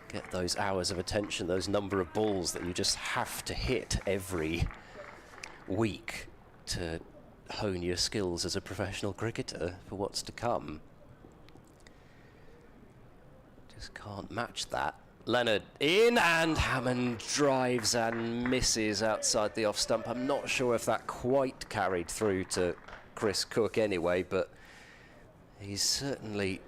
get those hours of attention, those number of balls that you just have to hit every week to hone your skills as a professional cricketer for what's to come. Just can't match that. Leonard in, and Hammond drives and misses outside the off stump. I'm not sure if that quite carried through to Chris Cook anyway, but he's certainly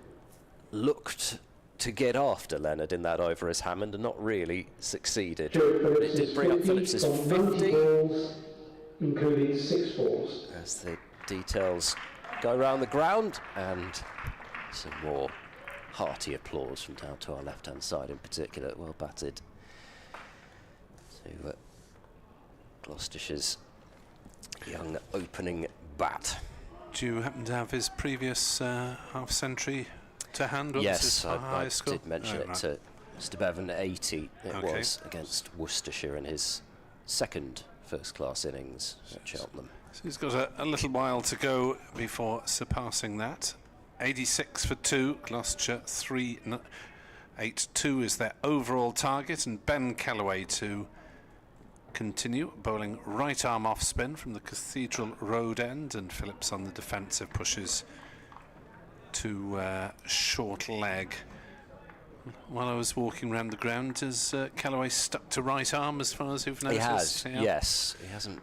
looked to get after Leonard in that over as Hammond and not really succeeded. But it did bring up Phillips's 50. Balls, including 6 balls. As the details go around the ground, and some more hearty applause from down to our left-hand side in particular. Well batted to Gloucestershire's young opening bat. Do you happen to have his previous half-century to hand? What Yes, I score? did mention it to Mr. Bevan. 80 it Okay. was against Worcestershire in his second first-class innings at Cheltenham. So he's got a little while to go before surpassing that. 86 for 2, Gloucestershire 382 is their overall target, and Ben Callaway to continue bowling right arm off spin from the Cathedral Road end, and Phillips on the defensive pushes to short leg. While I was walking around the ground, has Callaway stuck to right arm as far as you've noticed? He has, yes. He hasn't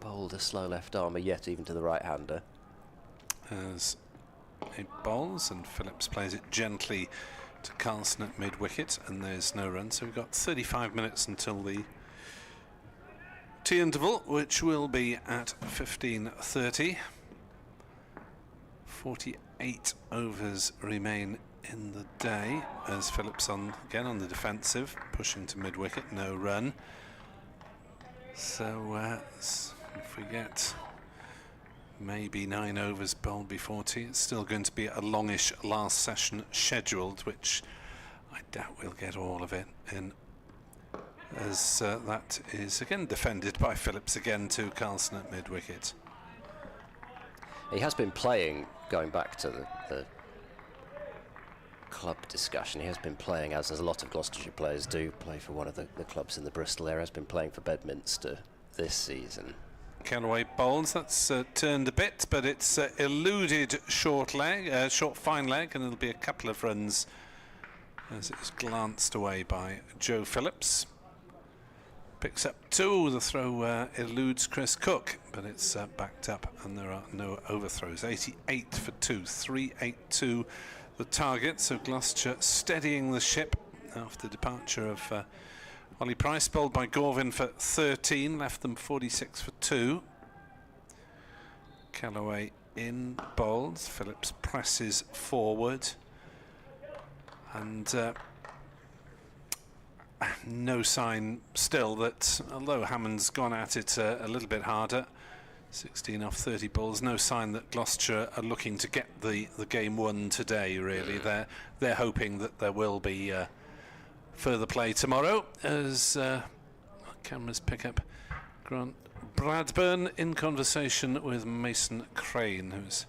bowled a slow left armer yet, even to the right-hander. As it bowls, and Phillips plays it gently to Carlson at mid-wicket, and there's no run. So we've got 35 minutes until the tea interval, which will be at 15:30. 48 overs remain in the day, as Phillips again on the defensive, pushing to mid-wicket, no run. So if we get maybe 9 overs bowled before tea, it's still going to be a longish last session scheduled, which I doubt we'll get all of it in, as that is again defended by Phillips again to Carlson at mid-wicket. He has been playing, going back to the club discussion, he has been playing, as a lot of Gloucestershire players do, play for one of the clubs in the Bristol area, has been playing for Bedminster this season. Callaway bowls, that's turned a bit, but it's eluded short fine leg, and it'll be a couple of runs as it's glanced away by Joe Phillips. Picks up 2, the throw eludes Chris Cook, but it's backed up and there are no overthrows. 88 for 2, 382 the target, so Gloucestershire steadying the ship after departure of Ollie Price, bowled by Gorvin for 13, left them 46 for 2. Callaway in bowls, Phillips presses forward, and no sign still that, although Hammond's gone at it a little bit harder, 16 off 30 balls, no sign that Gloucestershire are looking to get the game won today, really. They're hoping that there will be further play tomorrow as cameras pick up Grant Bradburn in conversation with Mason Crane, who's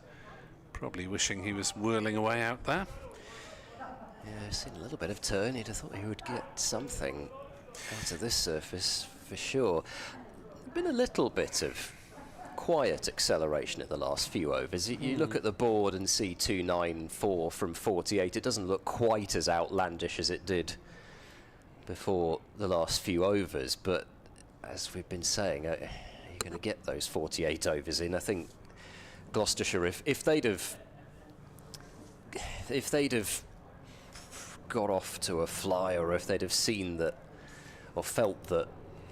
probably wishing he was whirling away out there. Yeah, I've seen a little bit of turn. You'd have thought he would get something out of this surface for sure. Been a little bit of quiet acceleration at the last few overs. You look at the board and see 294 from 48. It doesn't look quite as outlandish as it did before the last few overs, but as we've been saying, you're going to get those 48 overs in. I think Gloucestershire, if they'd have got off to a fly, or if they'd have seen that or felt that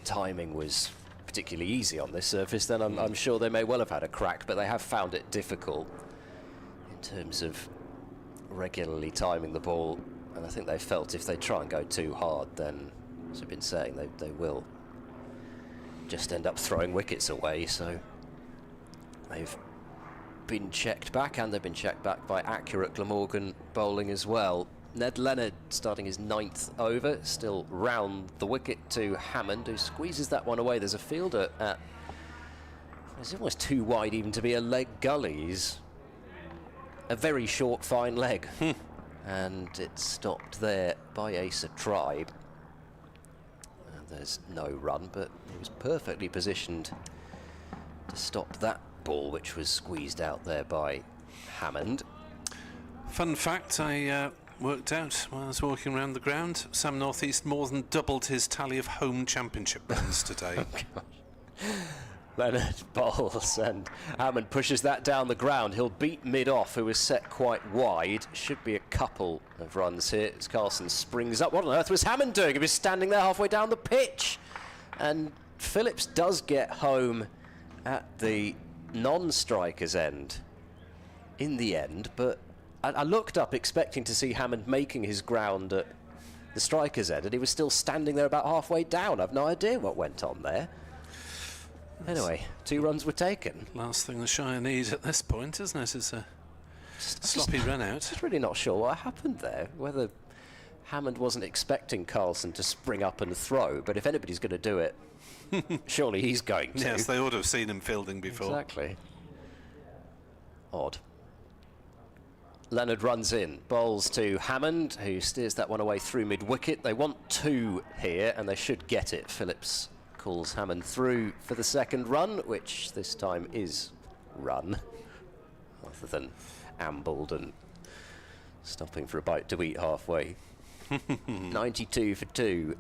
timing was particularly easy on this surface, then I'm sure they may well have had a crack, but they have found it difficult in terms of regularly timing the ball, and I think they felt if they try and go too hard, then, as we've been saying, they will just end up throwing wickets away. So they've been checked back, and they've been checked back by accurate Glamorgan bowling as well. Ned Leonard starting his 9th over, still round the wicket to Hammond, who squeezes that one away. There's a fielder at, it's almost too wide even to be a leg gully. He's a very short, fine leg. And it's stopped there by Asa Tribe. And there's no run, but he was perfectly positioned to stop that ball, which was squeezed out there by Hammond. Fun fact, I worked out while I was walking around the ground, Sam Northeast more than doubled his tally of home championship runs today. Leonard bowls and Hammond pushes that down the ground. He'll beat mid-off, who is set quite wide. Should be a couple of runs here as Carlson springs up. What on earth was Hammond doing? He was standing there halfway down the pitch. And Phillips does get home at the non-striker's end in the end, but I looked up expecting to see Hammond making his ground at the striker's end, and he was still standing there about halfway down. I've no idea what went on there. Anyway, 2 runs were taken. Last thing the Shire need at this point, isn't it? Is a sloppy run out. Just really not sure what happened there, whether Hammond wasn't expecting Carlson to spring up and throw, but if anybody's going to do it, surely he's going to. Yes, they ought to have seen him fielding before. Exactly. Odd. Leonard runs in, bowls to Hammond, who steers that one away through mid-wicket. They want 2 here, and they should get it. Phillips calls Hammond through for the second run, which this time is run, rather than ambled and stopping for a bite to eat halfway. 92 for 2.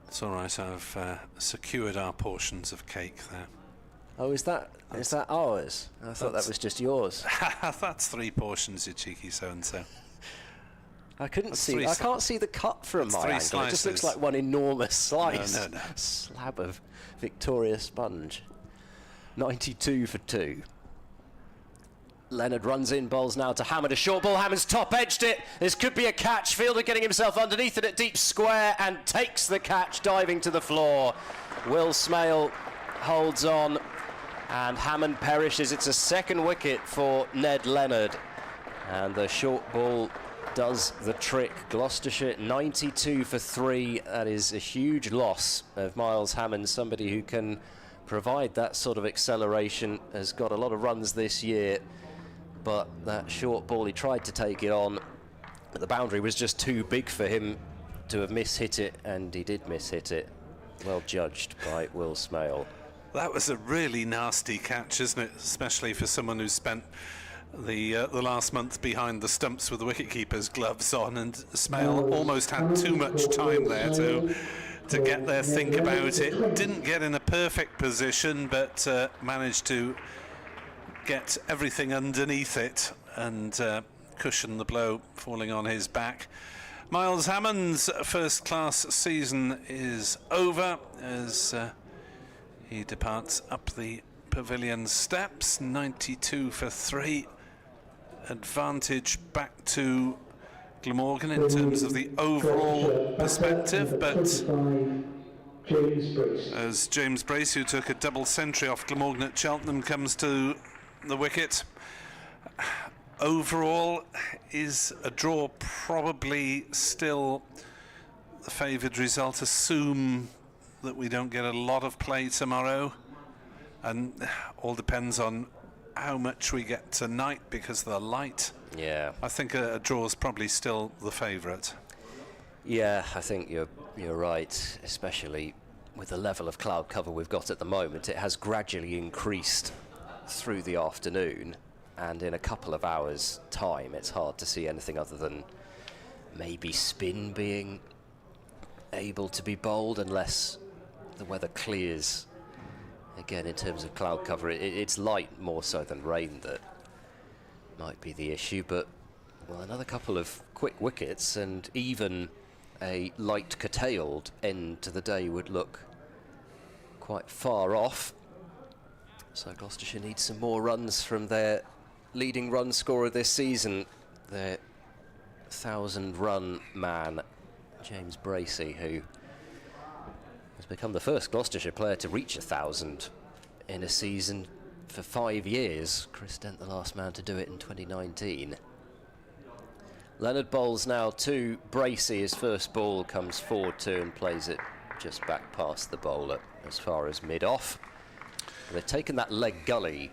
It's all right, I've secured our portions of cake there. Oh, is that ours? I thought that was just yours. That's 3 portions, you cheeky so-and-so. I couldn't see. I can't see the cut from my angle. Slices. It just looks like one enormous slice. No. Slab of Victoria sponge. 92 for 2. Leonard runs in, bowls now to Hammond. A short ball. Hammond's top-edged it. This could be a catch. Fielder getting himself underneath it at deep square and takes the catch, diving to the floor. Will Smale holds on, and Hammond perishes. It's a second wicket for Ned Leonard, and the short ball does the trick. Gloucestershire 92 for 3. That is a huge loss of Miles Hammond, somebody who can provide that sort of acceleration, has got a lot of runs this year, but that short ball, he tried to take it on, but the boundary was just too big for him to have mishit it, and he did mishit it. Well judged by Will Smale. That was a really nasty catch, isn't it? Especially for someone who's spent the last month behind the stumps with the wicketkeeper's gloves on, and Smale almost had too much time there to get there, think about it. Didn't get in a perfect position, but managed to get everything underneath it and cushion the blow falling on his back. Miles Hammond's first-class season is over as he departs up the pavilion steps. 92 for 3. Advantage back to Glamorgan in terms of the overall perspective, but as James Brace, who took a double century off Glamorgan at Cheltenham, comes to the wicket, overall is a draw probably still the favoured result, assume that we don't get a lot of play tomorrow, and all depends on how much we get tonight because of the light. Yeah. I think a draw is probably still the favourite. Yeah, I think you're right, especially with the level of cloud cover we've got at the moment. It has gradually increased through the afternoon, and in a couple of hours' time, it's hard to see anything other than maybe spin being able to be bowled, unless the weather clears again. In terms of cloud cover, it's light more so than rain that might be the issue, but well, another couple of quick wickets and even a light curtailed end to the day would look quite far off. So Gloucestershire needs some more runs from their leading run scorer this season, their 1,000-run man, James Bracey, who has become the first Gloucestershire player to reach 1,000 in a season for 5 years. Chris Dent, the last man to do it in 2019. Leonard bowls now to Bracey. His first ball comes forward to and plays it just back past the bowler as far as mid-off. They've taken that leg gully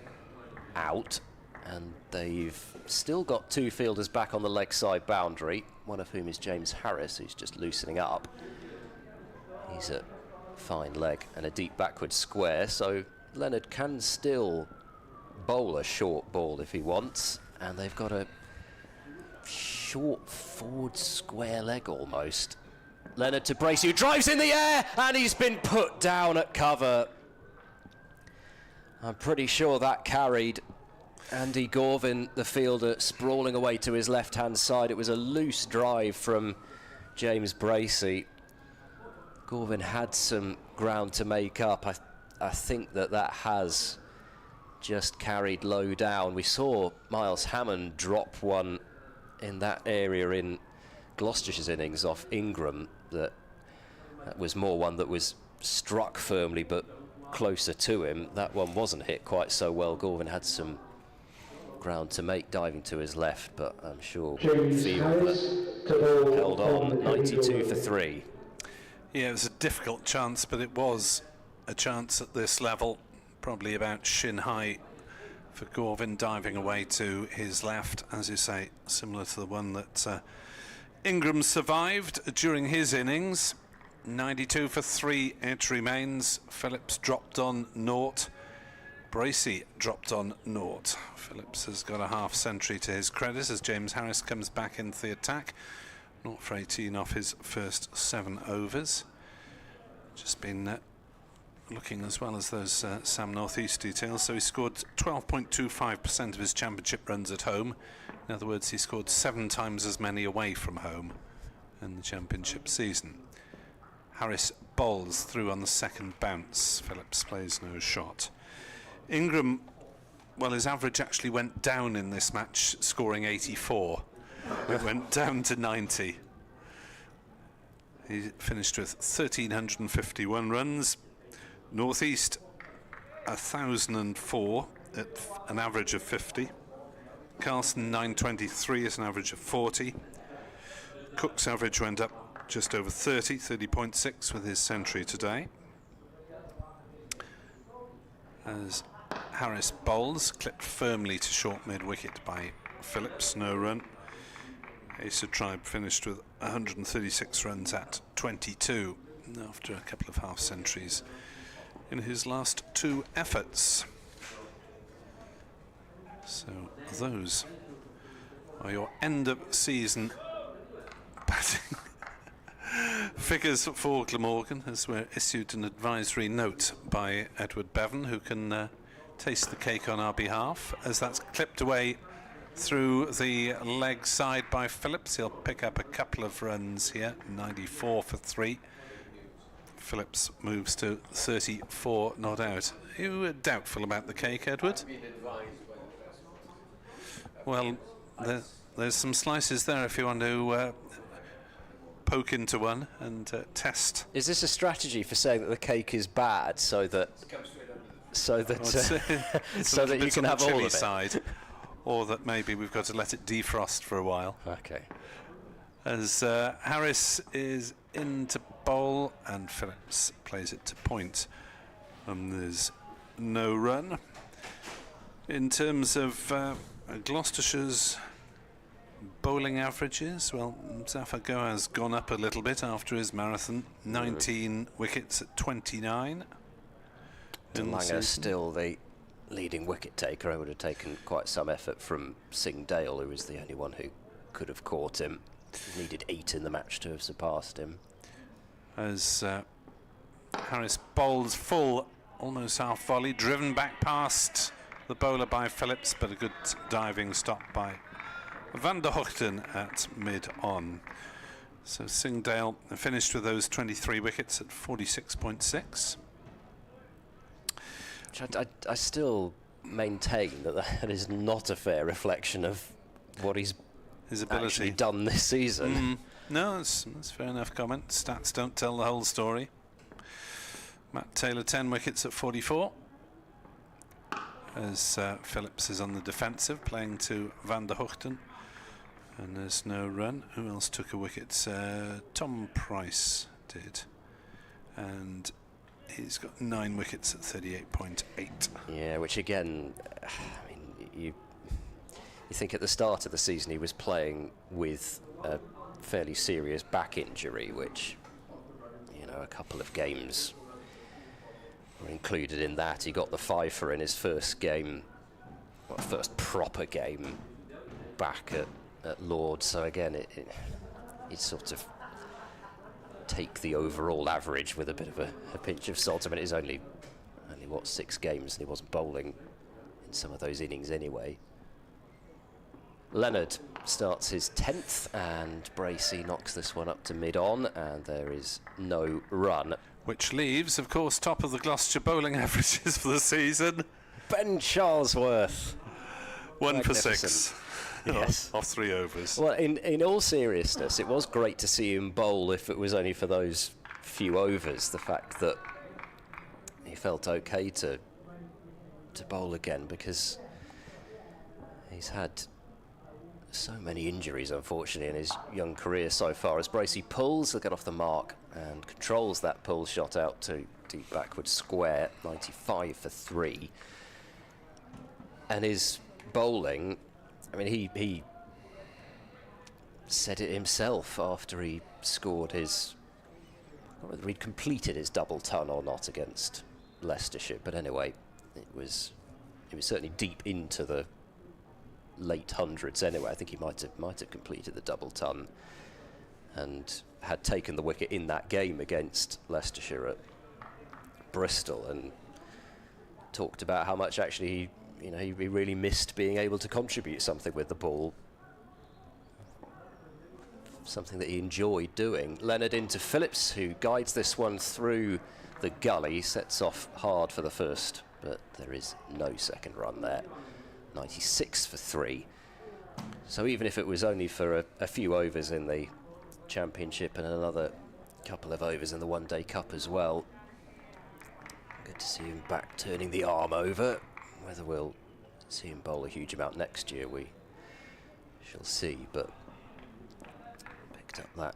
out, and they've still got two fielders back on the leg side boundary, one of whom is James Harris, who's just loosening up. He's a fine leg and a deep backward square, so Leonard can still bowl a short ball if he wants, and they've got a short forward square leg almost. Leonard to Bracey, who drives in the air, and he's been put down at cover. I'm pretty sure that carried Andy Gorvin, the fielder, sprawling away to his left-hand side. It was a loose drive from James Bracey. Gorvin had some ground to make up. I think that has just carried low down. We saw Miles Hammond drop one in that area in Gloucestershire's innings off Ingram. That was more one that was struck firmly but closer to him. That one wasn't hit quite so well. Gorvin had some ground to make diving to his left, but I'm sure Field held on. 92 for 3. Yeah, it was a difficult chance, but it was a chance at this level, probably about shin high for Gorvin, diving away to his left, as you say, similar to the one that Ingram survived during his innings. 92 for 3 it remains. Phillips dropped on 0. Bracey dropped on 0. Phillips has got a half century to his credit as James Harris comes back into the attack. 0 for 18 off his first 7 overs. Just been looking as well as those Sam North East details. So he scored 12.25% of his championship runs at home. In other words, he scored 7 times as many away from home in the championship season. Harris bowls through on the second bounce. Phillips plays no shot. Ingram, well, his average actually went down in this match, scoring 84. It went down to 90. He finished with 1,351 runs. North East 1,004 at an average of 50. Carlson 923 at an average of 40. Cook's average went up just over 30.6 with his century today. As Harris bowls, clipped firmly to short mid-wicket by Phillips, no run. Asa Tribe finished with 136 runs at 22 after a couple of half centuries in his last 2 efforts. So those are your end of season batting figures for Glamorgan, as we're issued an advisory note by Edward Bevan, who can taste the cake on our behalf. As that's clipped away through the leg side by Phillips, he'll pick up a couple of runs here. 94 for 3. Phillips moves to 34 not out. Are you doubtful about the cake, Edward? Well, there's some slices there if you want to poke into one and test. Is this a strategy for saying that the cake is bad, so that so that you can have all of it? Side, or that maybe we've got to let it defrost for a while. Okay. as Harris is in to bowl and Phillips plays it to point. There's no run. In terms of Gloucestershire's bowling averages, well, Zafar Goa has gone up a little bit after his marathon. 19 wickets at 29. Langer still the leading wicket taker. I would have taken quite some effort from Singh Dale, who was the only one who could have caught him. He needed 8 in the match to have surpassed him. As Harris bowls full, almost half volley, driven back past the bowler by Phillips, but a good diving stop by Van der Hoogten at mid-on. So Singh Dale finished with those 23 wickets at 46.6. I still maintain that is not a fair reflection of what his ability actually done this season. No, that's fair enough comment. Stats don't tell the whole story. Matt Taylor 10 wickets at 44. As Phillips is on the defensive, playing to Van der Hoogten. And there's no run. Who else took a wicket? Tom Price did. And he's got 9 wickets at 38.8. Yeah, which again, I mean, you think at the start of the season he was playing with a fairly serious back injury, which, you know, a couple of games were included in that. He got the fifer in his first game, well, first proper game back at Lord's. So again, it sort of take the overall average with a bit of a pinch of salt. I mean, it's only what, 6 games, and he wasn't bowling in some of those innings anyway. Leonard starts his 10th, and Bracey knocks this one up to mid-on, and there is no run. Which leaves, of course, top of the Gloucestershire bowling averages for the season. Ben Charlesworth. 1 for 6. Yes. Off 3 overs. Well, in all seriousness, it was great to see him bowl if it was only for those few overs. The fact that he felt okay to bowl again, because he's had so many injuries, unfortunately, in his young career so far. As Bracey pulls, he'll get off the mark and controls that pull shot out to deep backward square, 95 for 3. And his bowling, I mean, he said it himself after he scored his, I don't know whether he'd completed his double ton or not against Leicestershire, but anyway, it was certainly deep into the late hundreds anyway. I think he might have completed the double ton and had taken the wicket in that game against Leicestershire at Bristol, and talked about how much actually he really missed being able to contribute something with the ball, something that he enjoyed doing. Leonard into Phillips, who guides this one through the gully, sets off hard for the first, but there is no second run there. 96 for 3. So even if it was only for a few overs in the Championship and another couple of overs in the One Day Cup as well, good to see him back turning the arm over. Whether we'll see him bowl a huge amount next year, we shall see, but picked up that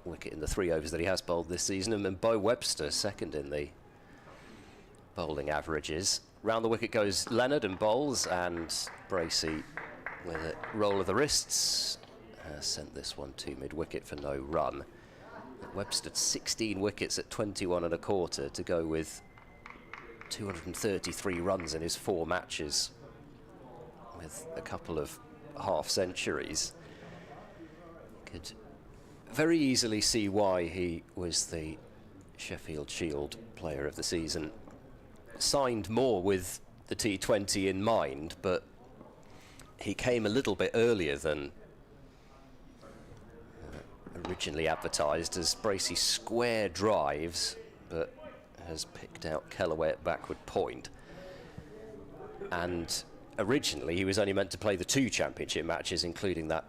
wicket in the 3 overs that he has bowled this season. And then Bo Webster second in the bowling averages. Round the wicket goes Leonard and bowls, and Bracey with a roll of the wrists has sent this one to mid-wicket for no run. Webster 16 wickets at 21 and a quarter to go with 233 runs in his 4 matches, with a couple of half centuries. Could very easily see why he was the Sheffield Shield Player of the Season. Signed more with the T20 in mind, but he came a little bit earlier than originally advertised, as Bracey square drives, but has picked out Kellaway at backward point. And originally he was only meant to play the 2 championship matches, including that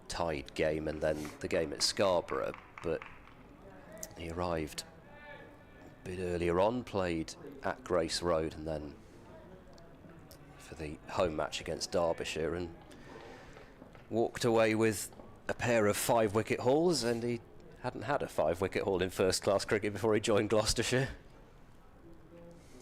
tied game and then the game at Scarborough, but he arrived a bit earlier on, played at Grace Road and then for the home match against Derbyshire, and walked away with a pair of 5-wicket hauls, and he hadn't had a 5-wicket haul in first-class cricket before he joined Gloucestershire.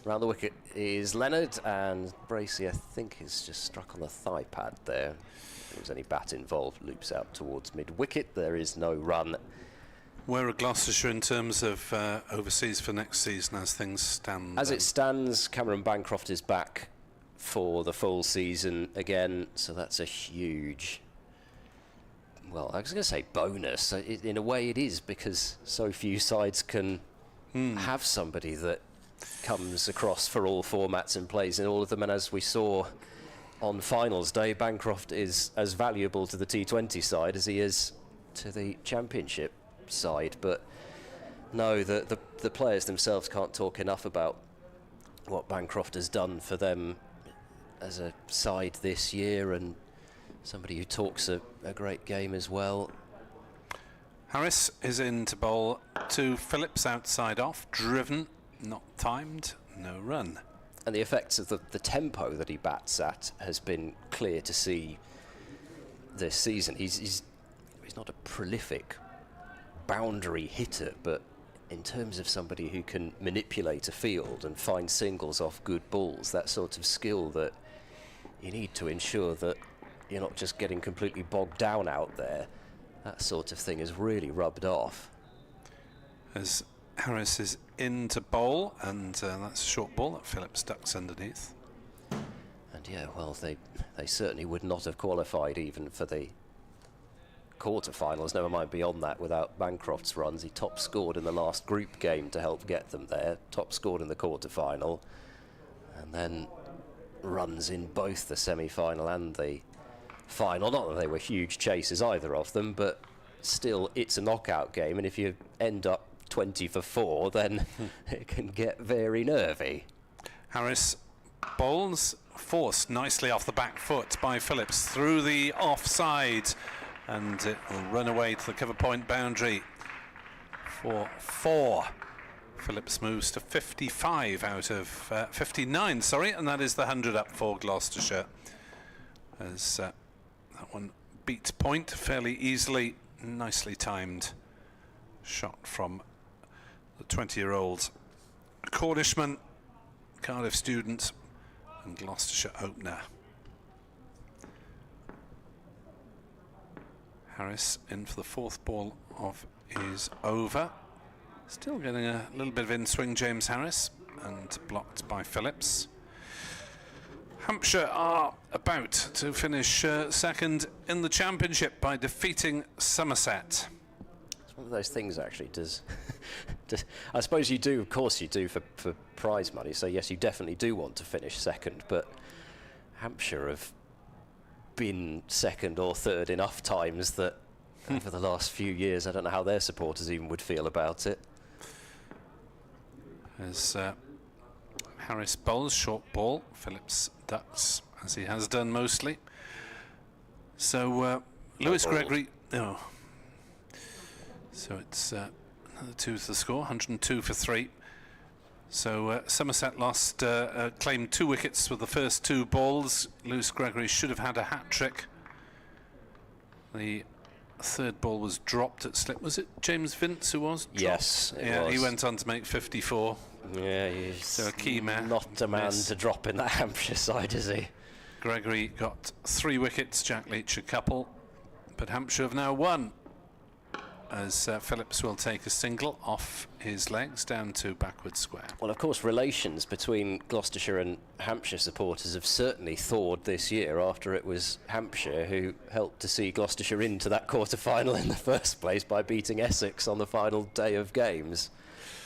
Round the wicket is Leonard, and Bracey, I think, is just struck on the thigh pad there. If there was any bat involved, loops out towards mid-wicket. There is no run. Where are Gloucestershire in terms of overseas for next season as things stand? As it stands, Cameron Bancroft is back for the full season again, so that's a huge, well, I was going to say bonus. In a way it is, because so few sides can have somebody that comes across for all formats and plays in all of them. And as we saw on finals day, Bancroft is as valuable to the T20 side as he is to the championship side. But no, the players themselves can't talk enough about what Bancroft has done for them as a side this year, and somebody who talks a great game as well. Harris is in to bowl to Phillips, outside off, driven, not timed, no run. And the effects of the tempo that he bats at has been clear to see this season. He's not a prolific boundary hitter, but in terms of somebody who can manipulate a field and find singles off good balls, that sort of skill that you need to ensure that you're not just getting completely bogged down out there, that sort of thing has really rubbed off. As Harris is in to bowl, and that's a short ball that Phillips ducks underneath. And yeah, well, they certainly would not have qualified even for the quarter-finals, never mind beyond that, without Bancroft's runs. He top scored in the last group game to help get them there, top scored in the quarter-final, and then runs in both the semi-final and the final. Not that they were huge chases, either of them, but still, it's a knockout game, and if you end up 20 for 4, then it can get very nervy. Harris bowls, forced nicely off the back foot by Phillips through the offside, and it will run away to the cover point boundary for 4. Phillips moves to 55 out of 59, sorry, and that is the 100 up for Gloucestershire. As that one beats point fairly easily, nicely timed shot from the 20-year-old Cornishman, Cardiff student and Gloucestershire opener. Harris in for the 4th ball of his over. Still getting a little bit of in-swing, James Harris, and blocked by Phillips. Hampshire are about to finish second in the championship by defeating Somerset. It's one of those things, actually. I suppose you do, of course you do, for prize money, so yes, you definitely do want to finish second, but Hampshire have been second or third enough times that over the last few years, I don't know how their supporters even would feel about it. As Harris bowls, short ball, Phillips ducks, as he has done mostly. So Lewis Gregory, so it's another 2 to the score, 102 for 3. So Somerset lost, claimed 2 wickets with the first 2 balls. Lewis Gregory should have had a hat-trick. The 3rd ball was dropped at slip. Was it James Vince who was dropped? Yes, it was. He went on to make 54. Yeah, he's so a key man. Not a man to drop in that Hampshire side, is he? Gregory got 3 wickets, Jack Leach a couple, but Hampshire have now won, as Phillips will take a single off his legs down to backward square. Well, of course, relations between Gloucestershire and Hampshire supporters have certainly thawed this year, after it was Hampshire who helped to see Gloucestershire into that quarter-final in the first place by beating Essex on the final day of games.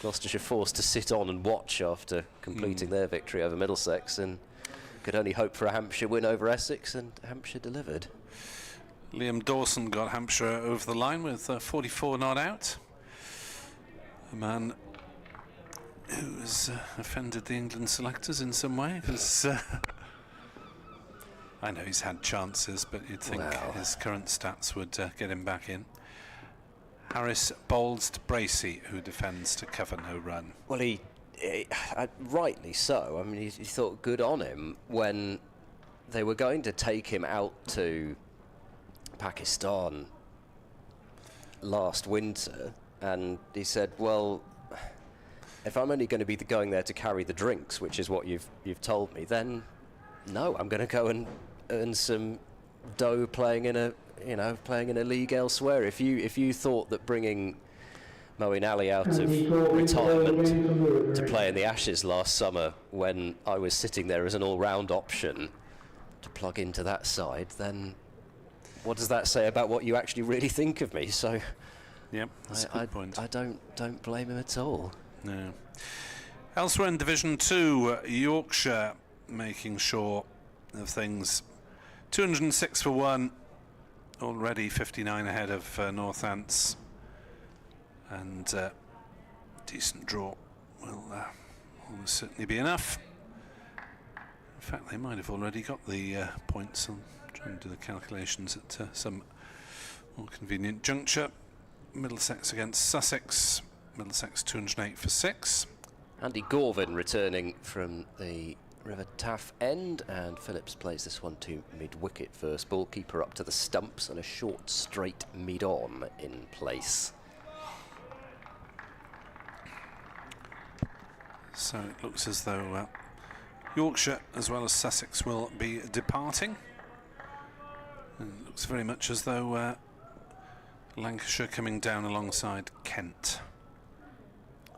Gloucestershire forced to sit on and watch after completing their victory over Middlesex, and could only hope for a Hampshire win over Essex, and Hampshire delivered. Liam Dawson got Hampshire over the line with 44 not out. A man who has offended the England selectors in some way, because I know he's had chances, but you'd think his current stats would get him back in. Harris bowls to Bracey, who defends to cover no run. Well, he rightly so. I mean, he thought good on him when they were going to take him out to Pakistan last winter, and he said, well, if I'm only going to be going there to carry the drinks, which is what you've told me, then no, I'm going to go and earn some dough playing in a league elsewhere. If you thought that bringing Moeen Ali out of retirement to play in the Ashes last summer, when I was sitting there as an all-round option to plug into that side, then what does that say about what you actually really think of me? So, yep, that's a good point. I don't blame him at all. No. Elsewhere in Division 2, Yorkshire making sure of things. 206 for 1, already 59 ahead of Northants, and decent draw will almost certainly be enough. In fact, they might have already got the points. I'm trying to do the calculations at some more convenient juncture. Middlesex against Sussex. Middlesex 208 for 6. Andy Gorvin returning from the River Taff end, and Phillips plays this one to mid-wicket first ball. Keeper up to the stumps and a short straight mid-on in place. So it looks as though Yorkshire as well as Sussex will be departing. And it looks very much as though Lancashire coming down alongside Kent.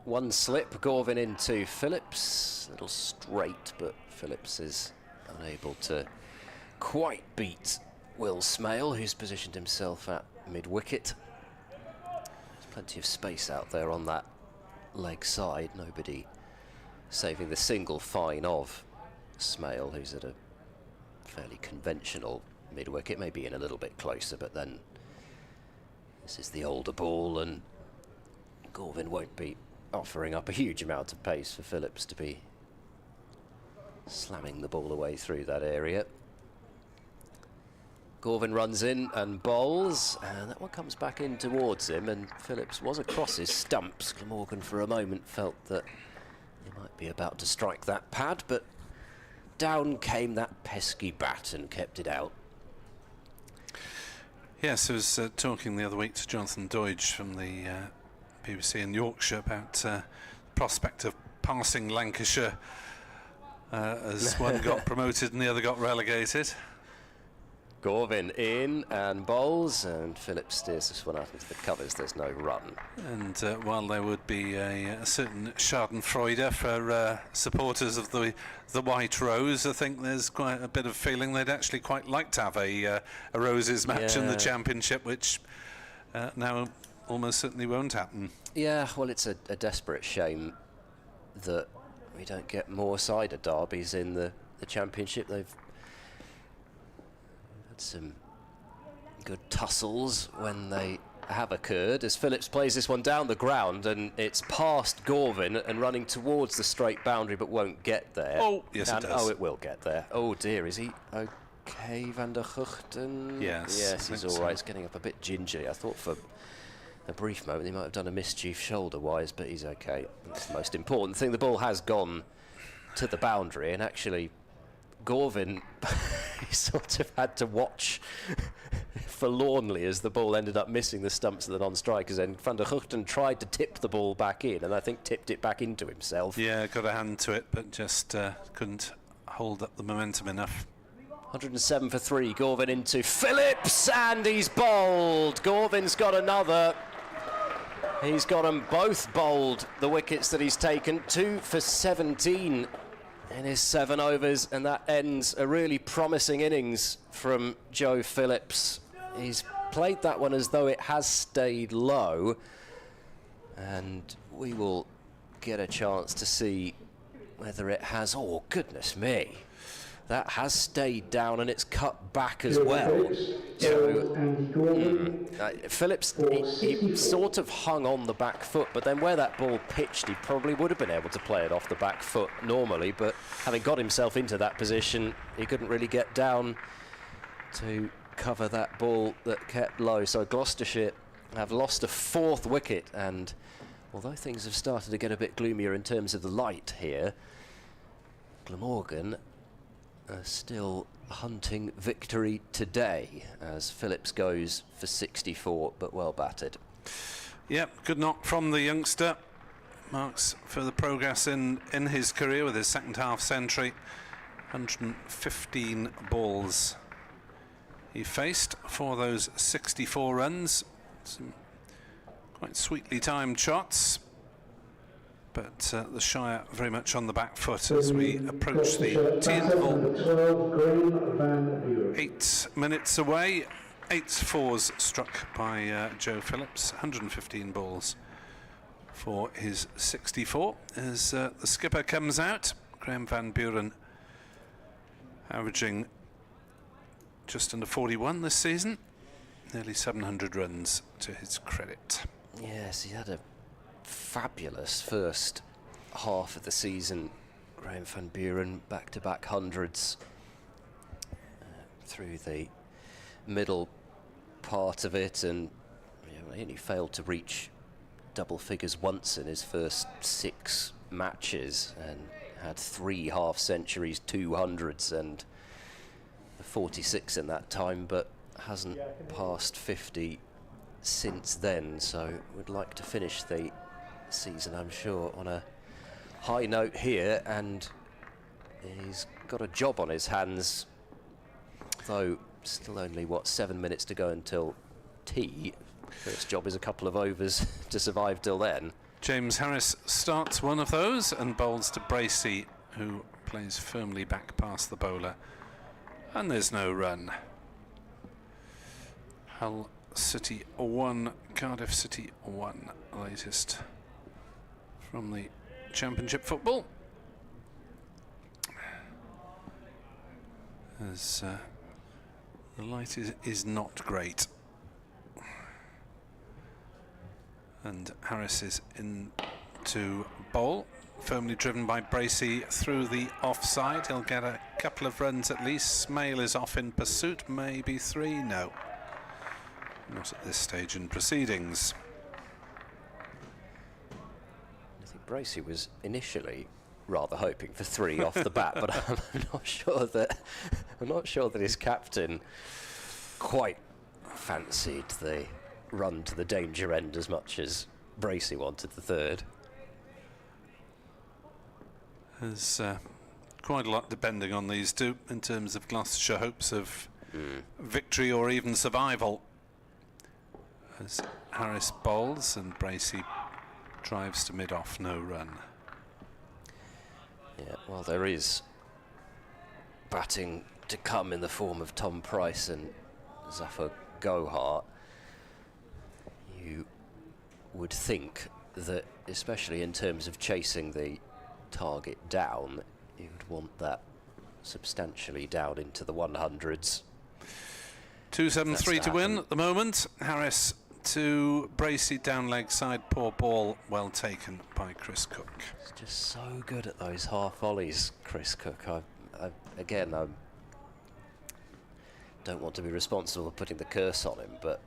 One slip, Gorvin into Phillips. A little straight, but Phillips is unable to quite beat Will Smale, who's positioned himself at mid-wicket. There's plenty of space out there on that leg side. Nobody saving the single fine of Smale, who's at a fairly conventional mid-wicket, maybe in a little bit closer, but then this is the older ball, and Gorvin won't be offering up a huge amount of pace for Phillips to be slamming the ball away through that area. Gorvin runs in and bowls, and that one comes back in towards him, and Phillips was across his stumps. Glamorgan for a moment felt that he might be about to strike that pad, but down came that pesky bat and kept it out. Yes, I was talking the other week to Jonathan Doidge from the BBC in Yorkshire about the prospect of passing Lancashire as one got promoted and the other got relegated. Gorvin in and bowls, and Phillips steers this one out into the covers. There's no run. And while there would be a certain schadenfreude for supporters of the White Rose, I think there's quite a bit of feeling they'd actually quite like to have a Roses match in the Championship, which now almost certainly won't happen. Yeah, well, it's a desperate shame that we don't get more cider derbies in the Championship. They've had some good tussles when they have occurred, as Phillips plays this one down the ground, and it's past Gorvin and running towards the straight boundary but won't get there. Oh, yes, it does. Oh, it will get there. Oh dear, is he okay, Van der Guchten? Yes, he's all right. He's getting up a bit gingy. I thought for a brief moment he might have done a mischief shoulder-wise, but he's okay. That's the most important thing. The ball has gone to the boundary, and actually Gorvin he sort of had to watch forlornly as the ball ended up missing the stumps of the non-strikers, and Van der Guchten tried to tip the ball back in, and I think tipped it back into himself. Yeah, got a hand to it, but just couldn't hold up the momentum enough. 107 for 3, Gorvin into Phillips, and he's bowled. Gorvin's got another. He's got them both bowled, the wickets that he's taken. 2 for 17 in his 7 overs, and that ends a really promising innings from Joe Phillips. He's played that one as though it has stayed low, and we will get a chance to see whether it has. Oh, goodness me. That has stayed down and it's cut back as well. So, Phillips, he sort of hung on the back foot, but then where that ball pitched, he probably would have been able to play it off the back foot normally, but having got himself into that position, he couldn't really get down to cover that ball that kept low. So Gloucestershire have lost a 4th wicket, and although things have started to get a bit gloomier in terms of the light here, Glamorgan still hunting victory today as Phillips goes for 64, but well batted. Yep, good knock from the youngster. Marks further progress in his career with his second half century. 115 balls he faced for those 64 runs. Some quite sweetly timed shots, but the Shire very much on the back foot as we approach the tea interval. 8 minutes away. 8 fours struck by Joe Phillips. 115 balls for his 64 as the skipper comes out. Graham Van Buren averaging just under 41 this season, nearly 700 runs to his credit. Yes, he had a fabulous first half of the season. Graham Van Buren, back-to-back hundreds through the middle part of it, and he only failed to reach double figures once in his first 6 matches, and had 3 half centuries, 200s, and 46 in that time, but hasn't passed 50 since then. So would like to finish the season, I'm sure, on a high note here, and he's got a job on his hands, though still only 7 minutes to go until tea. First job is a couple of overs to survive till then. James Harris starts one of those and bowls to Bracey, who plays firmly back past the bowler, and there's no run. Hull City 1, Cardiff City 1, latest from the Championship football. As the light is not great. And Harris is in to bowl, firmly driven by Bracey through the offside. He'll get a couple of runs at least. Smale is off in pursuit, maybe 3, no. Not at this stage in proceedings. I think Bracey was initially rather hoping for 3 off the bat, but I'm not sure that his captain quite fancied the run to the danger end as much as Bracey wanted the 3rd. There's quite a lot depending on these two in terms of Gloucestershire hopes of victory or even survival. As Harris bowls and Bracey drives to mid-off, no run. Yeah, well, there is batting to come in the form of Tom Price and Zafar Gohar. You would think that, especially in terms of chasing the target down, you would want that substantially down into the 100s. 273 to win at the moment. Harris to Bracey, down leg side, poor ball, well taken by Chris Cook. He's just so good at those half volleys, Chris Cook. I don't want to be responsible for putting the curse on him, but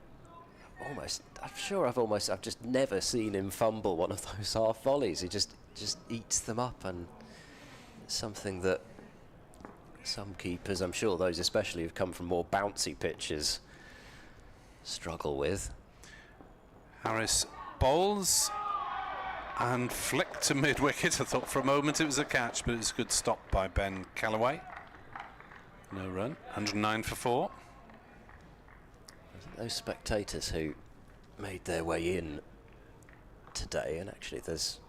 I've just never seen him fumble one of those half volleys. He just eats them up, and it's something that some keepers, I'm sure those especially who've come from more bouncy pitches, struggle with. Harris bowls and flicked to mid-wicket. I thought for a moment it was a catch, but it's a good stop by Ben Callaway. No run, 109 for 4. Those spectators who made their way in today, and actually there's,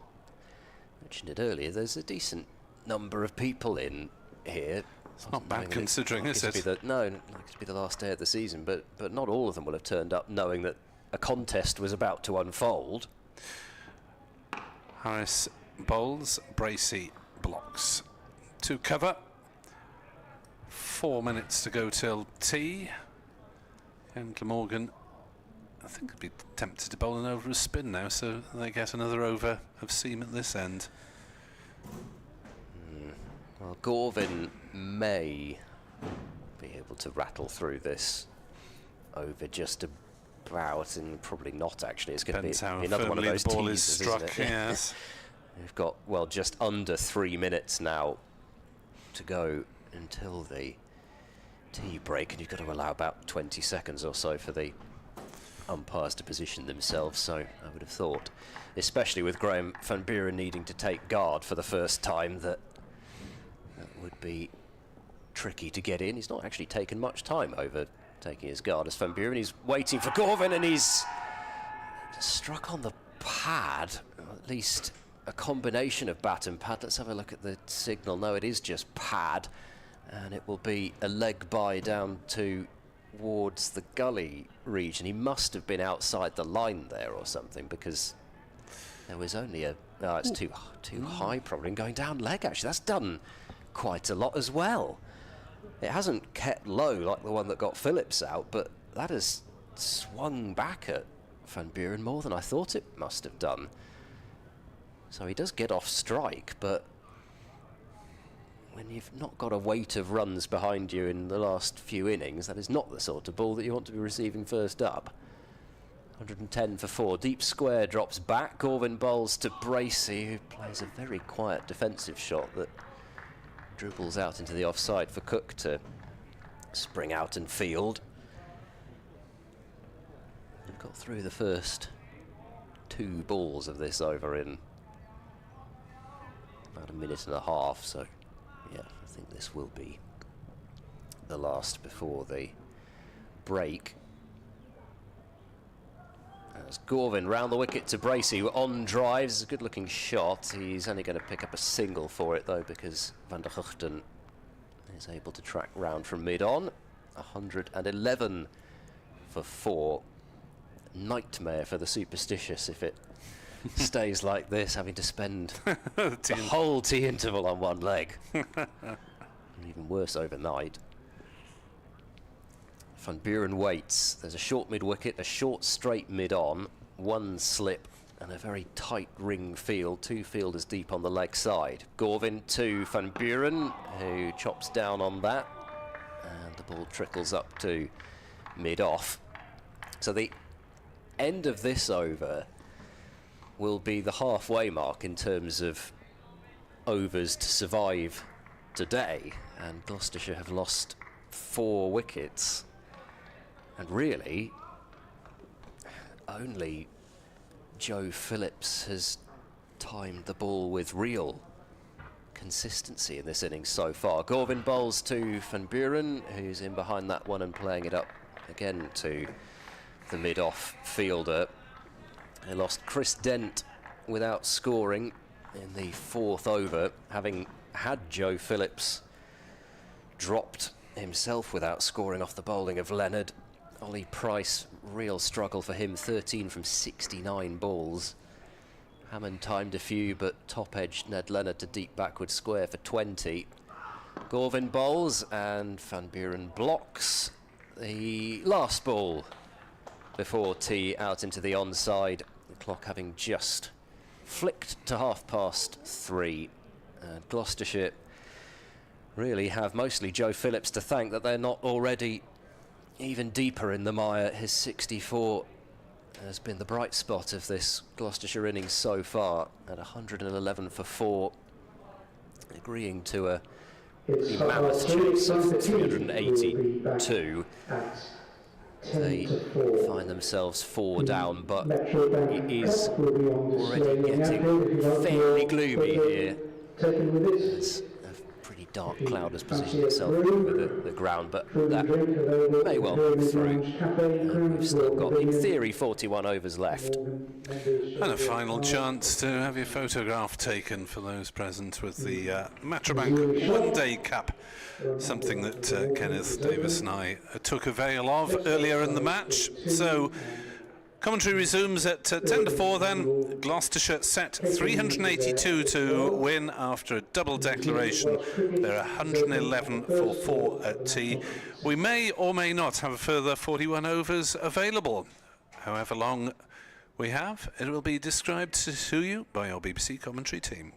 I mentioned it earlier, there's a decent number of people in here. It's not bad considering, is it? No, it likes to be the last day of the season, but not all of them will have turned up knowing that a contest was about to unfold. Harris bowls, Bracey blocks. To cover. 4 minutes to go till tea. And Glamorgan, I think, would be tempted to bowl an over a spin now, so they get another over of seam at this end. Well, Gorvin may be able to rattle through this over just about, and probably not actually. It's going to be another one of those ball teasers, is struck, isn't it? yes. We've got, well, just under 3 minutes now to go until the tea break, and you've got to allow about 20 seconds or so for the umpires to position themselves, so I would have thought, especially with Graham van Buren needing to take guard for the first time, that would be tricky to get in. He's not actually taken much time over taking his guard as Van Buren. He's waiting for Gorvin, and he's struck on the pad, or at least a combination of bat and pad. Let's have a look at the signal. No, it is just pad, and it will be a leg by down towards the gully region. He must have been outside the line there or something, because there was only a... No, it's too high probably, and going down leg actually. That's done quite a lot as well. It hasn't kept low like the one that got Phillips out, but that has swung back at Van Buren more than I thought it must have done. So he does get off strike, but when you've not got a weight of runs behind you in the last few innings, that is not the sort of ball that you want to be receiving first up. 110 for 4. Deep square drops back. Gorvin bowls to Bracey, who plays a very quiet defensive shot that dribbles out into the offside for Cook to spring out and field. They've got through the first 2 balls of this over in about a minute and a half, so yeah, I think this will be the last before the break. As Gorvin round the wicket to Bracey on drives. It's a good looking shot. He's only going to pick up a single for it though, because Van der Guchten is able to track round from mid on. 111 for 4. Nightmare for the superstitious if it stays like this, having to spend the whole tea interval on one leg. And even worse overnight. Van Buren waits. There's a short mid-wicket, a short straight mid-on, 1 slip and a very tight ring field. 2 fielders deep on the leg side. Gorvin to Van Buren, who chops down on that, and the ball trickles up to mid-off. So the end of this over will be the halfway mark in terms of overs to survive today, and Gloucestershire have lost 4 wickets, and really only Joe Phillips has timed the ball with real consistency in this innings so far. Gorvin bowls to Van Buren, who's in behind that one and playing it up again to the mid-off fielder. They lost Chris Dent without scoring in the 4th over, having had Joe Phillips dropped himself without scoring off the bowling of Leonard. Ollie Price, real struggle for him, 13 from 69 balls. Hammond timed a few, but top-edged Ned Leonard to deep backward square for 20. Gorvin bowls and Van Buren blocks the last ball before tea out into the onside. The clock having just flicked to 3:30. Gloucestershire really have mostly Joe Phillips to thank that they're not already even deeper in the mire. His 64 has been the bright spot of this Gloucestershire innings so far at 111 for 4, agreeing to a mammoth chase of 382. They find themselves 4 down, but it is already getting fairly gloomy here. It's a pretty dark cloud has positioned itself over the ground, but that may well move through. We've still got, in theory, 41 overs left. And a final chance to have your photograph taken for those present with the Metrobank one-day cap, something that Kenneth Davis and I took avail of earlier in the match. So commentary resumes at 10 to 4 then. Gloucestershire set 382 to win after a double declaration. They're 111 for 4 at tea. We may or may not have a further 41 overs available. However long we have, it will be described to you by our BBC commentary team.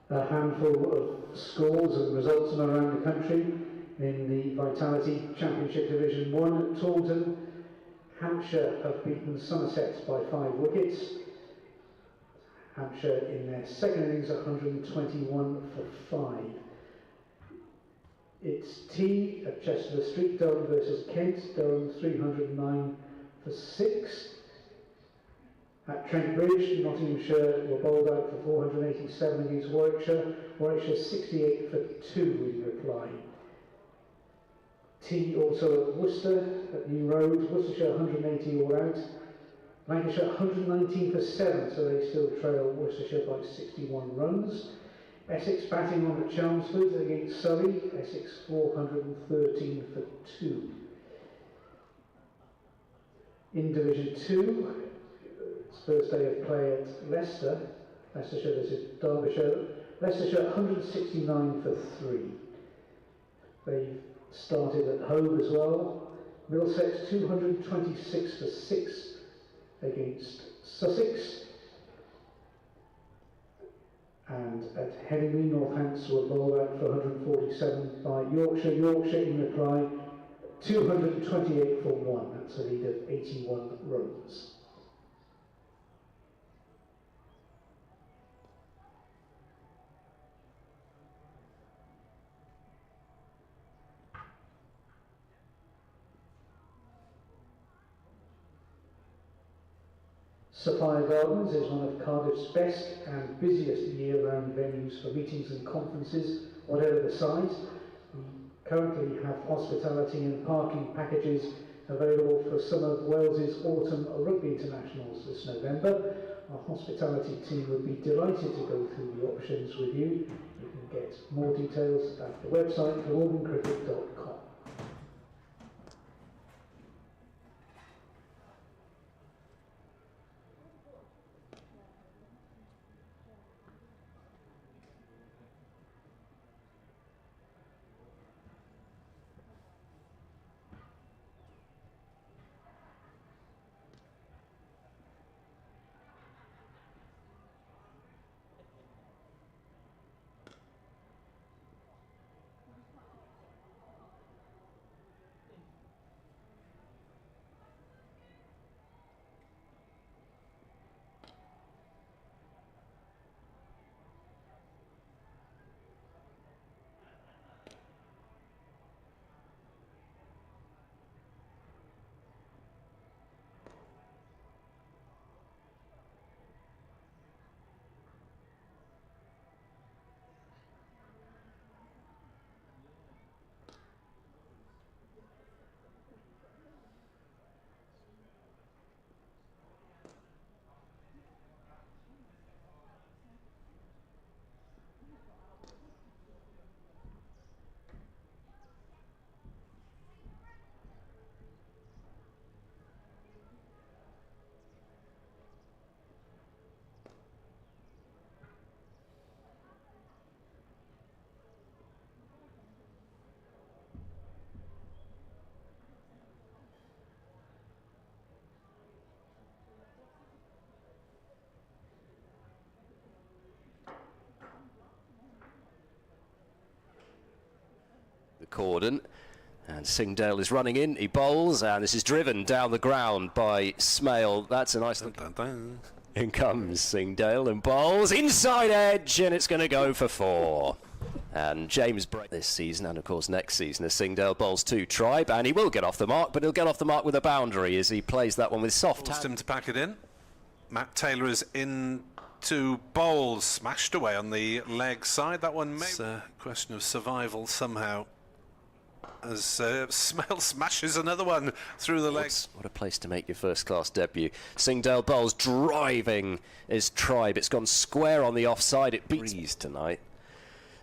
a handful of scores and results from around the country in the Vitality Championship Division 1 at Taunton. Hampshire have beaten Somerset by 5 wickets. Hampshire in their second innings 121 for 5. It's tea at Chester Street, Durham versus Kent, Durham 309 for 6. At Trent Bridge, Nottinghamshire were bowled out for 487 against Warwickshire, Warwickshire 68 for 2 in reply. Tea also at Worcester, at New Road, Worcestershire 180 all out, Lancashire 119 for 7, so they still trail Worcestershire by 61 runs. Essex batting on at Chelmsford against Surrey, Essex 413 for 2. In Division 2, it's first day of play at Leicester, Leicestershire versus Derbyshire, Leicestershire 169 for 3. They've started at home as well. Middlesex 226 for 6 against Sussex. And at Headingley, Northants were bowled out for 147 by Yorkshire. Yorkshire in reply 228 for 1. That's a lead of 81 runs. Sophia Gardens is one of Cardiff's best and busiest year-round venues for meetings and conferences, whatever the size. We currently have hospitality and parking packages available for some of Wales's autumn rugby internationals this November. Our hospitality team would be delighted to go through the options with you. You can get more details at the website glamorgancricket.com. Cordon, and Singdale is running in, he bowls, and this is driven down the ground by Smale. That's a nice in comes Singdale and bowls inside edge, and it's going to go for 4. And James break this season, and of course next season, as Singdale bowls to Tribe, and he will get off the mark, but he'll get off the mark with a boundary as he plays that one with soft Forced him to pack it in. Matt Taylor is in to bowl, smashed away on the leg side. That one may be a question of survival somehow, as Smale smashes another one through the legs. What a place to make your first-class debut. Singdale bowls, driving is Tribe. It's gone square on the offside. It beats tonight.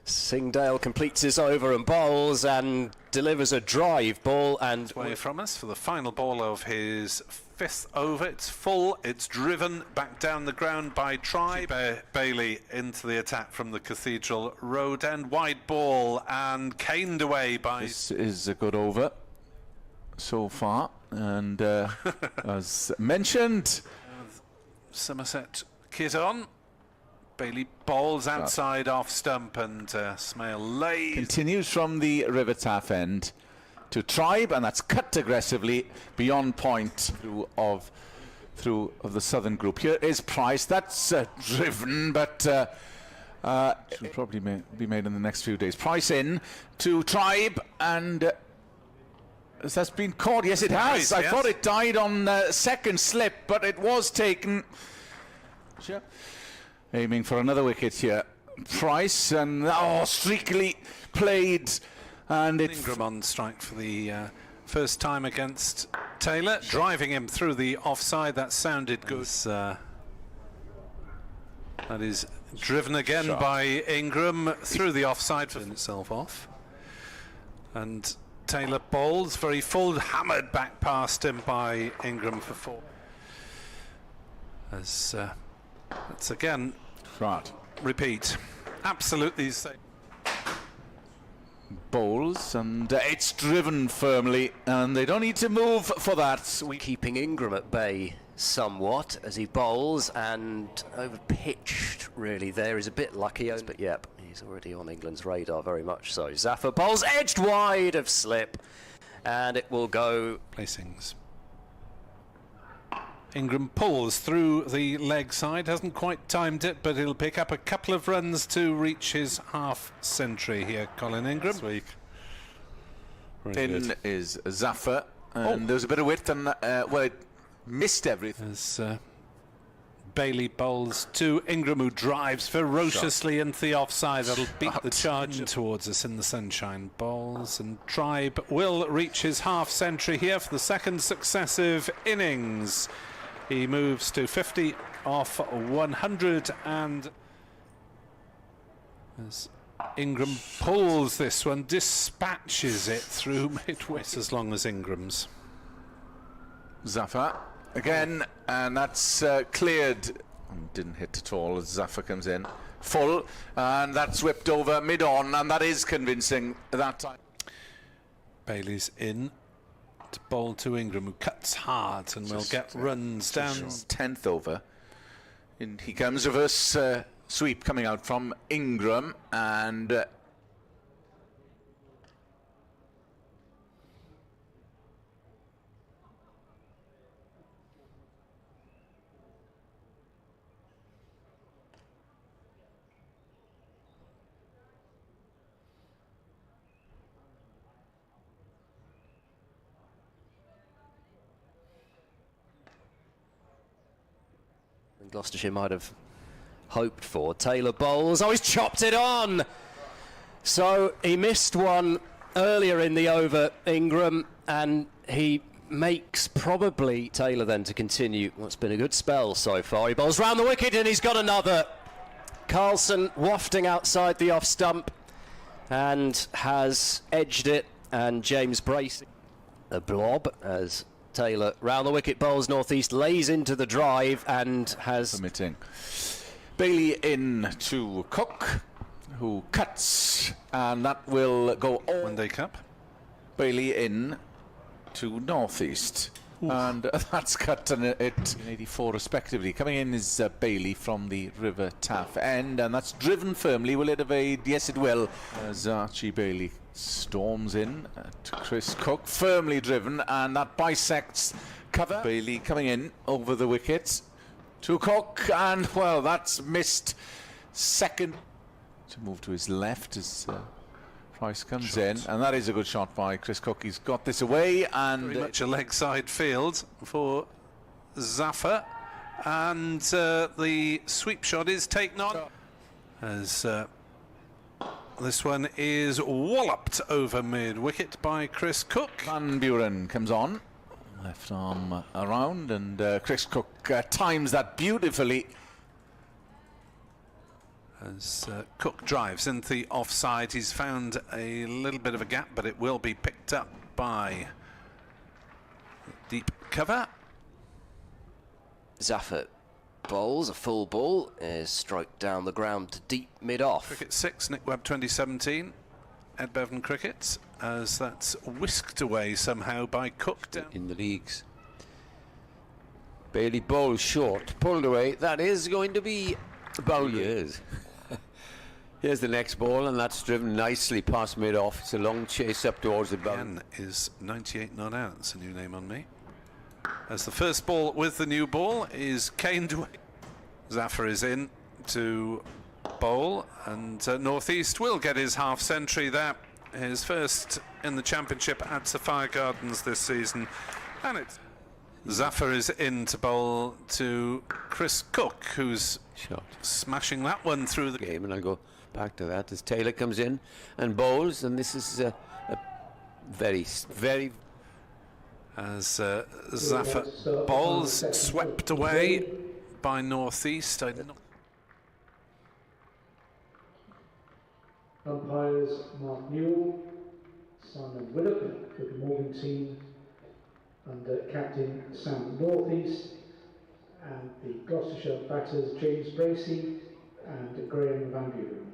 Singdale completes his over and bowls and delivers a drive ball and away from us for the final ball of his 5th over. It's full, it's driven back down the ground by Tribe. Bailey into the attack from the Cathedral Road end, wide ball and caned away by... This is a good over so far, and as mentioned, Somerset kit on. Bailey bowls outside off stump, and Smale lays. Continues from the river taff end to Tribe, and that's cut aggressively beyond point through the southern group. Here is Price. That's driven, but should probably be made in the next few days. Price in to Tribe, and has that been caught? Yes, it has. I thought it died on second slip, but it was taken. Sure. Aiming for another wicket here. Price, and streakily played, and it's Ingram on strike for the first time against Taylor, driving him through the offside. That sounded good. That is driven again by Ingram through the offside for itself off. And Taylor bowls very full, hammered back past him by Ingram for 4. As that's again repeat. Absolutely safe. Bowls, and it's driven firmly, and they don't need to move for that. Keeping Ingram at bay somewhat as he bowls, and over-pitched really there. He's a bit lucky, but yep, he's already on England's radar, very much so. Zafar bowls edged wide of slip, and it will go. Placings. Ingram pulls through the leg side, hasn't quite timed it, but he'll pick up a couple of runs to reach his half century here, Colin Ingram. This week. In is Zafar, and there was a bit of width, and well, it missed everything. As Bailey bowls to Ingram, who drives ferociously into the offside. That'll beat the charge towards us in the sunshine. Bowls, and Tribe will reach his half century here for the second successive innings. He moves to 50 off 100, and as Ingram pulls this one, dispatches it through mid-wicket as long as Ingram's. Zafar again, and that's cleared. Didn't hit at all as Zafar comes in full, and that's whipped over mid-on, and that is convincing that time. Bailey's in to bowl to Ingram, who cuts hard and will get runs down. 10th over. And he comes, reverse sweep coming out from Ingram, and Gloucestershire might have hoped for. Taylor bowls. Oh, he's chopped it on! So he missed one earlier in the over, Ingram, and he makes probably Taylor then to continue what's been a good spell so far. He bowls round the wicket, and he's got another. Carlson wafting outside the off stump and has edged it, and James bracing a blob as Taylor round the wicket, bowls northeast, lays into the drive, and has permitting. Bailey in to Cook, who cuts, and that will go all. One Day Cup. Bailey in to northeast. Oof. And that's cut, and it 84 respectively. Coming in is Bailey from the river taff end, and that's driven firmly. Will it evade? Yes, it will. As Archie Bailey storms in to Chris Cook, firmly driven, and that bisects cover. Bailey coming in over the wicket to Cook, and well, that's missed. Second to move to his left as Price comes in, and that is a good shot by Chris Cook. He's got this away, and very much a leg side field for Zafar, and the sweep shot is taken on as this one is walloped over mid-wicket by Chris Cook. Van Buren comes on, left arm around, and Chris Cook times that beautifully. As Cook drives into the offside, he's found a little bit of a gap, but it will be picked up by deep cover. Zafar bowls a full ball, is stroked down the ground to deep mid-off. Cricket 6, Nick Webb 2017, Ed Bevan Cricket, as that's whisked away somehow by Cook down in the leagues. Bailey bowls short, pulled away. That is going to be Bowlers. Here's the next ball, and that's driven nicely past mid-off. It's a long chase up towards the bow. Ken is 98 not out. That's a new name on me. As the first ball with the new ball is caned away. Zafar is in to bowl, and Northeast will get his half century there. His first in the championship at Sapphire Gardens this season. And it's Zafar is in to bowl to Chris Cook, who's smashing that one through the game. And I'll go back to that as Taylor comes in and bowls, and this is a very as Zafar bowls, swept away by Northeast. Umpires Mark Newell, Simon Willock for the Glamorgan team, and captain Sam Northeast, and the Gloucestershire batters James Bracey and Graham Van Buren.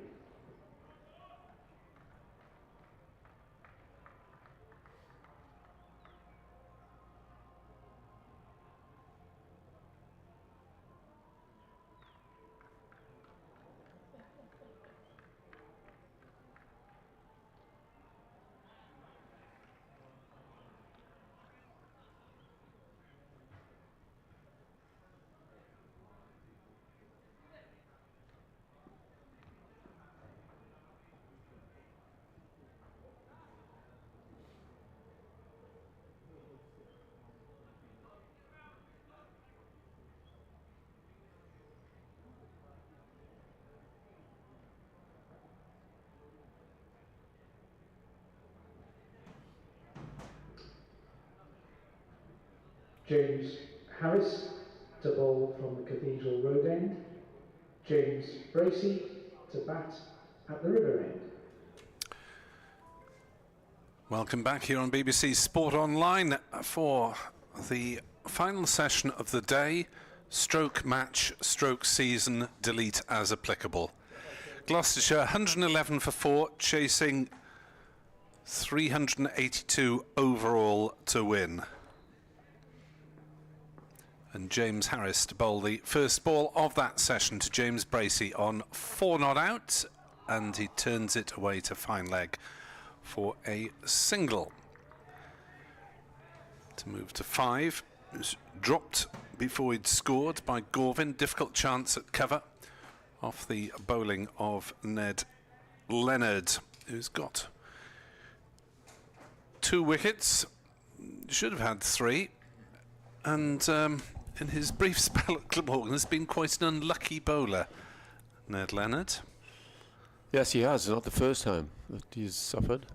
James Harris to bowl from the Cathedral Road end. James Bracey to bat at the River end. Welcome back here on BBC Sport Online for the final session of the day. Stroke match, stroke season, delete as applicable. Gloucestershire 111 for 4, chasing 382 overall to win. And James Harris to bowl the first ball of that session to James Bracey on 4 not out, and he turns it away to fine leg for a single. To move to 5, it was dropped before he'd scored by Gorvin. Difficult chance at cover off the bowling of Ned Leonard, who's got 2 wickets, should have had 3, and in his brief spell at Glamorgan has been quite an unlucky bowler, Ned Leonard. Yes, he has. Not the first time that he's suffered.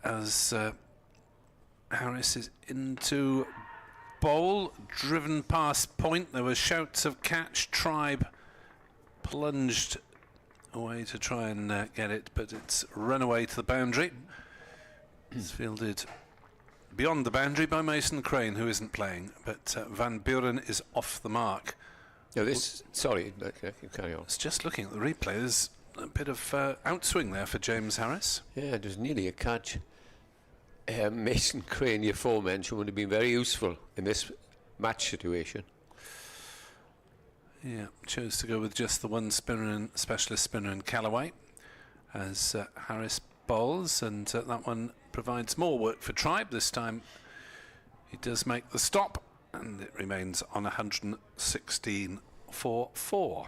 As Harris is into bowl, driven past point. There were shouts of catch. Tribe plunged away to try and get it, but it's run away to the boundary. It's fielded beyond the boundary by Mason Crane, who isn't playing, but Van Buren is off the mark. Yeah, sorry, carry on. It's just looking at the replay. There's a bit of outswing there for James Harris. Yeah, it was nearly a catch. Mason Crane, your aforementioned, would have been very useful in this match situation. Yeah, chose to go with just the one spinner and specialist spinner in Callaway as Harris bowls, and that one provides more work for Tribe. This time he does make the stop, and it remains on 116 for 4.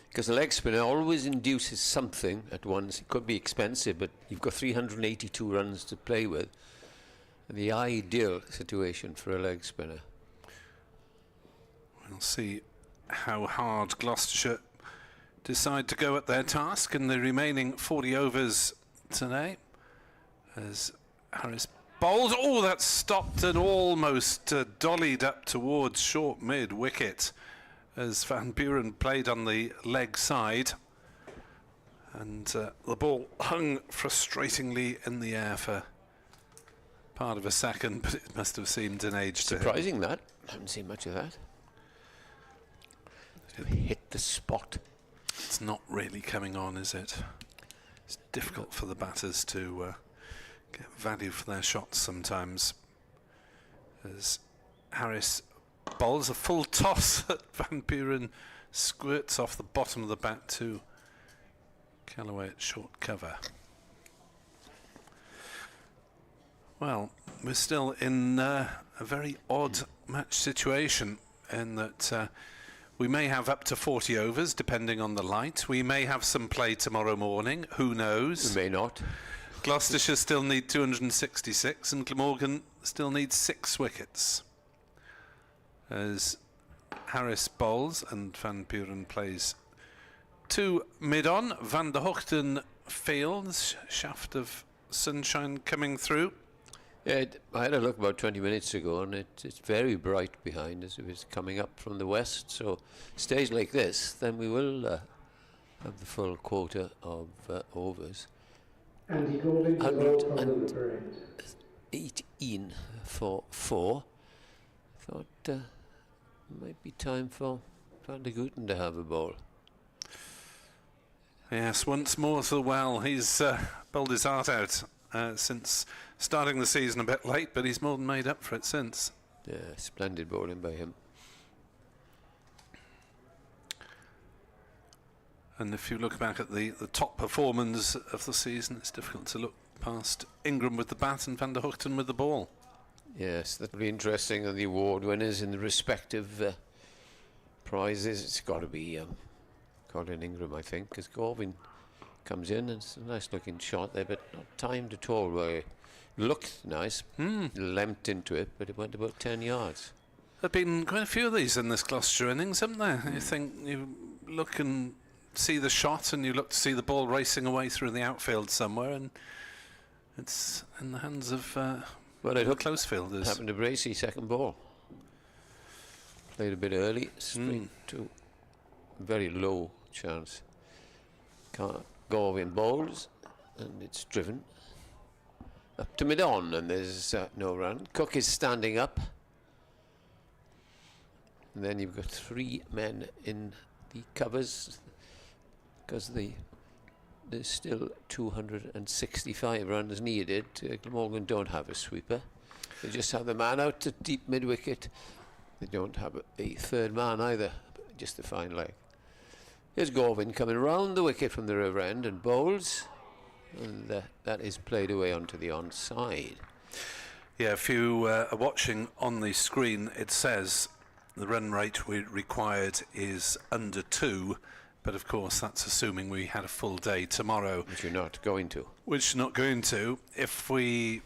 Because the leg spinner always induces something at once. It could be expensive, but you've got 382 runs to play with. And the ideal situation for a leg spinner. We'll see how hard Gloucestershire decide to go at their task in the remaining 40 overs today. As Harris bowls, oh, that's stopped and almost dollied up towards short mid wicket as Van Buren played on the leg side, and the ball hung frustratingly in the air for part of a second, but it must have seemed an age to him. Surprising that. I haven't seen much of that. It hit the spot. It's not really coming on, is it? It's difficult for the batters to get value for their shots sometimes. As Harris bowls. A full toss at Van Buren, squirts off the bottom of the bat to Callaway at short cover. Well, we're still in a very odd match situation in that we may have up to 40 overs depending on the light. We may have some play tomorrow morning. Who knows? We may not. Gloucestershire still need 266 and Glamorgan still needs 6 wickets. As Harris bowls and Van Buren plays 2 mid-on. Van der Hoogten fields, shaft of sunshine coming through. Yeah, I had a look about 20 minutes ago, and it's very bright behind as it was coming up from the west. So stays like this, then we will have the full quota of overs. Andy Goulding to bowl from the river end. 18 for 4. Thought might be time for Van der Hoogten to have a bowl. Yes, once more to the well. He's bowled his heart out since starting the season a bit late, but he's more than made up for it since. Yeah, splendid bowling by him. And if you look back at the top performers of the season, it's difficult to look past Ingram with the bat and Van der Hoogten with the ball. Yes, that'll be interesting. And the award winners in the respective prizes, it's got to be Colin Ingram, I think, because Garvin comes in and it's a nice looking shot there, but not timed at all. Where it looked nice, leapt into it, but it went about 10 yards. There have been quite a few of these in this Gloucestershire innings, haven't there? You think, you look and see the shot and you look to see the ball racing away through the outfield somewhere, and it's in the hands of the close fielders. Happened to Bracey, second ball. Played a bit early, straight to very low chance. Garvin bowls, and it's driven up to mid-on, and there's no run. Cook is standing up. And then you've got 3 men in the covers, because there's still 265 runs needed. Glamorgan don't have a sweeper. They just have the man out to deep mid-wicket. They don't have a third man either, just a fine leg. Here's Garvin coming round the wicket from the river end and bowls, and that is played away onto the onside. Yeah, if you are watching on the screen, it says the run rate we required is under 2, but of course that's assuming we had a full day tomorrow. Which you're not going to. Which you're not going to. If we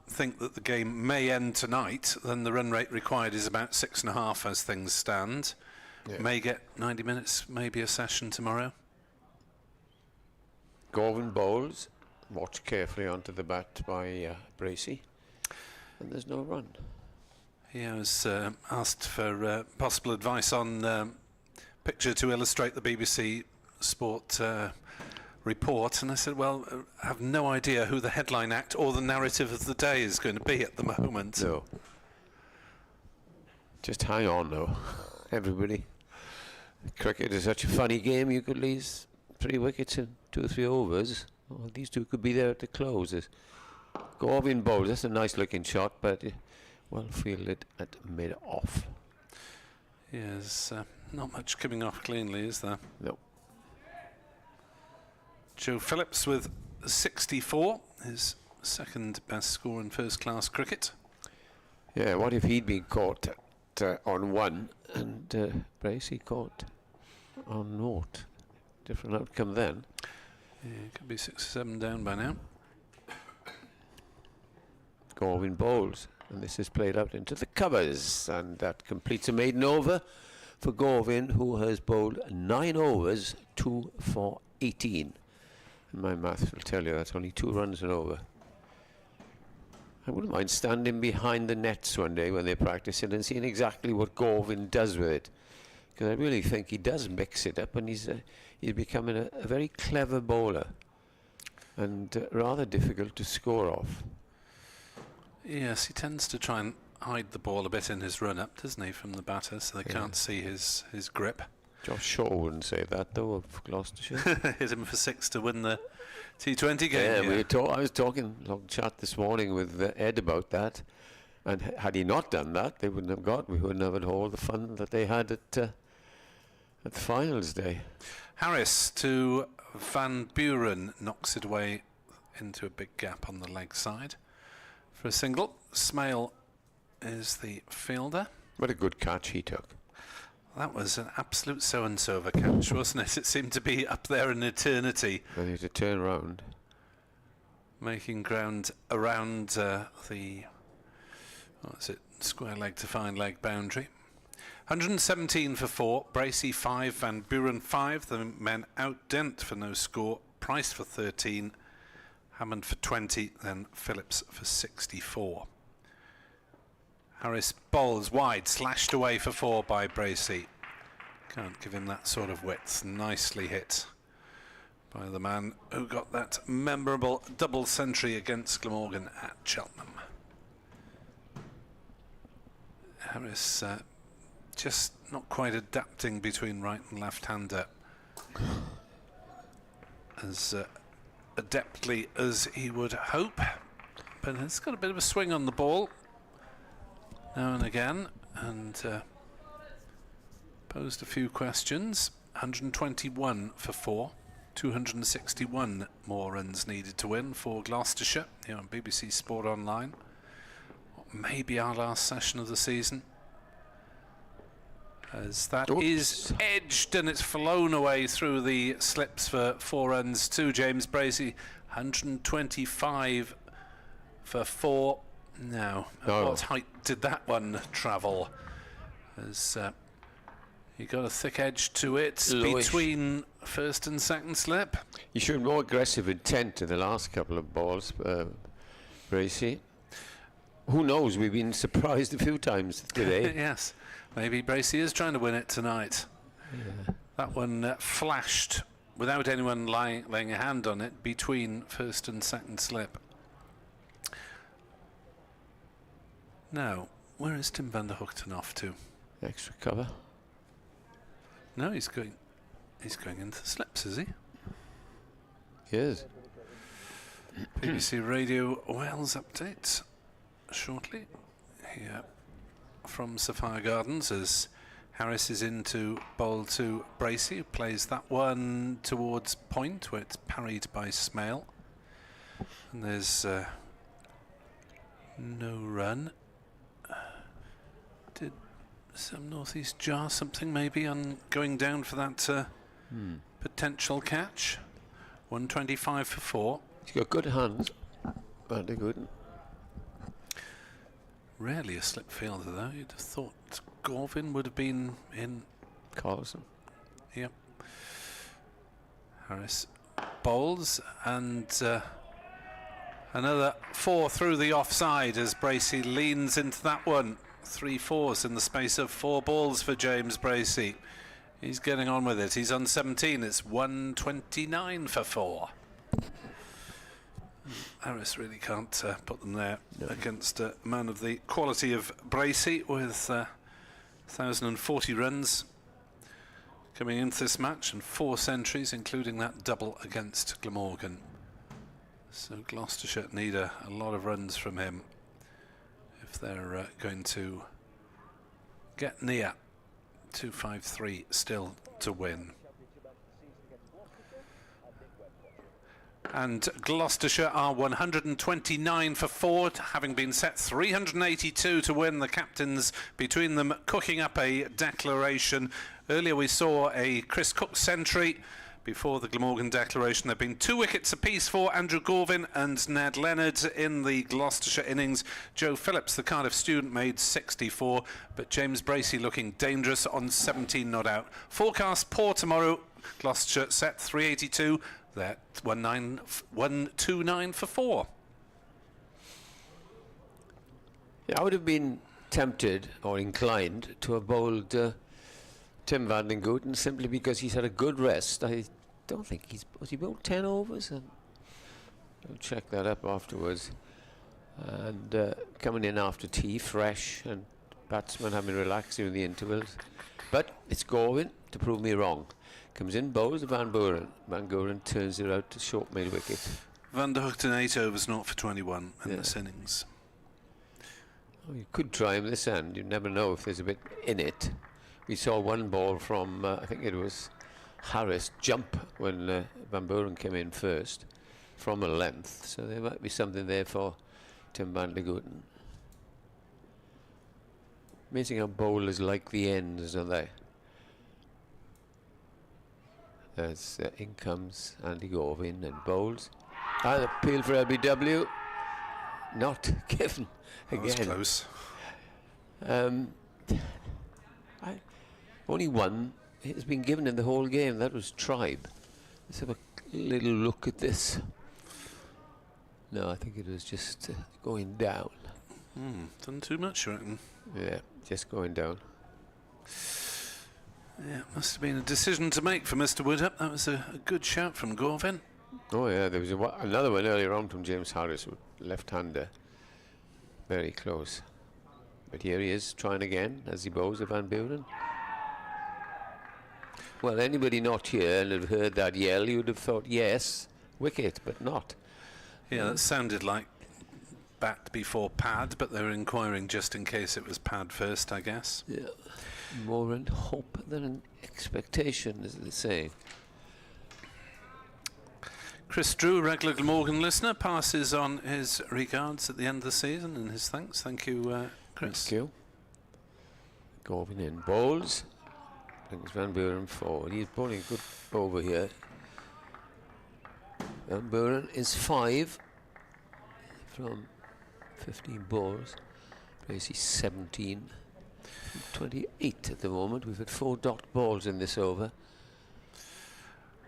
think that the game may end tonight, then the run rate required is about 6.5 as things stand. Yeah. May get 90 minutes, maybe a session tomorrow. Garvin bowls, watched carefully onto the bat by Bracey, and there's no run. He was asked for possible advice on picture to illustrate the BBC Sport report, and I said, well, I have no idea who the headline act or the narrative of the day is going to be at the moment. No. Just hang on, though, everybody. Cricket is such a funny game. You could lose 3 wickets in 2 or 3 overs. Well, these 2 could be there at the close. Garvin bowls. That's a nice looking shot, but well fielded at mid-off. Yes, not much coming off cleanly, is there? No. Joe Phillips with 64, his second best score in first-class cricket. Yeah, what if he'd been caught on 1 and Bracey caught on 0? Different outcome then. Yeah, could be 6 or 7 down by now. Garvin bowls, and this is played out into the covers, and that completes a maiden over for Garvin, who has bowled 9 overs, 2 for 18. And my maths will tell you that's only 2 runs an over. I wouldn't mind standing behind the nets one day when they practice it and seeing exactly what Garvin does with it, because I really think he does mix it up, and he's becoming a very clever bowler, and rather difficult to score off. Yes, he tends to try and hide the ball a bit in his run-up, doesn't he, from the batter, so they can't see his grip. Josh Shaw wouldn't say that, though, of Gloucestershire. Hit him for 6 to win the T20 game. Yeah, I was talking long chat this morning with Ed about that, And had he not done that, we wouldn't have had all the fun that they had at the finals day. Harris to Van Buren, knocks it away into a big gap on the leg side for a single. Smale is the fielder. What a good catch he took. That was an absolute so-and-so of a catch, wasn't it? It seemed to be up there in eternity. They had to turn around. Making ground around the, what is it, square leg to fine leg boundary. 117 for 4, Bracey 5, Van Buren 5. The men outdent for no score. Price for 13, Hammond for 20, then Phillips for 64. Harris bowls wide, slashed away for 4 by Bracey. Can't give him that sort of width. Nicely hit by the man who got that memorable double century against Glamorgan at Cheltenham. Harris just not quite adapting between right and left-hander as adeptly as he would hope, but it's got a bit of a swing on the ball now and again, and posed a few questions. 121 for 4, 261 more runs needed to win for Gloucestershire here on BBC Sport Online. What may be our last session of the season, as that is edged and it's flown away through the slips for 4 runs to James Bracey. 125 for 4. Now, at what height did that one travel? As you got a thick edge to it between first and second slip. He showed more aggressive intent in the last couple of balls, Bracey. Who knows? We've been surprised a few times today. Yes, maybe Bracey is trying to win it tonight. Yeah. That one flashed without anyone laying a hand on it between first and second slip. Now, where is Tim van der Hoogten off to? Extra cover. No, he's going into the slips, is he? Yes. BBC Radio Wales update shortly here from Sophia Gardens as Harris is into bowl to Bracey, who plays that one towards point where it's parried by Smale, and there's no run. Did some northeast jar something maybe on going down for that potential catch? 125 for 4. He's got good hands, but they're good. Rarely a slip fielder though. You'd have thought Gorvin would have been in. Carlson. Yep. Harris bowls and another 4 through the offside as Bracey leans into that one. 3 4s in the space of 4 balls for James Bracey. He's getting on with it. He's on 17. It's 129 for 4. Harris really can't put them there against a man of the quality of Bracey with 1,040 runs coming into this match and 4 centuries, including that double against Glamorgan. So Gloucestershire need a lot of runs from him if they're going to get near 253 still to win. And Gloucestershire are 129 for 4, having been set 382 to win. The captains between them cooking up a declaration. Earlier we saw a Chris Cook century. Before the Glamorgan declaration, there have been 2 wickets apiece for Andrew Gorvin and Ned Leonard in the Gloucestershire innings. Joe Phillips, the Cardiff student, made 64, but James Bracey looking dangerous on 17 not out. Forecast poor tomorrow. Gloucestershire set 382. They're 129 for 4. Yeah, I would have been tempted or inclined to have bowled Tim van den Gooten simply because he's had a good rest. I don't think was he bowled 10 overs? I'll check that up afterwards. And coming in after tea, fresh, and batsmen having relaxed during the intervals. But it's Gorvin to prove me wrong. Comes in, bowls Van Buren. Van Buren turns it out to short mid-wicket. Van der Hoogten 8 overs, 0 for 21 in this innings. You could try him this end. You never know if there's a bit in it. We saw one ball from, I think it was Harris, jump when Van Buren came in first from a length. So there might be something there for Tim van der Gooten. Amazing how bowlers like the ends, don't they? As in comes Andy Gorvin and bowls. And appeal for LBW. Not given again. That was close. Only one has been given in the whole game. That was Tribe. Let's have a little look at this. No, I think it was just going down. Done too much, I reckon. Yeah, just going down. Yeah, must have been a decision to make for Mr. Woodhup. That was a good shout from Gorvin. Oh yeah, there was another one earlier on from James Harris, left-hander. Very close. But here he is trying again as he bows at Van Buren. Well, anybody not here and have heard that yell, you would have thought yes, wicket, but not. Yeah, that sounded like bat before pad, but they were inquiring just in case it was pad first, I guess. Yeah. More in hope than in expectation, as they say. Chris Drew, regular Glamorgan listener, passes on his regards at the end of the season and his thanks. Thank you, Chris. Thank you. Gorvin in bowls. Brings Van Buren forward. He's bowling good over here. Van Buren is 5 from 15 balls. Bracey 17. 28 at the moment. We've had 4 dot balls in this over.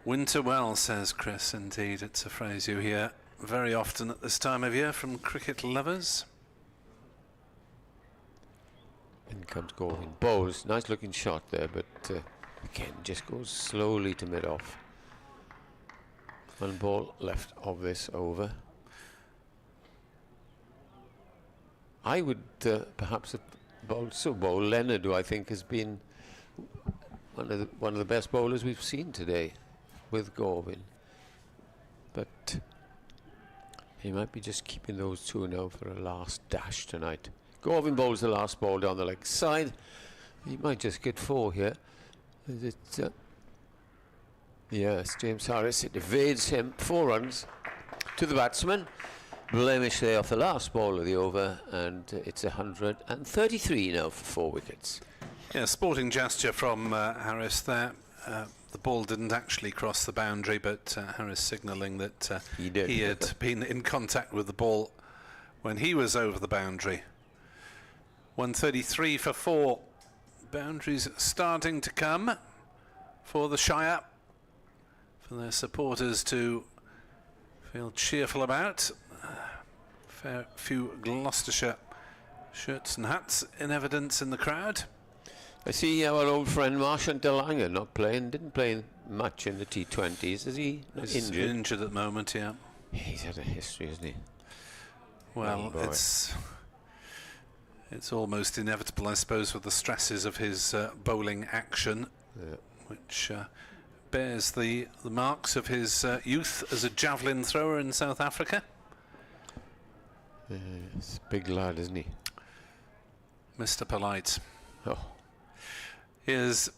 Winter well, says Chris. Indeed, it's a phrase you hear very often at this time of year from cricket lovers. In comes Gorvin. Bowls. Nice looking shot there, but again, just goes slowly to mid-off. 1 ball left of this over. I would perhaps have bowl Leonard, who I think has been one of the best bowlers we've seen today, with Gorvin. But he might be just keeping those two now for a last dash tonight. Gorvin bowls the last ball down the leg side. He might just get 4 here. Yes, James Harris, it evades him. 4 runs to the batsman. Blemish there off the last ball of the over, and it's 133 now for 4 wickets. Yeah, sporting gesture from Harris there. The ball didn't actually cross the boundary, but Harris signalling that he had been in contact with the ball when he was over the boundary. 133 for 4. Boundaries starting to come for the Shire, for their supporters to feel cheerful about. Fair few Gloucestershire shirts and hats in evidence in the crowd. I see our old friend Marchant de Lange not playing, didn't play much in the T20s. Is he injured? Injured at the moment, yeah. He's had a history, hasn't he? Well, it's almost inevitable, I suppose, with the stresses of his bowling action, which bears the marks of his youth as a javelin thrower in South Africa. He's a big lad, isn't he? Mr. Polite. Oh. Here's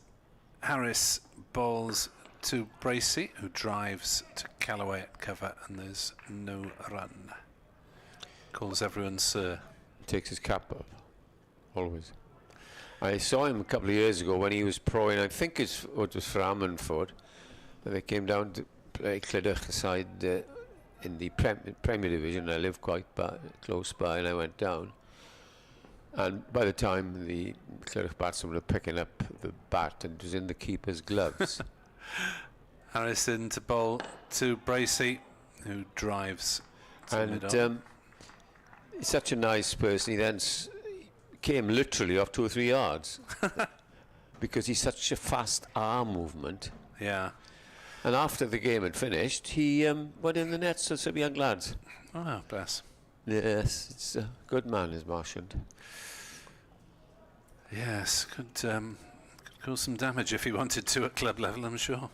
Harris bowls to Bracey, who drives to Callaway at cover, and there's no run. Calls everyone sir. Takes his cap off, always. I saw him a couple of years ago when he was proing, I think it was for Ammanford, but they came down to play Clydach side in the Premier Division. I live quite close by, and I went down. And by the time the Clydach batsmen were picking up the bat, and it was in the keeper's gloves. Harris in to bowl to Bracey, who drives to mid-on. He's such a nice person. He then came literally off 2 or 3 yards because he's such a fast arm movement. Yeah. And after the game had finished, he went in the nets to some young lads. Oh, bless. Yes, it's a good man, is Marchant. Yes, could cause some damage if he wanted to at club level, I'm sure.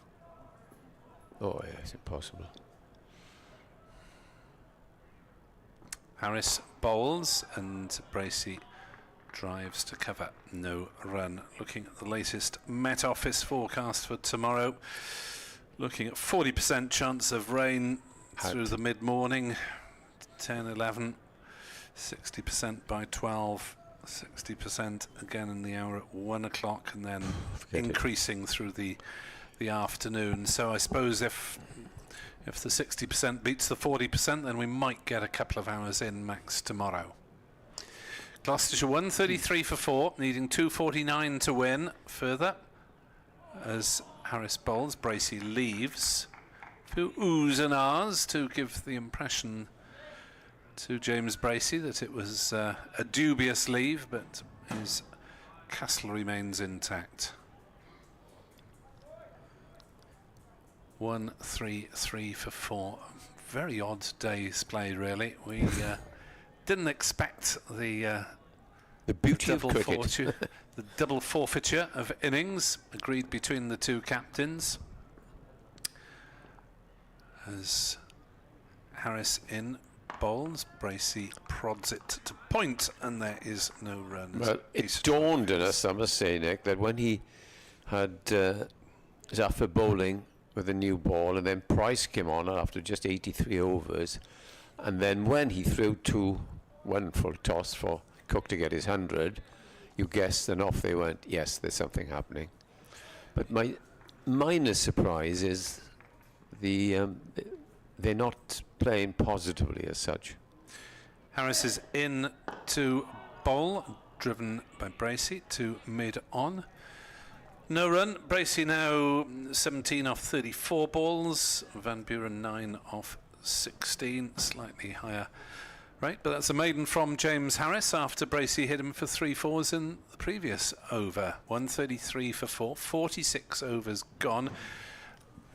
Oh, yeah, it's impossible. Harris bowls and Bracey drives to cover, no run. Looking at the latest Met Office forecast for tomorrow, looking at 40% chance of rain through the mid-morning, 10, 11, 60% by 12, 60% again in the hour at 1 o'clock, and then increasing through the afternoon. So I suppose if the 60% beats the 40%, then we might get a couple of hours in max tomorrow. Gloucestershire 133 for 4, needing 249 to win. Further, as Harris bowls, Bracey leaves. A few oohs and ahs to give the impression to James Bracey that it was a dubious leave, but his castle remains intact. 133 for 4. Very odd day's play, really. We didn't expect the beauty of cricket. The double forfeiture of innings agreed between the two captains. As Harris in bowls, Bracey prods it to point, and there is no run. Well, it dawned on us, I must say, Nick, that when he had after bowling with a new ball, and then Price came on after just 83 overs, and then when he threw one full toss for Cook to get his 100, you guessed, and off they went. Yes, there's something happening. But my minor surprise is they're not playing positively as such. Harris is in to bowl, driven by Bracey to mid-on. No run. Bracey now 17 off 34 balls. Van Buren 9 off 16, slightly higher rate. But that's a maiden from James Harris after Bracey hit him for 3 fours in the previous over. 133 for 4, 46 overs gone.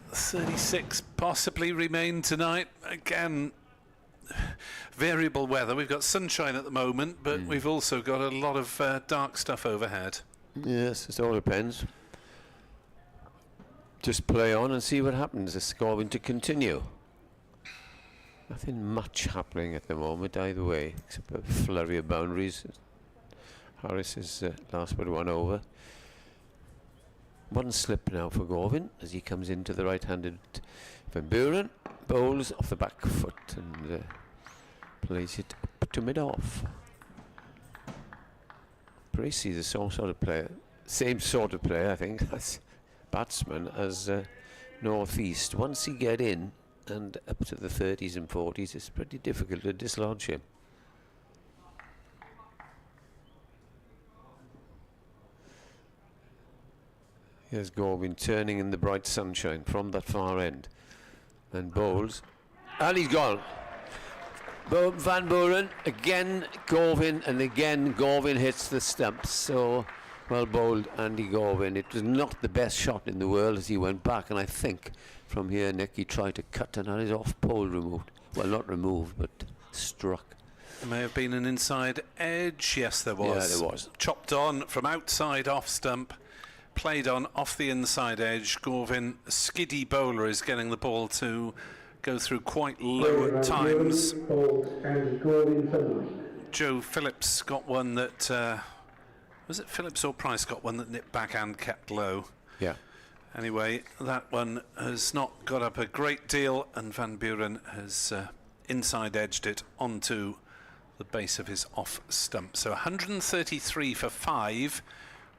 36 possibly remain tonight. Again, variable weather. We've got sunshine at the moment, but we've also got a lot of dark stuff overhead. Yes, it all depends. Just play on and see what happens. It's going to continue. Nothing much happening at the moment either way, except a flurry of boundaries. Harris is last but 1 over. 1 slip now for Gorvin as he comes into the right-handed Van Buren. Bowls off the back foot and plays it up to mid-off. Bracey, the same sort of player, I think, as batsman as North East. Once he get in and up to the 30s and 40s, it's pretty difficult to dislodge him. Here's Gorvin turning in the bright sunshine from that far end, and bowls, and he's gone. Van Buren again, Gorvin, and again Gorvin hits the stumps. So well bowled, Andy Gorvin. It was not the best shot in the world as he went back, and I think from here, Nick, he tried to cut and had his off pole removed. Well, not removed, but struck. There may have been an inside edge. Yes, there was. Yeah, there was. Chopped on from outside off stump. Played on off the inside edge. Gorvin, a skiddy bowler, is getting the ball to go through quite low at times. Joe Phillips got one that was it Phillips or Price got one that nipped back and kept low. Yeah. Anyway, that one has not got up a great deal, and Van Buren has inside edged it onto the base of his off stump. So 133 for 5.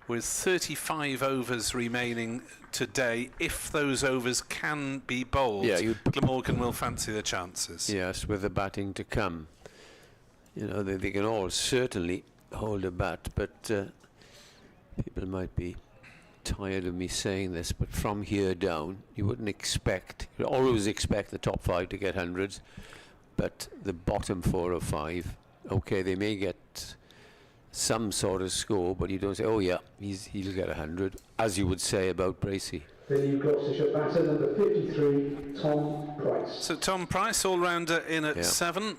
With 35 overs remaining today, if those overs can be bowled, Glamorgan will fancy the chances. Yes, with the batting to come. You know, they can all certainly hold a bat, but people might be tired of me saying this, but from here down, you wouldn't expect, you always expect the top 5 to get hundreds, but the bottom 4 or 5, okay, they may get some sort of score, but you don't say, oh yeah, he'll get 100, as you would say about Bracey. The new Gloucestershire batter, number 53, Tom Price. So Tom Price, all-rounder in at 7,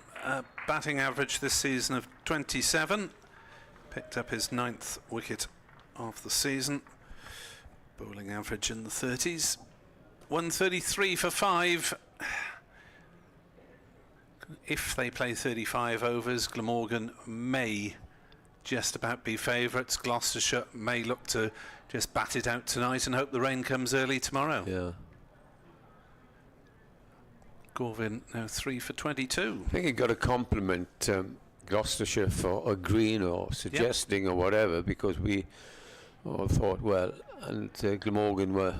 batting average this season of 27, picked up his 9th wicket of the season, bowling average in the 30s, 133 for 5. If they play 35 overs, Glamorgan may just about be favourites. Gloucestershire may look to just bat it out tonight and hope the rain comes early tomorrow. Yeah. Gorvin now 3 for 22. I think you've got to compliment Gloucestershire for agreeing or suggesting or whatever, because we all thought, well, and Glamorgan were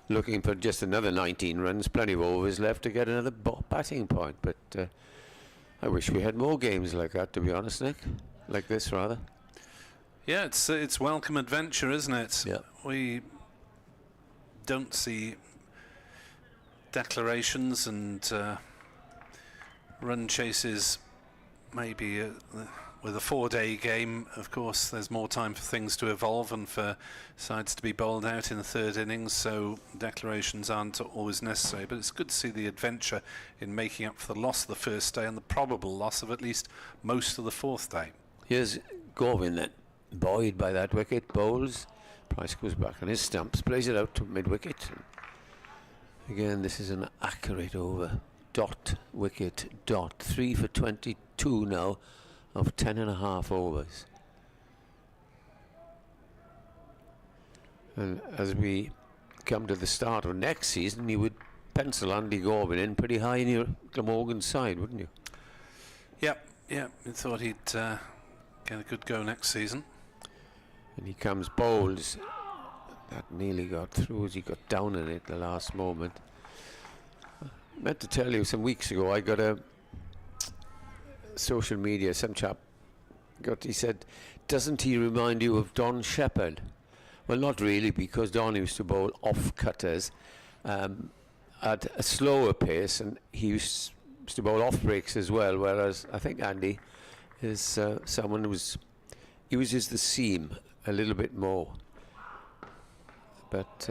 looking for just another 19 runs, plenty of overs left to get another batting point. But I wish we had more games like that, to be honest, Nick. Like this, rather. Yeah, it's welcome adventure, isn't it? Yeah. We don't see declarations and run chases. Maybe with a 4-day game, of course, there's more time for things to evolve and for sides to be bowled out in the third innings, so declarations aren't always necessary. But it's good to see the adventure in making up for the loss of the first day and the probable loss of at least most of the fourth day. Here's Gorvin then, buoyed by that wicket, bowls. Price goes back on his stumps, plays it out to mid-wicket. Again, this is an accurate over. Dot, wicket, dot. 3 for 22 now of 10.5 overs. And as we come to the start of next season, you would pencil Andy Gorvin in pretty high in your Glamorgan side, wouldn't you? Yep, you thought he'd get a good go next season. And he comes bowls. That nearly got through as he got down in it at the last moment. I meant to tell you some weeks ago, I got a social media, some chap he said, doesn't he remind you of Don Shepherd? Well, not really, because Don used to bowl off cutters at a slower pace, and he used to bowl off breaks as well, whereas I think Andy is someone who uses the seam a little bit more. But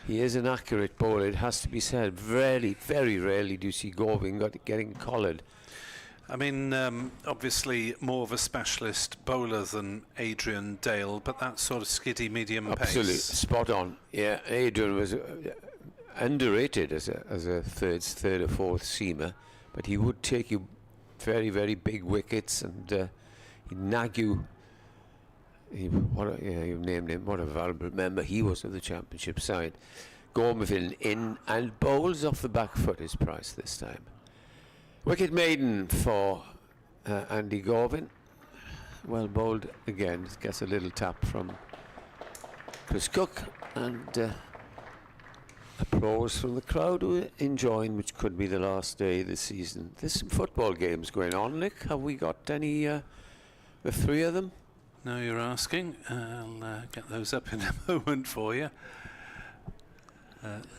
he is an accurate bowler, it has to be said. Very rarely do you see Gorvin getting collared. I mean, obviously more of a specialist bowler than Adrian Dale, but that sort of skiddy medium Absolutely, pace. spot on. Yeah, Adrian was underrated as a third or fourth seamer, but he would take you very big wickets, and he'd nag you. You named him. What a valuable member he was of the championship side. Gorvin in and bowls off the back foot is Price this time. Wicket maiden for Andy Gorvin. Well bowled again. Gets a little tap from Chris Cook, and applause from the crowd who are enjoying, which could be the last day this season. There's some football games going on, Nick. Have we got any? The three of them? Now you're asking. I'll get those up in a moment for you.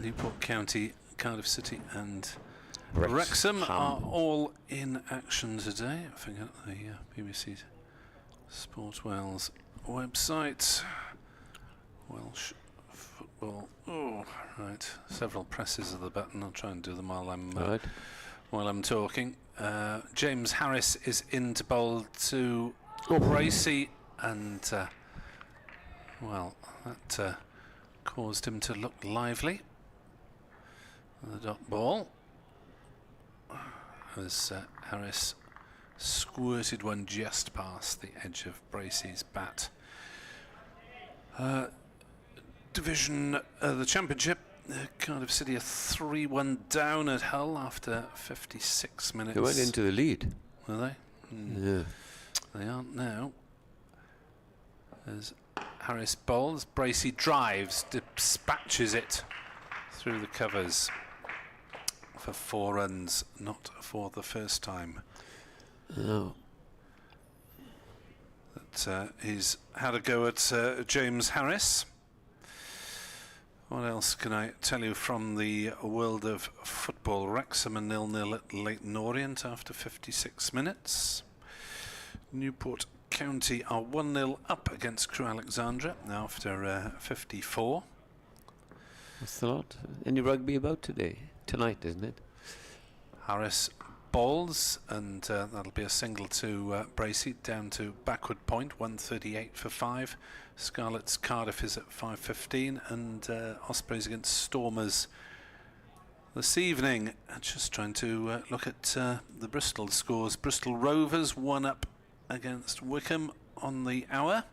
Newport County, Cardiff City and Wrexham are all in action today. I forget the BBC Sport Wales website. Welsh football. Oh, right. Several presses of the button. I'll try and do them while I'm talking. James Harris is in to bowl to Bracey, and well, that caused him to look lively. The dot ball, as Harris squirted one just past the edge of Bracey's bat. Division, the Championship, Cardiff City are 3-1 down at Hull after 56 minutes. They went into the lead. Were they? Yeah. They aren't now. As Harris bowls, Bracey drives, dispatches it through the covers for 4 runs, not for the first time. No. That he's had a go at James Harris. What else can I tell you from the world of football? Wrexham and 0-0 at Leyton Orient after 56 minutes. Newport County are 1-0 up against Crewe Alexandra after 54. What's the lot? Any rugby about tonight, isn't it? Harris bowls, and that'll be a single to Bracey down to backward point, 138 for 5. Scarlet's Cardiff is at 5:15, and Ospreys against Stormers this evening. Just trying to look at the Bristol scores. Bristol Rovers 1 up against Wickham on the hour.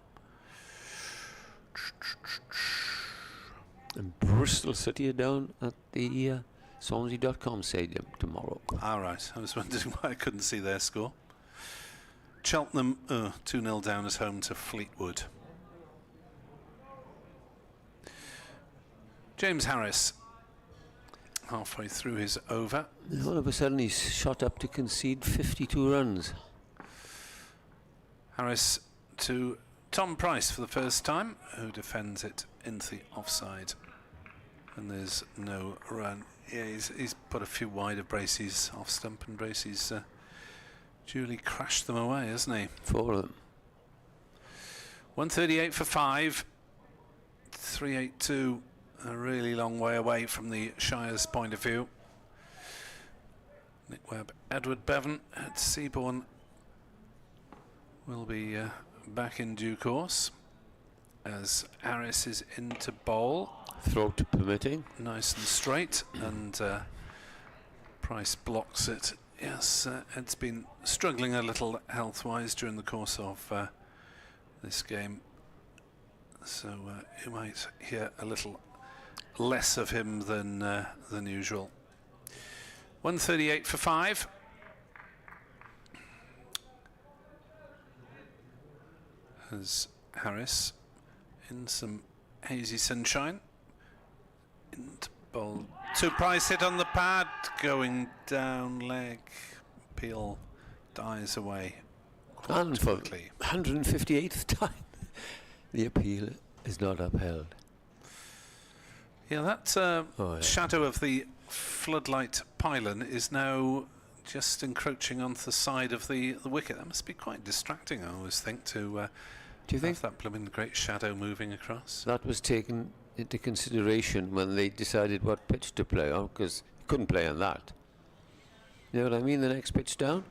And Bristol City are down at the Swansea.com stadium tomorrow. All right, I was wondering why I couldn't see their score. Cheltenham 2-0 down at home to Fleetwood. James Harris, halfway through his over. All of a sudden he's shot up to concede 52 runs. Harris to Tom Price for the first time, who defends it into the offside. And there's no run. Yeah, he's put a few wide of Bracey's off stump, and Bracey's duly crashed them away, hasn't he? 4 of them. 138 for 5. 382, a really long way away from the Shire's point of view. Nick Webb, Edward Bevan at Seabourn will be back in due course as Harris is into bowl. Throat permitting. Nice and straight, and Price blocks it. Yes, Ed's been struggling a little health-wise during the course of this game, so you might hear a little less of him than usual. 138 for 5. As Harris in some hazy sunshine. Into bowl. 2 Price hit on the pad, going down leg. Peel dies away. And for Quickly. 158th time, the appeal is not upheld. Yeah, that shadow of the floodlight pylon is now just encroaching onto the side of the wicket. That must be quite distracting, I always think, to Do you think have that blooming great shadow moving across. that was taken into consideration when they decided what pitch to play on? Because you couldn't play on that. You know what I mean? The next pitch down?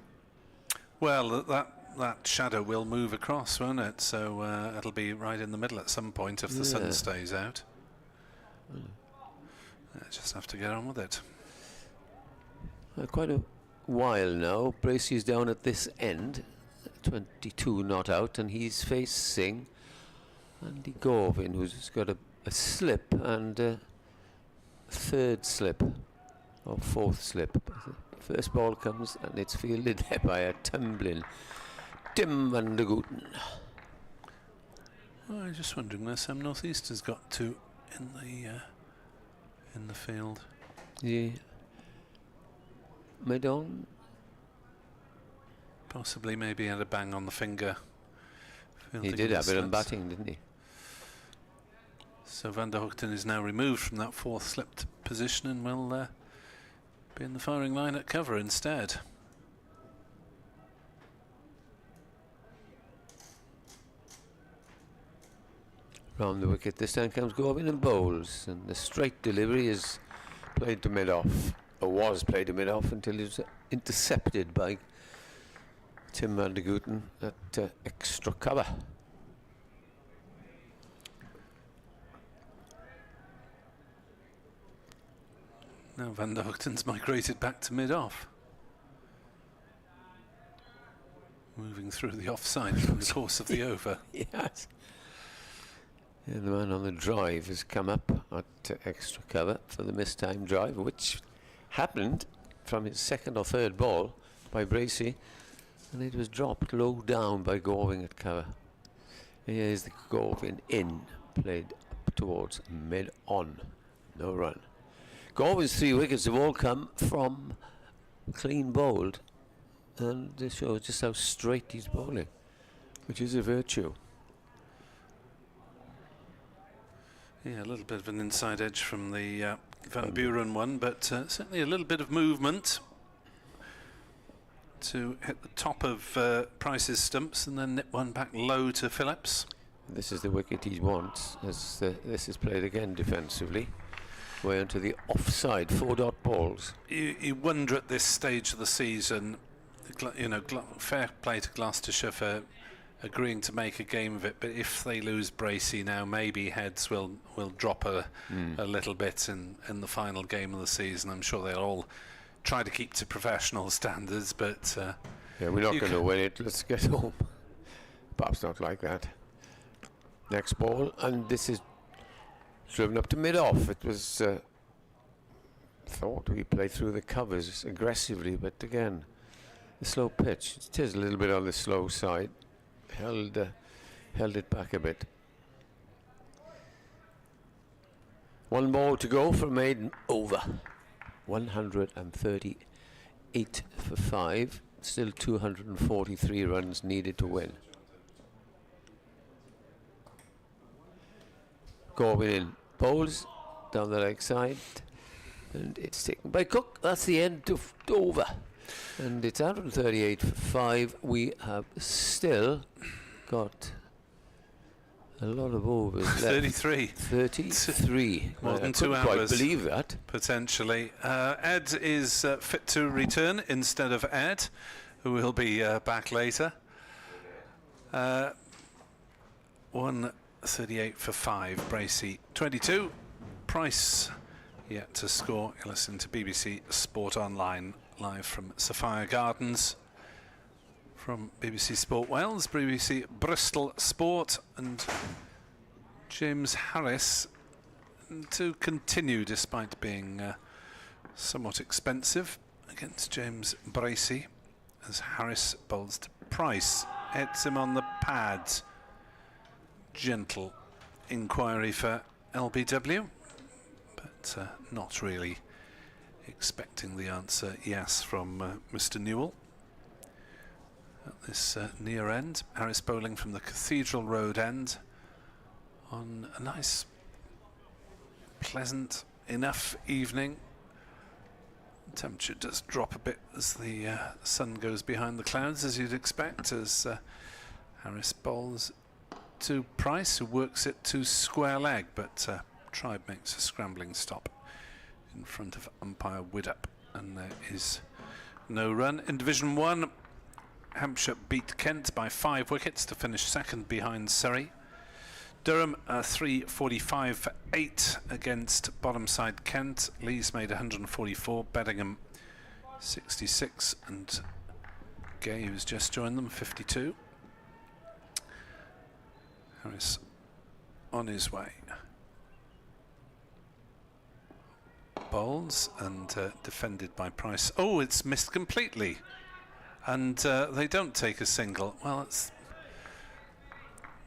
Well, that shadow will move across, won't it? So it'll be right in the middle at some point if the sun stays out. Just have to get on with it. Quite a while now. Bracey's down at this end, 22 not out, and he's facing Andy Gorvin, who's got a slip and a 3rd slip, or 4th slip. First ball comes and it's fielded there by a tumbling Tim van der Gooten. Oh, I was just wondering where Sam Northeast has got to in the field. Yeah. Medon. Possibly, maybe had a bang on the finger. He did have it in batting, didn't he? So Van der Hoogten is now removed from that 4th slipped position and will be in the firing line at cover instead. Round the wicket this time comes Gorvin and bowls, and the straight delivery is played to mid-off, or was played to mid-off until it was intercepted by Tim van der Gooten at extra cover. Now Van der Hoogten's migrated back to mid-off. Moving through the offside in the course of the over. Yes. And the man on the drive has come up at extra cover for the missed time drive, which happened from his 2nd or 3rd ball by Bracey, and it was dropped low down by Gorvin at cover. Here's the Gorvin in, played up towards mid-on. No run. Gorvin's 3 wickets have all come from clean bowled, and this shows just how straight he's bowling, which is a virtue. Yeah, a little bit of an inside edge from the Van Buren one, but certainly a little bit of movement to hit the top of Price's stumps and then nip one back low to Phillips. This is the wicket he wants, as this is played again defensively. Way onto the offside, 4 dot balls. You wonder at this stage of the season, you know, fair play to Gloucestershire for agreeing to make a game of it, but if they lose Bracey now, maybe heads will drop a little bit in the final game of the season. I'm sure they'll all try to keep to professional standards, but yeah, we're not going to win it. Let's get home. perhaps not like that. Next ball, and this is driven up to mid-off. It was thought we played through the covers aggressively, but again, the slow pitch. It is a little bit on the slow side. Held it back a bit. One ball to go for maiden over. 138 for 5. Still 243 runs needed to win. Corbin in. Bowls down the leg side. And it's taken by Cook. That's the end of over. And it's 138 for 5. We have still got a lot of overs left. 33. 33. More than 2 hours. I couldn't quite believe that. Potentially. Ed is fit to return instead of Ed, who will be back later. 138 for 5. Bracey 22. Price yet to score. You listen to BBC Sport Online live from Sophia Gardens. From BBC Sport Wales, BBC Bristol Sport, and James Harris to continue despite being somewhat expensive against James Bracey as Harris bowls to Price. Hits him on the pads. Gentle inquiry for LBW, but not really expecting the answer yes from Mr. Newell. At this near end, Harris bowling from the Cathedral Road end on a nice, pleasant enough evening. Temperature does drop a bit as the sun goes behind the clouds, as you'd expect, as Harris bowls to Price, who works it to square leg, but Tribe makes a scrambling stop in front of umpire Widdop, and there is no run. In Division 1, Hampshire beat Kent by 5 wickets to finish second behind Surrey. Durham 345 for 8 against bottom side Kent. Lees made 144, Beddingham 66, and Gay, who's just joined them, 52. Harris on his way. Bowls and defended by Price. Oh, it's missed completely. And they don't take a single. Well, it's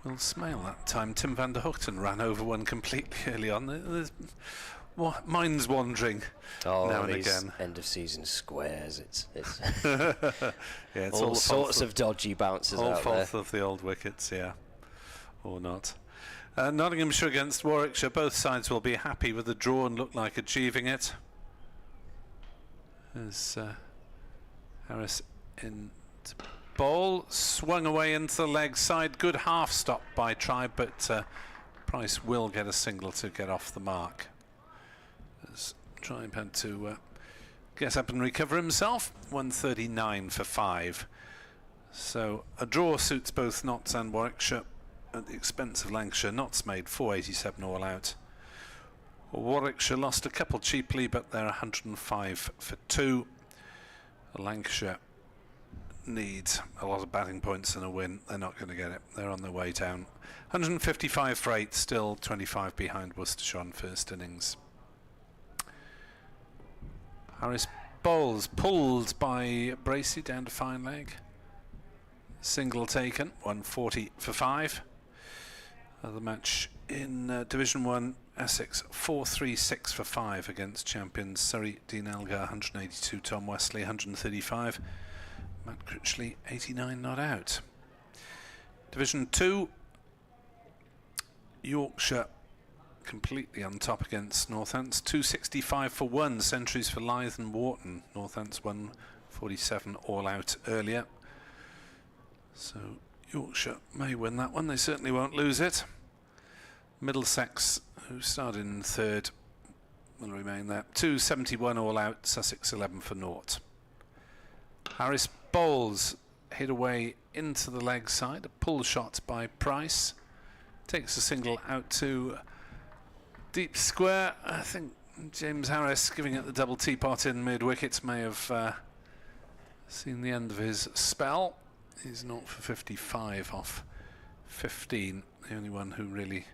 Will Smale that time. Tim van der Hoogten ran over one completely early on. Mind's wandering now and again. End of season squares. It's yeah, it's all sorts of dodgy bounces all out there. fault of the old wickets, yeah, or not. Nottinghamshire against Warwickshire. Both sides will be happy with the draw and look like achieving it. As Harris in to bowl, swung away into the leg side. Good half stop by Tribe, but Price will get a single to get off the mark. As Tribe had to get up and recover himself. 139 for 5. So a draw suits both Notts and Warwickshire at the expense of Lancashire. Notts made 487 all out. Warwickshire lost a couple cheaply, but they're 105 for 2. Lancashire needs a lot of batting points and a win. They're not going to get it. They're on their way down. 155 for 8, still 25 behind Worcestershire on first innings. Harris bowls, pulled by Bracey down to fine leg. Single taken, 140 for 5. The match in Division 1, Essex, 436 for 5 against champions Surrey. Dean Elgar, 182. Tom Wesley, 135. Matt Critchley, 89 not out. Division 2, Yorkshire completely on top against Northants. 265 for 1, centuries for Lythe and Wharton. Northants 147 all out earlier. So Yorkshire may win that one. They certainly won't lose it. Middlesex, who started in third, will remain there. 271 all out. Sussex 11 for naught. Harris bowls, hit away into the leg side. A pull shot by Price. Takes a single out to deep square. I think James Harris, giving it the double teapot in mid-wickets, may have seen the end of his spell. He's 0 for 55 off 15, the only one who really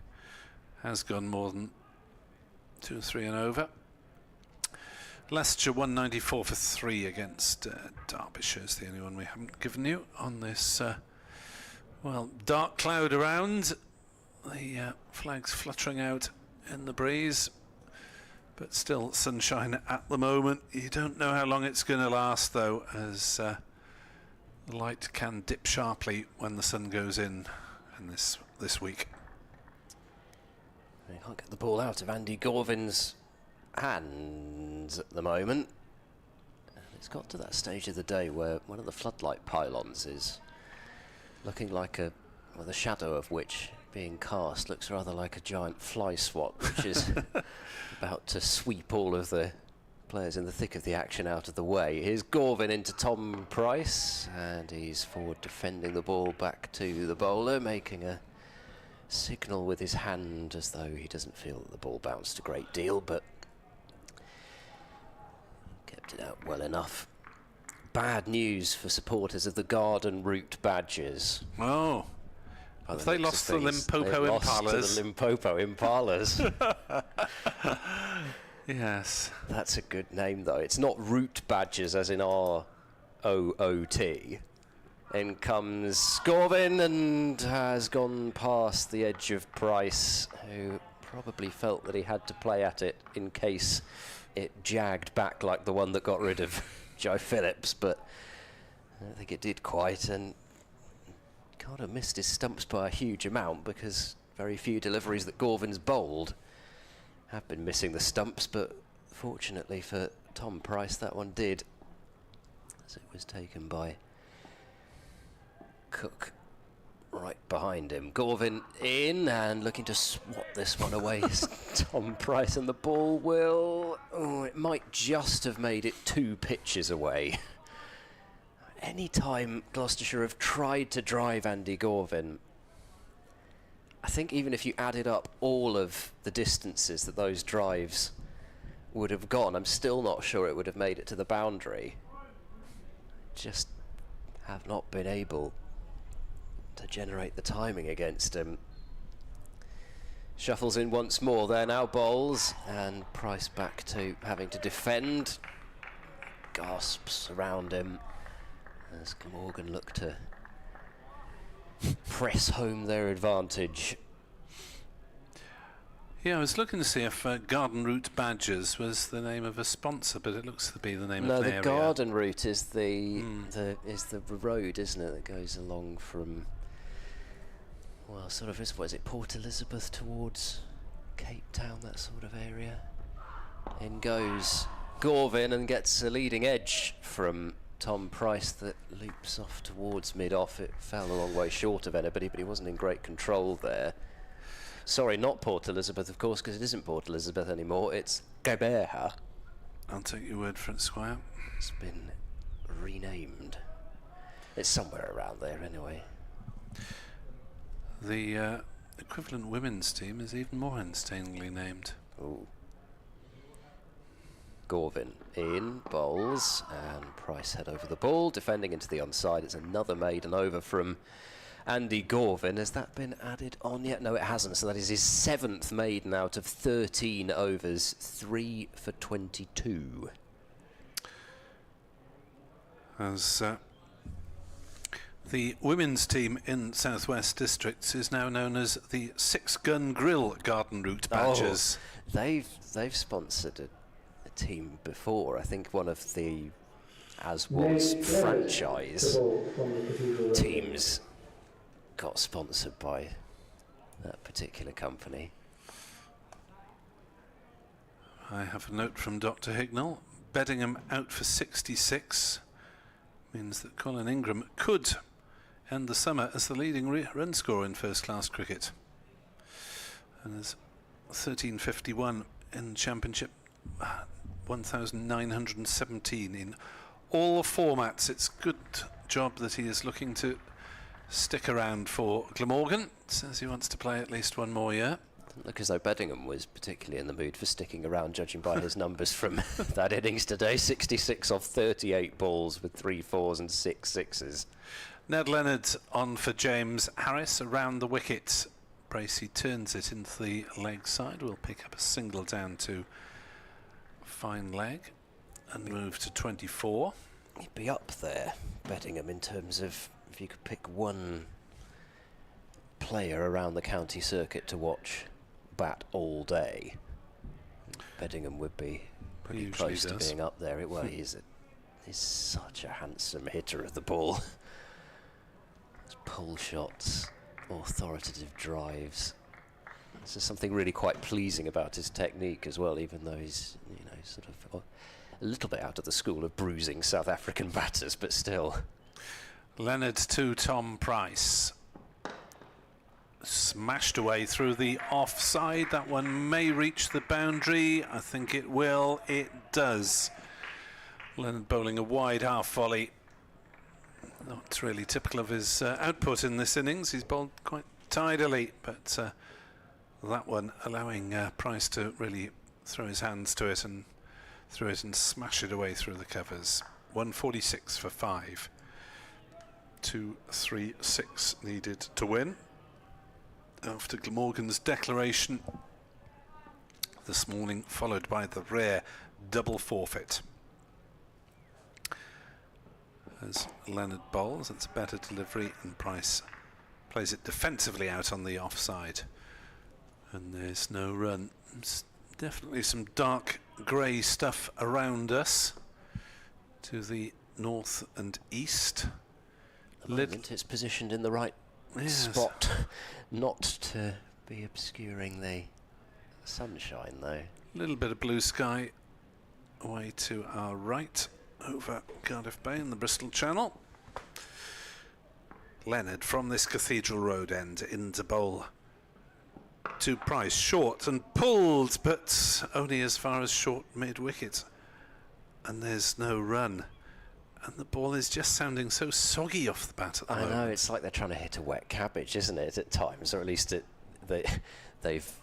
has gone more than 2 or 3 and over. Leicestershire 194 for 3 against Derbyshire is the only one we haven't given you on this, well, dark cloud around. The flags fluttering out in the breeze, but still sunshine at the moment. You don't know how long it's going to last, though, as the light can dip sharply when the sun goes in this week. He can't get the ball out of Andy Gorvin's hands at the moment. And it's got to that stage of the day where one of the floodlight pylons is looking like the shadow of which being cast looks rather like a giant fly swat, which is about to sweep all of the players in the thick of the action out of the way. Here's Gorvin into Tom Price, and he's forward defending the ball back to the bowler, making a signal with his hand as though he doesn't feel that the ball bounced a great deal, but kept it out well enough. Bad news for supporters of the Garden Route Badgers. Oh, have they lost the Limpopo Impalas? Lost to the Limpopo Impalas. Yes. That's a good name, though. It's not Route Badgers as in R-O-O-T. In comes Gorvin and has gone past the edge of Price, who probably felt that he had to play at it in case it jagged back like the one that got rid of Joe Phillips, but I don't think it did quite, and kind of missed his stumps by a huge amount, because very few deliveries that Gorvin's bowled have been missing the stumps, but fortunately for Tom Price that one did, as it was taken by Cook right behind him. Gorvin in and looking to swat this one away. Tom Price, and the ball will... Oh, it might just have made it 2 pitches away. Any time Gloucestershire have tried to drive Andy Gorvin, I think even if you added up all of the distances that those drives would have gone, I'm still not sure it would have made it to the boundary. Just have not been able to generate the timing against him. Shuffles in once more there now, bowls, and Price back to having to defend. Gasps around him as Glamorgan look to press home their advantage. Yeah, I was looking to see if Garden Route Badgers was the name of a sponsor, but it looks to be the name of an area. No, the Garden Route is the road, isn't it, that goes along from, well, sort of, what is it, Port Elizabeth towards Cape Town, that sort of area. In goes Gorvin and gets a leading edge from Tom Price that loops off towards mid-off. It fell a long way short of anybody, but he wasn't in great control there. Sorry, not Port Elizabeth, of course, because it isn't Port Elizabeth anymore. It's Gaberha. I'll take your word for it, Squire. It's been renamed. It's somewhere around there, anyway. The equivalent women's team is even more entertainingly named. Ooh. Gorvin in, bowls, and Price head over the ball, defending into the onside. It's another maiden over from Andy Gorvin. Has that been added on yet? No, it hasn't. So that is his 7th maiden out of 13 overs, 3 for 22. As the women's team in Southwest Districts is now known as the 6-Gun Grill Garden Route Badgers. Oh, they've sponsored a team before. I think one of the Aswell's franchise teams got sponsored by that particular company. I have a note from Dr. Hignell. Beddingham out for 66 means that Colin Ingram could end the summer as the leading run scorer in first-class cricket. And there's 1351 in Championship, 1,917 in all formats. It's good job that he is looking to stick around for Glamorgan. Says he wants to play at least one more year. Doesn't look as though Beddingham was particularly in the mood for sticking around, judging by his numbers from that innings today. 66 off 38 balls with 3 4s and 6 6s. Ned Leonard on for James Harris around the wicket. Bracey turns it into the leg side. We'll pick up a single down to fine leg and move to 24. He'd be up there, Beddingham, in terms of if you could pick one player around the county circuit to watch bat all day, Beddingham would be pretty close to being up there. Well, he's such a handsome hitter of the ball. His pull shots, authoritative drives. There's something really quite pleasing about his technique as well, even though he's, you know, sort of a little bit out of the school of bruising South African batters, but still. Leonard to Tom Price. Smashed away through the offside. That one may reach the boundary. I think it will. It does. Leonard bowling a wide half volley. Not really typical of his output in this innings. He's bowled quite tidily, but that one allowing Price to really throw his hands to it and smash it away through the covers. 146 for 5. 236 needed to win. After Glamorgan's declaration this morning, followed by the rare double forfeit. As Leonard bowls, it's a better delivery, and Price plays it defensively out on the offside. And there's no run. There's definitely some dark grey stuff around us to the north and east. At the moment it's positioned in the right spot, not to be obscuring the sunshine though. A little bit of blue sky away to our right over Cardiff Bay and the Bristol Channel. Leonard from this Cathedral Road end into bowl to Price, short and pulled, but only as far as short mid-wicket, and there's no run. And the ball is just sounding so soggy off the bat at the moment. I know, it's like they're trying to hit a wet cabbage, isn't it, at times? Or at least they've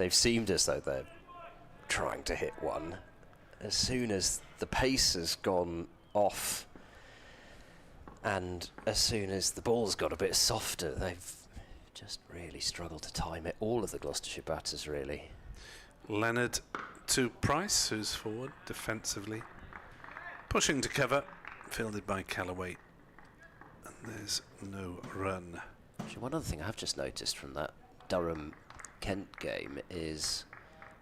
seemed as though they're trying to hit one. As soon as the pace has gone off and as soon as the ball's got a bit softer, they've just really struggled to time it. All of the Gloucestershire batters, really. Leonard to Price, who's forward defensively. Pushing to cover. Fielded by Callaway, and there's no run. Actually, one other thing I've just noticed from that Durham-Kent game is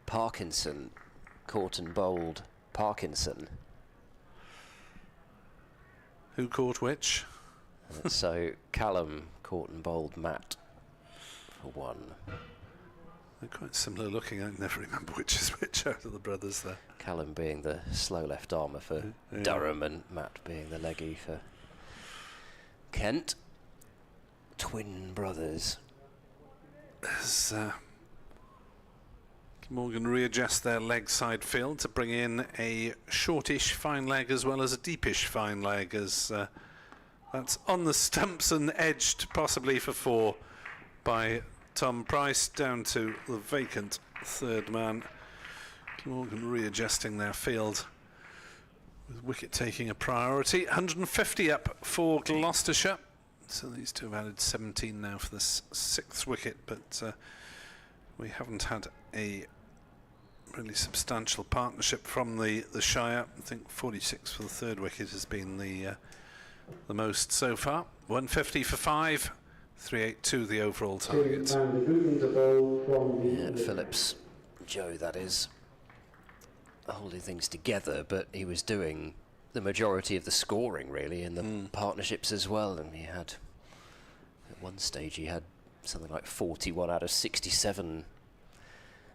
Parkinson caught and bowled Parkinson. Who caught which? So Callum caught and bowled Matt for 1. They're quite similar looking. I can never remember which is which out of the brothers there. Callum being the slow left armour for Durham and Matt being the leggy for Kent. Twin brothers. As Morgan readjust their leg side field to bring in a shortish fine leg as well as a deepish fine leg, as that's on the stumps and edged possibly for 4 by Tom Price, down to the vacant third man. Morgan readjusting their field with wicket taking a priority. 150 up for Gloucestershire. So these two have added 17 now for this 6th wicket, but we haven't had a really substantial partnership from the Shire. I think 46 for the 3rd wicket has been the most so far. 150 for 5. 382 the overall target. Phillips, Joe, that is, holding things together, but he was doing the majority of the scoring really in the partnerships as well. And he had, at one stage, he had something like 41 out of 67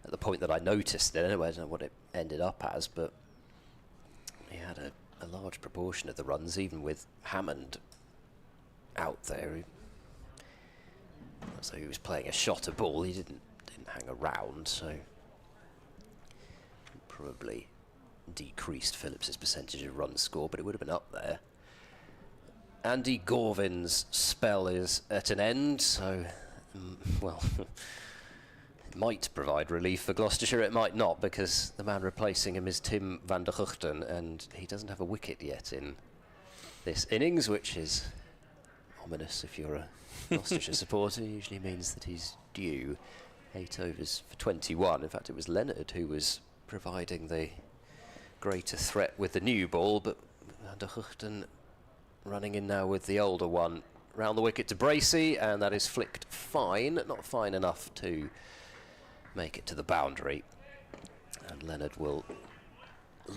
at the point that I noticed it. Anyway, I don't know what it ended up as, but he had a large proportion of the runs, even with Hammond out there. So he was playing a shot a ball. He didn't hang around, so probably decreased Phillips's percentage of runs scored, but it would have been up there. Andy Gorvin's spell is at an end, so well, it might provide relief for Gloucestershire. It might not, because the man replacing him is Tim van der Guchten, and he doesn't have a wicket yet in this innings, which is ominous if you're a Gloucestershire supporter. It usually means that he's due. 8 overs for 21. In fact, it was Leonard who was providing the greater threat with the new ball, but Van der Guchten running in now with the older one. Round the wicket to Bracey, and that is flicked fine. Not fine enough to make it to the boundary. And Leonard will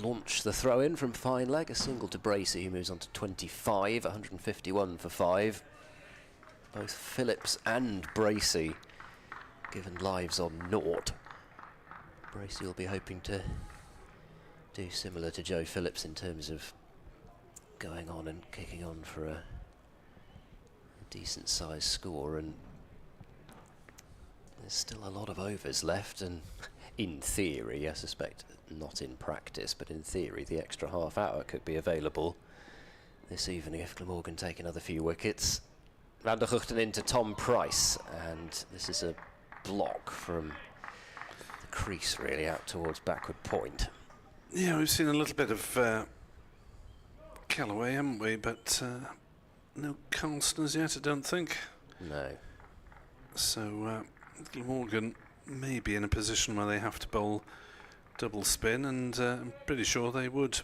launch the throw-in from fine leg. A single to Bracey, who moves on to 25, 151 for 5. Both Phillips and Bracey given lives on naught. Bracey will be hoping to do similar to Joe Phillips in terms of going on and kicking on for a decent sized score, and there's still a lot of overs left, and in theory, I suspect not in practice, but in theory the extra half hour could be available this evening if Glamorgan take another few wickets. Van der Guchten into Tom Price, and this is a block from the crease really out towards backward point. Yeah, we've seen a little bit of Callaway, haven't we? But no Carlson as yet, I don't think. No. So Glamorgan may be in a position where they have to bowl double spin, and I'm pretty sure they would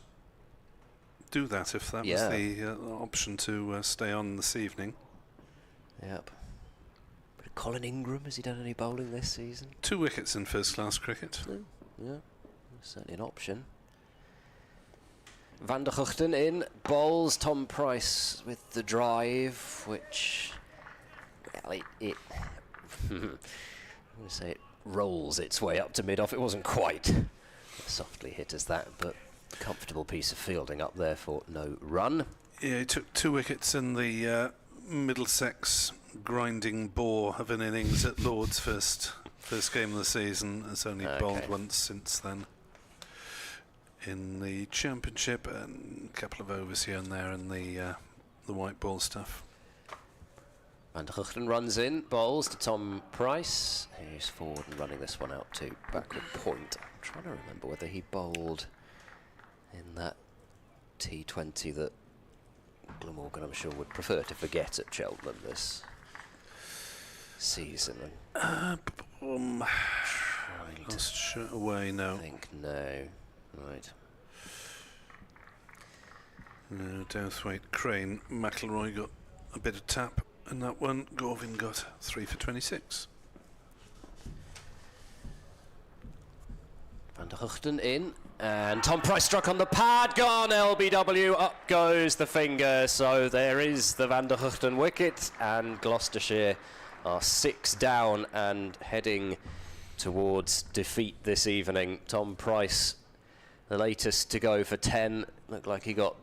do that if that was the option to stay on this evening. Yep. Colin Ingram, has he done any bowling this season? 2 wickets in first-class cricket. Yeah, certainly an option. Van der Guchten in, bowls Tom Price with the drive, which, well, it I'm going to say it rolls its way up to mid-off. It wasn't quite as softly hit as that, but comfortable piece of fielding up there for no run. Yeah, he took 2 wickets in the Middlesex grinding bore of an innings at Lord's first game of the season. Has only bowled once since then in the Championship, and a couple of overs here and there in the white ball stuff. Van der Guchten runs in, bowls to Tom Price, who's forward and running this one out to backward point. I'm trying to remember whether he bowled in that T20 that Glamorgan, I'm sure, would prefer to forget at Cheltenham this season. Gloucestershire away, no. I think no. Right. No, Douthwaite, Crane, McIlroy got a bit of tap in that one. Gorvin got 3 for 26. Van der Guchten in, and Tom Price struck on the pad, gone LBW, up goes the finger, so there is the Van der Guchten wicket, and Gloucestershire are 6 down and heading towards defeat this evening. Tom Price, the latest to go for 10, looked like he got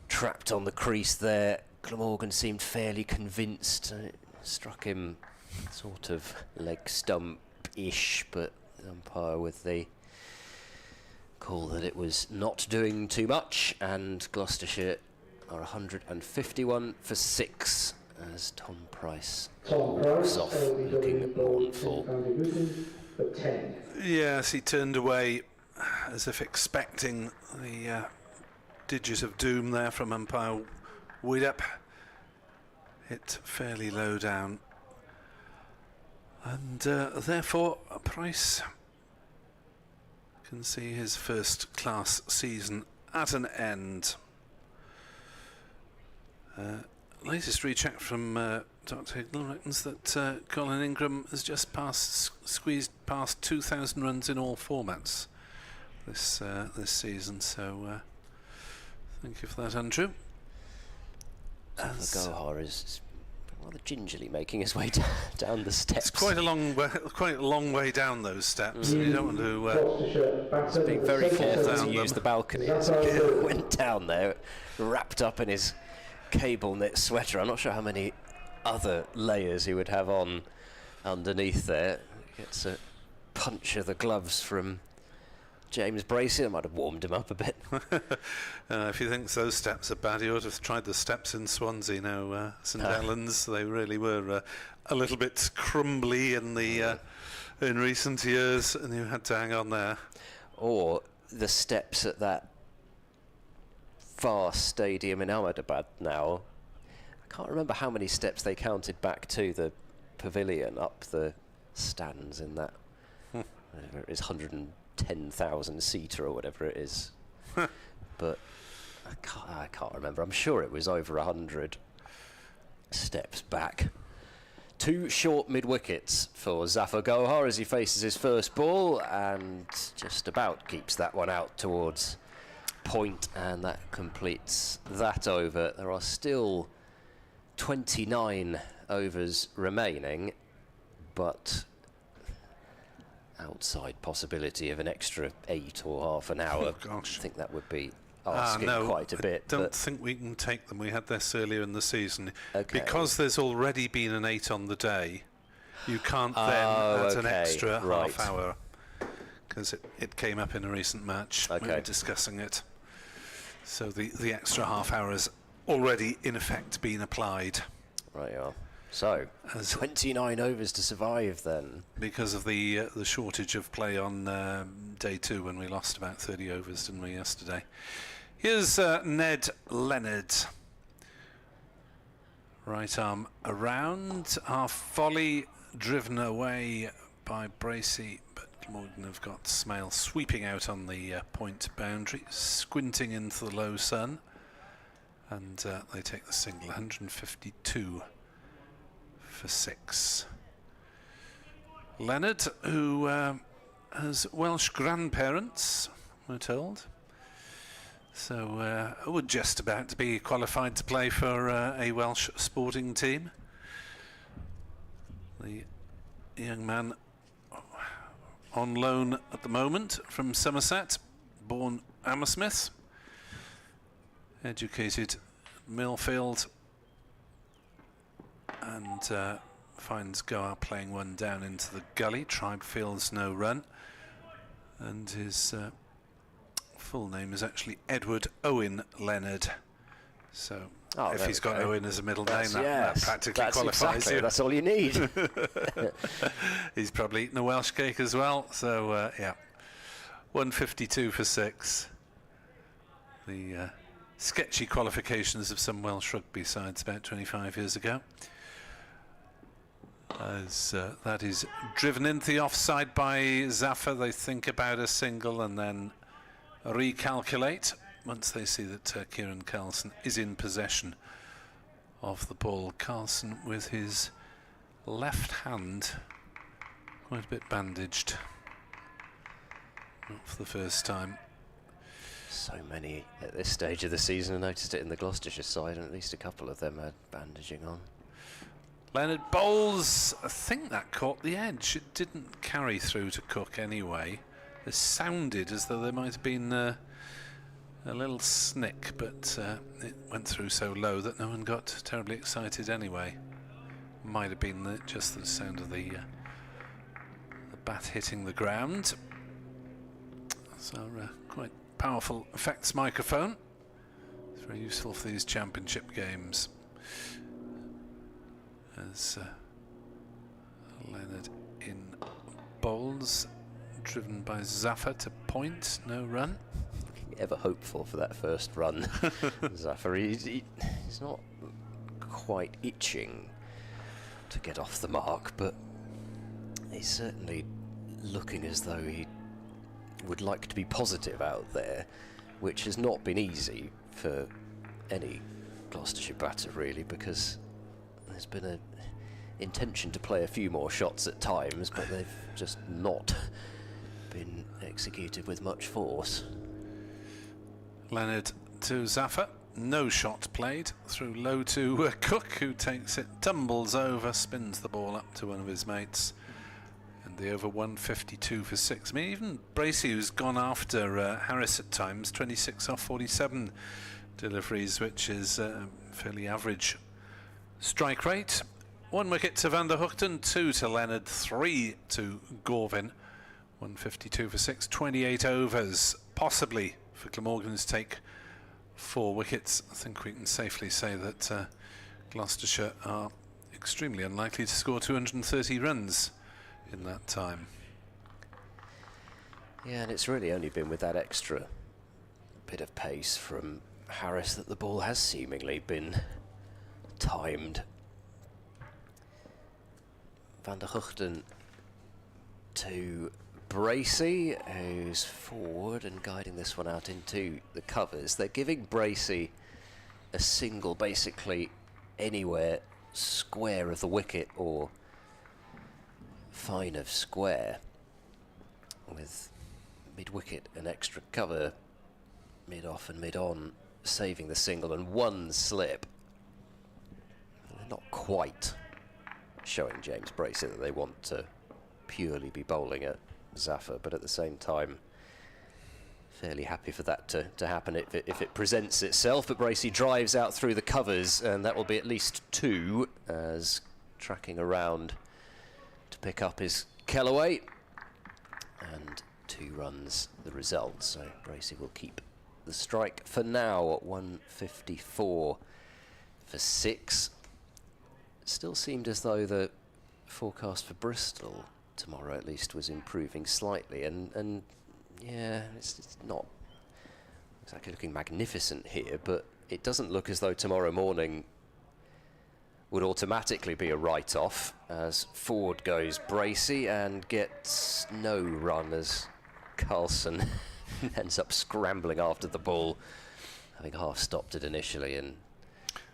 trapped on the crease there. Glamorgan seemed fairly convinced, it struck him sort of leg stump-ish, but the umpire with the call that it was not doing too much, and Gloucestershire are 151 for 6 as Tom Price walks off looking mournful. Yes, he turned away as if expecting the digit of doom there from umpire Widdop. Hit fairly low down, and therefore Price can see his first-class season at an end. Latest recheck from Dr. Hignell reckons that Colin Ingram has just squeezed past 2,000 runs in all formats this season. So thank you for that, Andrew. Gohar is rather gingerly making his way down the steps. It's quite a long way down those steps. You don't want to being very careful to use the balcony as he went down there, wrapped up in his cable knit sweater. I'm not sure how many other layers he would have on underneath there. Gets a punch of the gloves from James Bracey. That might have warmed him up a bit. If you think those steps are bad, you ought to have tried the steps in Swansea now, St Helens. They really were a little bit crumbly in the in recent years, and you had to hang on there. Or the steps at that vast stadium in Ahmedabad now. I can't remember how many steps they counted back to the pavilion, up the stands in that, whatever it is, 110,000 seater or whatever it is. But I can't remember. I'm sure it was over 100 steps back. 2 short mid-wickets for Zafar Gohar as he faces his first ball and just about keeps that one out towards point, and that completes that over. There are still 29 overs remaining, but outside possibility of an extra 8 or half an hour. Oh, gosh. I think that would be asking quite a bit. I don't think we can take them. We had this earlier in the season. Okay. Because there's already been an 8 on the day, you can't then add an extra half hour, because it came up in a recent match. We were discussing it. So the extra half hour has already in effect been applied. Right, yeah. So, 29 overs to survive then. Because of the shortage of play on day 2, when we lost about 30 overs, didn't we, yesterday? Here's Ned Leonard. Right arm around. Our volley driven away by Bracey, but Glamorgan have got Smale sweeping out on the point boundary, squinting into the low sun, and they take the single, 152 for 6. Leonard, who has Welsh grandparents, we're told, so would just about to be qualified to play for a Welsh sporting team. The young man on loan at the moment from Somerset, born Hammersmith, educated Millfield, and finds Goa playing one down into the gully. Tribe Fields no run, and his full name is actually Edward Owen Leonard. So if he's got Owen as a middle name, that practically qualifies you. That's all you need. He's probably eaten a Welsh cake as well. So yeah, 152 for 6. The sketchy qualifications of some Welsh rugby sides about 25 years ago. As that is driven into the offside by Zafar, they think about a single and then recalculate once they see that Kieran Carlson is in possession of the ball. Carlson with his left hand quite a bit bandaged, not for the first time. So many at this stage of the season. I noticed it in the Gloucestershire side, and at least a couple of them had bandaging on. Leonard bowls. I think that caught the edge. It didn't carry through to Cook anyway. It sounded as though there might have been a little snick, but it went through so low that no one got terribly excited anyway. Might have been just the sound of the bat hitting the ground. So quite powerful effects microphone. It's very useful for these championship games. As Leonard in bowls, driven by Zafar to point, no run. Ever hopeful for that first run. Zafar, he's not quite itching to get off the mark, but he's certainly looking as though he would like to be positive out there, which has not been easy for any Gloucestershire batter really, because there's been an intention to play a few more shots at times, but they've just not been executed with much force. Leonard to Zafar, no shot played, through low to Cook, who takes it, tumbles over, spins the ball up to one of his mates, and the over 152 for 6. I mean, even Bracey, who's gone after Harris at times, 26 off 47 deliveries, which is fairly average strike rate. 1 wicket to Van der Hoogten, 2 to Leonard, 3 to Gorvin. 152 for 6, 28 overs, possibly for Glamorgan's take 4 wickets. I think we can safely say that Gloucestershire are extremely unlikely to score 230 runs in that time. Yeah, and it's really only been with that extra bit of pace from Harris that the ball has seemingly been timed. Van der Huchten to Bracey, who's forward and guiding this one out into the covers. They're giving Bracey a single basically anywhere square of the wicket or fine of square, with mid-wicket and extra cover, mid-off and mid-on, saving the single, and one slip. They're not quite showing James Bracey that they want to purely be bowling at Zafar, but at the same time fairly happy for that to happen if it presents itself. But Bracey drives out through the covers, and that will be at least two, as tracking around to pick up his Kellaway, and 2 runs the result. So Bracey will keep the strike for now at 154 for 6. It still seemed as though the forecast for Bristol tomorrow at least was improving slightly, and yeah, it's not exactly looking magnificent here, but it doesn't look as though tomorrow morning would automatically be a write-off, as forward goes Bracey and gets no run as Carlson ends up scrambling after the ball, having half stopped it initially, and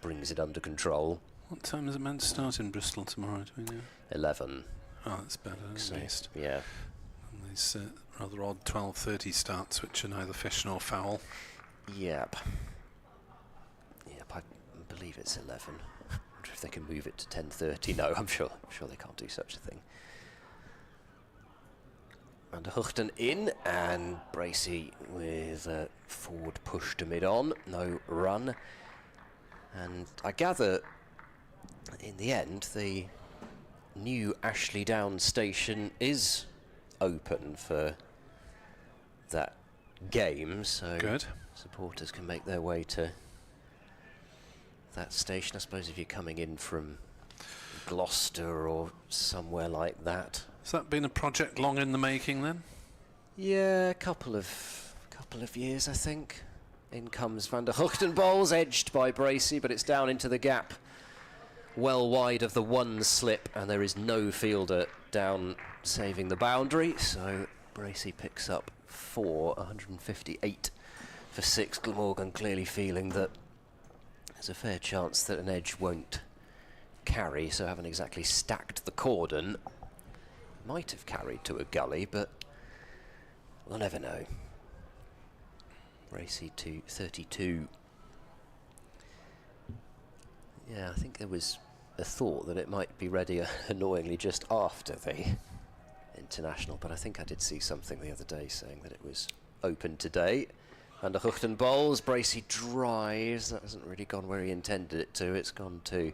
brings it under control. What time is it meant to start in Bristol tomorrow, do we know? 11. Oh, that's better, at least. Yeah. And these rather odd 12:30 starts, which are neither fish nor fowl. Yep. Yep, I believe it's 11. I wonder if they can move it to 10:30. No, I'm sure they can't do such a thing. Van der Huchten in, and Bracey with a forward push to mid-on, no run. And I gather, in the end, the new Ashley Down station is open for that game, so good. Supporters can make their way to that station. I suppose if you're coming in from Gloucester or somewhere like that. Has that been a project long in the making then? Yeah, a couple of years, I think. In comes Van der Huchten, bowls edged by Bracey, but it's down into the gap, well wide of the one slip, and there is no fielder down saving the boundary, so Bracey picks up 4, 158 for 6. Glamorgan clearly feeling that there's a fair chance that an edge won't carry, so haven't exactly stacked the cordon. Might have carried to a gully, but we'll never know. Bracey to 32. Yeah, I think there was a thought that it might be ready annoyingly just after the international, but I think I did see something the other day saying that it was open today. Van der Huchten bowls, Bracey drives. That hasn't really gone where he intended it to. It's gone to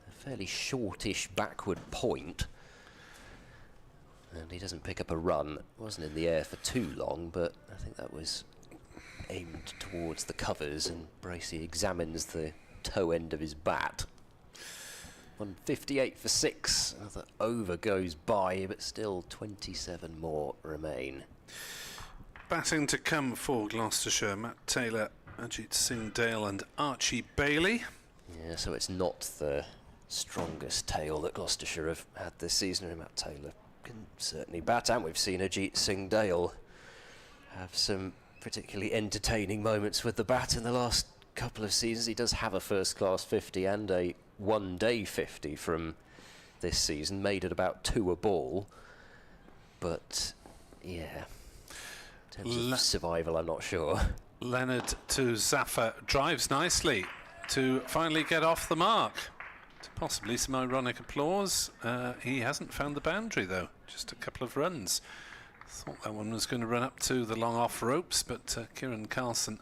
a fairly shortish backward point, and he doesn't pick up a run. It wasn't in the air for too long, but I think that was aimed towards the covers, and Bracey examines the toe end of his bat. 158 for 6. Another over goes by, but still 27 more remain. Batting to come for Gloucestershire: Matt Taylor, Ajit Singh Dale and Archie Bailey. Yeah, so it's not the strongest tail that Gloucestershire have had this season, and Matt Taylor can certainly bat, and we've seen Ajit Singh Dale have some particularly entertaining moments with the bat in the last couple of seasons. He does have a first-class 50 and a one-day 50 from this season, made at about 2 a ball. But, yeah, in terms of survival, I'm not sure. Leonard to Zafar drives nicely to finally get off the mark. To possibly some ironic applause. He hasn't found the boundary, though. Just a couple of runs. Thought that one was going to run up to the long off ropes, but Kieran Carlson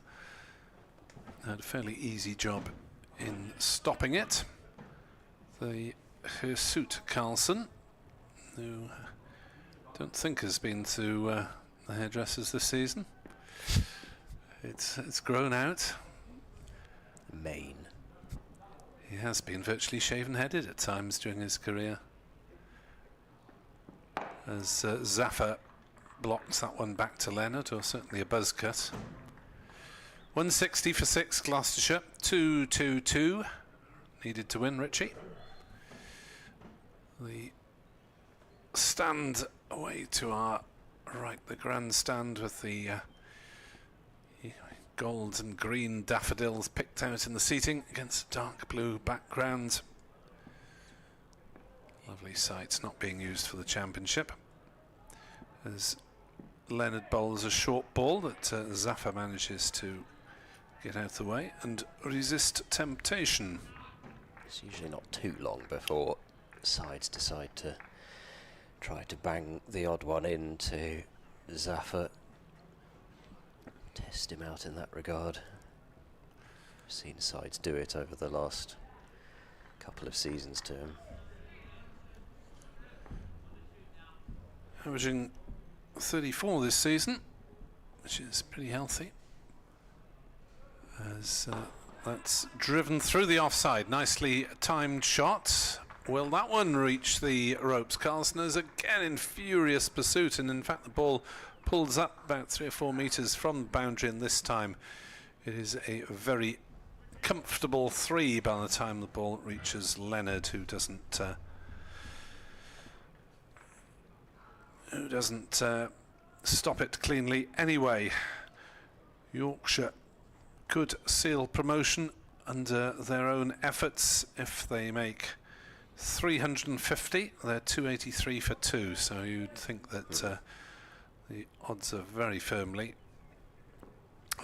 had a fairly easy job in stopping it. The Hirsute Carlson, who I don't think has been to the hairdressers this season. It's grown out. Maine. He has been virtually shaven-headed at times during his career. As Zafar blocks that one back to Leonard, or certainly a buzz cut. 160 for 6, Gloucestershire. 2-2-2. needed to win, Richie. The stand away to our right, the grandstand with the gold and green daffodils picked out in the seating against a dark blue background. Lovely sights not being used for the championship. As Leonard bowls a short ball that Zafar manages to get out of the way and resist temptation. It's usually not too long before sides decide to try to bang the odd one into Zafar. Test him out in that regard. I've seen sides do it over the last couple of seasons to him. Averaging 34 this season, which is pretty healthy. As that's driven through the offside. Nicely timed shot. Will that one reach the ropes? Carlson is again in furious pursuit, and in fact the ball pulls up about 3 or 4 metres from the boundary, and this time it is a very comfortable 3 by the time the ball reaches Leonard, who doesn't stop it cleanly anyway. Yorkshire could seal promotion under their own efforts if they make 350. They're 283 for 2, so you'd think that the odds are very firmly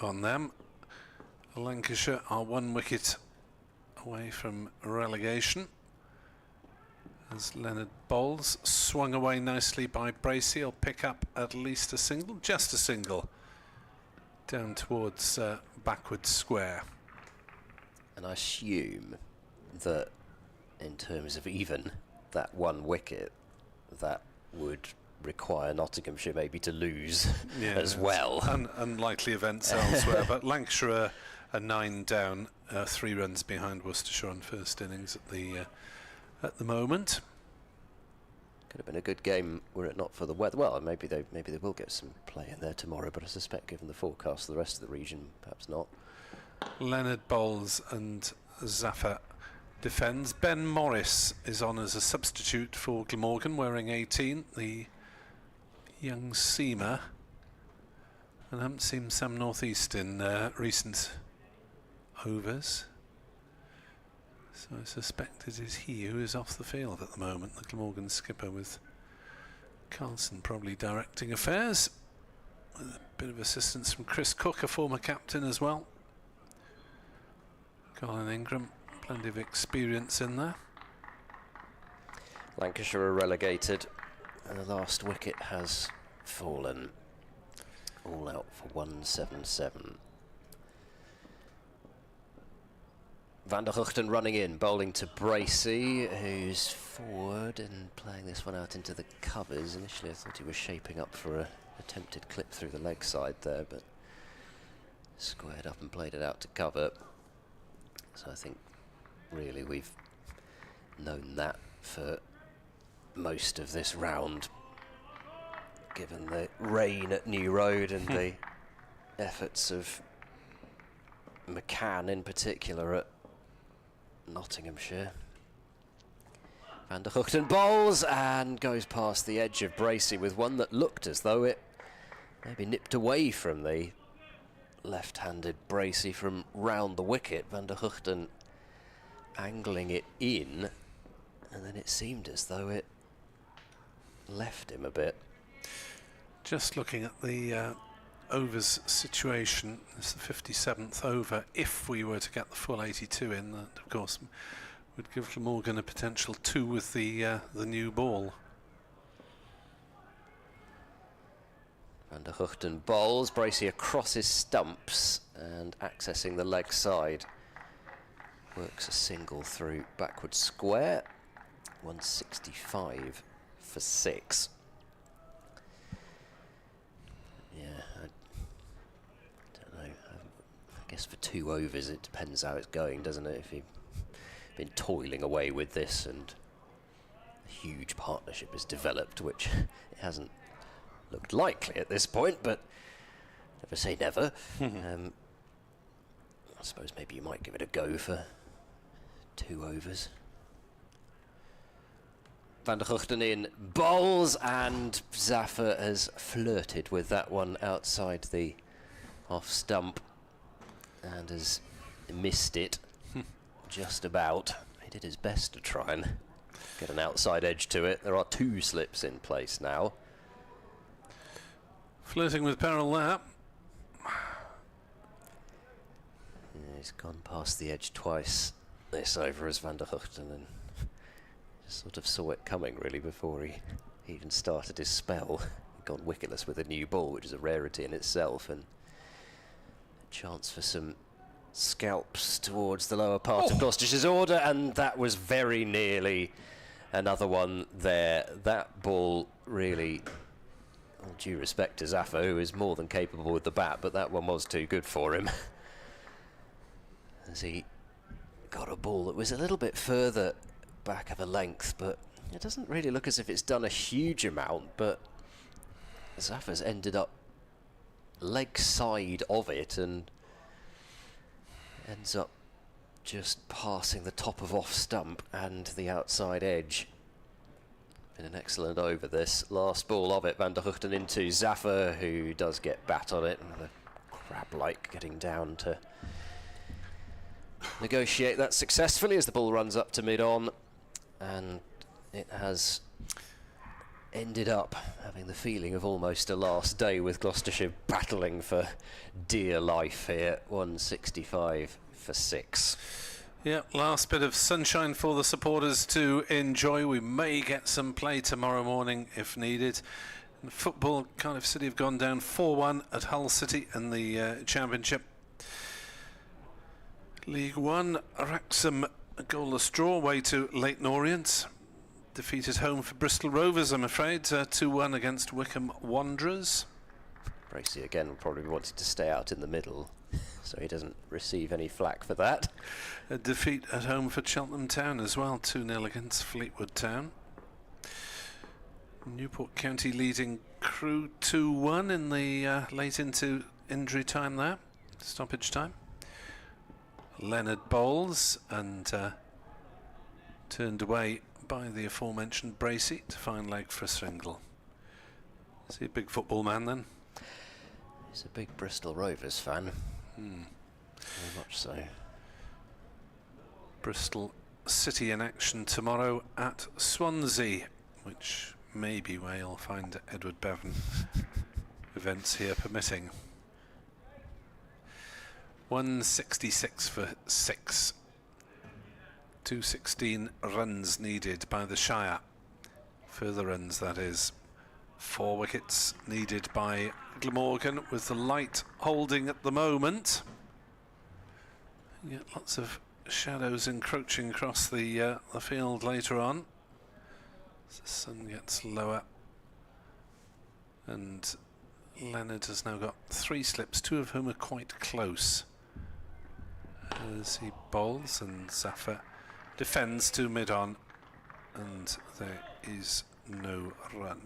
on them. Lancashire are 1 wicket away from relegation. As Leonard bowls, swung away nicely by Bracey. He'll pick up at least a single, just a single, down towards backward square. And I assume that in terms of even that 1 wicket, that would require Nottinghamshire maybe to lose as well. Unlikely events elsewhere, but Lancashire are 9 down, 3 runs behind Worcestershire on first innings at the moment. Could have been a good game were it not for the weather. Well, maybe they will get some play in there tomorrow, but I suspect given the forecast, the rest of the region perhaps not. Leonard bowls and Zafar defends. Ben Morris is on as a substitute for Glamorgan, wearing 18, the young seamer. And I haven't seen Sam North East in recent overs, so I suspect it is he who is off the field at the moment, the Glamorgan skipper, with Carlson probably directing affairs, with a bit of assistance from Chris Cook, a former captain as well. Colin Ingram, plenty of experience in there. Lancashire are relegated, and the last wicket has fallen. All out for 177. Van der Huchten running in, bowling to Bracey, who's forward and playing this one out into the covers. Initially I thought he was shaping up for an attempted clip through the leg side there, but squared up and played it out to cover. So I think really we've known that for most of this round, given the rain at New Road and the efforts of McCann in particular at Nottinghamshire. Van der Huchten bowls and goes past the edge of Bracey with one that looked as though it maybe nipped away from the left-handed Bracey from round the wicket. Van der Huchten angling it in, and then it seemed as though it left him a bit. Just looking at the overs situation, it's the 57th over. If we were to get the full 82 in, that of course would give Glamorgan a potential 2 with the new ball. Van der Huchten bowls, Bracey across his stumps and accessing the leg side. Works a single through backward square. 165 for 6. Yeah, I don't know. I guess for 2 overs it depends how it's going, doesn't it? If you've been toiling away with this and a huge partnership has developed, which it hasn't looked likely at this point, but never say never. I suppose maybe you might give it a go for 2 overs. Van der Guchten in, bowls, and Zaffer has flirted with that one outside the off stump and has missed it just about. He did his best to try and get an outside edge to it. There are 2 slips in place now. Flirting with peril there. Yeah, he's gone past the edge twice this over as Van der Guchten, and just sort of saw it coming really before he even started his spell. He'd gone wicketless with a new ball, which is a rarity in itself, and a chance for some scalps towards the lower part of Gloucestershire's order, and that was very nearly another one there. That ball really, all due respect to Zaffer, who is more than capable with the bat, but that one was too good for him. As he got a ball that was a little bit further back of a length, but it doesn't really look as if it's done a huge amount, but Zaffer's ended up leg side of it and ends up just passing the top of off stump and the outside edge. Been an excellent over this. Last ball of it, Van der Guchten into Zaffer, who does get bat on it. Another crab-like getting down to negotiate that successfully as the ball runs up to mid-on, and it has ended up having the feeling of almost a last day with Gloucestershire battling for dear life here. 165 for 6. Yeah, last bit of sunshine for the supporters to enjoy. We may get some play tomorrow morning if needed. In football, Cardiff City have gone down 4-1 at Hull City in the Championship. League One, Wrexham a goalless draw away to Leyton Orient. Defeated home for Bristol Rovers, I'm afraid, 2-1 against Wycombe Wanderers. Bracey again will probably wanted to stay out in the middle, so he doesn't receive any flack for that. A defeat at home for Cheltenham Town as well, 2-0 against Fleetwood Town. Newport County leading Crewe 2-1 in the late into injury time there, stoppage time. Leonard bowls and turned away by the aforementioned Bracey to find leg for a single. Is he a big football man then? He's a big Bristol Rovers fan. Very much so. Bristol City in action tomorrow at Swansea, which may be where you'll find Edward Bevan, events here permitting. 166 for 6. 216 runs needed by the Shire. Further runs, that is. 4 wickets needed by Glamorgan, with the light holding at the moment. You get lots of shadows encroaching across the field later on as the sun gets lower. And Leonard has now got 3 slips, 2 of whom are quite close. As he bowls, and Zaffer defends to mid-on, and there is no run.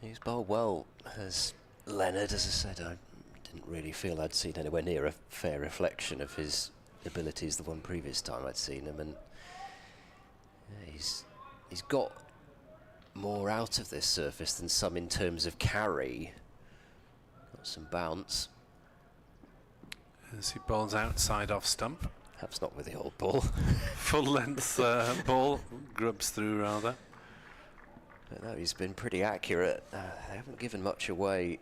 He's bowled well as Leonard. As I said, I didn't really feel I'd seen anywhere near a fair reflection of his abilities the one previous time I'd seen him, and yeah, he's got more out of this surface than some in terms of carry. Got some bounce. As he bowls outside off stump. Perhaps not with the old ball. Full length ball, grubs through rather. But no, he's been pretty accurate. They haven't given much away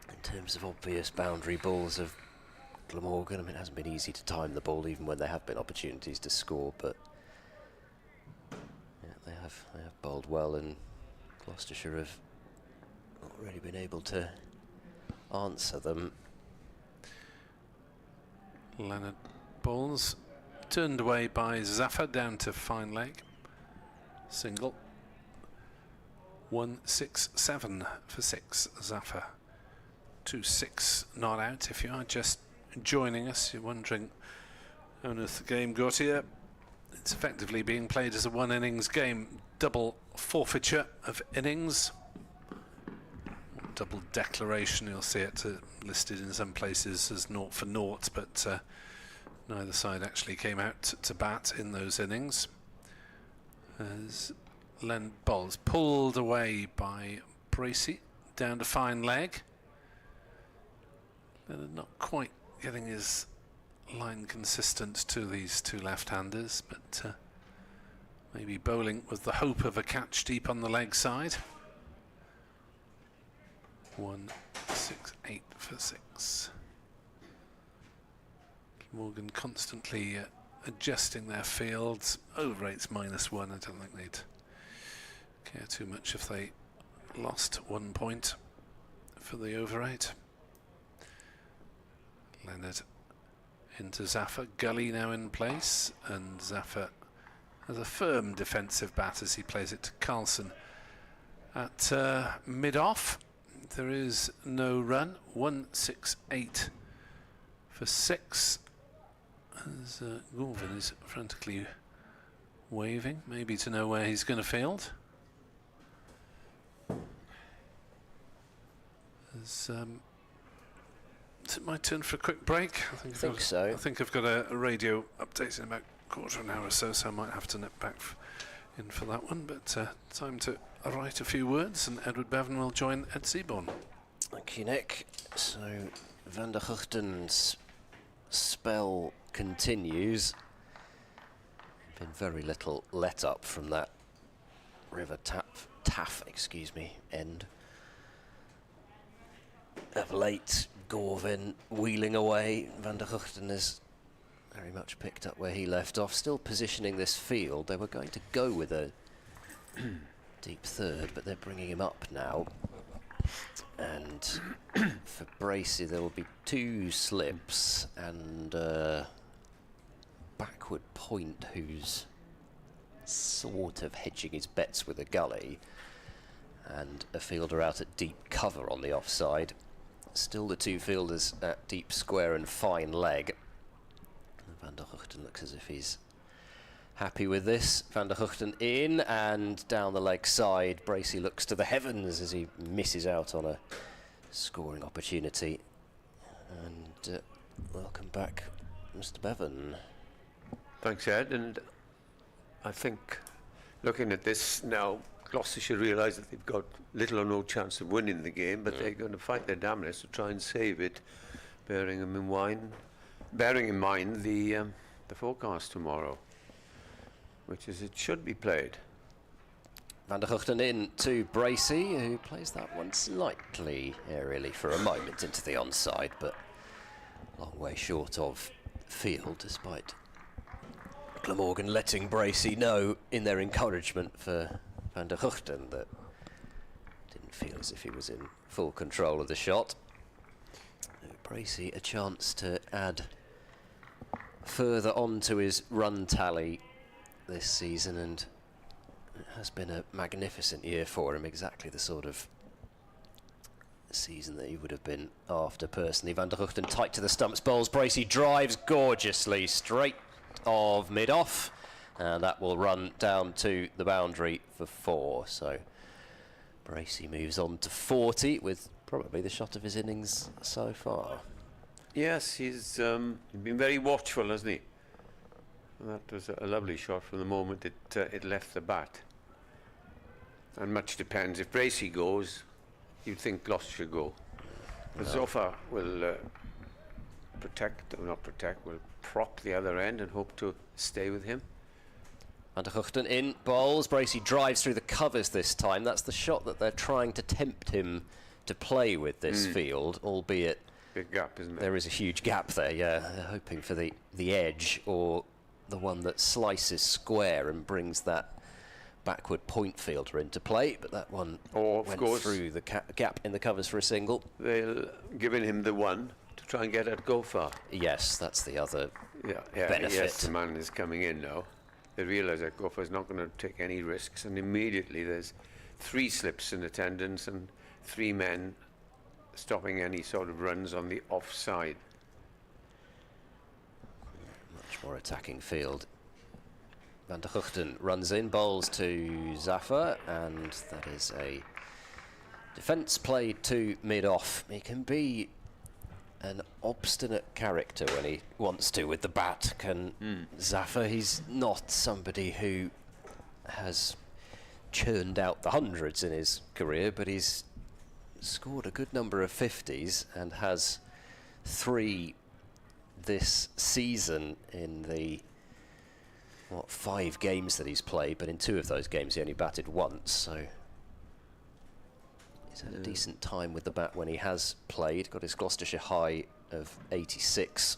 in terms of obvious boundary balls of Glamorgan. I mean, it hasn't been easy to time the ball even when there have been opportunities to score, but yeah, they have bowled well, and Gloucestershire have not really been able to answer them. Leonard bowls, turned away by Zaffer, down to fine leg. Single. 167 for 6, Zaffer. 2-6 not out. If you are just joining us, you're wondering how on earth the game got here. It's effectively being played as a 1 innings game. Double forfeiture of innings. Double declaration, you'll see it listed in some places as 0 for 0, but Neither side actually came out to bat in those innings. As Len Bowles pulled away by Bracey down to fine leg. Leonard not quite getting his line consistent to these two left-handers, but maybe bowling with the hope of a catch deep on the leg side. 1-6-8 for 6. Morgan constantly adjusting their fields. Over 8's -1. I don't think they'd care too much if they lost 1 point for the over 8. Leonard into Zafar. Gully now in place, and Zafar has a firm defensive bat as he plays it to Carlson at mid-off. There is no run. 1-6-8 for 6. As Glamorgan is frantically waving, maybe to know where he's going to field. Is it my turn for a quick break? I think so. I think I've got a radio update in about a quarter of an hour or so, so I might have to nip back in for that one. But time to write a few words, and Edward Bevan will join Ed Seaborn. Thank you, Nick. So Van der Guchten's spell continues. Been very little let up from that River Taff, end. Of late, Glamorgan wheeling away. Van der Guchten has very much picked up where he left off, still positioning this field. They were going to go with a deep third, but they're bringing him up now. And for Bracey, there will be 2 slips and backward point, who's sort of hedging his bets with a gully, and a fielder out at deep cover on the offside. Still the 2 fielders at deep square and fine leg. Van der Guchten looks as if he's happy with this. Van der Guchten in and down the leg side. Bracey looks to the heavens as he misses out on a scoring opportunity. And welcome back, Mr. Bevan. Thanks, Ed. And I think looking at this now, Gloucestershire realise that they've got little or no chance of winning the game, but they're going to fight their damnedest to try and save it, bearing in mind the forecast tomorrow, which is it should be played. Van der Guchten in to Bracey, who plays that one slightly aerially for a moment into the onside, but long way short of field, despite Glamorgan letting Bracey know in their encouragement for Van der Guchten that didn't feel as if he was in full control of the shot. Bracey a chance to add further on to his run tally this season, and it has been a magnificent year for him, exactly the sort of season that he would have been after personally. Van der Guchten tight to the stumps, bowls. Bracey drives gorgeously straight of mid-off, and that will run down to the boundary for 4. So Bracey moves on to 40 with probably the shot of his innings so far. Yes, he's been very watchful, hasn't he? That was a lovely shot from the moment it left the bat. And much depends. If Bracey goes, you'd think Gloucestershire go. But Zafar will will prop the other end and hope to stay with him. Van der Guchten in, bowls. Bracey drives through the covers this time. That's the shot that they're trying to tempt him to play with this field, albeit big gap, isn't there? There is a huge gap there, yeah. They're hoping for the edge, or the one that slices square and brings that backward point fielder into play, but that one went through the gap in the covers for a single. They'll giving him the one to try and get at go far. Yes, that's the other benefit. Yes, the man is coming in now. They realise that Gopher is not going to take any risks, and immediately there's 3 slips in attendance and 3 men stopping any sort of runs on the offside. Much more attacking field. Van der Guchten runs in, bowls to Zafar, and that is a defence played to mid-off. He can be an obstinate character when he wants to with the bat. Zafar, he's not somebody who has churned out the hundreds in his career, but he's scored a good number of 50s and has 3 this season in the 5 games that he's played, but in 2 of those games he only batted once, so he's had a decent time with the bat when he has played. Got his Gloucestershire high of 86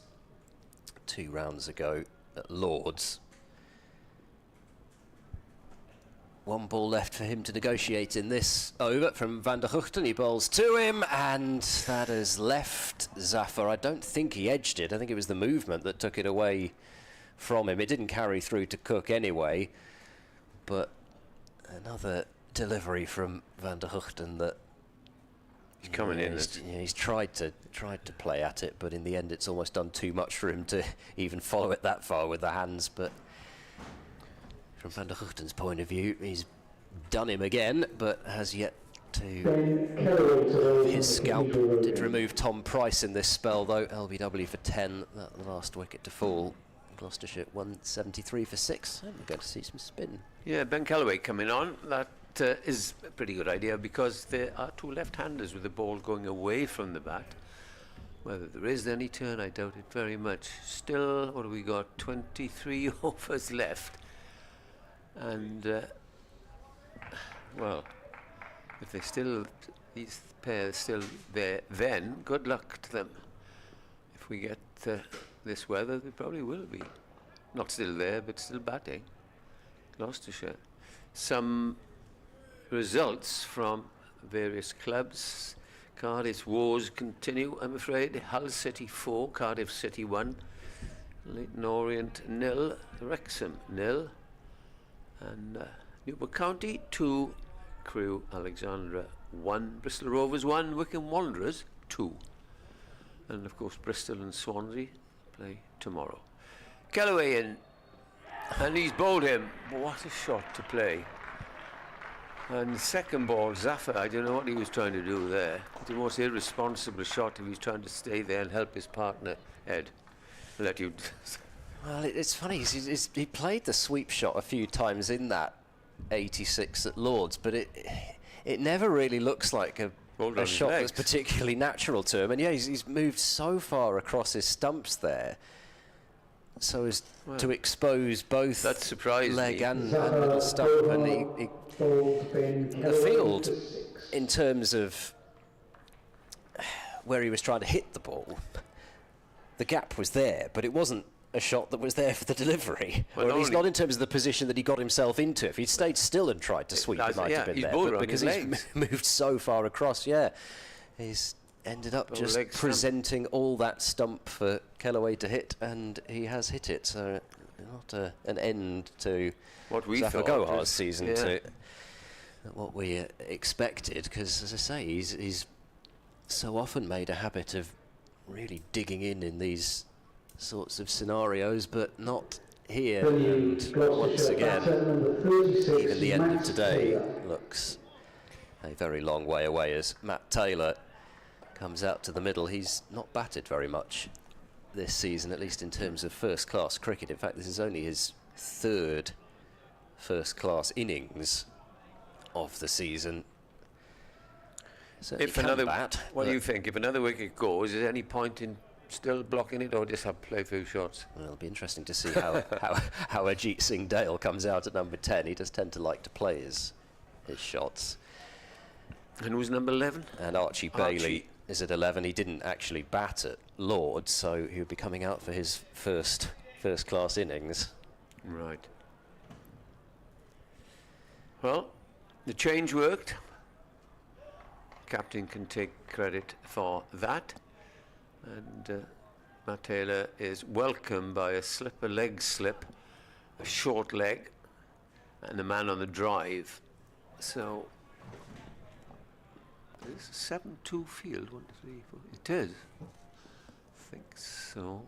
2 rounds ago at Lord's. 1 ball left for him to negotiate in this over from Van der Huchten. He bowls to him, and that has left Zafar. I don't think he edged it. I think it was the movement that took it away from him. It didn't carry through to Cook anyway, but another delivery from Van der Huchten that he's coming in. He's tried to play at it, but in the end it's almost done too much for him to even follow it that far with the hands. But from Van der Huchten's point of view, he's done him again, but has yet to. His scalp did remove Tom Price in this spell, though. LBW for 10, the last wicket to fall. Gloucestershire 173 for 6. And we're going to see some spin. Yeah, Ben Callaway coming on. That is a pretty good idea, because there are 2 left-handers with the ball going away from the bat. Whether there is any turn, I doubt it very much. Still, what have we got? 23 overs left. And, well, if these pairs still there, then good luck to them. If we get this weather, they probably will be. Not still there, but still batting. Gloucestershire. Some results from various clubs. Cardiff's wars continue, I'm afraid. Hull City 4, Cardiff City 1, Leyton Orient 0, Wrexham 0, and Newport County 2, Crewe Alexandra 1, Bristol Rovers 1, Wycombe Wanderers 2. And of course Bristol and Swansea play tomorrow. Callaway in, and he's bowled him. What a shot to play. And second ball, Zafar, I don't know what he was trying to do there. It's the most irresponsible shot if he's trying to stay there and help his partner, Ed. Let you... Well, it's funny, he played the sweep shot a few times in that 86 at Lord's, but it never really looks like a shot that's particularly natural to him. And yeah, he's moved so far across his stumps there, so as to expose both leg and middle stump. And the field, in terms of where he was trying to hit the ball, the gap was there, but it wasn't a shot that was there for the delivery, or at least not in terms of the position that he got himself into. If he'd stayed still and tried to sweep, it might have been there, but because he's moved so far across, he's ended up just presenting all that stump for Callaway to hit, and he has hit it. So not an end to what we Zafar Gohar's season, to what we expected, because as I say, he's so often made a habit of really digging in these sorts of scenarios, but not here. And once again, even the end of today looks a very long way away as Matt Taylor comes out to the middle. He's not batted very much this season, at least in terms of first-class cricket. In fact, this is only his 3rd first-class innings of the season. If another, what do you think? If another wicket goes, is there any point in still blocking it, or just have to play a few shots? Well, it'll be interesting to see how Ajit Singh Dale comes out at number 10. He does tend to like to play his shots. And who's number 11? And Archie Bailey is at 11. He didn't actually bat at Lord's, so he would be coming out for his first-class innings. Right. Well, the change worked. Captain can take credit for that. And Matt Taylor is welcomed by a leg slip, a short leg, and the man on the drive. So it's a 7-2 field. 1, 2, 3, 4. It is. I think so.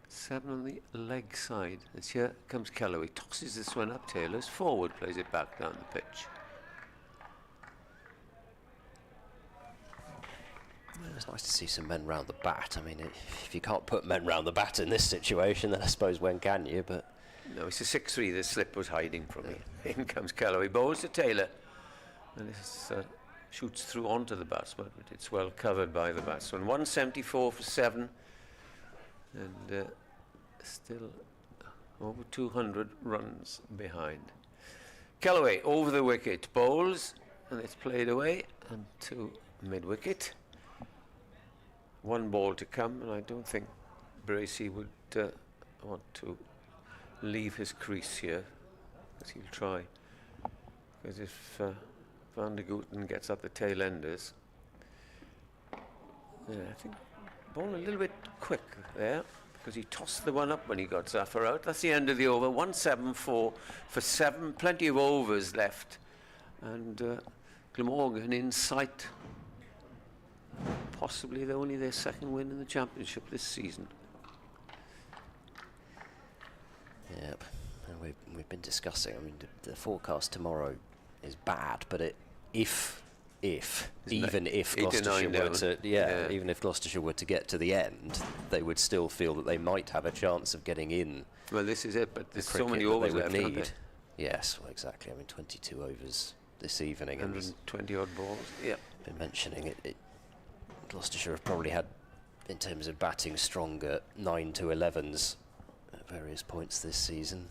7 on the leg side. And here comes Callaway. Tosses this one up. Taylor's forward, plays it back down the pitch. It's nice to see some men round the bat. I mean, if you can't put men round the bat in this situation, then I suppose when can you? But no, it's a 6-3. The slip was hiding from me. In comes Callaway. Bowls to Taylor. And this shoots through onto the batsman, but it's well covered by the batsman. 174 for 7. And still over 200 runs behind. Callaway over the wicket. Bowls. And it's played away. And to mid-wicket. 1 ball to come, and I don't think Bracey would want to leave his crease here, because he'll try. Because if Van der Gooten gets up the tail enders, yeah, I think ball a little bit quick there, because he tossed the one up when he got Zafar out. That's the end of the over. 174 for 7. Plenty of overs left, and Glamorgan in sight. Possibly only their second win in the championship this season. Yep, and we've been discussing. I mean, the forecast tomorrow is bad, but if Gloucestershire were to, even if Gloucestershire were to get to the end, they would still feel that they might have a chance of getting in. Well, this is it, but there's so many they overs would left, need. aren't there? Yes, well, exactly. I mean, 22 overs this evening. 120 odd balls. Yeah. Been mentioning it. Gloucestershire have probably had, in terms of batting, stronger 9 to 11s at various points this season.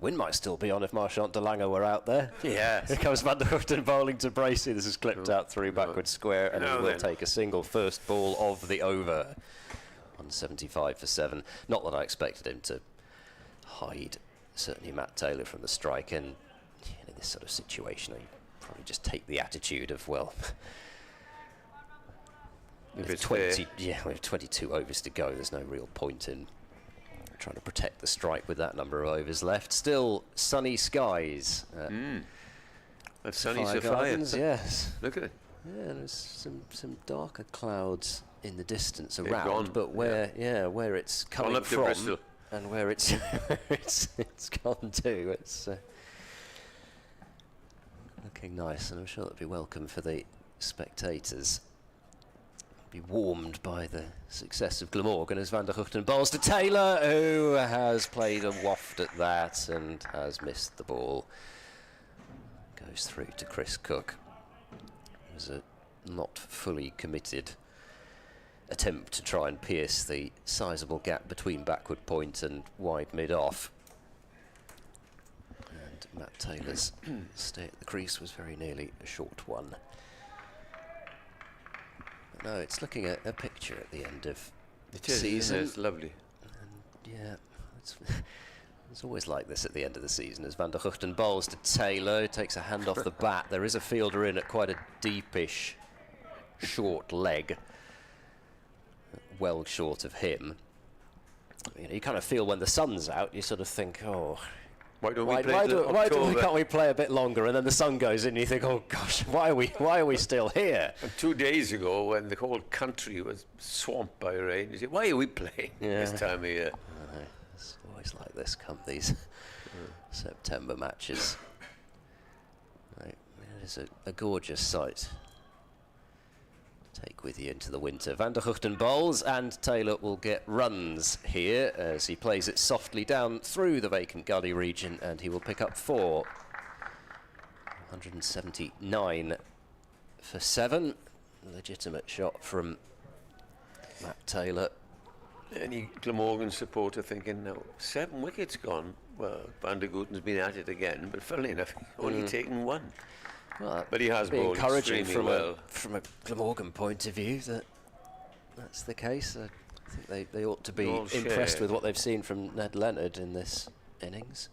Wind might still be on if Marchant de Lange were out there. Yes. Here comes Van der Hooft bowling to Bracey. This is clipped out through backward square, and he will take a single first ball of the over. 175 for 7. Not that I expected him to hide, certainly Matt Taylor, from the strike, and in this sort of situation, he'd probably just take the attitude of, well, with 22 overs to go, there's no real point in trying to protect the strike with that number of overs left. Still sunny skies. That's sunny Sapphire. Yes. Look at it. Yeah, there's some darker clouds in the distance They've around, gone, but where it's coming up to from Bristol. and where it's it's gone to, it's looking nice, and I'm sure that'll be welcome for the spectators. Be warmed by the success of Glamorgan as Van der Hooft bowls to Taylor, who has played a waft at that and has missed the ball. Goes through to Chris Cook. It was a not fully committed attempt to try and pierce the sizable gap between backward point and wide mid-off. And Matt Taylor's stay at the crease was very nearly a short one. No, it's looking at a picture at the end of the season. It's lovely. And yeah, it's always like this at the end of the season as Van der Hooft bowls to Taylor, takes a hand off the bat. There is a fielder in at quite a deepish, short leg, well short of him. You know, you kind of feel when the sun's out, you sort of think, oh, why can't we play a bit longer? And then the sun goes in and you think, oh gosh, why are we still here? And 2 days ago, when the whole country was swamped by rain, you say, why are we playing this time of year? It's always like this come these September matches. Right, it is a gorgeous sight. Take with you into the winter. Van der Hooft bowls, and Taylor will get runs here as he plays it softly down through the vacant gully region, and he will pick up 4. 179 for 7. Legitimate shot from Matt Taylor. Any Glamorgan supporter thinking, no, 7 wickets gone. Well, Van der Gooten's been at it again, but funnily enough, only taken 1. Well, but he has bowled encouraging extremely from a Glamorgan point of view that's the case. I think they ought to be impressed with what they've seen from Ned Leonard in this innings.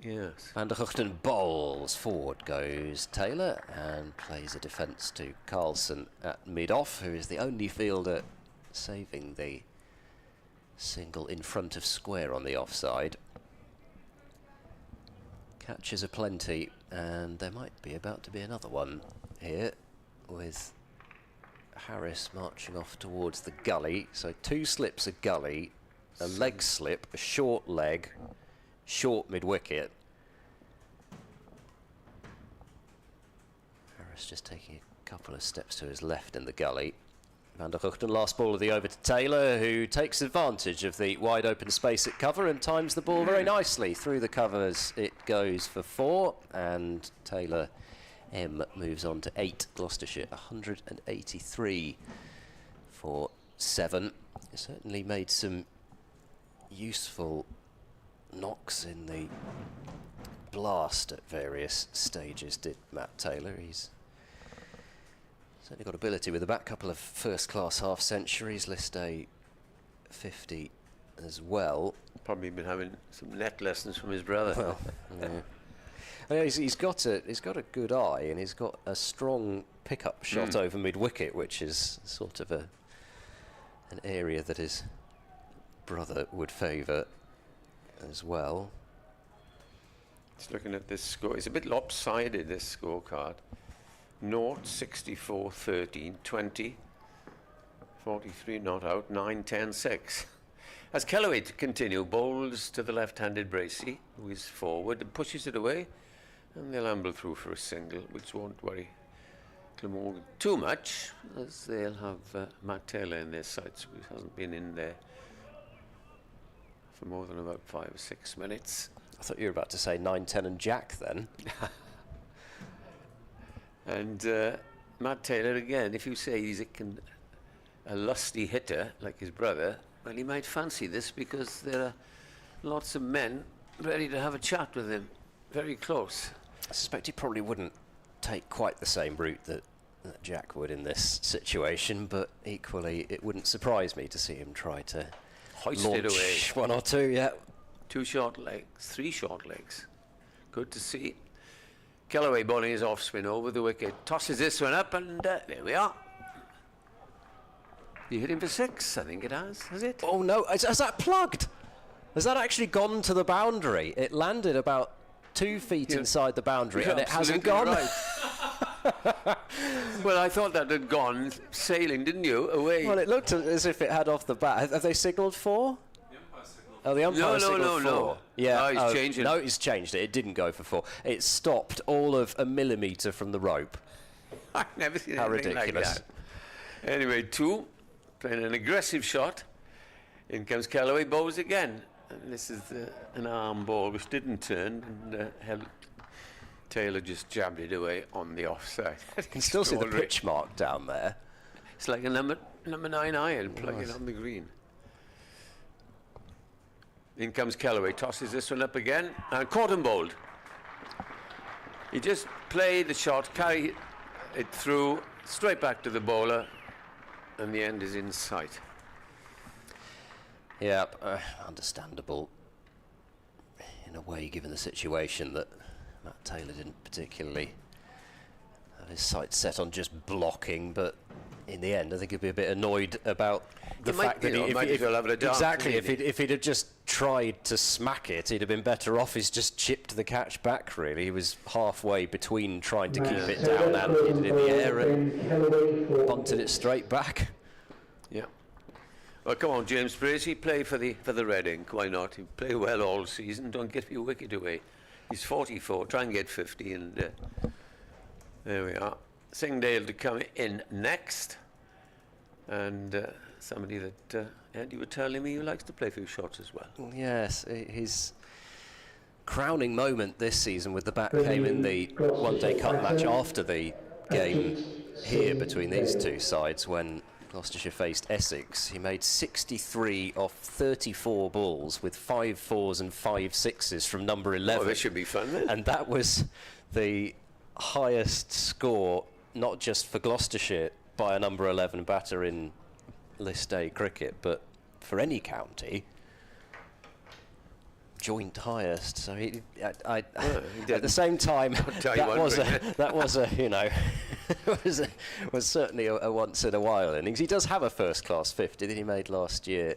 Yes. Van der Hooft bowls. Forward goes Taylor and plays a defence to Carlson at mid-off, who is the only fielder saving the single in front of square on the offside. Catches are plenty, and there might be about to be another one here with Harris marching off towards the gully. So 2 slips a gully, a leg slip, a short leg, short mid-wicket. Harris just taking a couple of steps to his left in the gully. Van der Guchten, last ball of the over to Taylor, who takes advantage of the wide open space at cover and times the ball very nicely. Through the covers it goes for 4, and Taylor M moves on to 8. Gloucestershire 183 for 7. Certainly made some useful knocks in the blast at various stages, did Matt Taylor. He's certainly got ability with the back, couple of first-class half-centuries, list a 50 as well. Probably been having some net lessons from his brother. Well, yeah. Yeah, he's got a good eye, and he's got a strong pickup shot over mid-wicket, which is sort of an area that his brother would favour as well. Just looking at this score, it's a bit lopsided, this scorecard. 0, 64, 13, 20, 43 not out, 9, 10, 6. As Kellaway to continue, bowls to the left-handed Bracey, who is forward and pushes it away, and they'll amble through for a single, which won't worry Glamorgan too much, as they'll have Matt Taylor in their sights, who hasn't been in there for more than about 5 or 6 minutes. I thought you were about to say 9, 10 and Jack then. And Matt Taylor, again, if you say he's a lusty hitter like his brother, well, he might fancy this because there are lots of men ready to have a chat with him, very close. I suspect he probably wouldn't take quite the same route that Jack would in this situation, but equally it wouldn't surprise me to see him try to Hoist launch it away. 1 or 2, yeah. 2 short legs, 3 short legs. Good to see. Kellaway bowling his off spin over the wicket, tosses this one up, and there we are. You hit him for 6, I think it has it? Oh no, has that plugged? Has that actually gone to the boundary? It landed about 2 feet inside the boundary, and it hasn't gone. Right. Well, I thought that had gone sailing, didn't you? Away. Well, it looked as if it had off the bat. Have they signalled 4? Oh, the umpire signalled 4. No. Yeah. No, he's changed it. No, he's changed it. It didn't go for 4. It stopped all of a millimetre from the rope. I've never seen How anything ridiculous. like that. Anyway, 2, playing an aggressive shot. In comes Kellaway, bowls again. And this is an arm ball which didn't turn, and Taylor just jabbed it away on the offside. You can still see the pitch mark down there. It's like a number 9 iron plugging on the green. In comes Kellaway, tosses this one up again, and caught and bowled. He just played the shot, carried it through, straight back to the bowler, and the end is in sight. Yeah, understandable in a way, given the situation that Matt Taylor didn't particularly have his sights set on just blocking, but in the end, I think he'd be a bit annoyed about the fact that if he'd have just tried to smack it, he'd have been better off. He's just chipped the catch back, really. He was halfway between trying to keep it down and hit it in the air and bunted it straight back. Yeah. Well, come on, James Bracey, play for the Red Ink. Why not? He play well all season. Don't get your wicket away. He's 44. Try and get 50, and there we are. Singdale to come in next, and somebody that Andy were telling me who likes to play a few shots as well. Yes, his crowning moment this season with the bat came in the one-day cup match after the game here between these two sides when Gloucestershire faced Essex. He made 63 off 34 balls with 5 4s and 5 6s from number 11. Oh, this should be fun then. And that was the highest score, not just for Gloucestershire by a number 11 batter in List A cricket, but for any county. Joint highest. So he, at the same time, that was a you know was certainly a once in a while innings. He does have a first class 50 that he made last year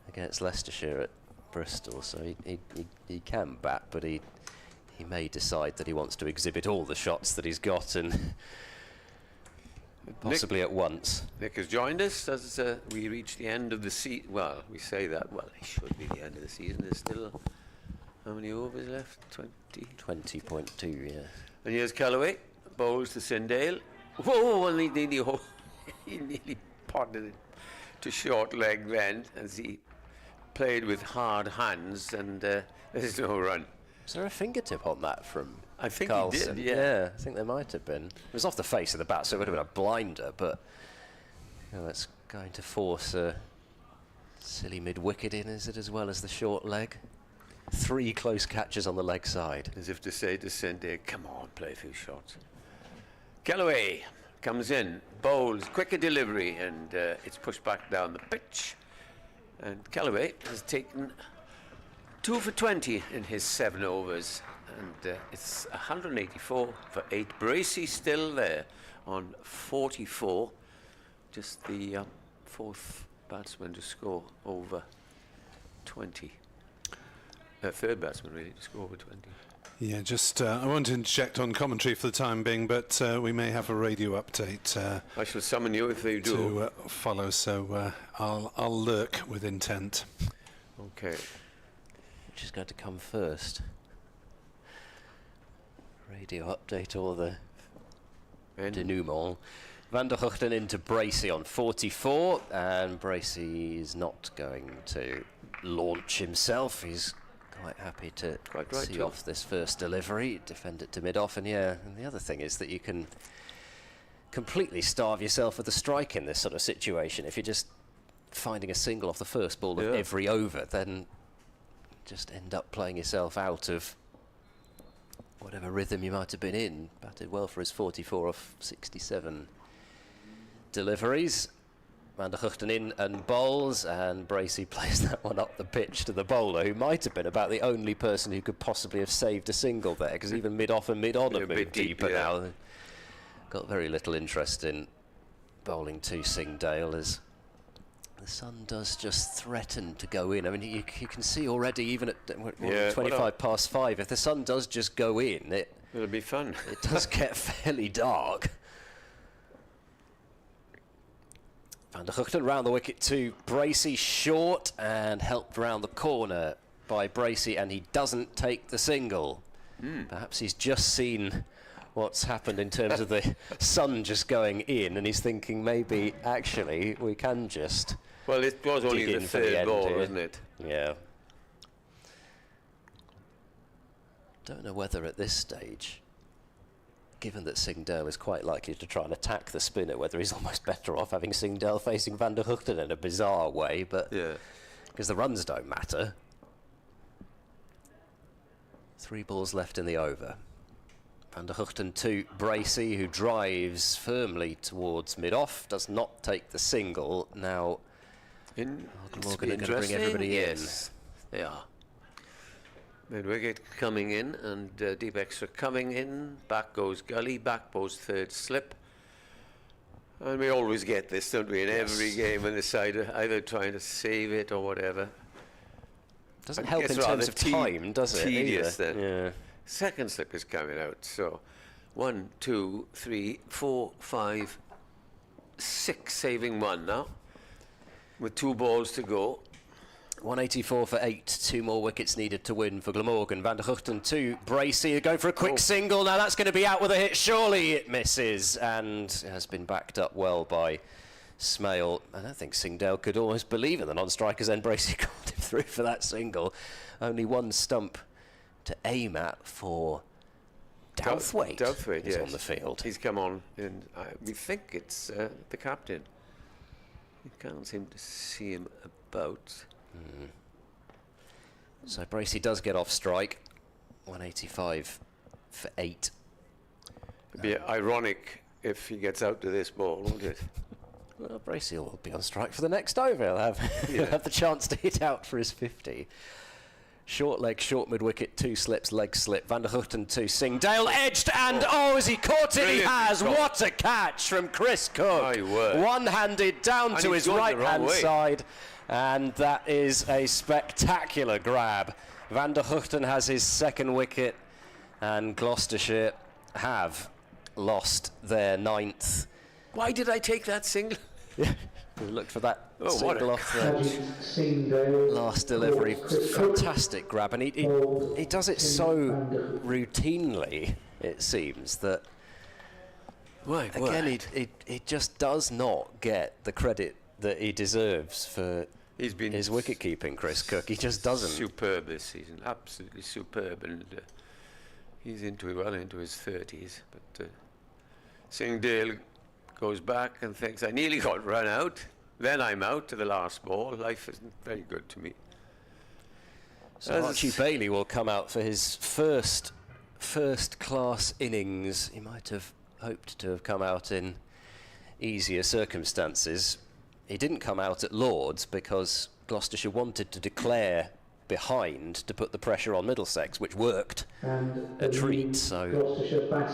against Leicestershire at Bristol. So he can bat, but he may decide that he wants to exhibit all the shots that he's got and possibly Nick, at once. Nick has joined us as we reach the end of the season. Well, we say that. Well, it should be the end of the season. There's still how many overs left? 20? 20.2, yeah. And here's Kellaway. Bowls to Sindale. Whoa, and he nearly potted it to short leg then as he played with hard hands, and there's no run. Was there a fingertip on that from I think Carlson? he did, yeah. I think there might have been. It was off the face of the bat, so it would have been a blinder, but that's going to force a silly mid-wicket in, is it, as well as the short leg? 3 close catches on the leg side. As if to say to Sunday, come on, play a few shots. Galloway comes in, bowls, quicker delivery, and it's pushed back down the pitch. And Galloway has taken 2 for 20 in his 7 overs. And it's 184 for 8. Bracey still there on 44. Just the 4th batsman to score over 20. Third batsman, really, to score over 20. Yeah, just I won't interject on commentary for the time being, but we may have a radio update. I shall summon you if they do. To follow, so I'll lurk with intent. Okay. Which is going to come first? Radio update or the denouement? Van der Hugten into Bracey on 44, and Bracey is not going to launch himself. He's quite happy to see off this first delivery, defend it to mid-off, and and the other thing is that you can completely starve yourself with a strike in this sort of situation. If you're just finding a single off the first ball of every over, then just end up playing yourself out of whatever rhythm you might have been in. Batted well for his 44 off 67 deliveries. Van der Hugten in and bowls, and Bracey plays that one up the pitch to the bowler, who might have been about the only person who could possibly have saved a single there, because even mid-off and mid-on have moved deeper now. They've got very little interest in bowling to Singdale, as the sun does just threaten to go in. I mean, you can see already, even at 25 past 5, if the sun does just go in, it'll be fun. It does get fairly dark. Van der Hugten round the wicket to Bracey, short, and helped round the corner by Bracey, and he doesn't take the single. Perhaps he's just seen what's happened in terms of the sun just going in, and he's thinking maybe actually we can just. Well, it was only the third ball, wasn't it? Yeah. Don't know whether at this stage, given that Singdale is quite likely to try and attack the spinner, whether he's almost better off having Singdale facing Van der Hugten in a bizarre way, but because the runs don't matter. 3 balls left in the over. Van der Hugten to Bracey, who drives firmly towards mid-off, does not take the single. Now, Glamorgan going to bring everybody in. They are. Mid-wicket coming in, and deep extra coming in. Back goes Gully, back goes third slip. And we always get this, don't we, in every game when the side are either trying to save it or whatever. Doesn't help in terms of time, does it? Tedious either. then. Yeah. Second slip is coming out, so 1, 2, 3, 4, 5, 6, saving 1 now, with 2 balls to go. 184 for 8, 2 more wickets needed to win for Glamorgan. Van der Hugten to Bracey, going for a quick single. Now that's going to be out with a hit. Surely it misses, and has been backed up well by Smale. I don't think Singdale could almost believe in the non-strikers, then Bracey got him through for that single. Only 1 stump to aim at for Douthwaite. Douthwaite, is on the field. He's come on, and we think it's the captain. You can't seem to see him about. So Bracey does get off strike. 185 for 8. It'd be ironic if he gets out to this ball, won't it? Well, Bracey will be on strike for the next over. He'll have the chance to hit out for his 50. Short leg, short mid-wicket, 2 slips, leg slip. Van der Hugten to Singdale, edged, and has he caught it? He has. What a catch from Chris Cook. One-handed down to his right-hand side, and that is a spectacular grab. Van der Hugten has his 2nd wicket, and Gloucestershire have lost their 9th. Why did I take that single? We looked for that single off the last delivery. Fantastic grab, and he does it so routinely, it seems, that Right, again, he just does not get the credit that he deserves for he's been his wicket-keeping, Chris Cook. He just doesn't. Superb this season, absolutely superb, and he's well into his 30s. But Singdale goes back and thinks, I nearly got run out, then I'm out to the last ball. Life isn't very good to me. So Archie Bailey will come out for his first class innings. He might have hoped to have come out in easier circumstances. He didn't come out at Lord's because Gloucestershire wanted to declare behind to put the pressure on Middlesex, which worked a treat. So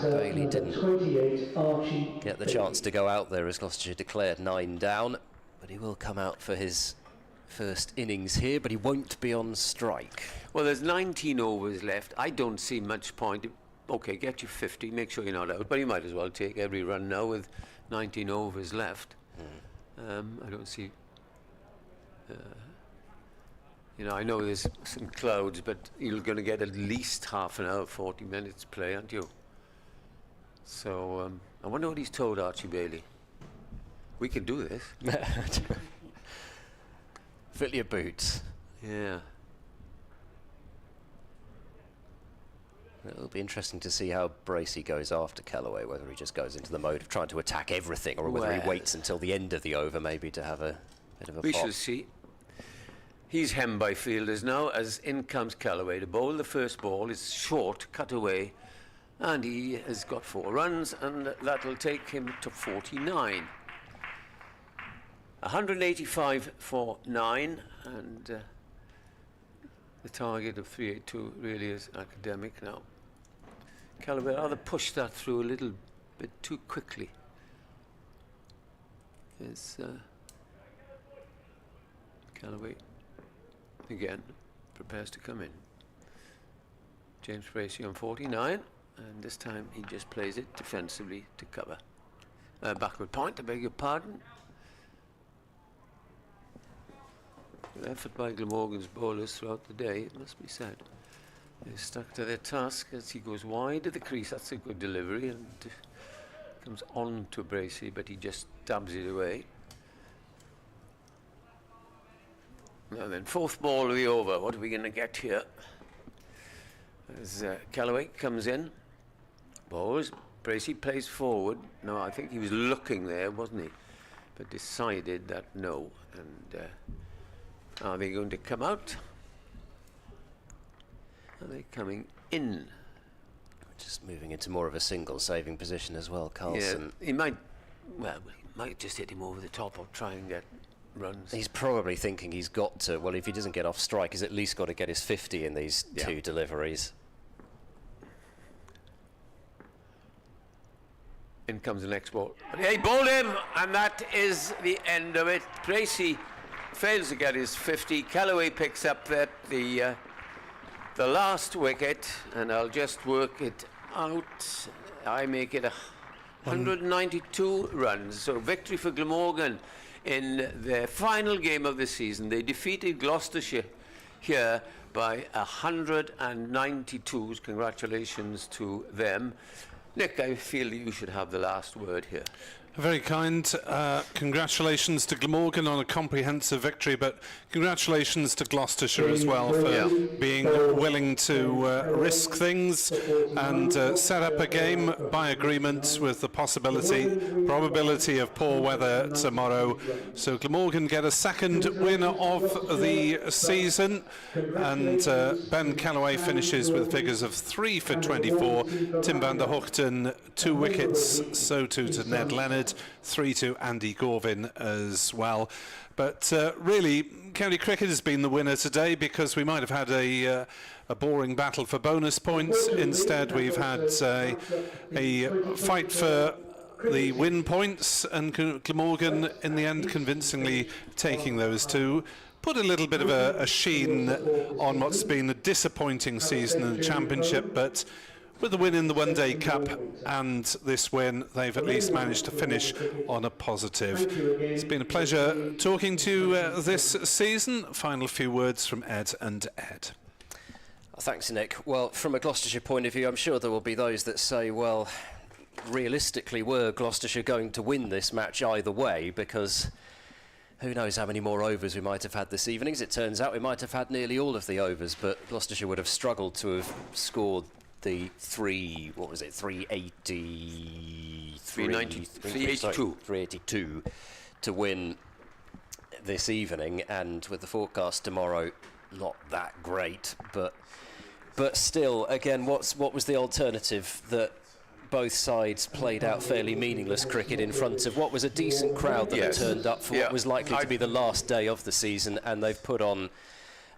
Bailey didn't get the chance to go out there as Gloucestershire declared 9 down. But he will come out for his first innings here, but he won't be on strike. Well, there's 19 overs left. I don't see much point. Okay, get you 50, make sure you're not out, but you might as well take every run now with 19 overs left. I don't see... you know, I know there's some clouds, but you're going to get at least half an hour, 40 minutes play, aren't you? So, I wonder what he's told Archie Bailey. We can do this. Fill your boots. Yeah. It'll be interesting to see how Bracey goes after Callaway, whether he just goes into the mode of trying to attack everything, or whether he waits until the end of the over maybe to have a bit of a We pop. shall see. He's hemmed by fielders now as in comes Callaway to bowl. The first ball is short, cut away, and he has got 4 runs, and that'll take him to 49. 185 for 9, and the target of 382 really is academic now. Callaway rather pushed that through a little bit too quickly. It's Callaway again prepares to come in. James Bracey on 49, and this time he just plays it defensively to cover. Backward point, I beg your pardon. Good effort by Glamorgan's bowlers throughout the day, it must be said. They stuck to their task as he goes wide of the crease. That's a good delivery, and comes on to Bracey, but he just stabs it away. Now then, 4th ball of the over. What are we going to get here? As Callaway comes in, bowls. Bracey plays forward. No, I think he was looking there, wasn't he? But decided that no. And are they going to come out? Are they coming in? Just moving into more of a single saving position as well, Carlson. Yeah, he might just hit him over the top or try and get runs. He's probably thinking he's got to, well, if he doesn't get off strike, he's at least got to get his 50 in these 2 deliveries. In comes the next ball. He bowled him, and that is the end of it. Bracey fails to get his 50. Callaway picks up the last wicket, and I'll just work it out. I make it 192 runs. So victory for Glamorgan in their final game of the season. They defeated Gloucestershire here by 192s. Congratulations to them. Nick, I feel you should have the last word here. Very kind. Congratulations to Glamorgan on a comprehensive victory, but congratulations to Gloucestershire as well for being willing to risk things and set up a game by agreement with the probability of poor weather tomorrow. So Glamorgan get a 2nd win of the season, and Ben Callaway finishes with figures of 3 for 24. Tim van der Hoogten 2 wickets, so too to Ned Leonard. 3 to Andy Gorvin as well. But really, county cricket has been the winner today, because we might have had a boring battle for bonus points. Instead, we've had a fight for the win points, and Glamorgan in the end convincingly taking those 2. Put a little bit of a sheen on what's been a disappointing season in the Championship, but with the win in the One Day Cup and this win, they've at least managed to finish on a positive. It's been a pleasure talking to you this season. Final few words from Ed and Ed. Thanks, Nick. Well, from a Gloucestershire point of view, I'm sure there will be those that say, well, realistically, were Gloucestershire going to win this match either way, because who knows how many more overs we might have had this evening. As it turns out, we might have had nearly all of the overs, but Gloucestershire would have struggled to have scored the 382 to win this evening. And with the forecast tomorrow, not that great, but still, again, what was the alternative? That both sides played out fairly meaningless cricket in front of what was a decent crowd that had turned up for what was likely to be the last day of the season, and they've put on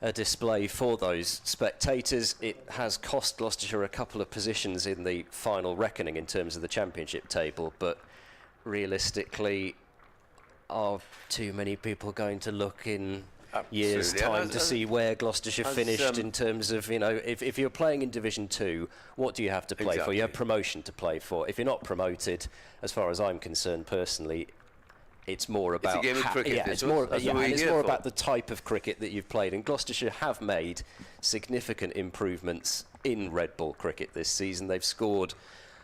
a display for those spectators. It has cost Gloucestershire a couple of positions in the final reckoning in terms of the championship table, but realistically, are too many people going to look in years' time to see where Gloucestershire finished in terms of, if you're playing in Division 2, what do you have to play for? You have promotion to play for. If you're not promoted, as far as I'm concerned personally, it's more about... It's a game of cricket. It's more about the type of cricket that you've played. And Gloucestershire have made significant improvements in red ball cricket this season. They've scored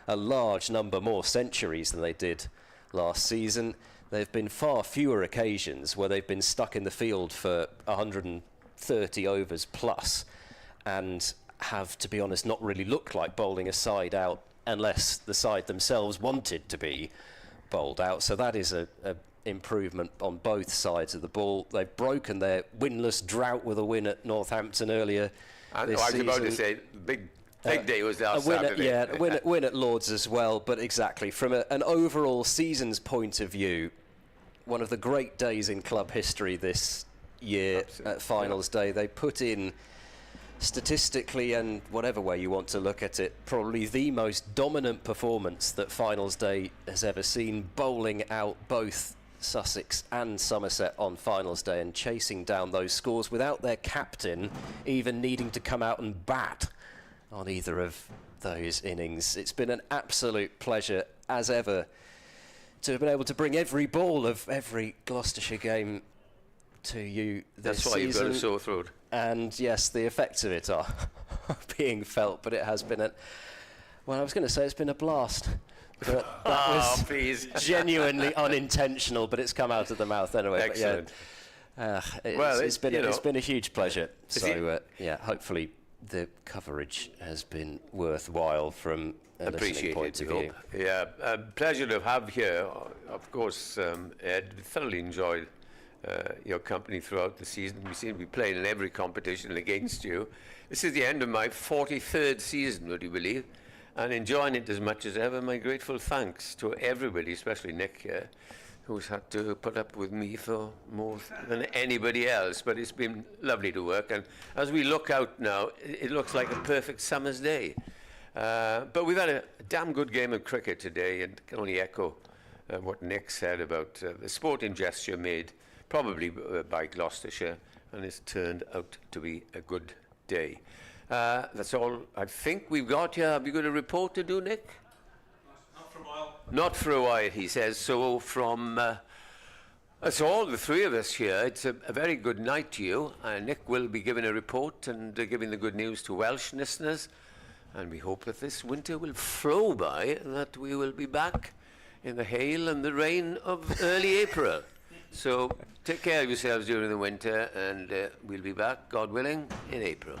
a large number more centuries than they did last season. There have been far fewer occasions where they've been stuck in the field for 130 overs plus and have, to be honest, not really looked like bowling a side out unless the side themselves wanted to be bowled out. So that is a improvement on both sides of the ball. They've broken their winless drought with a win at Northampton earlier this season. I was about to say, big day was last Saturday. Win at Lords as well, but exactly, from an overall season's point of view, one of the great days in club history this year. At finals day. They put in, statistically and whatever way you want to look at it, probably the most dominant performance that finals day has ever seen, bowling out both Sussex and Somerset on finals day and chasing down those scores without their captain even needing to come out and bat on either of those innings. It's been an absolute pleasure, as ever, to have been able to bring every ball of every Gloucestershire game to you this season. That's why you've got a sore throat. And yes, the effects of it are being felt, but it has been I was going to say it's been a blast. But that was genuinely unintentional, but it's come out of the mouth anyway. Excellent. It's been a huge pleasure. So hopefully the coverage has been worthwhile from a listening point of view. Yeah, pleasure to have here. Of course, Ed, thoroughly enjoyed your company throughout the season. We seem to be playing in every competition against you. This is the end of my 43rd season, would you believe? And enjoying it as much as ever. My grateful thanks to everybody, especially Nick here, who's had to put up with me for more than anybody else. But it's been lovely to work. And as we look out now, it looks like a perfect summer's day. But we've had a damn good game of cricket today, and can only echo what Nick said about the sporting gesture made probably by Gloucestershire, and it's turned out to be a good day. That's all I think we've got here. Have you got a report to do, Nick? Not for a while. Not for a while, he says. So from us all, the three of us here, it's a very good night to you. Nick will be giving a report and giving the good news to Welsh listeners. And we hope that this winter will flow by and that we will be back in the hail and the rain of early April. So take care of yourselves during the winter, and we'll be back, God willing, in April.